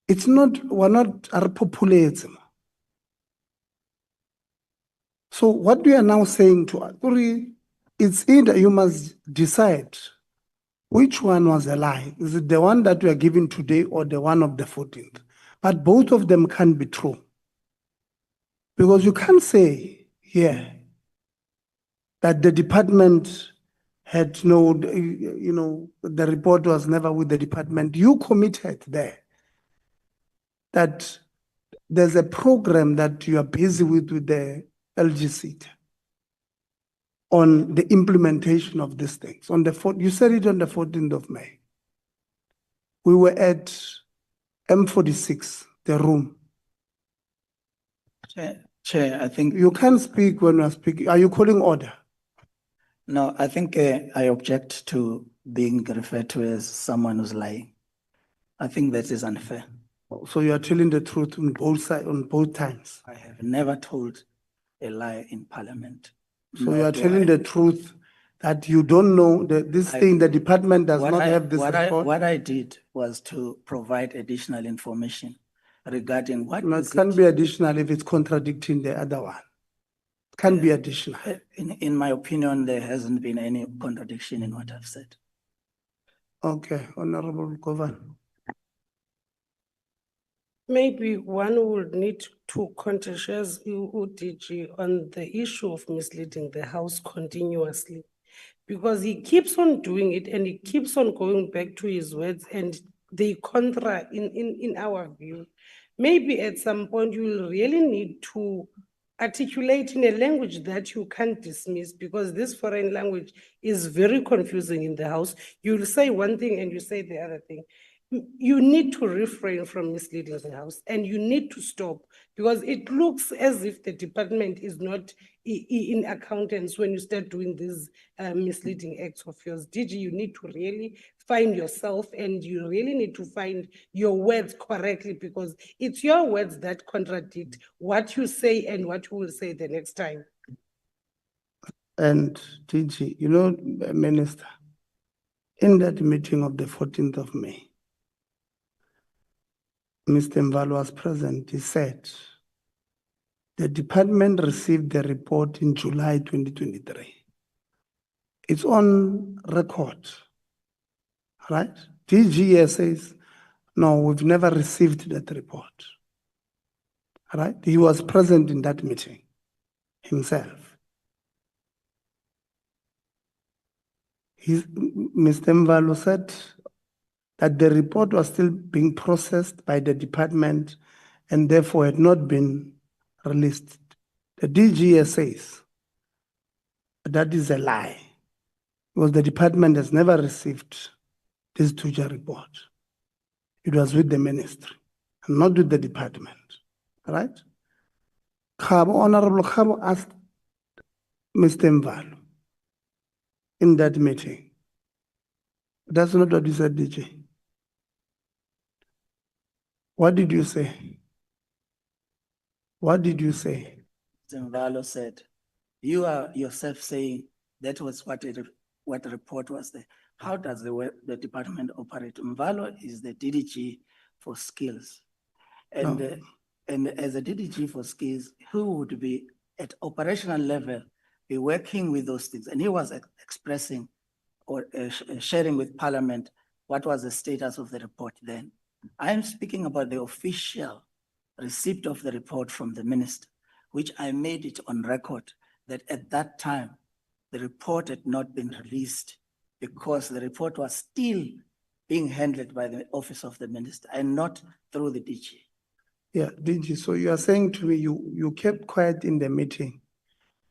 it's not, we're not populating. So what we are now saying to us, it's either you must decide which one was a lie. Is it the one that we are giving today or the one of the 14th? But both of them can't be true. Because you can't say here that the department had no, the report was never with the department. You committed there that there's a program that you are busy with the LGSETA on the implementation of these things. You said it on the 14th of May. We were at M46, the room. Chair, I think. You can't speak when you're speaking. Are you calling order? No, I think I object to being referred to as someone who's lying. I think that is unfair. So you are telling the truth on both sides, on both times? I have never told a lie in Parliament. So you are telling the truth that you don't know that this thing, the department does not have this report? What I did was to provide additional information regarding what No, it can be additional if it's contradicting the other one. It can be additional. In my opinion, there hasn't been any contradiction in what I've said. Okay, Honorable Govan. Maybe one would need to contentious UDG on the issue of misleading the House continuously, because he keeps on doing it and he keeps on going back to his words and they contra in our view. Maybe at some point you will really need to articulate in a language that you can't dismiss, because this foreign language is very confusing in the House. You'll say one thing and you say the other thing. You need to refrain from misleading the House, and you need to stop, because it looks as if the department is not in accountants when you start doing these misleading acts of yours. DG, you need to really find yourself, and you really need to find your words correctly, because it's your words that contradict what you say and what you will say the next time. And DG, Minister, in that meeting of the 14th of May, Mr. Mbalo was present. He said, the department received the report in July 2023. It's on record, right? DG says, no, we've never received that report, right? He was present in that meeting himself. Mr. Mvalo said that the report was still being processed by the department and therefore had not been released. The DG says that is a lie, because the department has never received this Tuja report. It was with the ministry, and not with the department, right? Honorable Khabo asked Mr. Mvalo in that meeting. That's not what you said, DG. What did you say? What did you say? Mvalo said, you are yourself saying that was what the report was there. How does the department operate? Mvalo is the DDG for skills. And, and as a DDG for skills, who would be at operational level, be working with those things. And he was expressing or sharing with Parliament what was the status of the report then. I'm speaking about the official receipt of the report from the minister, which I made it on record that at that time, the report had not been released because the report was still being handled by the office of the minister and not through the DG. Yeah, DG, so you are saying to me, you kept quiet in the meeting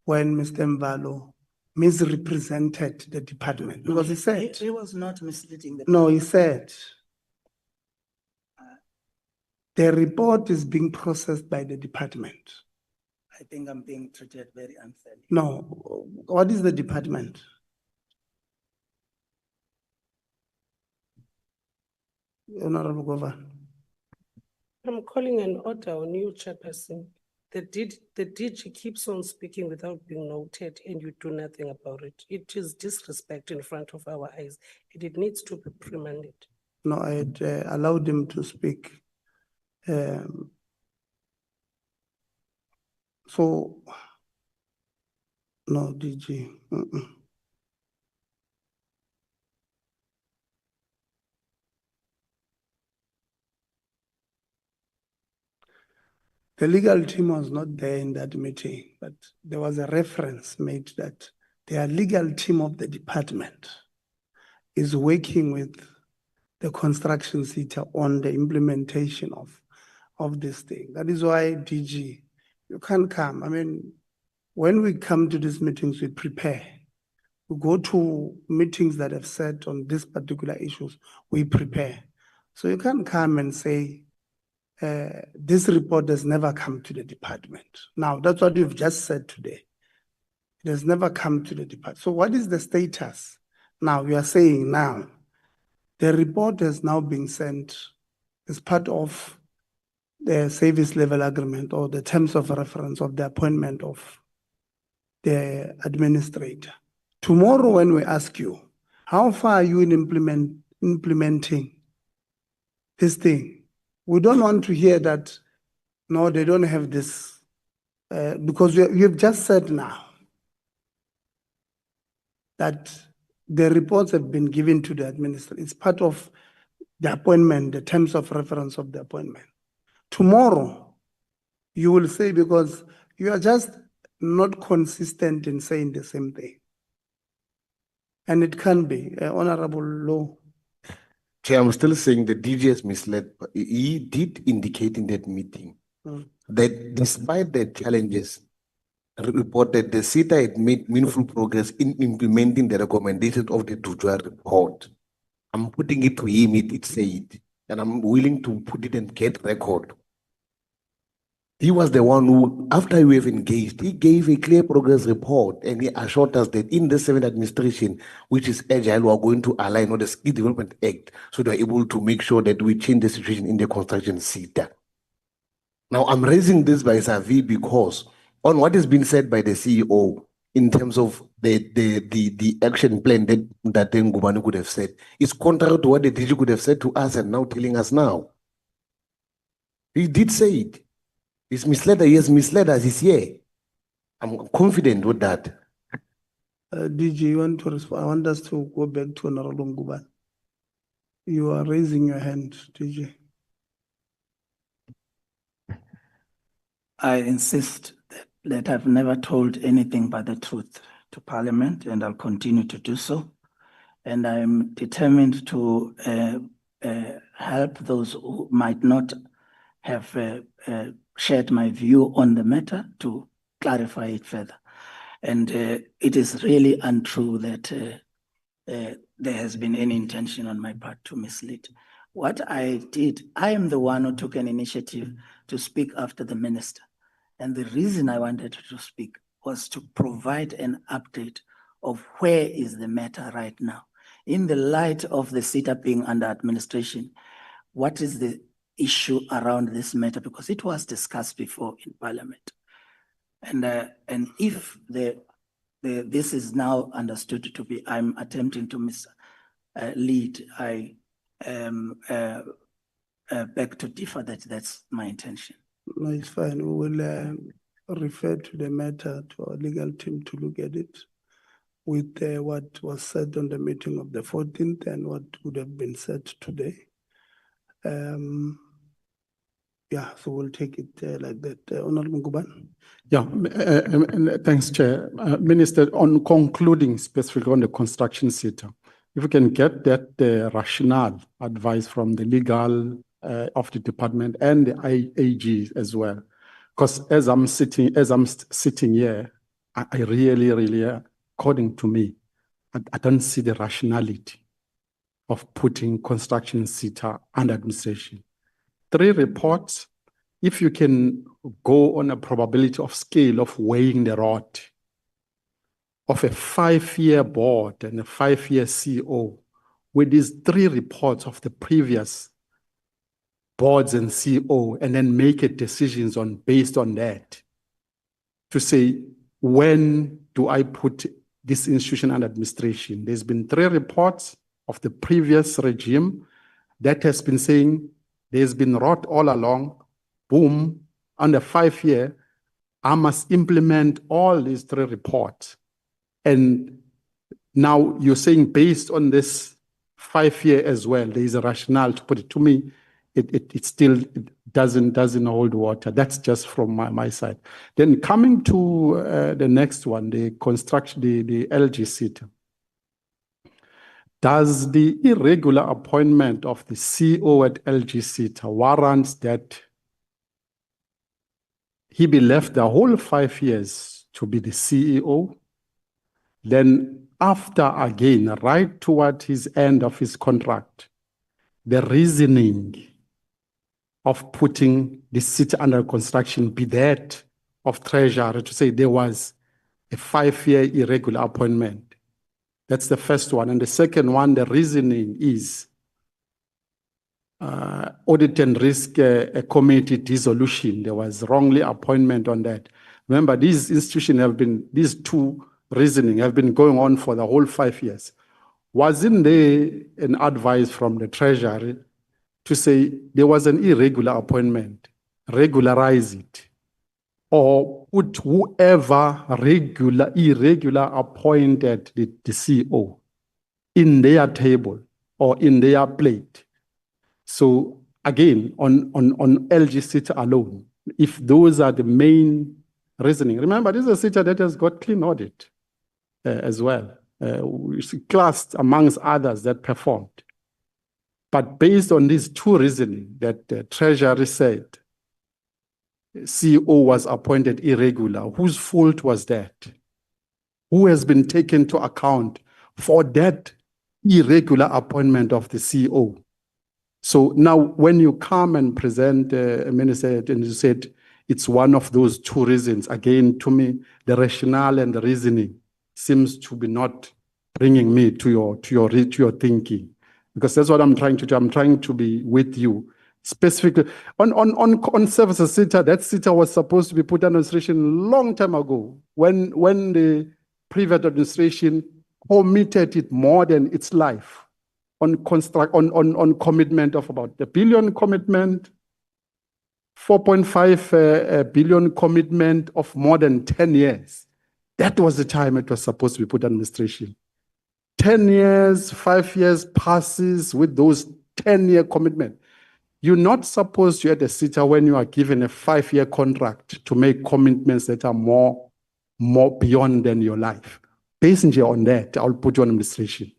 when Mr. Mvalo misrepresented the department, because he said— He was not misleading the— No, he said, the report is being processed by the department. I think I'm being treated very unfairly. No, what is the department? Honorable Governor. I'm calling an order on you, Chairperson. The DG keeps on speaking without being noted and you do nothing about it. It is disrespect in front of our eyes and it needs to be reprimanded. No, I had allowed him to speak. So, no, DG. The legal team was not there in that meeting, but there was a reference made that the legal team of the department is working with the construction SETA on the implementation of this thing. That is why, DG, you can't come. I mean, when we come to these meetings, we prepare. We go to meetings that have set on these particular issues, we prepare. So you can't come and say, this report has never come to the department. Now, that's what you've just said today. It has never come to the department. So what is the status? Now, we are saying now, the report has now been sent as part of the service level agreement or the terms of reference of the appointment of the administrator. Tomorrow, when we ask you, how far are you in implementing this thing? We don't want to hear that, no, they don't have this, because you've just said now that the reports have been given to the administrator. It's part of the appointment, the terms of reference of the appointment. Tomorrow, you will say, because you are just not consistent in saying the same thing. And it can be, Honorable Law. Chair, I'm still saying the DG is misled. He did indicate in that meeting that despite the challenges reported, the SETA had made meaningful progress in implementing the recommendations of the Tuja report. I'm putting it to him, it said, and I'm willing to put it and get record. He was the one who, after we have engaged, he gave a clear progress report and he assured us that in the 7th administration, which is agile, we are going to align with the Skill Development Act so they are able to make sure that we change the situation in the construction sector. Now, I'm raising this by Savi because on what has been said by the CEO in terms of the action plan that then Ngubane could have said, it's contrary to what the DG could have said to us and now telling us now. He did say it. He's misled, he has misled us, he's here. I'm confident with that. DG, you want to respond? I want us to go back to Honorable Nguban. You are raising your hand, DG. I insist that I've never told anything but the truth to Parliament, and I'll continue to do so. And I'm determined to help those who might not have shared my view on the matter to clarify it further. And it is really untrue that there has been any intention on my part to mislead. What I did, I am the one who took an initiative to speak after the minister. And the reason I wanted to speak was to provide an update of where is the matter right now. In the light of the SETA being under administration, what is the issue around this matter? Because it was discussed before in Parliament. And if this is now understood to be, I'm attempting to mislead, I beg to differ that that's my intention. No, it's fine. We will refer to the matter to our legal team to look at it with what was said on the meeting of the 14th and what would have been said today. Yeah, so we'll take it like that. Honorable Nguban. Yeah, thanks, Chair. Minister, on concluding specifically on the construction SETA, if we can get that rationale advice from the legal of the department and the IAG as well, because as I'm sitting here, I really, according to me, I don't see the rationality of putting construction SETA under administration. 3 reports. If you can go on a probability of scale of weighing the rod of a 5-year board and a 5-year CO with these 3 reports of the previous boards and CO, and then make a decisions based on that to say, when do I put this institution under administration? There's been 3 reports of the previous regime that has been saying there's been rot all along. Boom, under 5-year, I must implement all these 3 reports. And now you're saying based on this 5-year as well, there is a rationale to put it. To me, it still doesn't hold water. That's just from my side. Then coming to the next one, the construction, the LGSETA. Does the irregular appointment of the CO at LGSETA warrants that he be left the whole 5 years to be the CEO? Then after again, right toward his end of his contract, the reasoning of putting the city under construction be that of Treasury to say there was a 5-year irregular appointment. That's the first one. And the second one, the reasoning is audit and risk committee dissolution. There was wrongly appointment on that. Remember, these institutions have been, these 2 reasoning have been going on for the whole 5 years. Wasn't there an advice from the Treasury to say there was an irregular appointment, regularize it, or put whoever irregular appointed the CO in their table or in their plate? So again, on LGSETA alone, if those are the main reasoning, remember this is a SETA that has got clean audit as well, classed amongst others that performed. But based on these 2 reasoning that the Treasury said CEO was appointed irregular, whose fault was that? Who has been taken to account for that irregular appointment of the CEO? So now when you come and present, Minister, and you said it's one of those 2 reasons, again, to me, the rationale and the reasoning seems to be not bringing me to your thinking. Because that's what I'm trying to do. I'm trying to be with you. Specifically, on services SETA, that SETA was supposed to be put under administration long time ago when the previous administration committed it more than its life on commitment of about $1 billion commitment, 4.5 billion commitment of more than 10 years. That was the time it was supposed to be put administration. 10 years, 5 years passes with those 10-year commitment. You're not supposed to at the SETA when you are given a 5-year contract to make commitments that are more beyond than your life. Based on that, I'll put you on administration.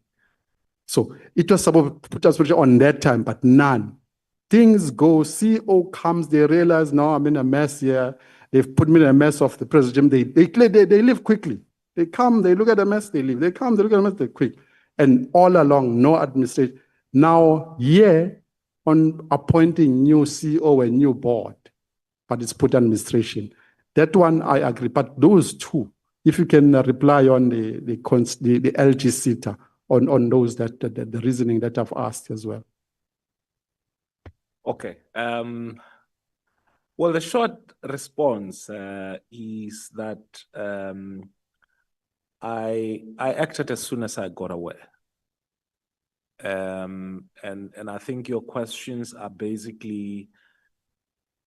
So it was supposed to put us on that time, but none. Things go, CEO comes, they realize, no, I'm in a mess here. They've put me in a mess of the president. They leave quickly. They come, they look at the mess, they leave. They come, they look at the mess, they quick. And all along, no administration. Now, on appointing new CEO and new board, but it's put administration. That one I agree, but those two, if you can reply on the LGSETA on those that the reasoning that I've asked as well. Okay. Well, the short response is that I acted as soon as I got aware. And I think your questions are basically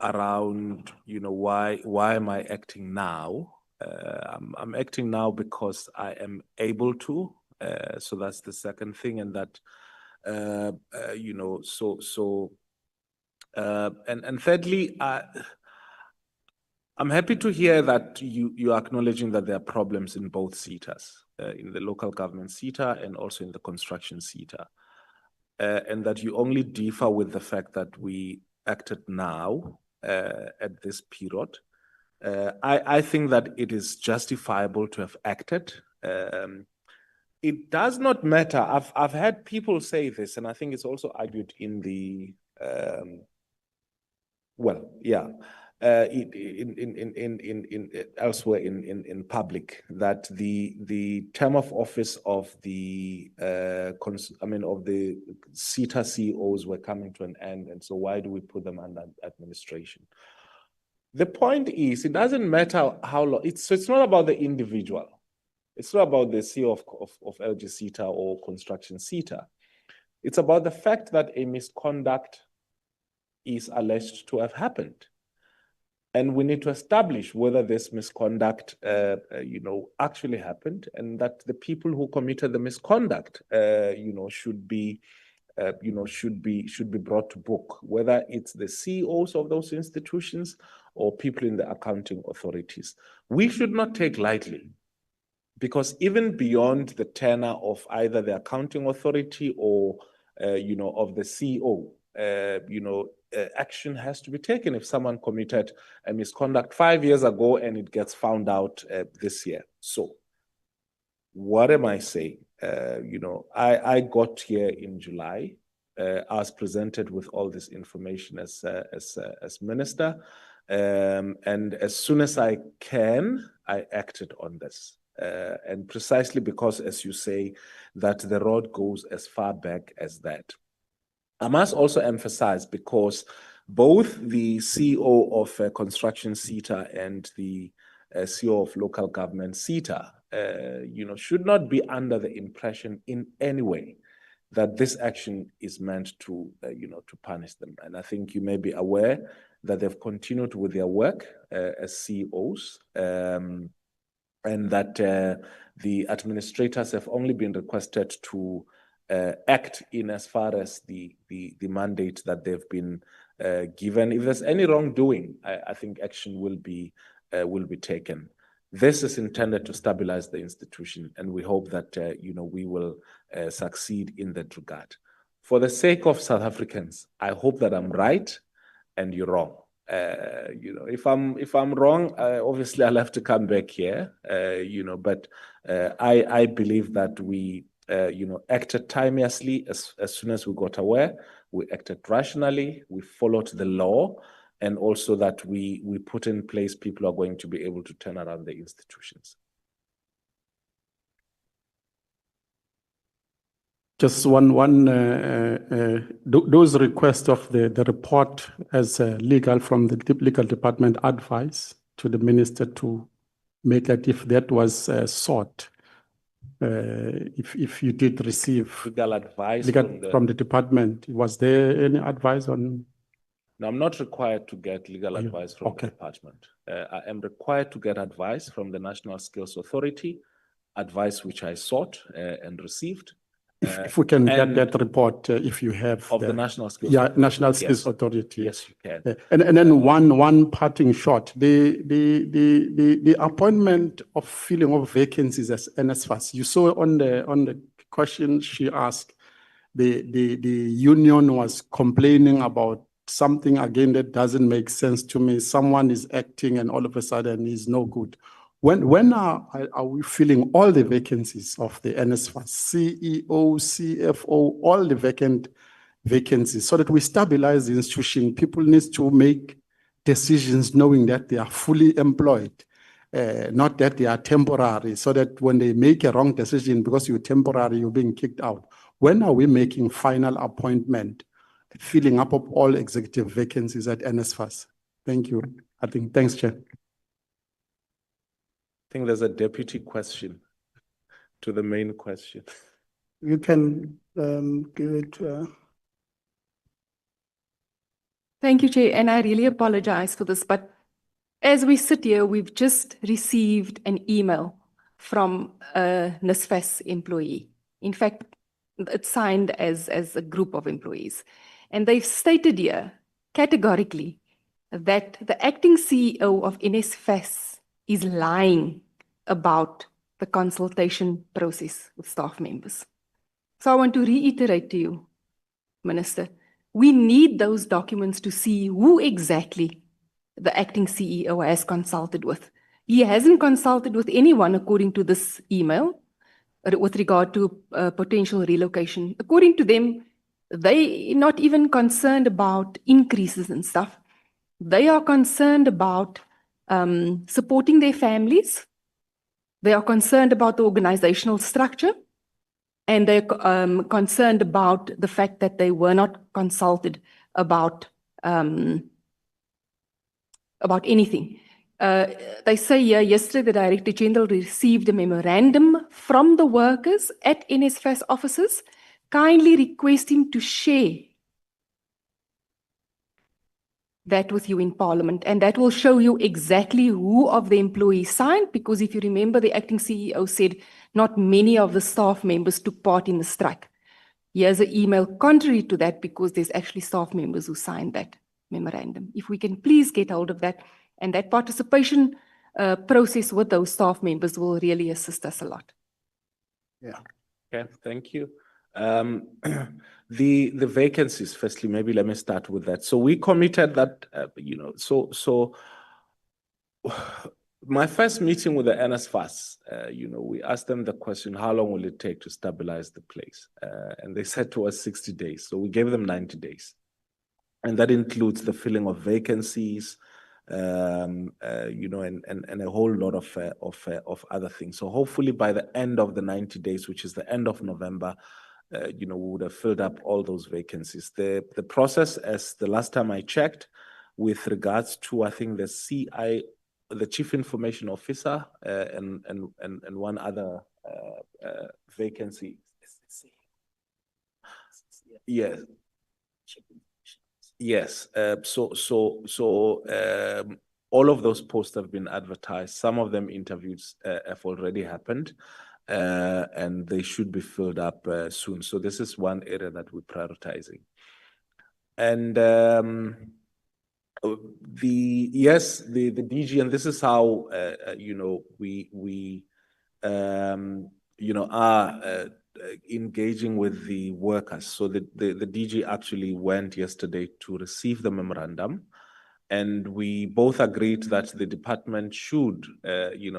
around, why am I acting now? I'm acting now because I am able to. So that's the second thing, and that and thirdly, I'm happy to hear that you are acknowledging that there are problems in both SETAs, in the local government SETA and also in the construction SETA, and that you only differ with the fact that we acted now at this period. I think that it is justifiable to have acted. It does not matter. I've had people say this, and I think it's also argued in the elsewhere in public, that the term of office of the of the SETA CEOs were coming to an end, and so why do we put them under administration? The point is, it doesn't matter how long. It's not about the individual. It's not about the CEO of LGSETA or construction SETA. It's about the fact that a misconduct is alleged to have happened. And we need to establish whether this misconduct, actually happened, and that the people who committed the misconduct, should be brought to book, whether it's the CEOs of those institutions or people in the accounting authorities. We should not take lightly, because even beyond the tenure of either the accounting authority or, of the CEO, action has to be taken if someone committed a misconduct 5 years ago and it gets found out this year. So what am I saying? I got here in July. I was presented with all this information as minister. And as soon as I can, I acted on this. And precisely because, as you say, that the road goes as far back as that. I must also emphasize, because both the CEO of construction SETA and the CEO of local government SETA, should not be under the impression in any way that this action is meant to, to punish them. And I think you may be aware that they've continued with their work as CEOs, and that the administrators have only been requested to act in as far as the mandate that they've been given. If there's any wrongdoing, I think action will be taken. This is intended to stabilize the institution, and we hope that we will succeed in that regard. For the sake of South Africans, I hope that I'm right and you're wrong. If I'm wrong, obviously I'll have to come back here. But I believe that we acted timeously as soon as we got aware. We acted rationally. We followed the law, and also that we put in place people who are going to be able to turn around the institutions. Just those requests of the report as legal from the legal department advice to the minister to make that if that was sought, if you did receive legal advice from the department, was there any advice on? Now, I'm not required to get legal Oh, you- advice from okay. the department. I am required to get advice from the National Skills Authority, advice which I sought and received. If we can get and that report, if you have. of the National Skills Yeah, Authority. National Skills Yes. Authority. Yes, you can. And then one parting shot, the appointment of filling of vacancies as NSFAS, you saw on the question she asked, the union was complaining about something again that doesn't make sense to me. Someone is acting and all of a sudden is no good. When are we filling all the vacancies of the NSFAS, CEO, CFO, all the vacant vacancies, so that we stabilize the institution? People need to make decisions knowing that they are fully employed, not that they are temporary, so that when they make a wrong decision because you're temporary, you're being kicked out. When are we making final appointment, filling up of all executive vacancies at NSFAS? Thank you. Thanks, Chair. I think there's a deputy question to the main question. You can give it to her. Thank you, Chair, and I really apologize for this, but as we sit here, we've just received an email from a NSFAS employee. In fact, it's signed as a group of employees. And they've stated here categorically that the acting CEO of NSFAS is lying about the consultation process with staff members. So I want to reiterate to you, Minister, we need those documents to see who exactly the acting CEO has consulted with. He hasn't consulted with anyone according to this email with regard to potential relocation. According to them, they're not even concerned about increases and stuff. They are concerned about supporting their families. They are concerned about the organizational structure. And they're concerned about the fact that they were not consulted about anything. They say here, yesterday the Director General received a memorandum from the workers at NSFAS offices, kindly request him to share that with you in Parliament, and that will show you exactly who of the employees signed, because if you remember, the acting CEO said not many of the staff members took part in the strike. Here's an email contrary to that, because there's actually staff members who signed that memorandum. If we can please get hold of that, and that participation process with those staff members will really assist us a lot. Yeah. Okay, thank you. The vacancies, firstly, maybe let me start with that. So we committed that, my first meeting with the NSFAS, we asked them the question, how long will it take to stabilize the place? And they said to us 60 days. So we gave them 90 days. And that includes the filling of vacancies, and a whole lot of other things. So hopefully by the end of the 90 days, which is the end of November, we would have filled up all those vacancies. The process, as the last time I checked, with regards to, I think, the Chief Information Officer, and one other vacancy. Yes. Yes. All of those posts have been advertised. Some of them interviews have already happened, and they should be filled up soon. So this is one area that we're prioritizing. And the DG, and this is how we are engaging with the workers. So the DG actually went yesterday to receive the memorandum, and we both agreed that the department should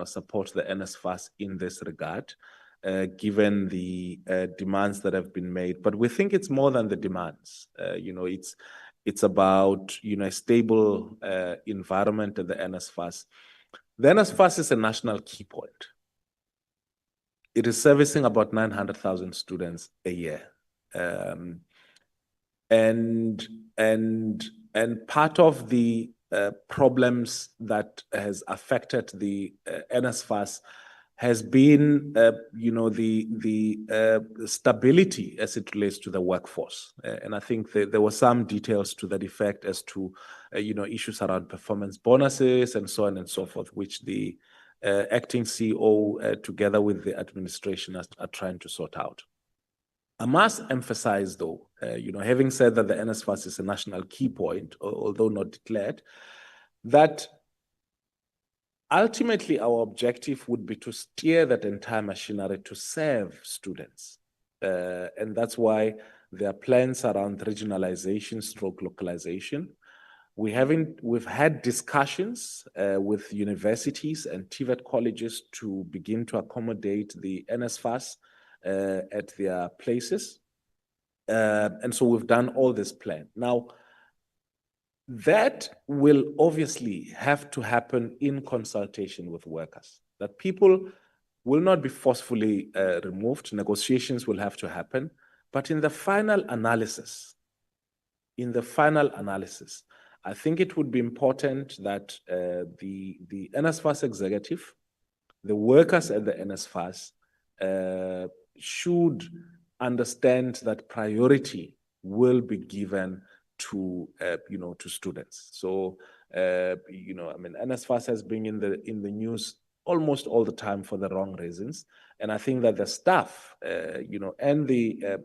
support the NSFAS in this regard, given the demands that have been made. But we think it's more than the demands. It's about a stable environment at the NSFAS. The NSFAS is a national key point. It is servicing about 900,000 students a year. And part of the problems that has affected the NSFAS has been, the stability as it relates to the workforce. And I think there were some details to that effect as to, issues around performance bonuses and so on and so forth, which the acting CEO, together with the administration, are trying to sort out. I must emphasize, though, having said that the NSFAS is a national key point, although not declared, that ultimately our objective would be to steer that entire machinery to serve students. And that's why there are plans around regionalization stroke localization. We've had discussions with universities and TVET colleges to begin to accommodate the NSFAS at their places. And so we've done all this plan. Now, that will obviously have to happen in consultation with workers. That people will not be forcefully removed. Negotiations will have to happen. But in the final analysis, I think it would be important that the NSFAS executive, the workers at the NSFAS, should understand that priority will be given to students. So NSFAS has been in the news almost all the time for the wrong reasons, and I think that the staff, and the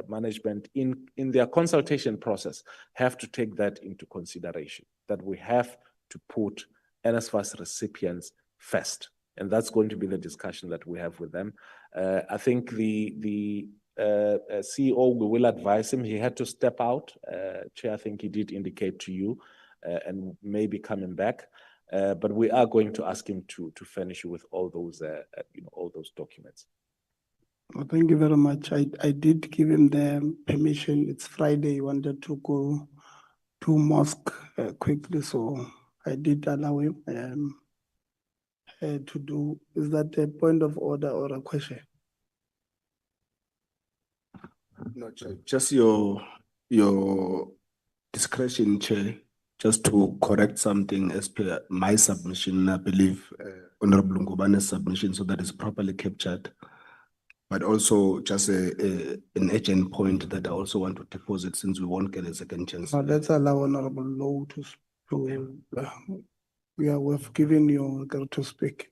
management in their consultation process have to take that into consideration. That we have to put NSFAS recipients first, and that's going to be the discussion that we have with them. I think the CEO, we will advise him. He had to step out. Chair, I think he did indicate to you, and maybe coming back. But we are going to ask him to furnish you with all those, all those documents. Well, thank you very much. I did give him the permission. It's Friday. He wanted to go to mosque quickly, so I did allow him to do. Is that a point of order or a question? No, Chair, just your discretion, Chair, just to correct something as per my submission, I believe, Honorable Ngobane's submission, so that it's properly captured. But also just an urgent point that I also want to deposit, since we won't get a second chance. Let's allow Honorable Low we've given you to speak.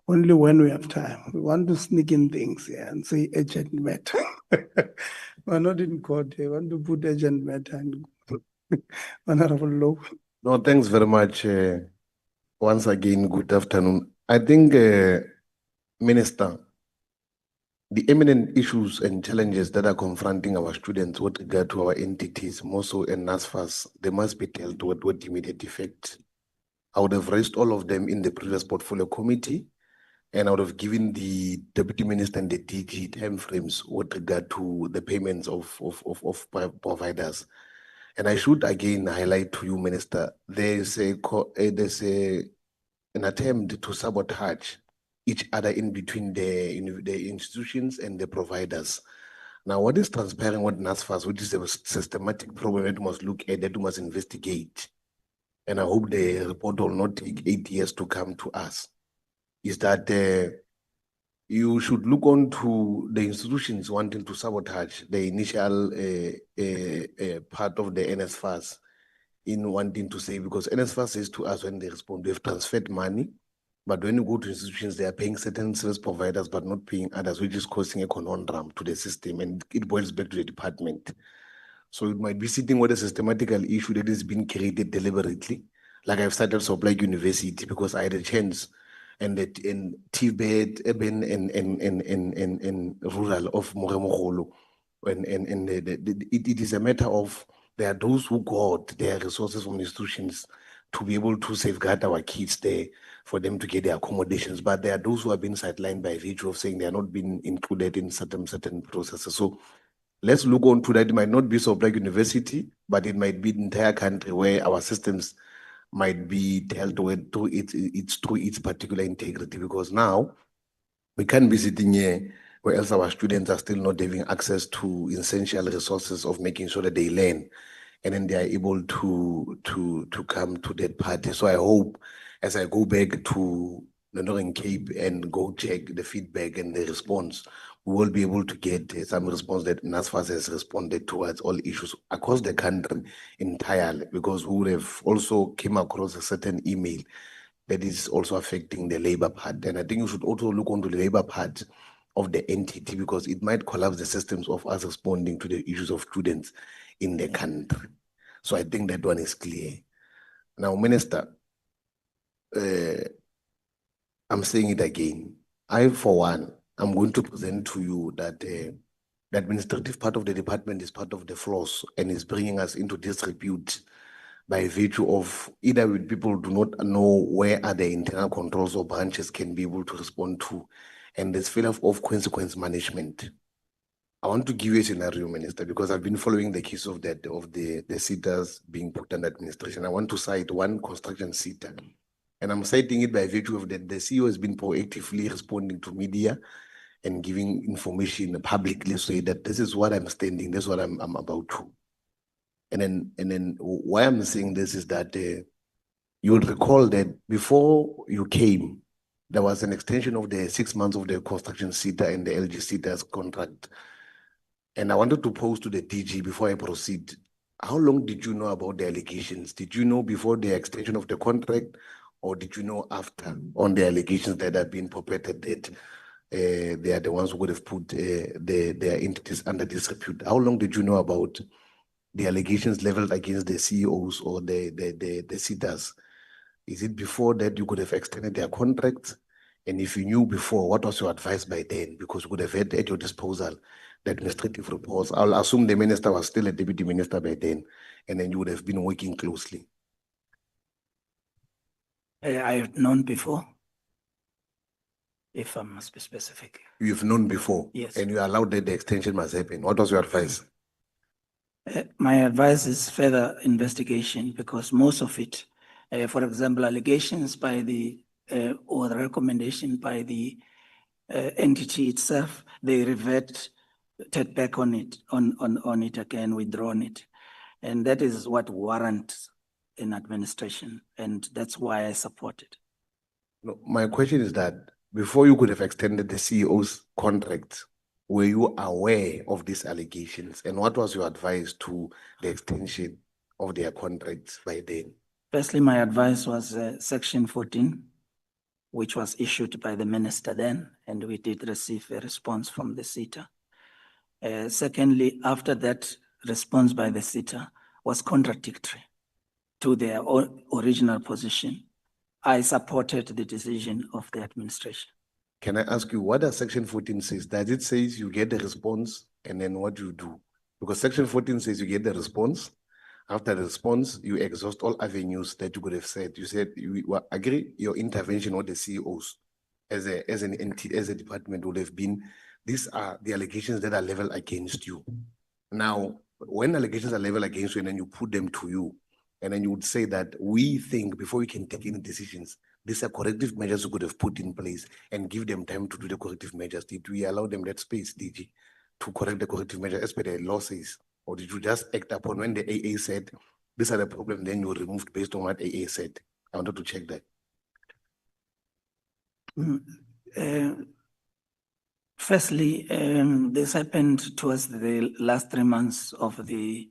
Only when we have time. We want to sneak in things here and say urgent matter. We're not in court. We want to put urgent matter and Honorable Low. No, thanks very much. Once again, good afternoon. I think, Minister, the eminent issues and challenges that are confronting our students with regard to our entities, more so in NSFAS, they must be dealt with immediate effect. I would have raised all of them in the previous portfolio committee, and I would have given the Deputy Minister and the DG timeframes with regard to the payments of providers. And I should again highlight to you, Minister, there's an attempt to sabotage each other in between the institutions and the providers. Now, what is transpiring with NSFAS, which is a systematic problem that we must look at, that we must investigate, and I hope the report will not take 8 years to come to us, is that you should look on to the institutions wanting to sabotage the initial part of the NSFAS in wanting to say, because NSFAS says to us when they respond, they've transferred money, but when you go to institutions, they are paying certain service providers but not paying others, which is causing a conundrum to the system, and it boils back to the department. So it might be sitting with a systematical issue that is being created deliberately. Like I've started Soblak University because I had a chance, and that in Tibet, urban and rural of Moremogolo. And it is a matter of, there are those who got their resources from institutions to be able to safeguard our kids there, for them to get their accommodations. But there are those who have been sidelined by virtue of saying they are not being included in certain processes. So let's look on to that. It might not be Soblak University, but it might be the entire country where our systems might be dealt with through its particular integrity, because now we can't be sitting here where else our students are still not having access to essential resources of making sure that they learn, and then they are able to come to that party. So I hope, as I go back to the Northern Cape and go check the feedback and the response, we will be able to get some response that NSFAS has responded towards all issues across the country entirely, because we would have also came across a certain email that is also affecting the labor part. And I think you should also look onto the labor part of the entity, because it might collapse the systems of us responding to the issues of students in the country. So I think that one is clear. Now, Minister, I'm saying it again. I, for one, I'm going to present to you that the administrative part of the department is part of the flaws and is bringing us into disrepute by virtue of either with people do not know where are the internal controls or branches can be able to respond to, and there's failure of consequence management. I want to give you a scenario, Minister, because I've been following the case of the SETAs being put under administration. I want to cite one construction SETA, and I'm citing it by virtue of that the CEO has been proactively responding to media and giving information publicly, say that this is what I'm standing, this is what I'm about to. And then why I'm saying this is that you will recall that before you came, there was an extension of the 6 months of the construction SETA and the LGSETA's contract. And I wanted to pose to the DG before I proceed, how long did you know about the allegations? Did you know before the extension of the contract, or did you know after on the allegations that have been perpetrated that they are the ones who would have put their entities under disrepute? How long did you know about the allegations leveled against the CEOs or the SETAs? Is it before that you could have extended their contracts? And if you knew before, what was your advice by then? Because you could have had at your disposal the administrative reports. I'll assume the minister was still a deputy minister by then, and then you would have been working closely. I have known before, if I must be specific. You've known before? Yes. And you allowed that the extension must happen. What was your advice? My advice is further investigation, because most of it, for example, allegations by the, or the recommendation by the entity itself, they reverted back on it, on it again, withdrawn it. And that is what warrants in administration. And that's why I support it. No, my question is that before you could have extended the CEO's contract, were you aware of these allegations? And what was your advice to the extension of their contracts by then? Firstly, my advice was Section 14, which was issued by the minister then, and we did receive a response from the SETA. Secondly, after that response by the SETA was contradictory to their original position, I supported the decision of the administration. Can I ask you, what does Section 14 says? Does it say you get the response and then what you do? Because Section 14 says you get the response. After the response, you exhaust all avenues that you could have said. You said you agree your intervention with the CEOs as an entity, as a department would have been, these are the allegations that are leveled against you. Now, when allegations are leveled against you and then you put them to you, and then you would say that we think before you can take any decisions, these are corrective measures you could have put in place and give them time to do the corrective measures. Did we allow them that space, DG, to correct the corrective measures as per the law says? Or did you just act upon when the AA said, these are the problem, then you removed based on what AA said? I wanted to check that. Firstly, this happened towards the last 3 months of the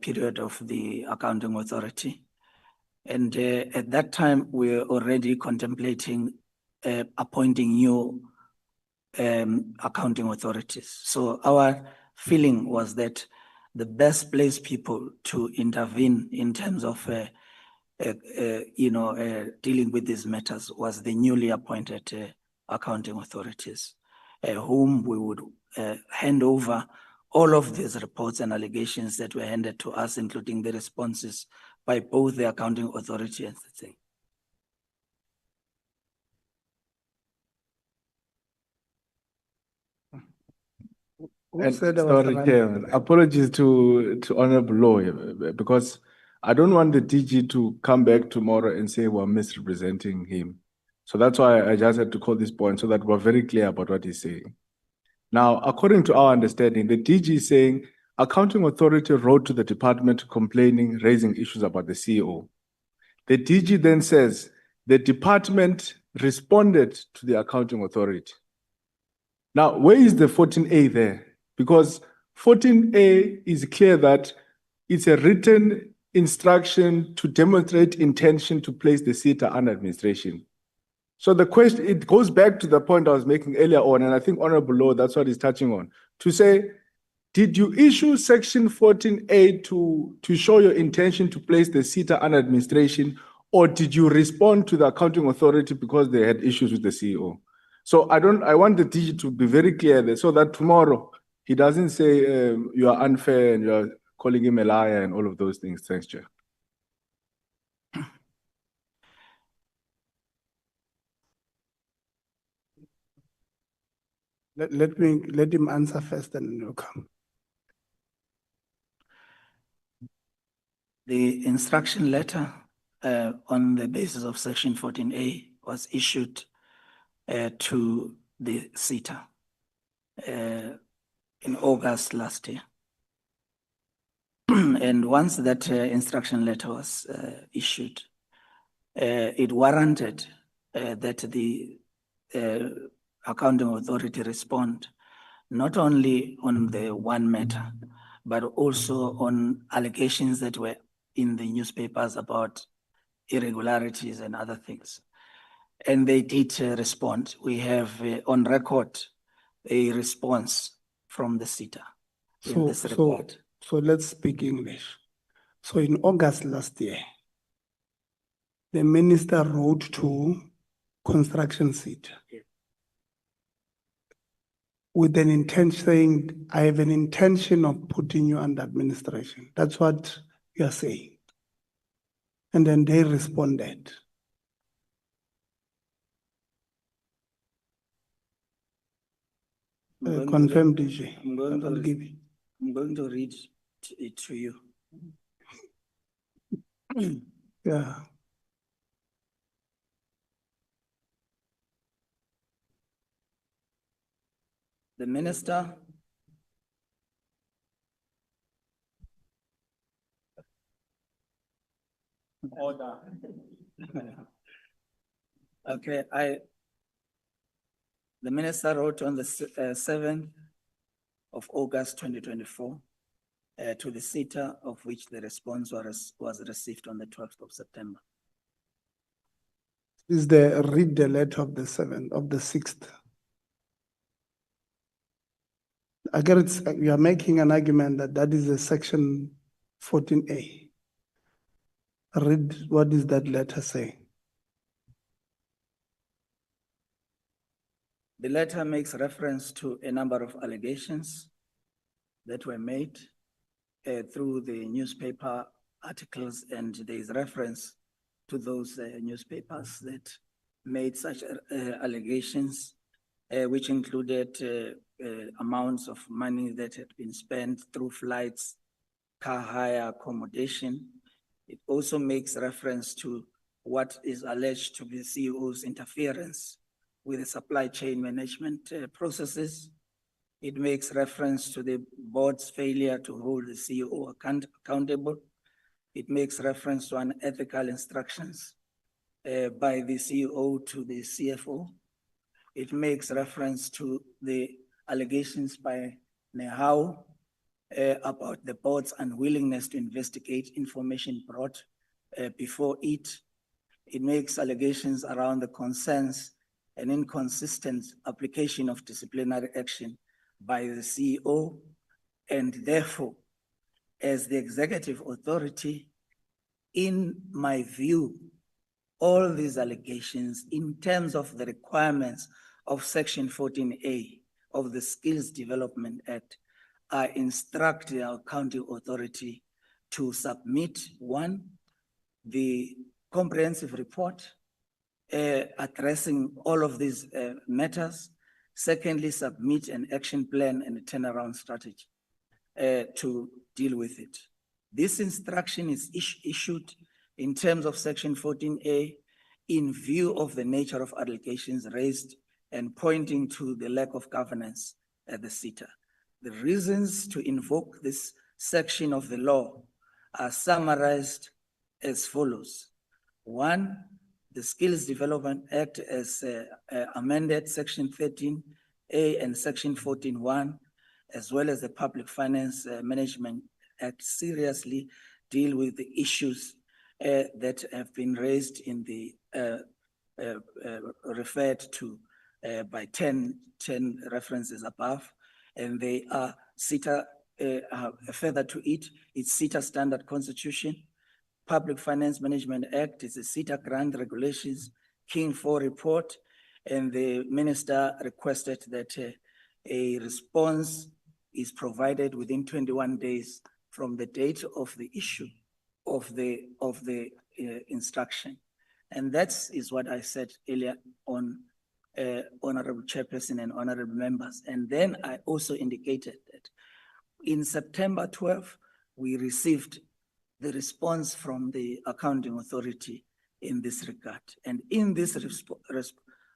period of the accounting authority. And at that time, we were already contemplating appointing new accounting authorities. So our feeling was that the best placed people to intervene in terms of dealing with these matters was the newly appointed accounting authorities, whom we would hand over all of these reports and allegations that were handed to us, including the responses by both the accounting authority and the thing. Sorry, Chairman. Apologies to Honorable Law, because I don't want the DG to come back tomorrow and say we're misrepresenting him. So that's why I just had to call this point so that we're very clear about what he's saying. Now, according to our understanding, the DG is saying accounting authority wrote to the department complaining, raising issues about the CEO. The DG then says the department responded to the accounting authority. Now, where is the 14A there? Because 14A is clear that it's a written instruction to demonstrate intention to place the SETA under administration. So the question, it goes back to the point I was making earlier on, and I think Honorable Law, that's what he's touching on, to say, did you issue section 14A to show your intention to place the SETA under administration, or did you respond to the accounting authority because they had issues with the CEO? So I want the DG to be very clear there so that tomorrow he doesn't say you are unfair and you are calling him a liar and all of those things. Thanks, Chair. Let him answer first and then you'll come. The instruction letter on the basis of section 14A was issued to the SETA in August last year. And once that instruction letter was issued, it warranted that the accounting authority respond not only on the one matter, but also on allegations that were in the newspapers about irregularities and other things. And they did respond. We have on record a response from the SETA in this report. So let's speak English. So in August last year, the minister wrote to construction SETA with an intention saying, I have an intention of putting you under administration. That's what you are saying. And then they responded. Confirm, DG. I'm going to read it to you. Yeah. The minister Order. Okay, the minister wrote on the 7th of August 2024 to the SETA, of which the response was received on the 12th of September. Read the letter of the 7th, of the 6th. I get it, you are making an argument that is a section 14A. Read what is that letter saying? The letter makes reference to a number of allegations that were made through the newspaper articles, and there is reference to those newspapers that made such allegations, which included amounts of money that had been spent through flights, car hire, accommodation. It also makes reference to what is alleged to be CEO's interference with the supply chain management processes. It makes reference to the board's failure to hold the CEO accountable. It makes reference to unethical instructions by the CEO to the CFO. It makes reference to the allegations by Nehao about the board's unwillingness to investigate information brought before it. It makes allegations around the concerns and inconsistent application of disciplinary action by the CEO, and therefore, as the executive authority, in my view, all these allegations in terms of the requirements of Section 14A of the Skills Development Act I instruct the accounting authority to submit, one, the comprehensive report addressing all of these matters. Secondly, submit an action plan and a turnaround strategy to deal with it. This instruction is issued in terms of Section 14A in view of the nature of allegations raised and pointing to the lack of governance at the SETA. The reasons to invoke this section of the law are summarized as follows. One, the Skills Development Act as amended Section 13A and Section 14(1), as well as the Public Finance Management Act seriously deal with the issues that have been raised in the referred to by 10 references above, and they are SETA, further to it, it's SETA Standard Constitution, Public Finance Management Act, is a SETA Grant Regulations, King 4 report, and the minister requested that a response is provided within 21 days from the date of the issue of the instruction. And that is what I said earlier on, Honorable Chairperson and honorable members. And then I also indicated that in September 12, we received the response from the accounting authority in this regard. And in this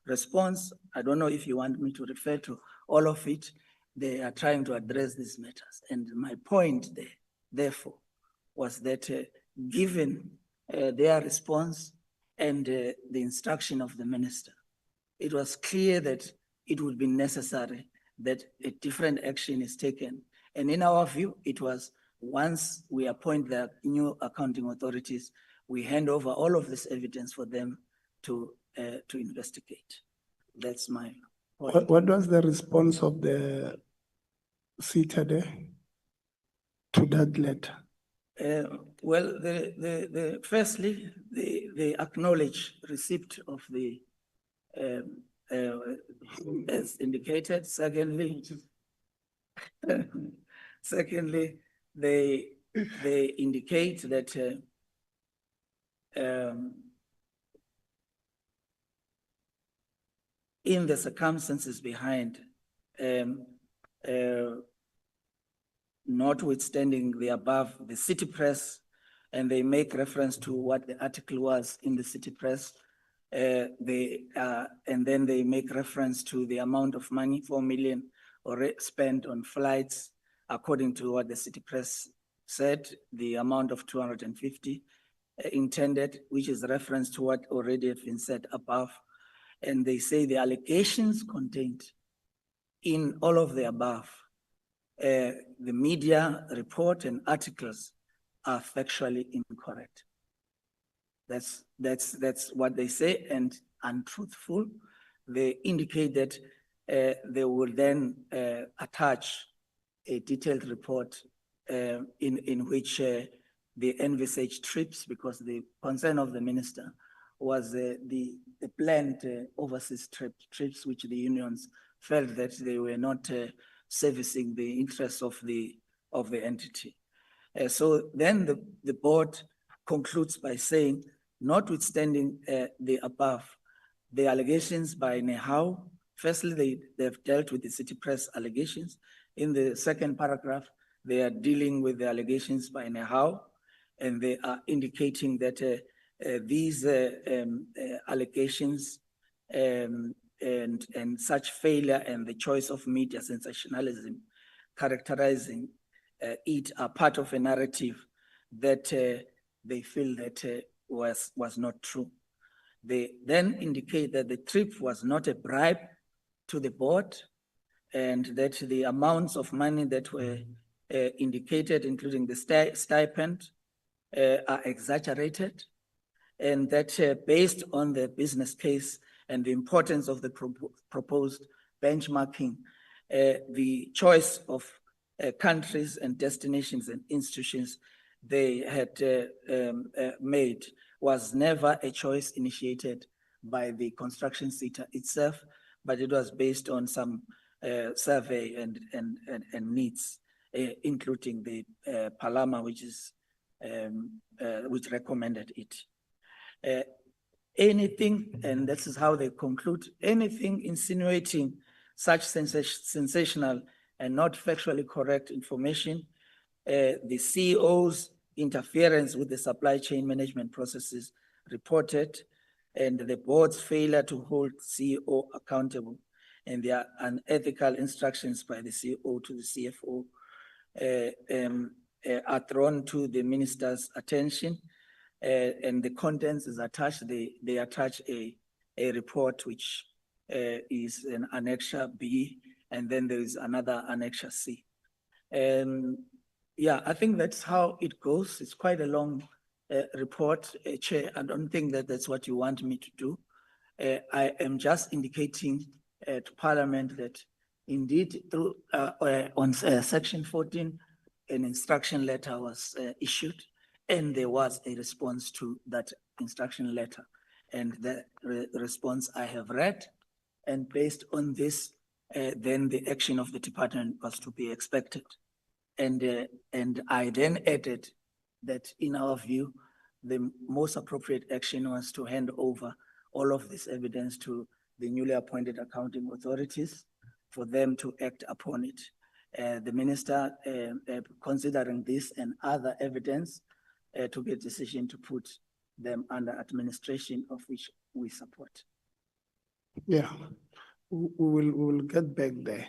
response, I don't know if you want me to refer to all of it, they are trying to address these matters. And my point there, therefore, was that given their response and the instruction of the minister, it was clear that it would be necessary that a different action is taken. And in our view, it was once we appoint the new accounting authorities, we hand over all of this evidence for them to investigate. That's my point. What was the response of the SETA there to that letter? Well, firstly, they acknowledge receipt of the as indicated. Secondly, they indicate that in the circumstances behind, notwithstanding the above, the city press, and they make reference to what the article was in the city press, and then they make reference to the amount of money, 4 million, already spent on flights, according to what the city press said, the amount of 250 intended, which is reference to what already has been said above. And they say the allegations contained in all of the above, the media report and articles are factually incorrect. That's what they say, and untruthful. They indicate that they will then attach a detailed report in which they envisage trips, because the concern of the minister was the planned overseas trips, which the unions felt that they were not servicing the interests of the entity. So then the board concludes by saying, notwithstanding the above, the allegations by Nehau, firstly, they've dealt with the city press allegations. In the second paragraph, they are dealing with the allegations by Nehau, and they are indicating that these allegations and such failure and the choice of media sensationalism characterizing it are part of a narrative that they feel that was not true. They then indicate that the trip was not a bribe to the board, and that the amounts of money that were indicated, including the stipend, are exaggerated, and that based on the business case and the importance of the proposed benchmarking, the choice of countries and destinations and institutions they had made was never a choice initiated by the construction SETA itself, but it was based on some survey and needs, including the Parliamentary, which recommended it. Anything, and this is how they conclude, anything insinuating such sensational and not factually correct information, the CEO's interference with the supply chain management processes reported, and the board's failure to hold CEO accountable, and their unethical instructions by the CEO to the CFO are thrown to the minister's attention. and the contents is attached. They attach a report which is an Annexure B, and then there is another Annexure C. Yeah, I think that's how it goes. It's quite a long report, Chair. I don't think that that's what you want me to do. I am just indicating to Parliament that indeed through on Section 14, an instruction letter was issued, and there was a response to that instruction letter. And the response I have read, and based on this, then the action of the department was to be expected. And I then added that in our view, the most appropriate action was to hand over all of this evidence to the newly appointed accounting authorities for them to act upon it. The minister, considering this and other evidence, took a decision to put them under administration, of which we support. Yeah, we will get back there.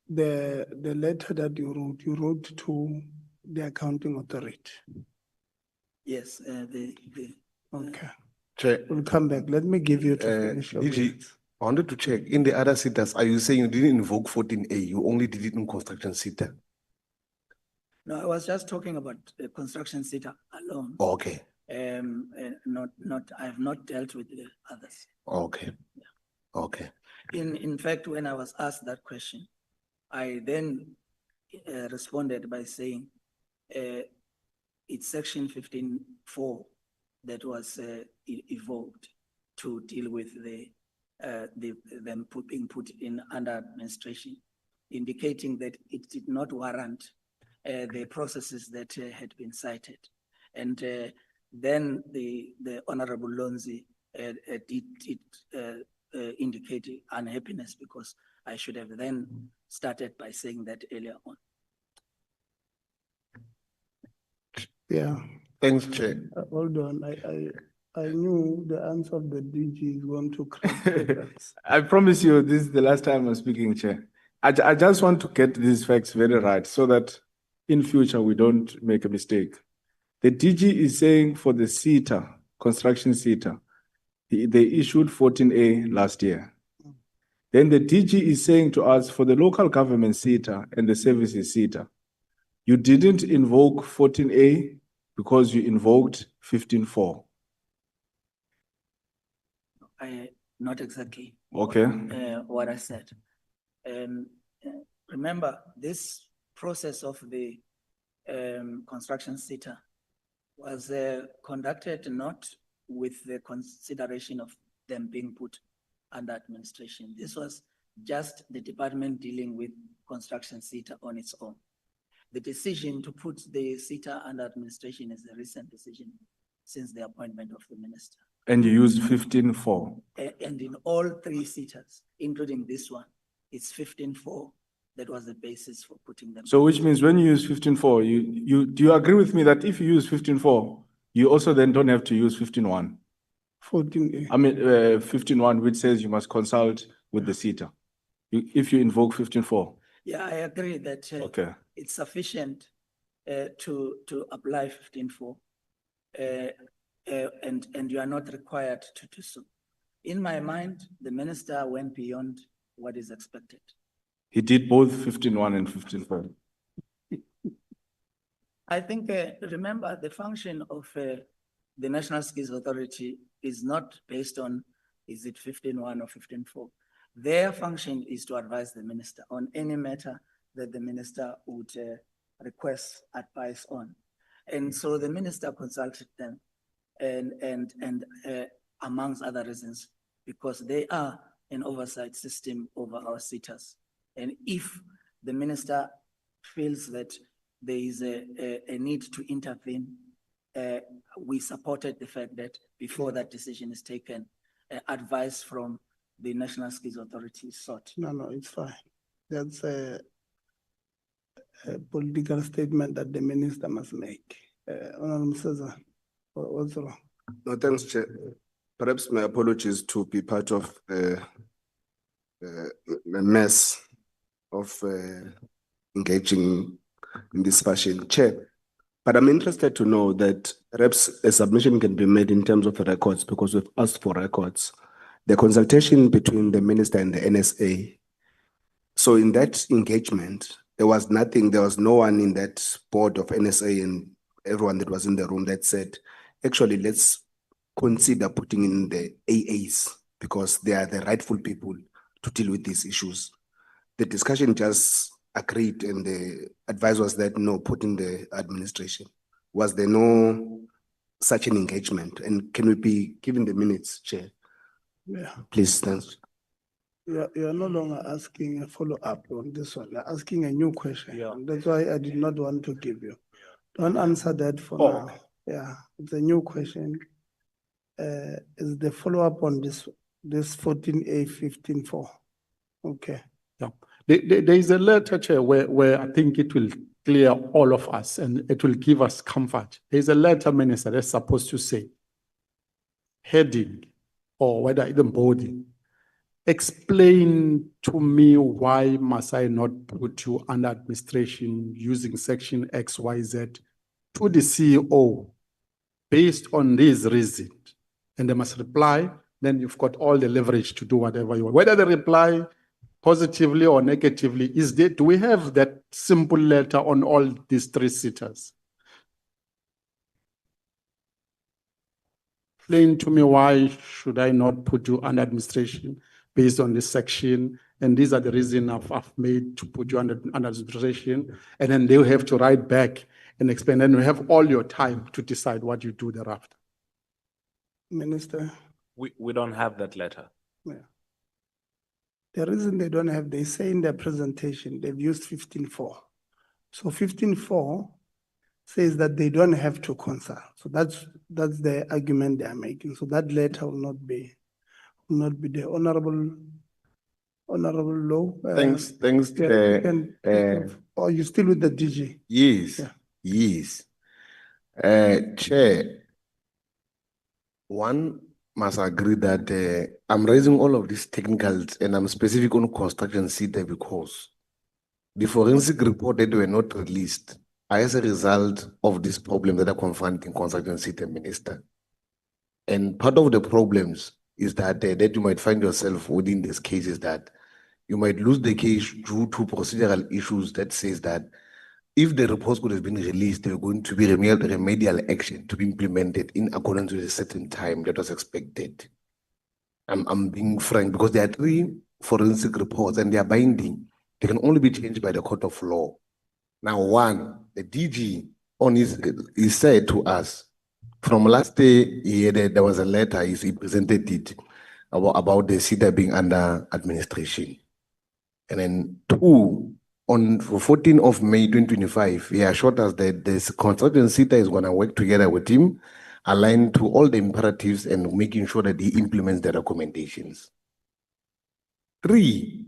The letter that you wrote to the accounting authority. Yes, Okay. Chair. We'll come back. Let me give you to finish your DG, I wanted to check, in the other SETAs, are you saying you didn't invoke 14A, you only did it in construction SETA? No, I was just talking about the construction SETA alone. Okay. I have not dealt with the others. Okay. Yeah. Okay. In fact, when I was asked that question, I then responded by saying it's Section 15.4 that was evoked to deal with them being put in under administration, indicating that it did not warrant the processes that had been cited. And then the Honorable Lonzi did indicate unhappiness because I should have then started by saying that earlier on. Yeah. Thanks, Chair. Hold on. I knew the answer of the DG is going to correct. I promise you, this is the last time I'm speaking, Chair. I just want to get these facts very right so that in future we don't make a mistake. The DG is saying for the SETA, construction SETA, they issued 14A last year. Then the DG is saying to us for the local government SETA and the services SETA, you didn't invoke 14A because you invoked 15.4. Not exactly. Okay. What I said. Remember, this process of the construction SETA was conducted not with the consideration of them being put under administration. This was just the department dealing with construction SETA on its own. The decision to put the SETA under administration is a recent decision since the appointment of the minister. And you used 15.4. And in all three SETAs, including this one, it's 15.4 that was the basis for putting them. So which means when you use 15.4, do you agree with me that if you use 15.4, you also then don't have to use 15.1? 14A. I mean, 15.1, which says you must consult with the SETA. If you invoke 15.4. Yeah, I agree that Okay. it's sufficient to apply 15.4, and you are not required to do so. In my mind, the minister went beyond what is expected. He did both 15.1 and 15.4. I think, remember, the function of the National Skills Authority is not based on, is it 15.1 or 15.4? Their function is to advise the minister on any matter that the minister would request advice on. And so the minister consulted them and amongst other reasons, because they are an oversight system over our SETAs. And if the minister feels that there is a need to intervene, we supported the fact that before that decision is taken, advice from the National Skills Authority is sought. No, it's fine. That's a political statement that the minister must make. Honorable Mseza, what's wrong? No, thanks, Chair. Perhaps my apologies to be part of the mess of engaging in this fashion. Chair, But I'm interested to know that perhaps a submission can be made in terms of records because we've asked for records. The consultation between the minister and the NSA. So in that engagement, there was nothing, there was no one in that board of NSA and everyone that was in the room that said, actually, let's consider putting in the AAs because they are the rightful people to deal with these issues. The discussion just agreed and the advice was that no, put in the administration. Was there no such an engagement? And can we be given the minutes, Chair? Yeah. Please, thanks. You're no longer asking a follow-up on this one. You're asking a new question. And that's why I did not want to give you. Don't answer that for now. Okay. Yeah, it's a new question. Is the follow-up on this 14A 15.4? Okay. Yeah. There is a letter, Chair, where I think it will clear all of us and it will give us comfort. There's a letter, Minister, that's supposed to say heading or whether even body. Explain to me why must I not put you under administration using section XYZ to the CEO based on this reason? And they must reply, then you've got all the leverage to do whatever you want. Whether they reply positively or negatively, is there, do we have that simple letter on all these three sitters? Explain to me why should I not put you under administration based on this section, and these are the reasons I've made to put you under administration, and then they'll have to write back and explain, and you have all your time to decide what you do thereafter. Minister. We don't have that letter. Yeah. The reason they don't have, they say in their presentation, they've used 15.4. So 15.4 says that they don't have to consult. So that's the argument they are making. So that letter will not be the honorable law. Thanks. Or you still with the DG? Yes, yes. Chair, one must agree that I'm raising all of these technicals and I'm specific on construction SETA because the forensic report that were not released as a result of this problem that are confronting construction SETA, Minister. And part of the problems is that that you might find yourself within these cases that you might lose the case due to procedural issues that says that if the reports could have been released, there were going to be remedial action to be implemented in accordance with a certain time that was expected. I'm being frank because there are three forensic reports and they are binding. They can only be changed by the court of law. Now, one, the DG on he said to us from last year there was a letter, he presented it about the SETA being under administration. And then two, on 14th of May 2025, he assured us that this construction SETA is going to work together with him, aligned to all the imperatives and making sure that he implements the recommendations. Three,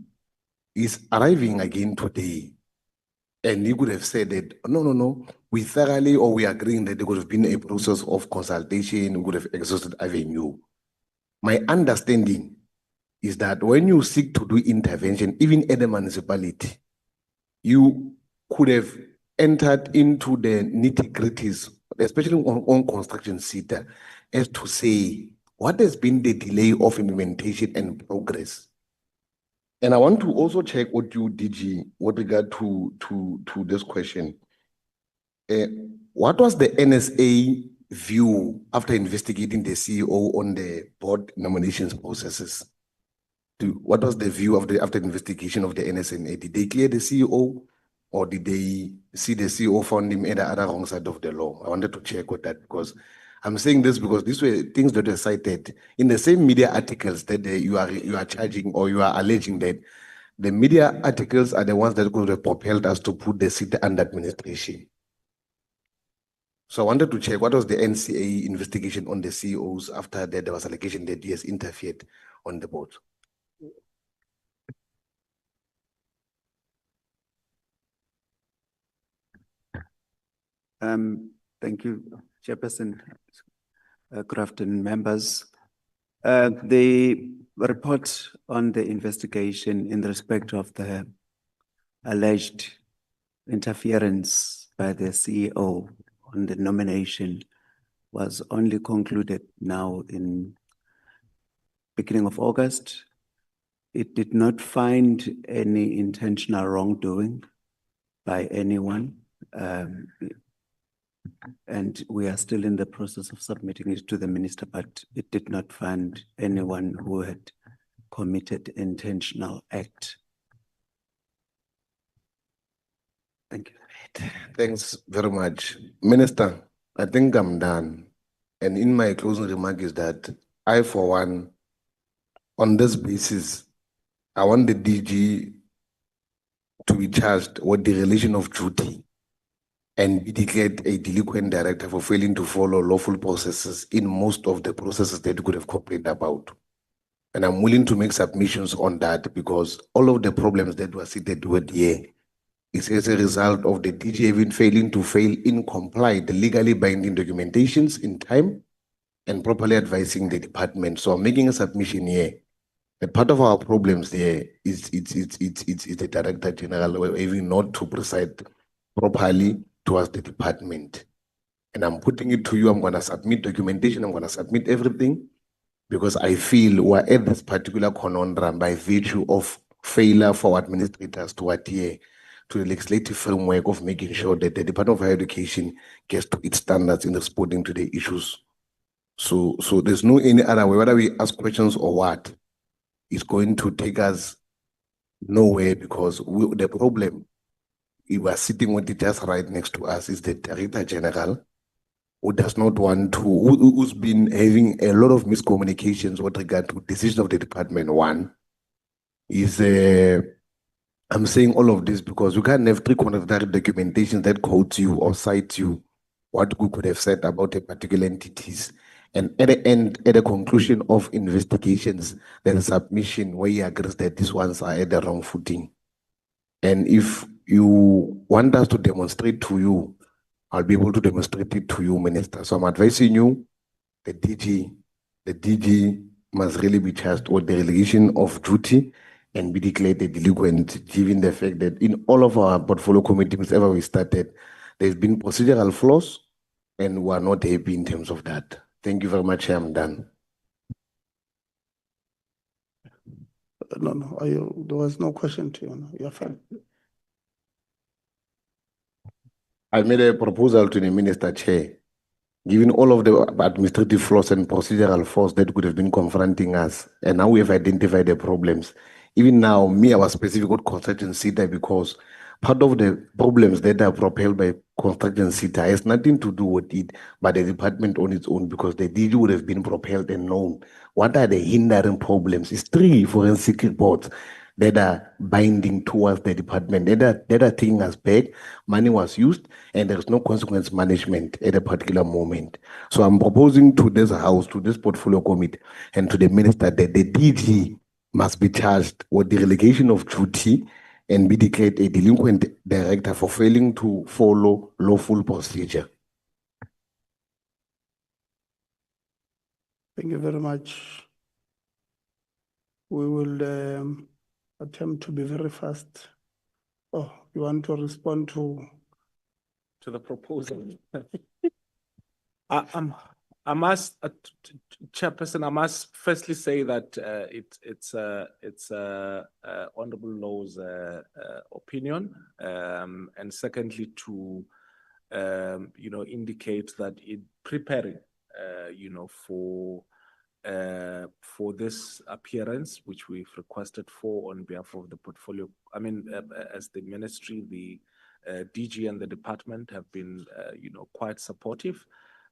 is arriving again today. And he could have said that, no, we thoroughly or we agreeing that there could have been a process of consultation, we could have exhausted avenue. My understanding is that when you seek to do intervention, even at the municipality, you could have entered into the nitty-gritties, especially on construction SETA, as to say, what has been the delay of implementation and progress? And I want to also check what you, DG, with regard to this question. What was the NSA view after investigating the CEO on the board nominations processes? What was the view after investigation of the NSNA? Did they clear the CEO or did they see the CEO found him at the other wrong side of the law? I wanted to check with that because I'm saying this because these were things that were cited in the same media articles that you are charging or you are alleging that the media articles are the ones that could have propelled us to put the SETA under administration. So I wanted to check what was the NCA investigation on the CEOs after that there was allegation that he has interfered on the board. Thank you, Chairperson. Good afternoon, members. The report on the investigation in respect of the alleged interference by the CEO on the nomination was only concluded now in beginning of August. It did not find any intentional wrongdoing by anyone. And we are still in the process of submitting it to the minister, but it did not find anyone who had committed intentional act. Thank you. Thanks very much. Minister, I think I'm done. And in my closing remark is that I, for one, on this basis, I want the DG to be charged with the relation of duty and be declared a delinquent director for failing to follow lawful processes in most of the processes that you could have complained about. And I'm willing to make submissions on that because all of the problems that were cited with here is as a result of the DG even failing to comply the legally binding documentations in time and properly advising the department. So I'm making a submission here. But part of our problems there is the Director General even not to preside properly towards the department. And I'm putting it to you, I'm gonna submit documentation, I'm gonna submit everything because I feel we're at this particular conundrum by virtue of failure for administrators to adhere to the legislative framework of making sure that the Department of Higher Education gets to its standards in responding to the issues. So there's no any other way, whether we ask questions or what, is going to take us nowhere because the problem, we were sitting with it just right next to us, is the Director General who does not want to, who's been having a lot of miscommunications with regard to decisions of the department. One is, I'm saying all of this because you can't have three contradictory documentation that quotes you or cites you what we could have said about a particular entities. And at the end, at the conclusion of investigations, there is a submission where he agrees that these ones are at the wrong footing. And if you want us to demonstrate to you, I'll be able to demonstrate it to you, Minister. So I'm advising you, the DG must really be charged with the relegation of duty and be declared a delinquent, given the fact that in all of our portfolio committees ever we started, there's been procedural flaws and we are not happy in terms of that. Thank you very much. I'm done. No, there was no question to you. No, you're fine. I made a proposal to the Minister, Chair, given all of the administrative flaws and procedural flaws that could have been confronting us, and now we have identified the problems. Even now, me, I was specific with construction SETA because part of the problems that are propelled by construction SETA has nothing to do with it, but the department on its own, because the DG would have been propelled and known. What are the hindering problems? It's 3 forensic reports that are binding towards the department, that are taking us back. Money was used and there is no consequence management at a particular moment. So I'm proposing to this house, to this portfolio committee, and to the minister that the DG must be charged with the relegation of duty and be declared a delinquent director for failing to follow lawful procedure. Thank you very much. We will attempt to be very fast. Oh, you want to respond to the proposal. I must, Chairperson, I must firstly say that it's Honorable Low's opinion, and secondly to indicate that in preparing for this appearance, which we've requested for on behalf of the portfolio. As the ministry, the DG and the department have been, quite supportive.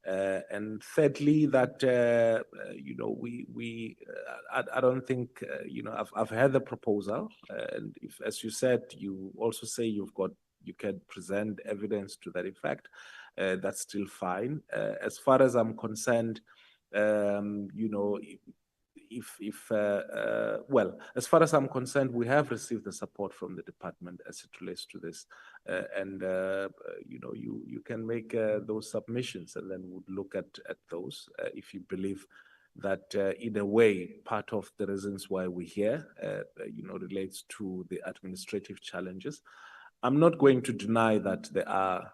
And thirdly, that, I don't think, I've heard the proposal, and if, as you said, you also say you can present evidence to that effect, that's still fine. As far as I'm concerned, as far as I'm concerned, we have received the support from the department as it relates to this, and you can make those submissions, and then we'll look at those if you believe that in a way part of the reasons why we're here, relates to the administrative challenges. I'm not going to deny that there are,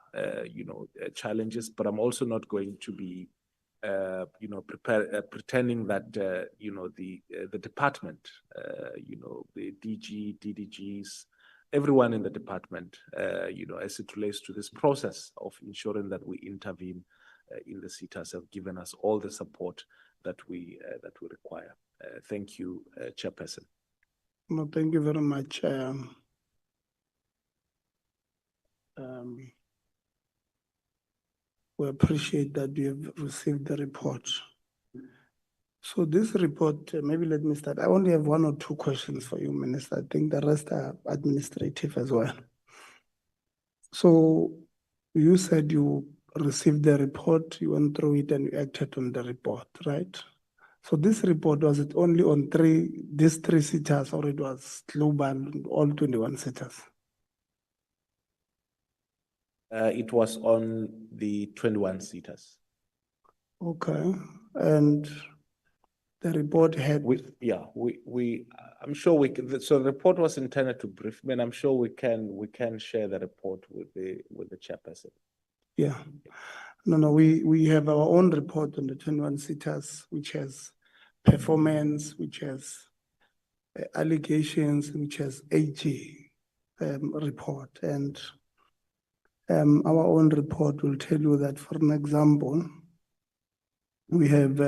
challenges, but I'm also not going to be, pretending that, the department, the DG, DDGs, everyone in the department, as it relates to this process of ensuring that we intervene in the SETAs, have given us all the support that we require. Thank you, Chairperson. No, thank you very much. We appreciate that you have received the report. So this report, maybe let me start. I only have one or two questions for you, Minister. I think the rest are administrative as well. So you said you received the report, you went through it and you acted on the report, right? So this report, was it only on these three SETAs, or it was global, all 21 SETAs? It was on the 21 SETAs. Okay, and the report had. I'm sure we can, so the report was intended to brief me, and I'm sure we can share the report with the chairperson. Yeah, no, we have our own report on the 21 SETAs, which has performance, which has allegations, which has AG report, and our own report will tell you that, for an example, we have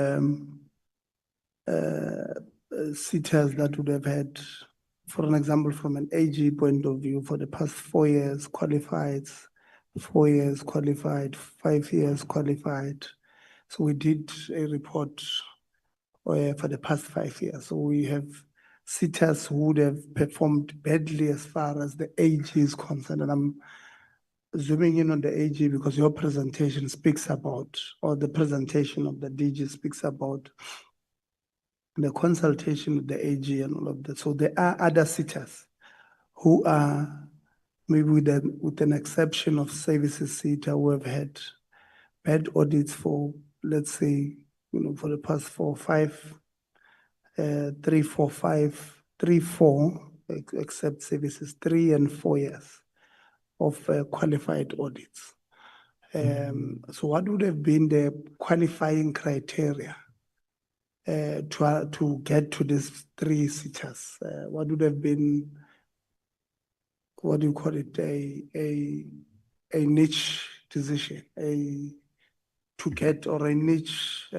SETAs that would have had, for an example, from an AG point of view, for the past 4 years qualified, 4 years qualified, 5 years qualified. So we did a report for the past 5 years. So we have SETAs who would have performed badly as far as the AG is concerned. And I'm zooming in on the AG because your presentation speaks about, or the presentation of the DG speaks about the consultation with the AG and all of that. So there are other SETAs who are, maybe with an exception of services SETA, who have had bad audits for, let's say, for the past 4, 5, 3, 4, 5, 3, 4, except services, 3 and 4 years of qualified audits. So what would have been the qualifying criteria to get to these 3 SETAs? What would have been, what do you call it, a niche decision, to get, or a niche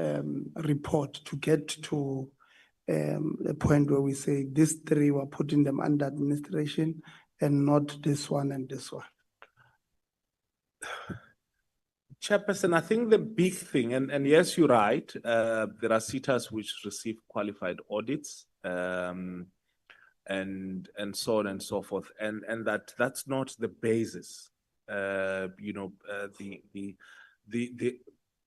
report to get to the point where we say these 3 were putting them under administration and not this one and this one? Chairperson, I think the big thing, and yes, you're right, there are SETAs which receive qualified audits, and so on and so forth, and that's not the basis,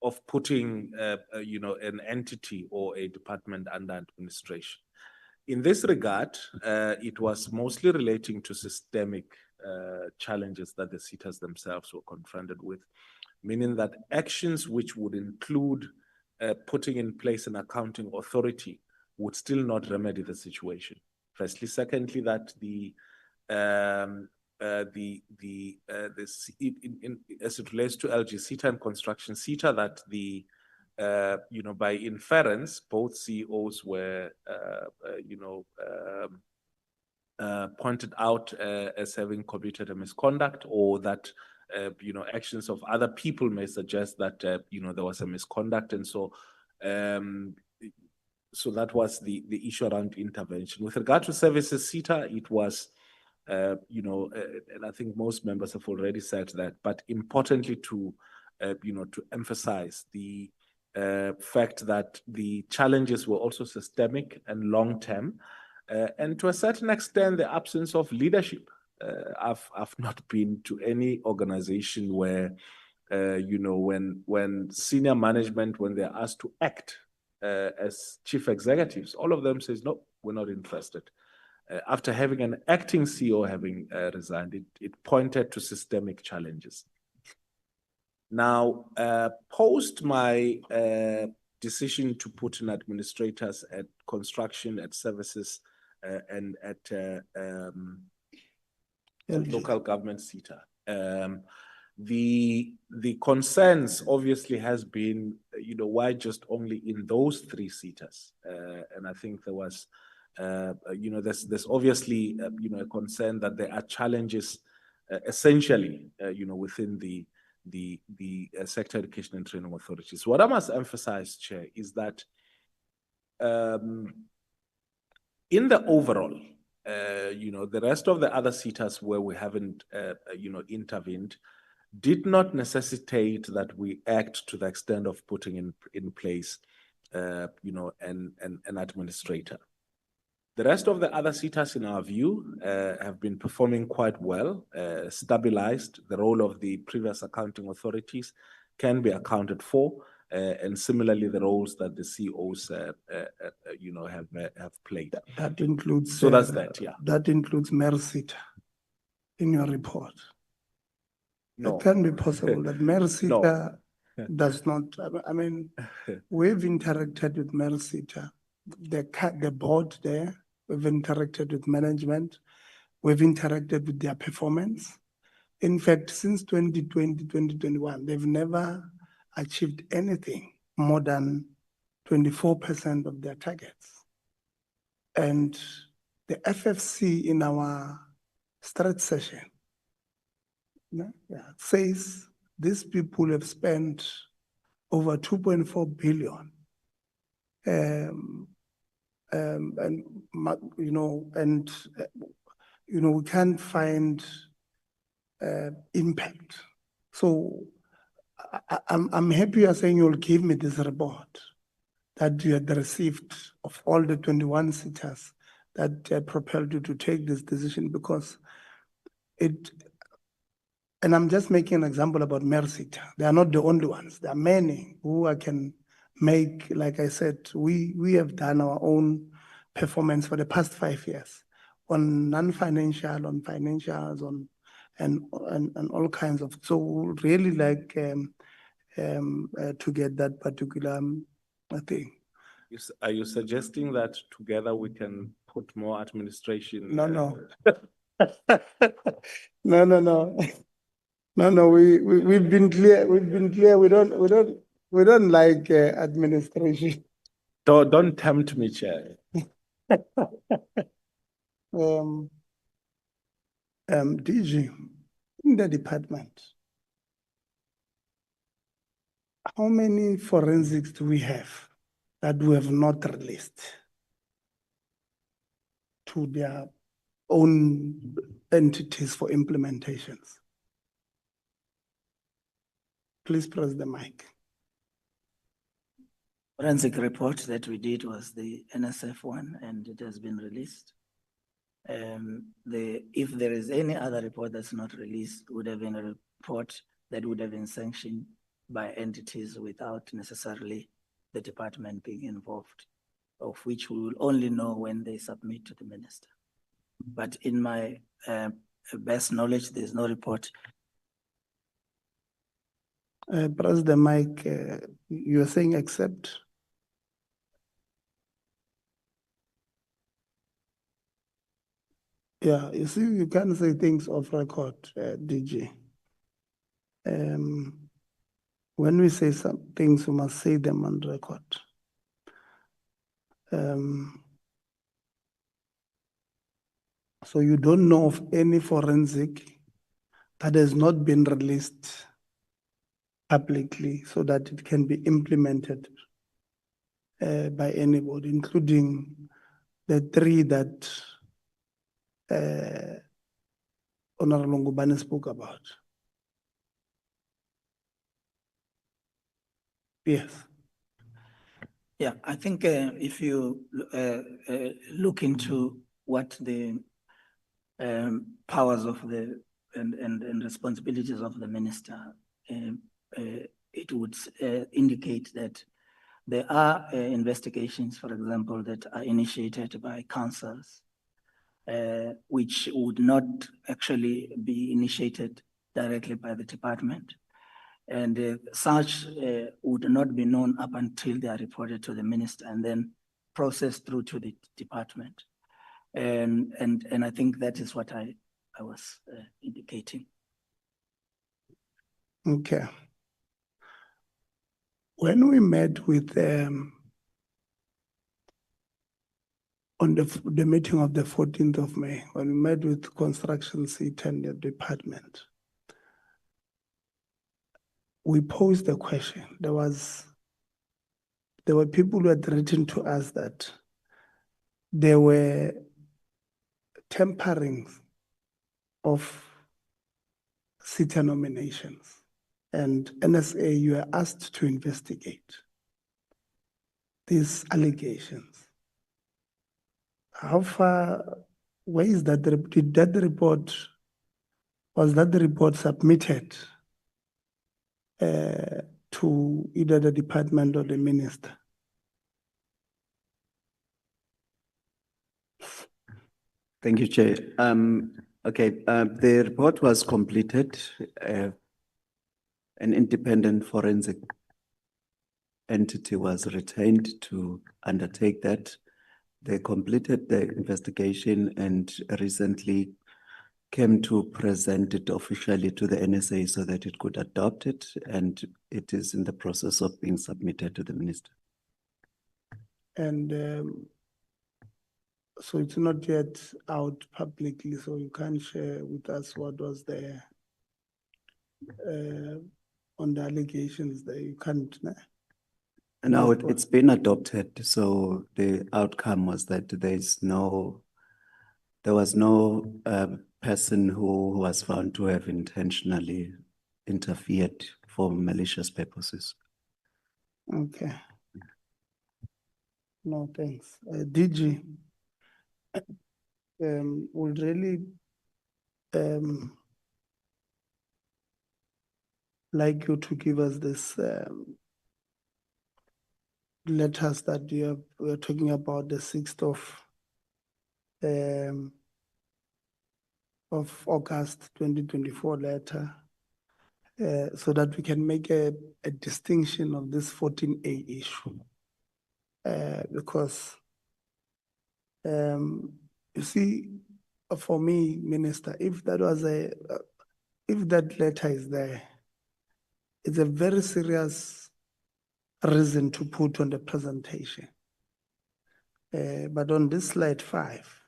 of putting, an entity or a department under administration. In this regard, it was mostly relating to systemic challenges that the SETAs themselves were confronted with, meaning that actions which would include putting in place an accounting authority would still not remedy the situation. Firstly, secondly, that as it relates to LGSETA and construction SETA, that by inference, both CEOs were, pointed out as having committed a misconduct, or that actions of other people may suggest that there was a misconduct, and so that was the issue around intervention. With regard to services SETA, it was and I think most members have already said that, but importantly to emphasize the fact that the challenges were also systemic and long-term, and to a certain extent the absence of leadership. I've not been to any organization where, when senior management, when they're asked to act as chief executives, all of them says, no, we're not interested. After having an acting CEO having resigned, it pointed to systemic challenges. Now, post my decision to put in administrators at construction, at services, and at local government SETA. The concerns obviously has been, why just only in those 3 SETAs? And I think there was, there's obviously, a concern that there are challenges essentially, within the sector education and training authorities. What I must emphasize, Chair, is that in the overall, the rest of the other SETAs where we haven't, intervened, did not necessitate that we act to the extent of putting in place, an administrator. The rest of the other SETAs, in our view, have been performing quite well, stabilized. The role of the previous accounting authorities can be accounted for, and similarly, the roles that the COs, have played. That includes. So that's that, yeah. That includes SETA in your report. No. It can be possible that SETA No. does not. I mean, we've interacted with SETA, the board there. We've interacted with management. We've interacted with their performance. In fact, since 2020, 2021, they've never achieved anything more than 24% of their targets. And the FFC in our strat session says these people have spent over 2.4 billion. We can't find impact. So I'm happy you're saying you'll give me this report that you had received of all the 21 SETAs that propelled you to take this decision, because and I'm just making an example about SETA. They are not the only ones. There are many who I can make, like I said, we have done our own performance for the past 5 years on non-financial, on financials, and all kinds of. So really like to get that particular thing. Are you suggesting that together we can put more administration? No. No. No. We've been clear. We don't like administration. Don't tempt me, Chair. DG, in the department, how many forensics do we have that we have not released to their own entities for implementations? Please press the mic. Forensic report that we did was the NSF one, and it has been released. If there is any other report that's not released, would have been a report that would have been sanctioned by entities without necessarily the department being involved, of which we will only know when they submit to the minister. But in my best knowledge, there's no report. Press the mic. You're saying accept? Yeah, you see, you can't say things off record, DG. When we say some things, we must say them on record. So you don't know of any forensic that has not been released publicly so that it can be implemented by anybody, including the 3 that Honorable Ngubane spoke about. Yes. Yeah, I think if you look into what the powers of the and responsibilities of the minister, it would indicate that there are investigations, for example, that are initiated by councils, which would not actually be initiated directly by the department. And such would not be known up until they are reported to the minister and then processed through to the department. And I think that is what I I was indicating. Okay. When we met with on the meeting of the 14th of May, when we met with construction SETA and the department, we posed the question. There were people who had written to us that there were tampering of SETA nominations, and NSA, you are asked to investigate these allegations. How far, where is that, did that report, was that the report submitted to either the department or the minister? Thank you, Chair. Okay, the report was completed. An independent forensic entity was retained to undertake that. They completed the investigation and recently came to present it officially to the NSA so that it could adopt it, and it is in the process of being submitted to the minister. And so it's not yet out publicly, so you can't share with us what was there on the allegations there. You can't. No, it's been adopted. So the outcome was that there was no person who was found to have intentionally interfered for malicious purposes. Okay. No, thanks. DG, would really like you to give us this letters that we're talking about, the 6th of August 2024 letter, so that we can make a distinction of this 14A issue. Because you see, for me, Minister, if that letter is there, it's a very serious reason to put on the presentation. But on this slide 5,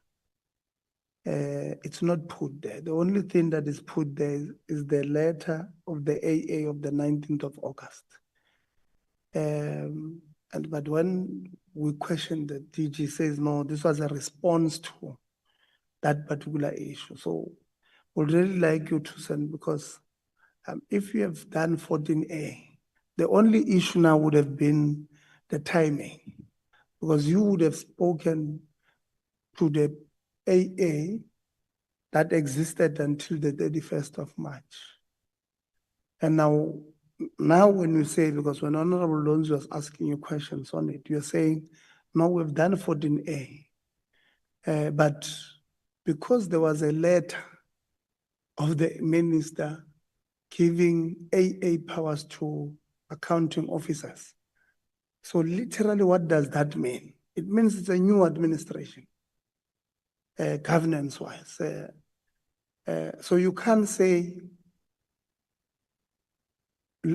it's not put there. The only thing that is put there is the letter of the AA of the 19th of August. But when we question, the DG says, no, this was a response to that particular issue. So we'd really like you to send, because if you have done 14A, the only issue now would have been the timing, because you would have spoken to the AA that existed until the 31st of March. And now when you say, because when Honorable Loans was asking you questions on it, you're saying, no, we've done 14A. But because there was a letter of the minister giving AA powers to accounting officers. So literally, what does that mean? It means it's a new administration, governance-wise. So you can't say,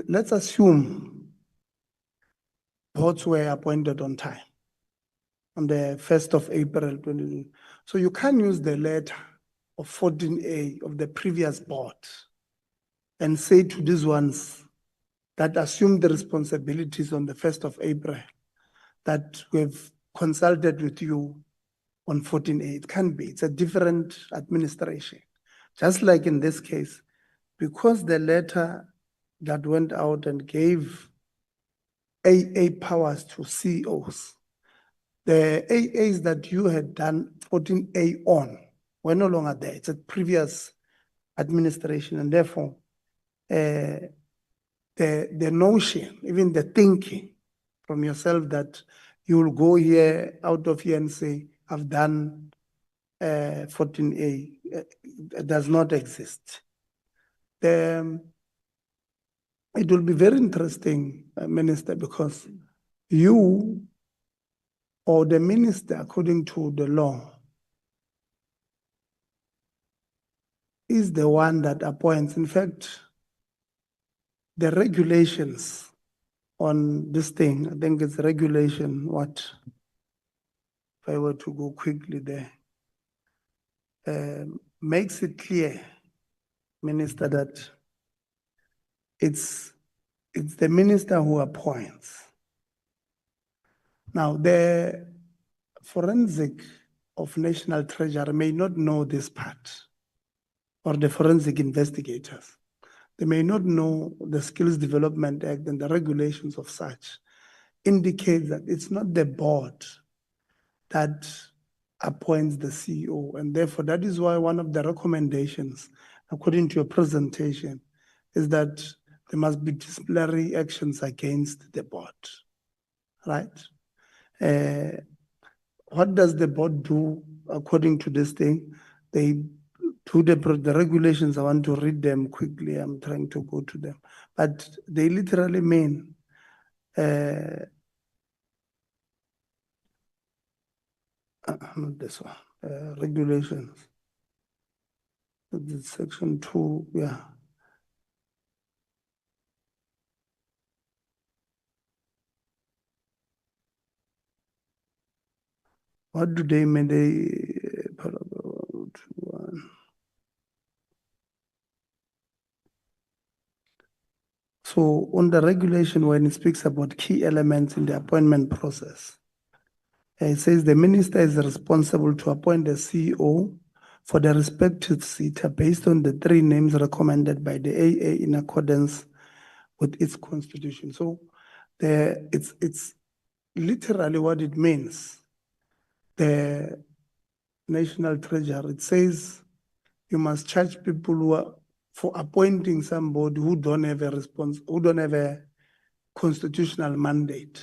let's assume boards were appointed on time, on the 1st of April 2020. So you can't use the letter of 14A of the previous board and say to these ones that assume the responsibilities on the 1st of April that we've consulted with you on 14A. It can't be. It's a different administration. Just like in this case, because the letter that went out and gave AA powers to CEOs, the AAs that you had done 14A on were no longer there. It's a previous administration, and therefore the notion, even the thinking from yourself that you will go here, out of here and say, I've done 14A, does not exist. It will be very interesting, Minister, because you or the minister, according to the law, is the one that appoints. In fact, the regulations on this thing, I think it's regulation, what? If I were to go quickly there, makes it clear, Minister, that it's the minister who appoints. Now, the forensic of National Treasury may not know this part, or the forensic investigators. They may not know the Skills Development Act and the regulations of such indicate that it's not the board that appoints the CEO. And therefore, that is why one of the recommendations, according to your presentation, is that there must be disciplinary actions against the board, right? What does the board do according to this thing? They do the regulations. I want to read them quickly. I'm trying to go to them. But they literally mean not this one, regulations. It's section 2, yeah. What do they mean? So on the regulation, when it speaks about key elements in the appointment process, it says the minister is responsible to appoint the CEO for the respective SETA based on the 3 names recommended by the AA in accordance with its constitution. So it's literally what it means. The National Treasury, it says you must charge people who are for appointing somebody who don't have a who don't have a constitutional mandate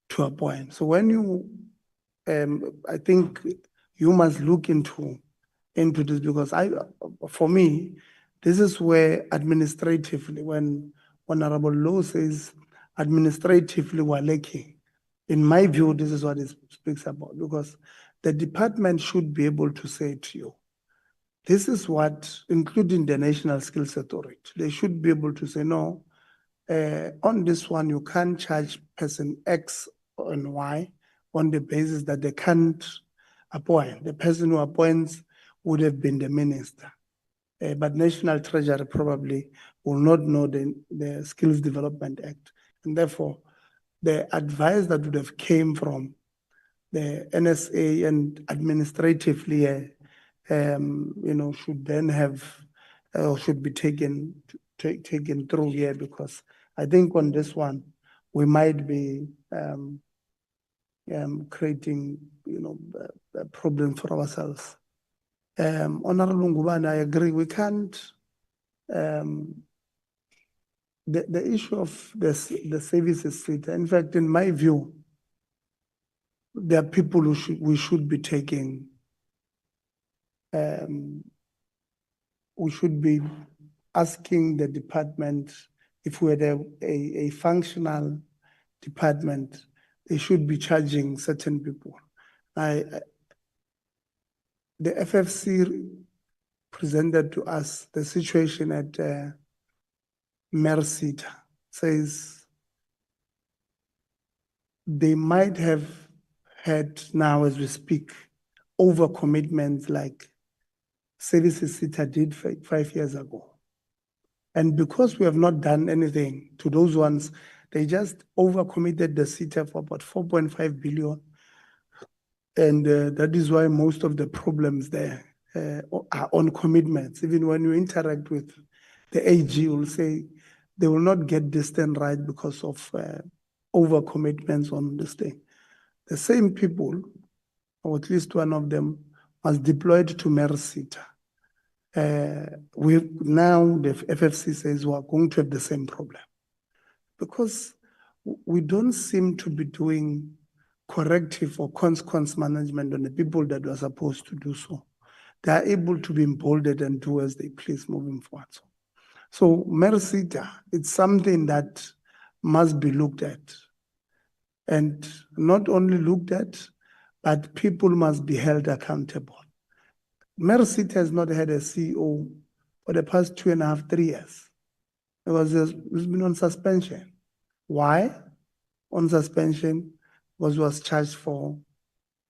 to appoint. So when you, I think you must look into this, because for me, this is where administratively, when Honorable Law says administratively we're lacking, in my view, this is what it speaks about, because the department should be able to say to you, this is what, including the National Skills Authority, they should be able to say, no, on this one, you can't charge person X and Y on the basis that they can't appoint. The person who appoints would have been the minister. But National Treasury probably will not know the Skills Development Act. And therefore, the advice that would have came from the NSA and administratively, should then have, should be taken through here, because I think on this one, we might be creating, a problem for ourselves. Honorable Ngubane, I agree. We can't, the issue of the services SETA, in fact, in my view, there are people who we should be taking, we should be asking the department, if we had a functional department, they should be charging certain people. The FFC presented to us the situation at SETA, says they might have had now, as we speak, overcommitments like services SETA did 5 years ago. And because we have not done anything to those ones, they just overcommitted the SETA for about 4.5 billion. And that is why most of the problems there are on commitments. Even when you interact with the AG, will say they will not get this thing right because of overcommitments on this thing. The same people, or at least one of them, was deployed to SETA. Now the FFC says we are going to have the same problem, because we don't seem to be doing corrective or consequence management on the people that were supposed to do so. They are able to be emboldened and do as they please moving forward. So SETA, it's something that must be looked at, and not only looked at, but people must be held accountable. SETA has not had a CEO for the past 2.5, 3 years. Because it's been on suspension. Why? On suspension because was charged for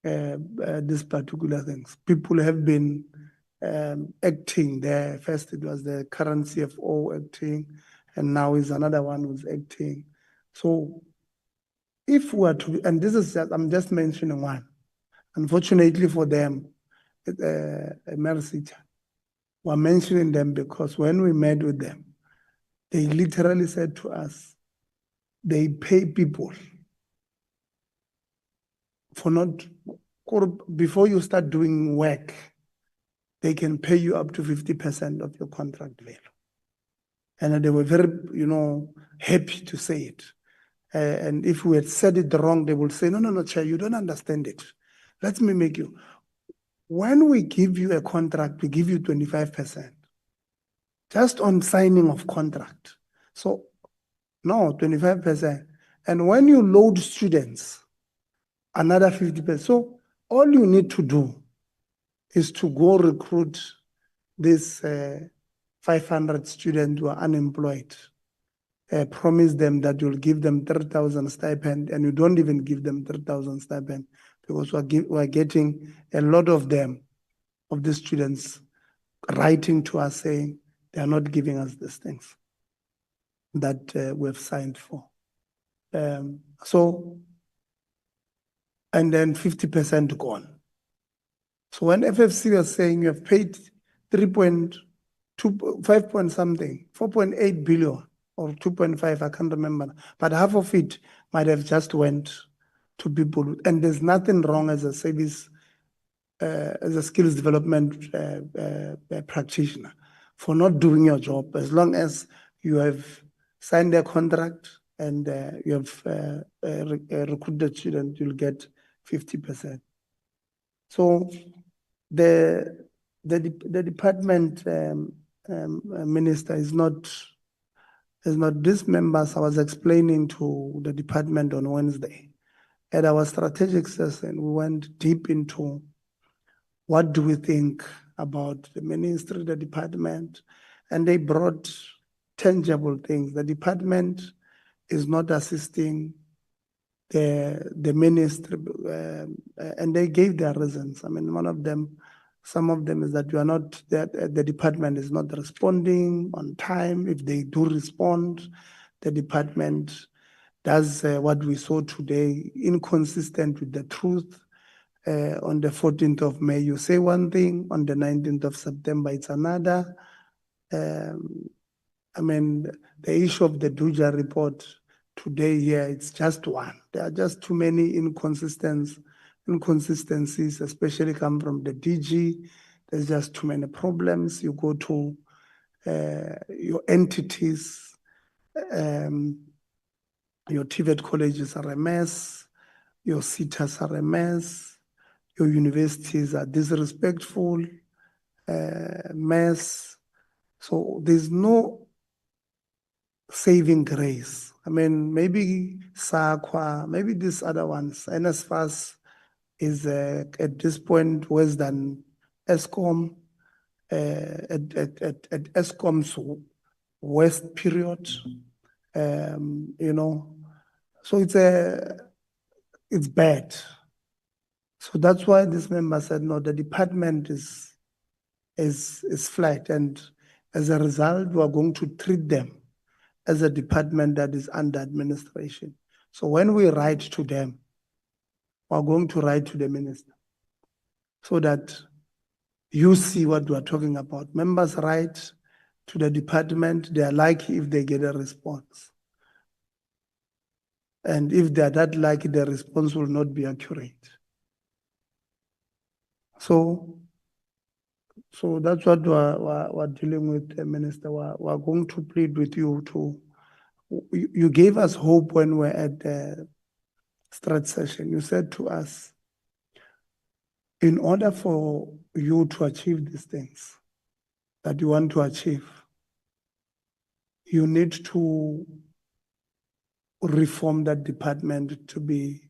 these particular things. People have been acting there. First it was the current CFO acting, and now is another one who's acting. So if we are to, and this is just, I'm just mentioning one. Unfortunately for them, SETA, we're mentioning them because when we met with them, they literally said to us, they pay people for not, before you start doing work, they can pay you up to 50% of your contract value. And they were very, happy to say it. And if we had said it wrong, they would say, no, Chair, you don't understand it. Let me make you. When we give you a contract, we give you 25%. Just on signing of contract. So, no, 25%. And when you load students, another 50%. So all you need to do is to go recruit these 500 students who are unemployed. Promise them that you'll give them 3,000 stipend, and you don't even give them 3,000 stipend because we're getting a lot of them, of the students, writing to us saying they are not giving us these things that we've signed for. So, and then 50% gone. So when FFC was saying you have paid 5 point something, 4.8 billion or 2.5, I can't remember, but half of it might have just went to people. And there's nothing wrong as a service, as a skills development practitioner for not doing your job, as long as you have signed a contract and you have recruited students, you'll get 50%. So the department minister is not these members. I was explaining to the department on Wednesday. At our strategic session, we went deep into what do we think about the ministry, the department, and they brought tangible things. The department is not assisting the ministry, and they gave their reasons. I mean, some of them is that the department is not responding on time. If they do respond, the department does what we saw today, inconsistent with the truth. On the 14th of May, you say one thing, on the 19th of September, it's another. I mean, the issue of the Duja report today here, it's just one. There are just too many inconsistencies, especially come from the DG. There's just too many problems. You go to your entities, your TVET colleges are a mess, your SETAs are a mess, your universities are disrespectful, mess. So there's no saving grace. I mean, maybe SAQA, maybe these other ones. NSFAS is at this point worse than ESCOM, at ESCOM's worst period. So it's bad. So that's why this member said, no, the department is flat, and as a result, we are going to treat them as a department that is under administration. So when we write to them, we're going to write to the minister so that you see what we're talking about. Members write to the department, they are lucky if they get a response. And if they are that lucky, the response will not be accurate. So that's what we're dealing with, Minister. We're going to plead with you you gave us hope when we're at the strat session. You said to us, in order for you to achieve these things that you want to achieve, you need to reform that department to be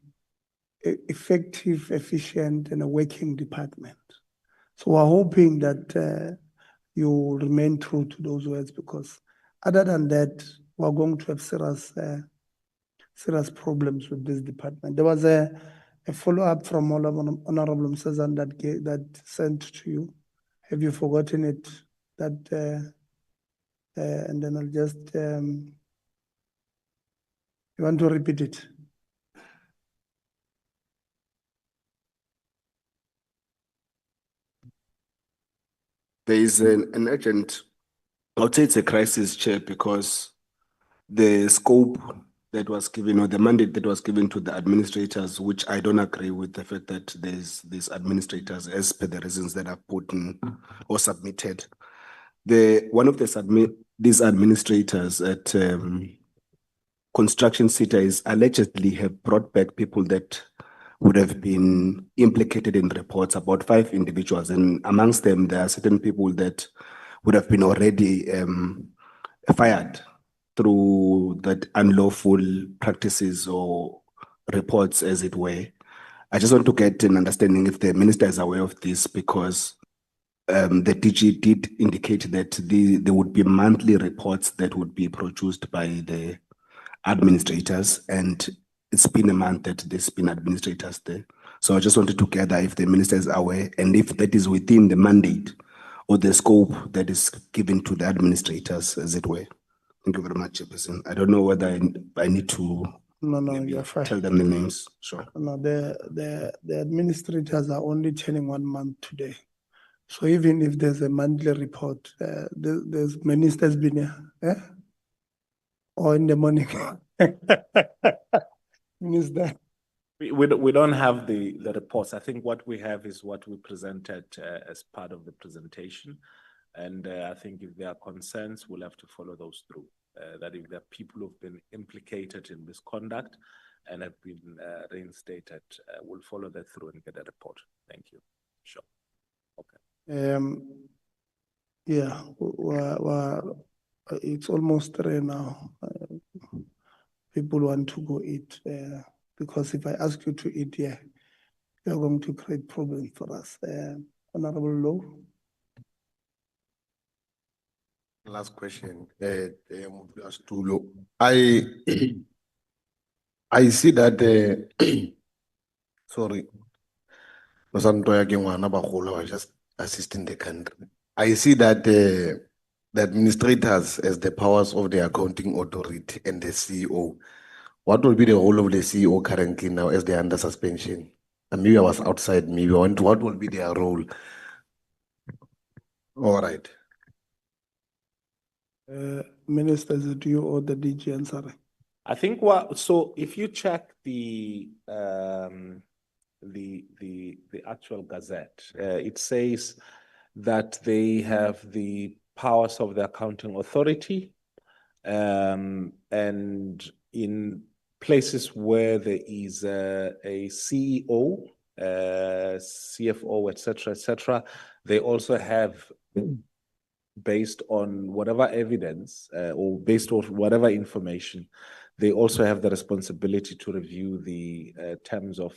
effective, efficient, and a working department. So we're hoping that you remain true to those words, because other than that, we're going to have serious problems with this department. There was a follow-up from Honorable Msezan that sent to you. Have you forgotten it? That and then I'll just you want to repeat it? There is an urgent, I would say it's a crisis, Chair, because the scope that was given, or the mandate that was given to the administrators, which I don't agree with the fact that there's these administrators, as per the reasons that I've put in or submitted. One of these administrators at Construction SETA is allegedly have brought back people that would have been implicated in reports, about 5 individuals, and amongst them there are certain people that would have been already fired through that unlawful practices or reports, as it were. I just want to get an understanding if the minister is aware of this, because the DG did indicate that there would be monthly reports that would be produced by the administrators, and it's been a month that there's been administrators there. So I just wanted to gather if the minister is aware, and if that is within the mandate or the scope that is given to the administrators, as it were. Thank you very much, Chairperson. I don't know whether I need to You're fine. tell them the names. Sure. No, the administrators are only turning 1 month today. So even if there's a monthly report, there's ministers been here, or in the morning. Minister. We don't have the reports. I think what we have is what we presented as part of the presentation. And I think if there are concerns, we'll have to follow those through. That if there are people who've been implicated in misconduct and have been reinstated, we'll follow that through and get a report. Thank you. Sure. Okay. Yeah, it's almost 3 now. People want to go eat, because if I ask you to eat here, you're going to create problems for us. Honorable Low. Last question. I see that sorry. I was just assisting the country. I see that the administrators as the powers of the accounting authority and the CEO. What will be the role of the CEO currently now as they are under suspension? And maybe I was outside, maybe what will be their role? All right. Minister, is it you or the DG answering? I think so if you check the actual gazette, it says that they have the powers of the accounting authority, and in places where there is a CEO, CFO, etc., they also have, based on whatever evidence or based on whatever information, they also have the responsibility to review the terms of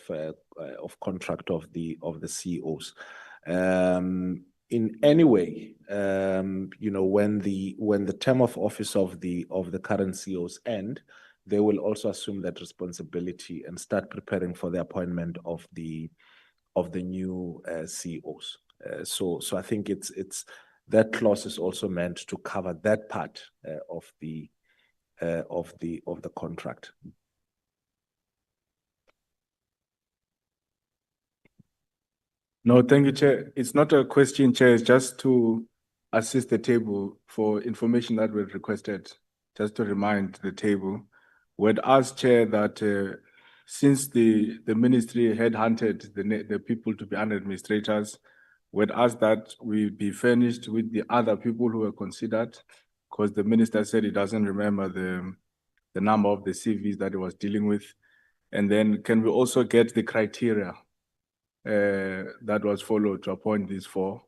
contract of the CEOs. In any way, when the term of office of the current CEOs end, they will also assume that responsibility and start preparing for the appointment of the new CEOs. So I think it's that clause is also meant to cover that part of the contract. No, thank you, Chair. It's not a question, Chair. It's just to assist the table for information that was requested. Just to remind the table, we'd asked, Chair, that since the ministry had hunted the people to be under administrators, we'd asked that we be furnished with the other people who were considered, because the minister said he doesn't remember the number of the CVs that he was dealing with. And then can we also get the criteria that was followed to appoint these 4?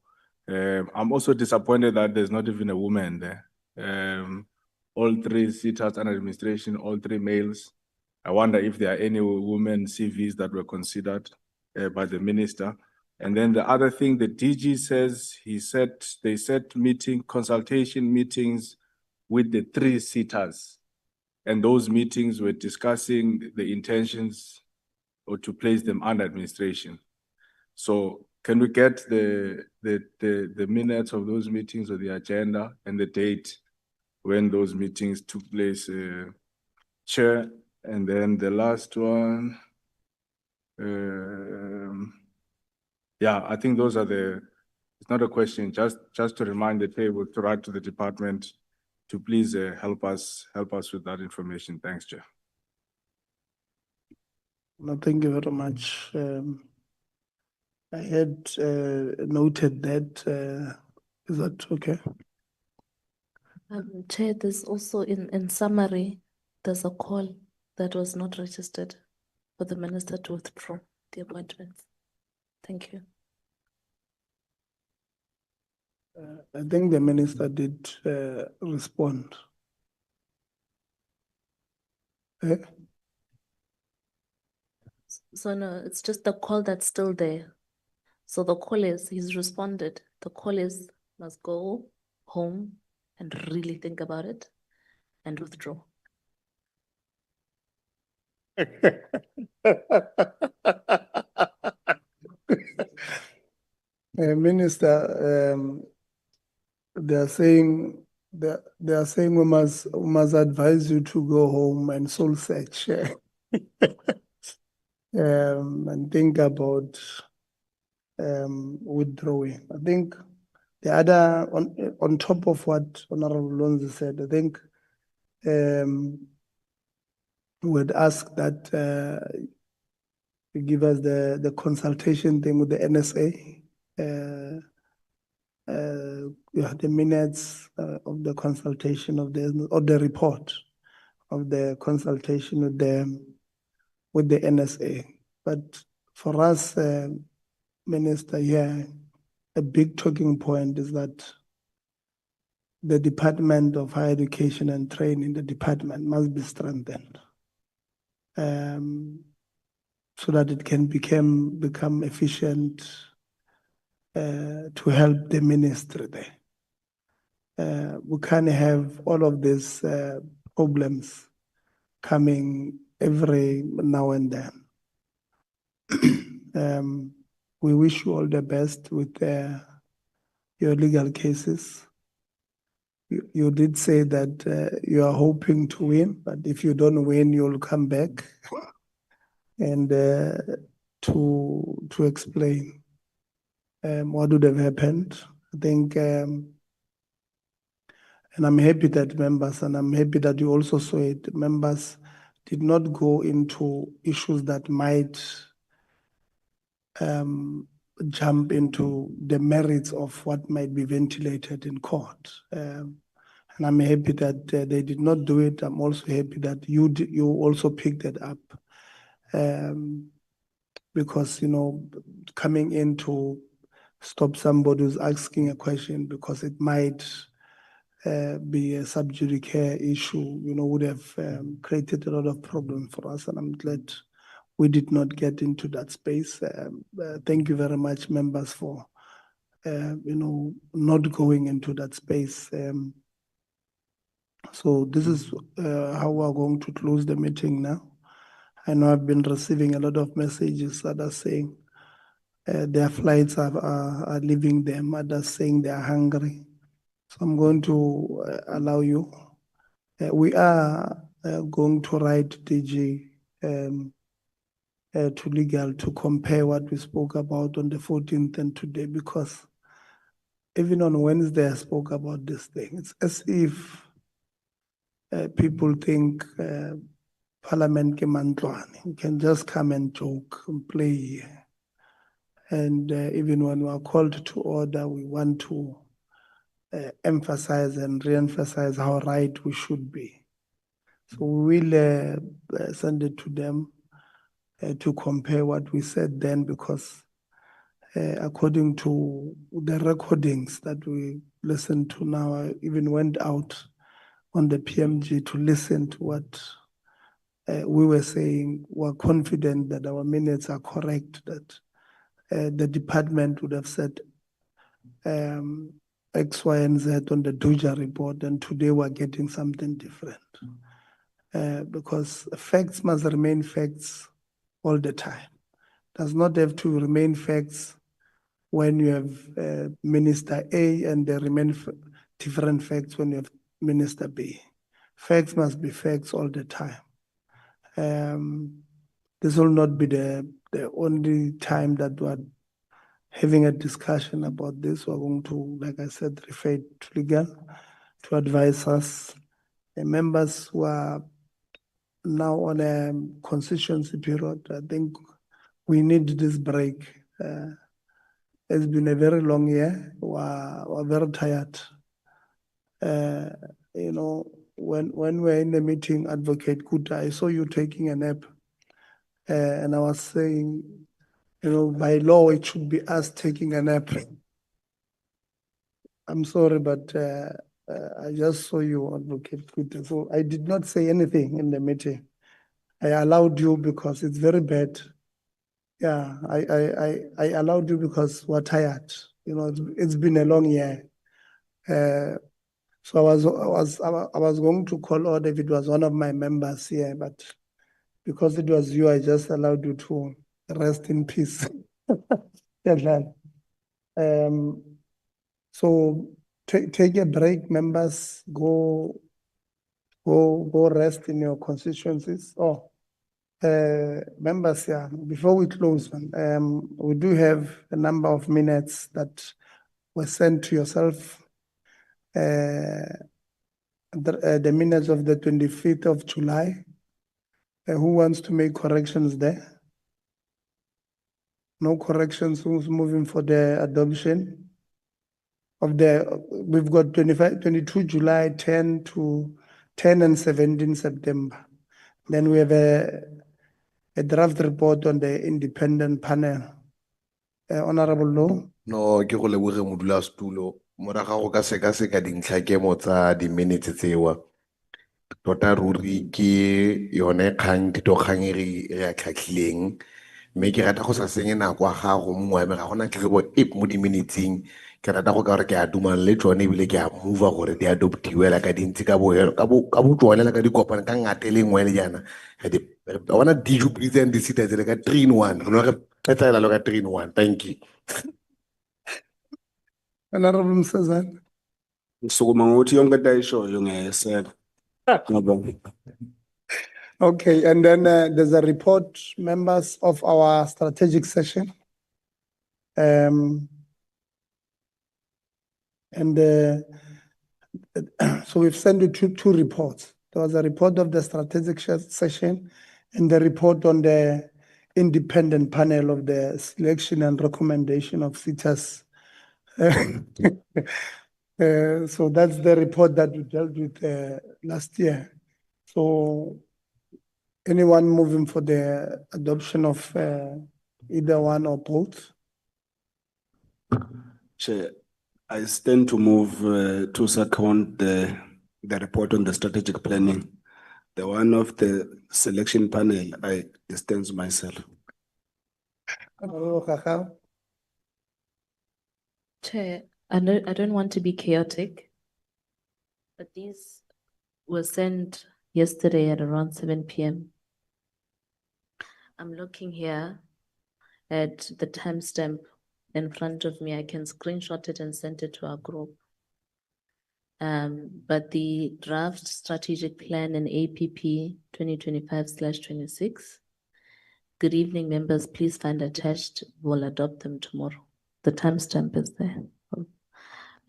I'm also disappointed that there's not even a woman there. All 3 SETAs under administration, all 3 males. I wonder if there are any women CVs that were considered by the minister. And then the other thing, the DG says they set consultation meetings with the 3 SETAs. And those meetings were discussing the intentions or to place them under administration. So can we get the minutes of those meetings or the agenda and the date when those meetings took place, Chair? And then the last one, yeah, I think those are it's not a question, just to remind the table to write to the department to please help us with that information. Thanks, Chair. No, thank you very much. I had noted that. Is that okay? Chair, there's also in summary, there's a call that was not registered for the minister to withdraw the appointments. Thank you. I think the minister did respond. Eh? So no, it's just the call that's still there. So the call is, he's responded. The call is, must go home and really think about it and withdraw. Minister, they are saying we must advise you to go home and soul search and think about withdrawing. I think the other on top of what Honorable Lonzi said, I think would ask that you give us the consultation thing with the NSA. Yeah, the minutes of the consultation of the report of the consultation with the NSA. But for us, Minister, yeah, a big talking point is that the Department of Higher Education and Training, the department must be strengthened so that it can become efficient to help the ministry there. We can't have all of these problems coming every now and then. We wish you all the best with your legal cases. You did say that you are hoping to win, but if you don't win, you'll come back and to explain what would have happened. I think, and I'm happy that members, and I'm happy that you also saw it, members did not go into issues that might jump into the merits of what might be ventilated in court. And I'm happy that they did not do it. I'm also happy that you also picked it up. Because, coming in to stop somebody who's asking a question because it might be a sub judice issue, would have created a lot of problems for us. And I'm glad we did not get into that space. Thank you very much, members, for not going into that space. So this is how we're going to close the meeting now. I know I've been receiving a lot of messages that are saying their flights are leaving them, others saying they are hungry. So I'm going to allow you. We are going to write DG to legal to compare what we spoke about on the 14th and today, because even on Wednesday I spoke about this thing. It's as if people think Parliament you can just come and joke and play. And even when we are called to order, we want to emphasize and re-emphasize how right we should be. So we will send it to them to compare what we said then, because according to the recordings that we listened to now, I even went out on the PMG to listen to what we were saying. We're confident that our minutes are correct, that the department would have said X, Y, and Z on the Doja report, and today we're getting something different. Because facts must remain facts all the time. Does not have to remain facts when you have Minister A and they remain different facts when you have Minister B. Facts must be facts all the time. This will not be the only time that we're having a discussion about this. We're going to, like I said, refer it to legal to advise us. The members who are now on a constituency period, I think we need this break. It's been a very long year. We're very tired. You know, when we're in the meeting, Advocate Kuta, I saw you taking a nap. And I was saying, you know, by law, it should be us taking a nap. I'm sorry, but I just saw you, Advocate Kuta. So I did not say anything in the meeting. I allowed you because it's very bad. Yeah, I allowed you because we're tired. You know, it's been a long year. So I was going to call order if it was one of my members here, but because it was you, I just allowed you to rest in peace. So take a break, members. Go rest in your constituencies. Members, yeah, before we close, we do have a number of minutes that were sent to yourself. The minutes of the 25th of July. Who wants to make corrections there? No corrections. Who's moving for the adoption of we've got 22 July, 10 and 17 September. Then we have a draft report on the independent panel. Honorable Law. No, ke go leboge modulasetulo. Moraga go ka seka dintlhakemo tsa di-minutes tsewa. Tota ruri ke yone kgang kgang e re a tlhatlhileng. Mme ke rata go sa senye nako ya gago mo moeme ga gona tletlebo epe mo di-minutes-eng. Ke rata go ka gore ke a dumana le tsone ebile ke a move-a gore di adoptiwe la ka dintsi ka bo tsone la ka di kopane ka ngate le nngwe le jaana. I wanna diju please and the SETA like a 3-in-1. Let's say like a 3-in-1. Thank you. Honorable Msazan. Sukuma ngokuthi yonke into ayishoyo ngiyayeseka. Okay, and then there's a report, members of our strategic session. And so we've sent you two reports. There was a report of the strategic session and the report on the independent panel of the selection and recommendation of SETAs. So that's the report that we dealt with last year. So anyone moving for the adoption of either one or both? Chair, I stand to move to second the report on the strategic planning. The one of the selection panel, I distance myself. Chair, I don't want to be chaotic, but these were sent yesterday at around 7 p.m. I'm looking here at the timestamp in front of me. I can screenshot it and send it to our group. But the draft strategic plan and APP 2025/26. Good evening, members. Please find attached. We'll adopt them tomorrow. The timestamp is there.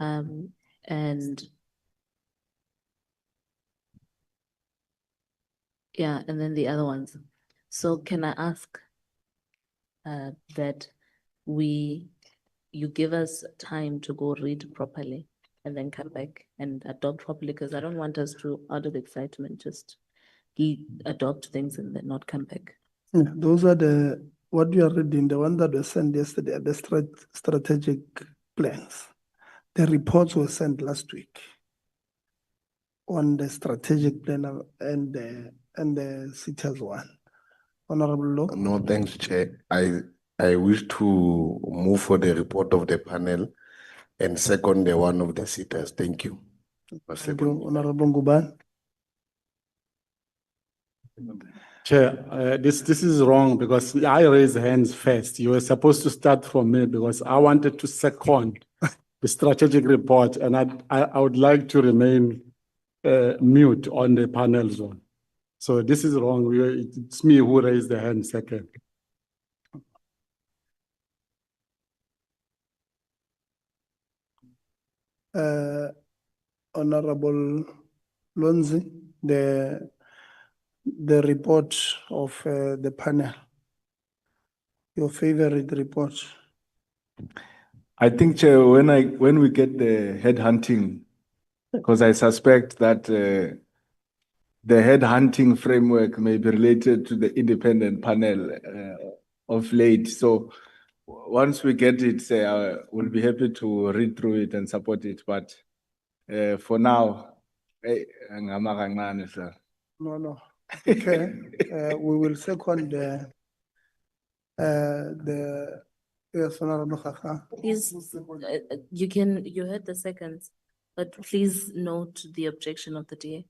And yeah, and then the other ones. So can I ask that you give us time to go read properly and then come back and adopt properly, because I don't want us to, out of excitement, just adopt things and then not come back. Yeah, those are what you are reading, the one that was sent yesterday, the strategic plans. The reports were sent last week on the strategic plan and the SETAs one. Honorable Law. No, thanks, Chair. I wish to move for the report of the panel and second the one of the sitters. Thank you. Thank you, Honorable Nguban. Chair, this is wrong because I raised hands first. You were supposed to start from me because I wanted to second the strategic report, and I would like to remain mute on the panel zone. So this is wrong. It's me who raised the hand second. Honorable Lonzi, the report of the panel, your favorite report. I think, Chair, when we get the headhunting, because I suspect that the headhunting framework may be related to the independent panel of late. So once we get it, we'll be happy to read through it and support it. But for now, No. Okay. We will second the yes, Honorable Kaka. Please, you heard the seconds, but please note the objection of the DA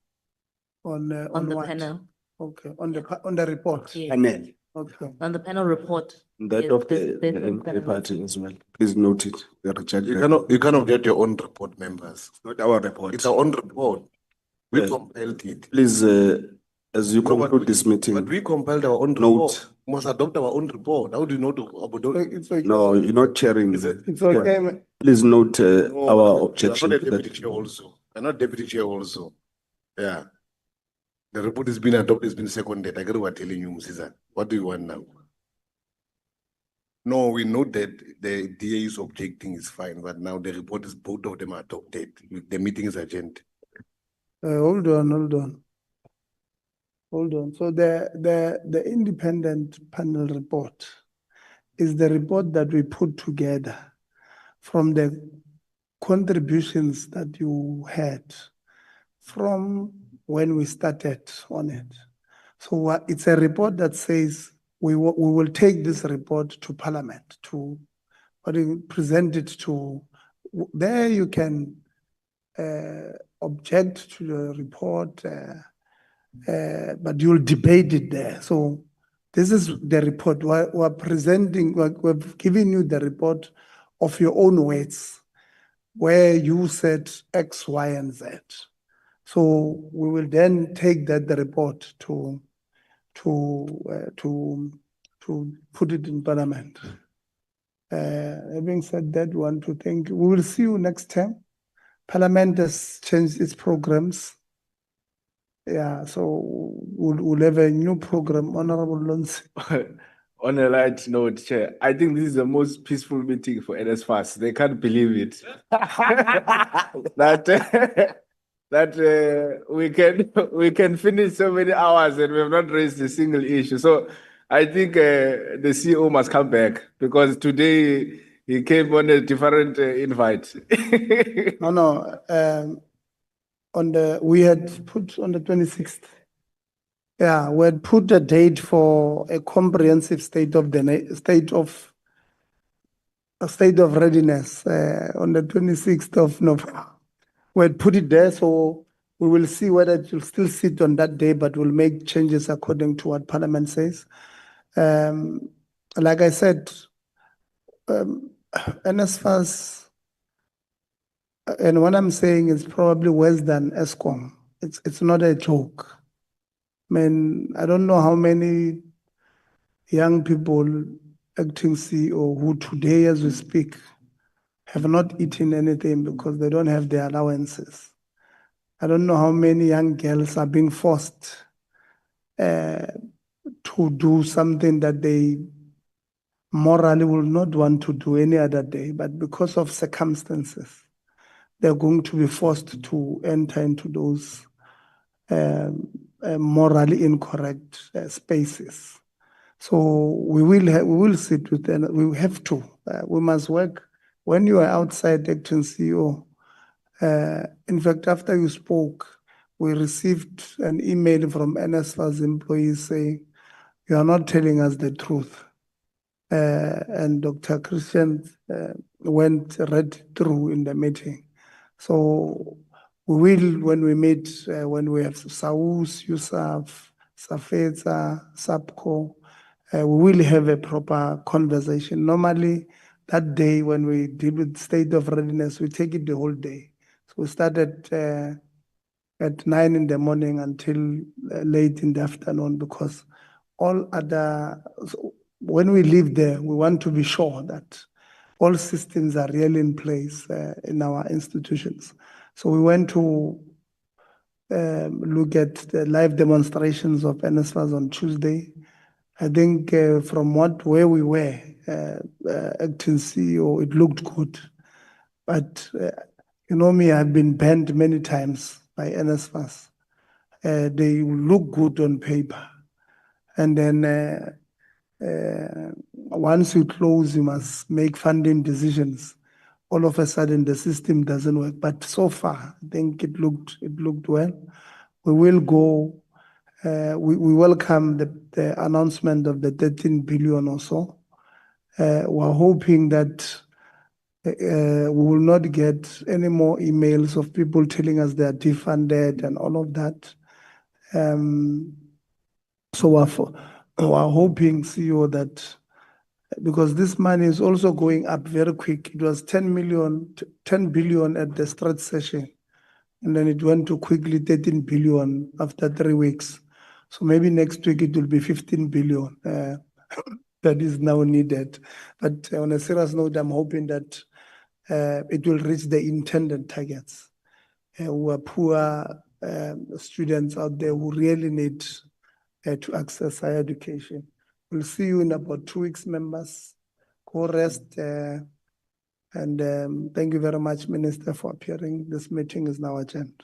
On the what? panel. Okay, on the report. Yes. Panel. Okay. On the panel report. That Yes, of there's the a party as well. Please note it. We reject You that. you cannot get your own report, members. It's not our report. It's our own report. We Yeah. compiled it. Please, as you No, but conclude this meeting. But we compiled our own Note. report. We must adopt our own report. How do you know It's okay. No, you're not chairing. It's okay. Yeah. Please note No, our but objection you are to not a deputy that. chair also. I'm not deputy chair also. Yeah. The report has been adopted, has been seconded. I get what I'm telling you, Mrs. What do you want now? No, we know that the DA is objecting is fine, but now the report is both of them are adopted. The meeting is adjourned. Hold on. So the independent panel report is the report that we put together from the contributions that you had from when we started on it. So it's a report that says we will take this report to Parliament to present it to. There you can object to the report, but you'll debate it there. So this is the report we're presenting. We've given you the report of your own words, where you said X, Y, and Z. So we will then take the report to put it in Parliament. Having said that, we want to thank you. We will see you next time. Parliament has changed its programs. Yeah, so we'll have a new program, Honorable Lonzi. On a light note, Chair, I think this is the most peaceful meeting for NSFAS. They can't believe it. that we can finish so many hours and we have not raised a single issue. So I think the CEO must come back because today he came on a different invite. No. We had put on the 26th. Yeah, we had put a date for a comprehensive state of readiness on the 26th of November. We had put it there, so we will see whether it will still sit on that day, but we'll make changes according to what Parliament says. Like I said, NSFAS, and what I'm saying is probably worse than ESCOM. It's not a joke. I mean, I don't know how many young people, acting CEO, who today, as we speak, have not eaten anything because they don't have their allowances. I don't know how many young girls are being forced to do something that they morally will not want to do any other day, but because of circumstances, they're going to be forced to enter into those morally incorrect spaces. So we will sit with them. We have to. We must work. When you are outside acting CEO, in fact, after you spoke, we received an email from NSFAS employees saying, "You are not telling us the truth." and Dr. Christian went right through in the meeting. So we will, when we meet, when we have SAUS, USAF, SAFETA, SAPCO, we will have a proper conversation. Normally, that day when we deal with state of readiness, we take it the whole day. So we start at 9 in the morning until late in the afternoon, because all other, so when we leave there, we want to be sure that all systems are really in place in our institutions. So we went to look at the live demonstrations of NSFAS on Tuesday. I think from where we were, acting CEO, it looked good. But you know me, I've been banned many times by NSFAS. They look good on paper. And then once you close, you must make funding decisions. All of a sudden, the system doesn't work. But so far, I think it looked well. We will go. We welcome the announcement of the 13 billion or so. We're hoping that we will not get any more emails of people telling us they are defunded and all of that. So we're hoping, CEO, that because this money is also going up very quick. It was 10 billion at the start session, and then it went to quickly 13 billion after 3 weeks. So maybe next week it will be 15 billion that is now needed. But on a serious note, I'm hoping that it will reach the intended targets. Who are poor students out there who really need to access higher education. We'll see you in about 2 weeks, members. Go rest. And thank you very much, Minister, for appearing. This meeting is now adjourned.